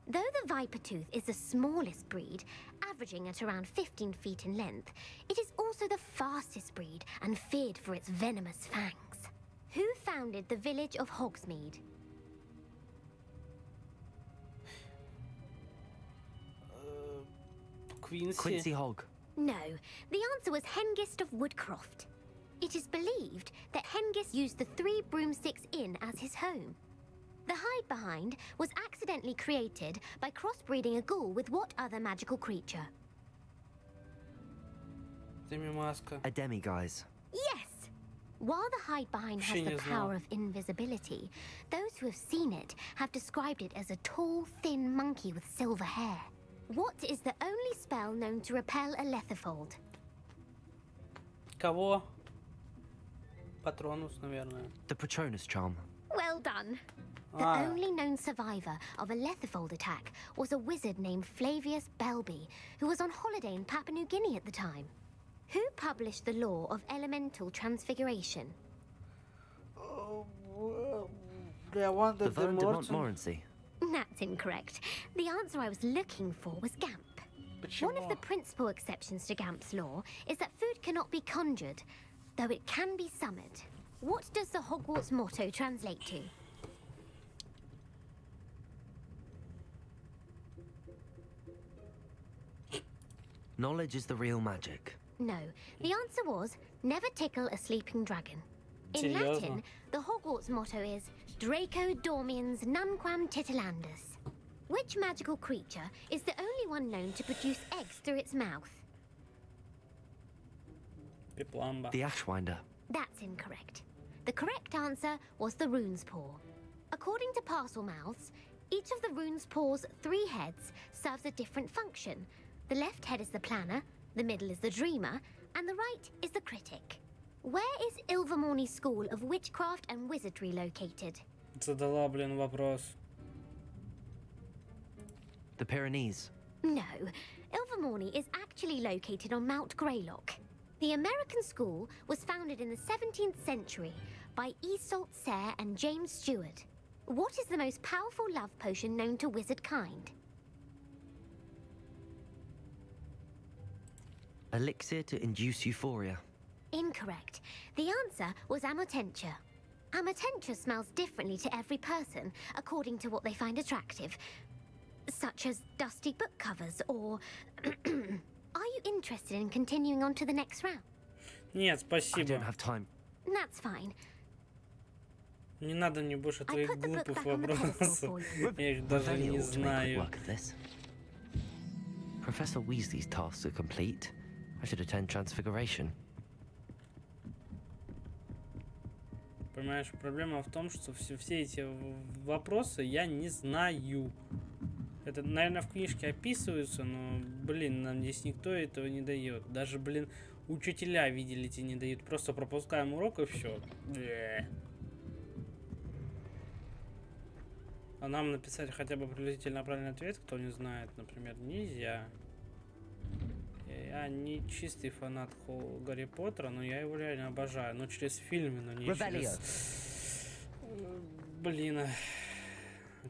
Though the Vipertooth is the smallest breed, averaging at around 15 feet in length, it is also the fastest breed and feared for its venomous fangs. Who founded the village of Hogsmeade? Quincy Hogg. No, the answer was Hengist of Woodcroft. It is believed that Hengist used the Three Broomsticks Inn as his home. The hide behind was accidentally created by crossbreeding a ghoul with what other magical creature? Demi-маска. A demiguise. Yes! While the hide behind has the power of invisibility, those who have seen it have described it as a tall, thin monkey with silver hair. What is the only spell known to repel a letherfold? Кого? Патронус, наверное. The Patronus charm. Well done. The only known survivor of a letherfold attack was a wizard named Flavius Belby, who was on holiday in Papua New Guinea at the time. Who published the law of elemental transfiguration? The Verne de Montmorency. That's incorrect. The answer I was looking for was Gamp. One of the principal exceptions to Gamp's law is that food cannot be conjured, though it can be summoned. What does the Hogwarts motto translate to? Knowledge is the real magic. No, the answer was never tickle a sleeping dragon. In Seriously? Latin, the Hogwarts motto is Draco Dormiens Nunquam Titilandus. Which magical creature is the only one known to produce eggs through its mouth? Пеплamba. The Ashwinder. That's incorrect. The correct answer was the Rune's Paw. According to Parselmouths, each of the Rune's Paw's 3 heads serves a different function. The left head is the planner, the middle is the dreamer, and the right is the critic. Where is Ilvermorny School of Witchcraft and Wizardry located? Задала, блин, вопрос. The Pyrenees. No, Ilvermorny is actually located on Mount Greylock. The American school was founded in the 17th century by Iseult Sayre and James Stewart. What is the most powerful love potion known to wizard kind? Elixir to induce euphoria. Incorrect. The answer was Amotentia. Amotentia smells differently to every person, according to what they find attractive, such as dusty book covers or... Are you interested in continuing on to the next round? Нет, спасибо. I don't have time. That's fine. Не надо мне больше твоих глупых вопросов. Я их даже не знаю. Professor Weasley's tasks are complete. I should attend Transfiguration. Понимаешь, проблема в том, что все эти вопросы я не знаю. Это, наверное, в книжке описываются, но, блин, нам здесь никто этого не дает. Даже, блин, учителя, видите, не дают. Просто пропускаем урок и все. А нам написать хотя бы приблизительно правильный ответ, кто не знает, например, нельзя. Я не чистый фанат Гарри Поттера, но я его реально обожаю. Но через фильмы, но не через... Блин,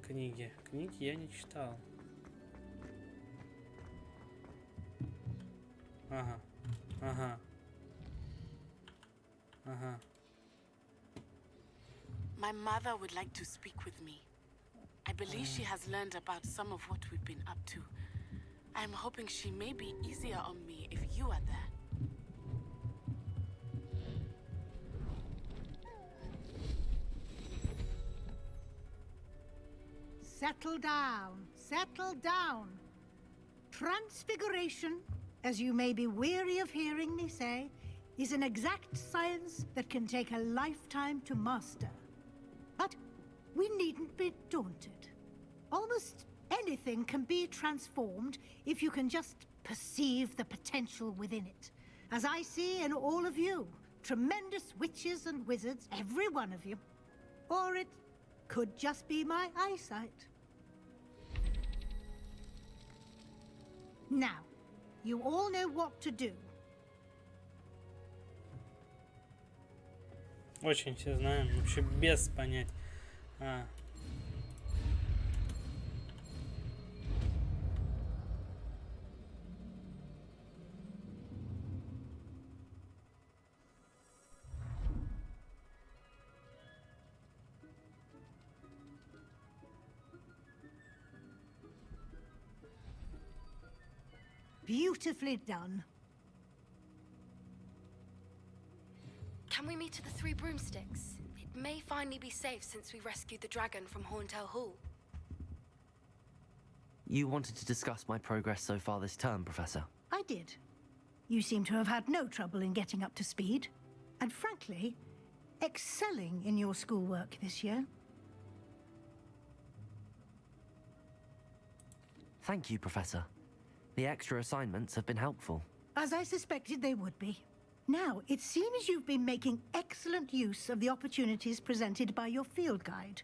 книги. Книги я не читал. Ага. Ага. Ага. My mother would like to speak with me. I believe she has learned about some of what we've been up to. I'm hoping she may be easier on me if you are there. settle down. Settle down. Transfiguration, as you may be weary of hearing me say, is an exact science that can take a lifetime to master. But we needn't be daunted. Almost anything can be transformed if you can just perceive the potential within it. As I see in all of you, tremendous witches and wizards, every one of you. Or it could just be my eyesight. Now, you all know what to do. Очень все знаем, вообще без понять. Beautifully done. Can we meet at the Three Broomsticks? It may finally be safe since we rescued the dragon from Horntail Hall. You wanted to discuss my progress so far this term, Professor? I did. You seem to have had no trouble in getting up to speed. And frankly, excelling in your schoolwork this year. Thank you, Professor. The extra assignments have been helpful. As I suspected they would be. Now, it seems you've been making excellent use of the opportunities presented by your field guide.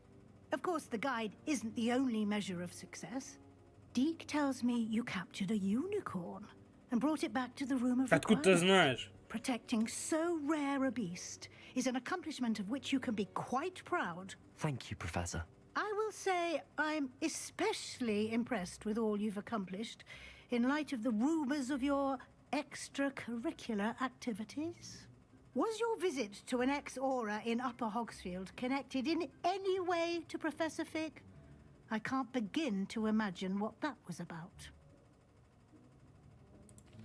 Of course, the guide isn't the only measure of success. Deke tells me you captured a unicorn and brought it back to the room of Откуда ты requirement. знаешь? Protecting so rare a beast is an accomplishment of which you can be quite proud. Thank you, Professor. I will say I'm especially impressed with all you've accomplished in light of the rumors of your extracurricular activities. Was your visit to an ex-aura in Upper Hogsfield connected in any way to Professor Fig? I can't begin to imagine what that was about.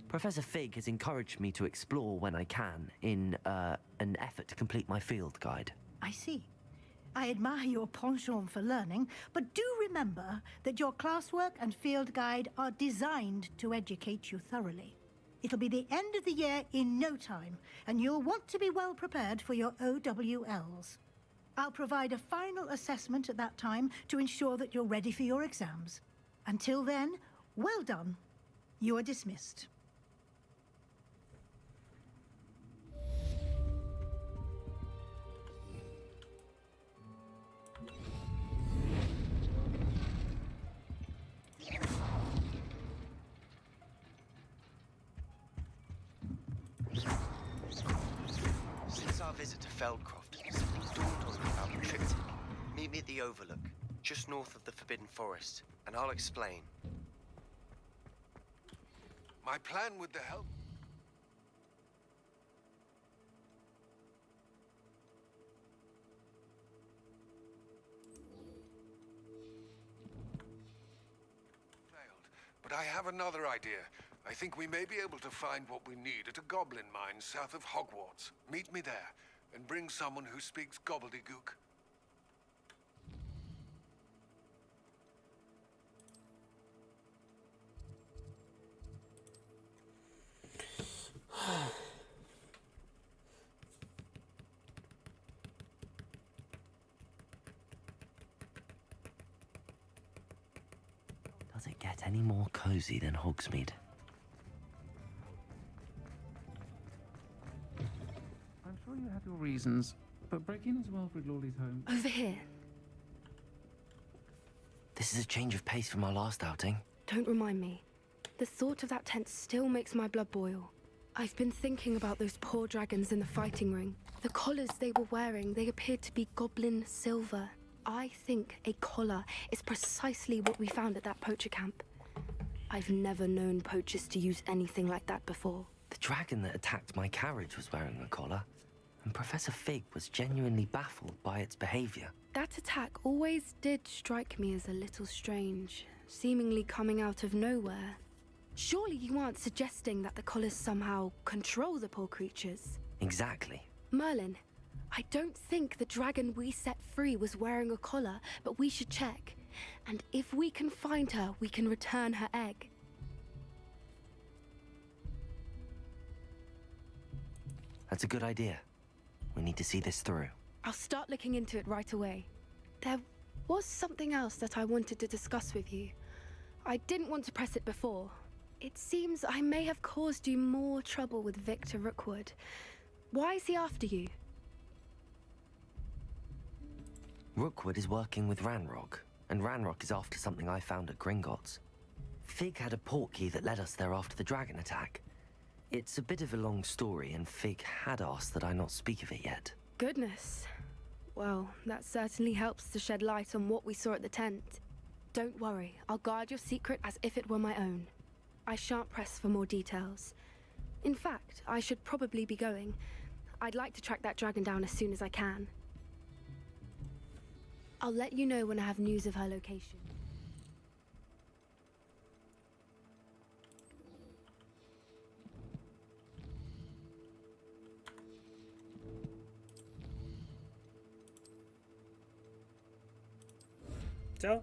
Professor Fig has encouraged me to explore when I can in an effort to complete my field guide. I see. I admire your penchant for learning, but do remember that your classwork and field guide are designed to educate you thoroughly. It'll be the end of the year in no time, and you'll want to be well prepared for your OWLs. I'll provide a final assessment at that time to ensure that you're ready for your exams. Until then, well done. You are dismissed. Since our visit to Feldcroft, something's dawned on me about the triptych. Meet me at the Overlook, just north of the Forbidden Forest, and I'll explain. My plan with the help... failed, but I have another idea. I think we may be able to find what we need at a goblin mine south of Hogwarts. Meet me there, and bring someone who speaks gobbledygook. Does it get any more cozy than Hogsmeade? I'm sure you have your reasons, but breaking into Wilfred Lawley's home... Over here. This is a change of pace from our last outing. Don't remind me. The thought of that tent still makes my blood boil. I've been thinking about those poor dragons in the fighting ring. The collars they were wearing, they appeared to be goblin silver. I think a collar is precisely what we found at that poacher camp. I've never known poachers to use anything like that before. The dragon that attacked my carriage was wearing a collar, and Professor Fig was genuinely baffled by its behavior. That attack always did strike me as a little strange, seemingly coming out of nowhere. Surely you aren't suggesting that the collars somehow control the poor creatures? Exactly. Merlin, I don't think the dragon we set free was wearing a collar, but we should check. And if we can find her, we can return her egg. That's a good idea. We need to see this through. I'll start looking into it right away. There was something else that I wanted to discuss with you. I didn't want to press it before. It seems I may have caused you more trouble with Victor Rookwood. Why is he after you? Rookwood is working with Ranrock, and Ranrock is after something I found at Gringotts. Fig had a portkey that led us there after the dragon attack. It's a bit of a long story, and Fig had asked that I not speak of it yet. Goodness. Well, that certainly helps to shed light on what we saw at the tent. Don't worry, I'll guard your secret as if it were my own. I shan't press for more details. In fact, I should probably be going. I'd like to track that dragon down as soon as I can. I'll let you know when I have news of her location. Все?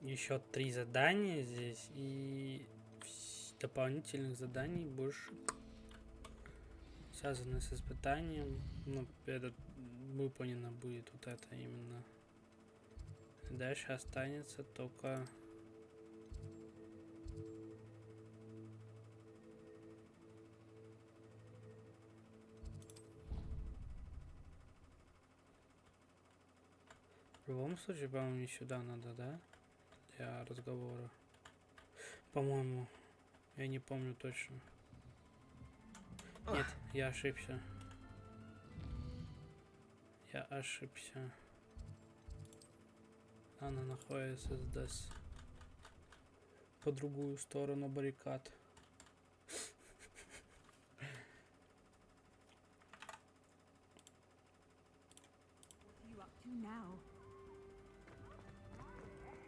Еще 3 задания здесь и дополнительных заданий больше, связанных с испытанием. Ну, это выполнено будет вот это именно. И дальше останется только в любом случае, по-моему, не сюда надо, да? Для разговора. По-моему, я не помню точно. Нет, я ошибся. Я ошибся. Она находится здесь. По другую сторону баррикад.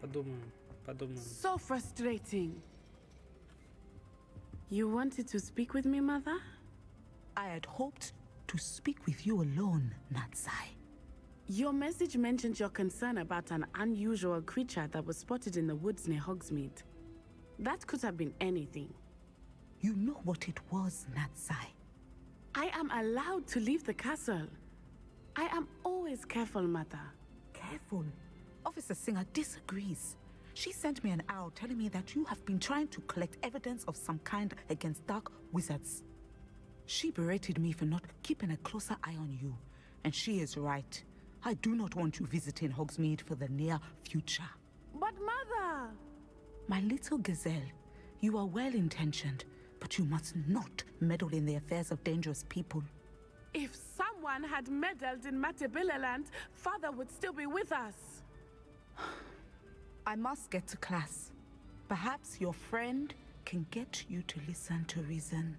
Подумаем. So frustrating. You wanted to speak with me, Mother? I had hoped to speak with you alone, Natsai. Your message mentioned your concern about an unusual creature that was spotted in the woods near Hogsmeade. That could have been anything. You know what it was, Natsai. I am allowed to leave the castle. I am always careful, Mother. Careful? Officer Singer disagrees. She sent me an owl telling me that you have been trying to collect evidence of some kind against dark wizards. She berated me for not keeping a closer eye on you. And she is right. I do not want you visiting Hogsmeade for the near future. But Mother! My little gazelle, you are well-intentioned, but you must not meddle in the affairs of dangerous people. If someone had meddled in Matabeleland, Father would still be with us. I must get to class. Perhaps your friend can get you to listen to reason.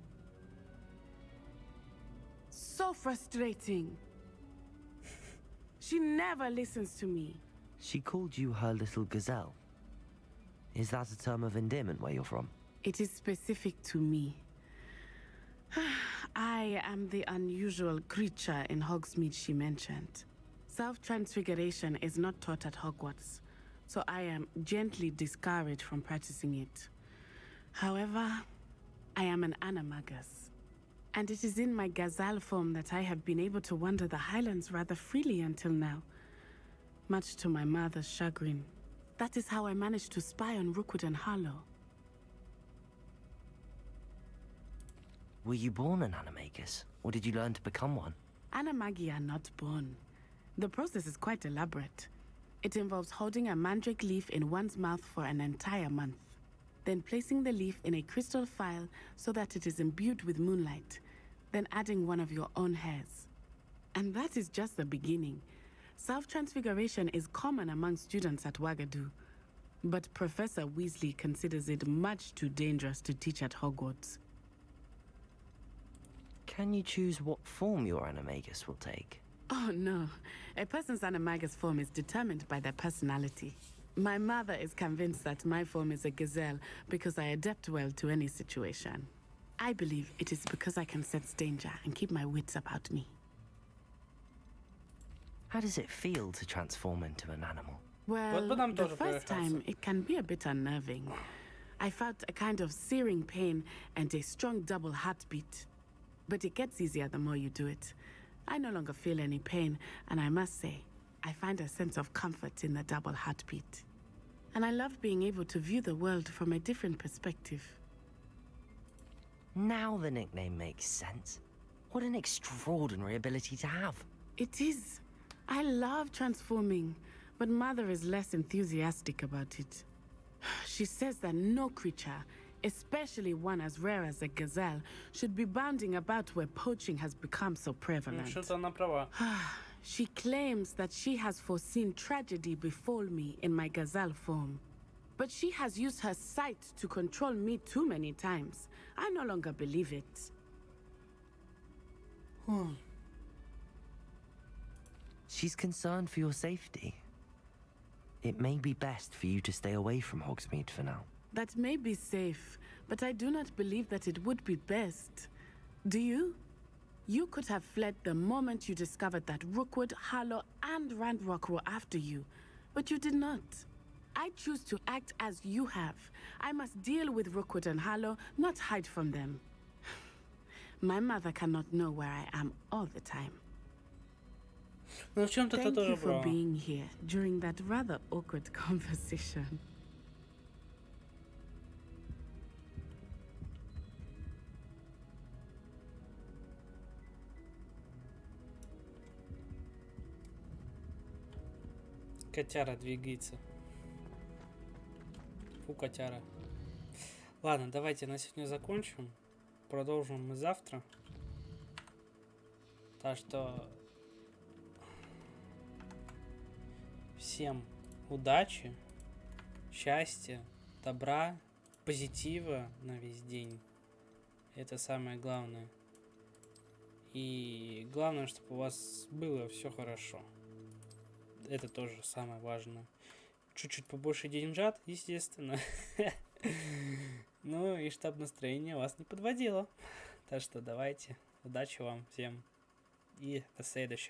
So frustrating. She never listens to me. She called you her little gazelle. Is that a term of endearment where you're from? It is specific to me. I am the unusual creature in Hogsmeade she mentioned. Self-transfiguration is not taught at Hogwarts, so I am gently discouraged from practicing it. However, I am an animagus, and it is in my gazelle form that I have been able to wander the Highlands rather freely until now, much to my mother's chagrin. That is how I managed to spy on Rookwood and Harlow. Were you born an animagus, or did you learn to become one? Animagi are not born. The process is quite elaborate. It involves holding a mandrake leaf in one's mouth for an entire month, then placing the leaf in a crystal phial so that it is imbued with moonlight, then adding one of your own hairs. And that is just the beginning. Self-transfiguration is common among students at Wagadu, but Professor Weasley considers it much too dangerous to teach at Hogwarts. Can you choose what form your animagus will take? Oh no, a person's animagus form is determined by their personality. My mother is convinced that my form is a gazelle because I adapt well to any situation. I believe it is because I can sense danger and keep my wits about me. How does it feel to transform into an animal? Well, бы нам the тоже first time it can be a bit unnerving. I felt a kind of searing pain and a strong double heartbeat. But it gets easier the more you do it. I no longer feel any pain, and I must say, I find a sense of comfort in the double heartbeat. And I love being able to view the world from a different perspective. Now the nickname makes sense. What an extraordinary ability to have. It is. I love transforming, but Mother is less enthusiastic about it. She says that no creature, especially one as rare as a gazelle, should be bounding about where poaching has become so prevalent. Что-то она права. She claims that she has foreseen tragedy befall me in my gazelle form. But she has used her sight to control me too many times. I no longer believe it. She's concerned for your safety. It may be best for you to stay away from Hogsmeade for now. That may be safe, but I do not believe that it would be best. Do you? You could have fled the moment you discovered that Rookwood, Harlow, and Randrock were after you, but you did not. I choose to act as you have. I must deal with Rookwood and Harlow, not hide from them. My mother cannot know where I am all the time. Ну, в чем-то ты Thank тоже you for права. being here during that rather awkward conversation. Котяра двигается. Фу, котяра. Ладно, давайте на сегодня закончим. Продолжим мы завтра. Так что всем удачи, счастья, добра, позитива на весь день. Это самое главное. И главное, чтобы у вас было все хорошо. Это тоже самое важное. Чуть-чуть побольше деньжат, естественно. Ну и чтобы настроение вас не подводило. Так что давайте. Удачи вам всем. И до следующего.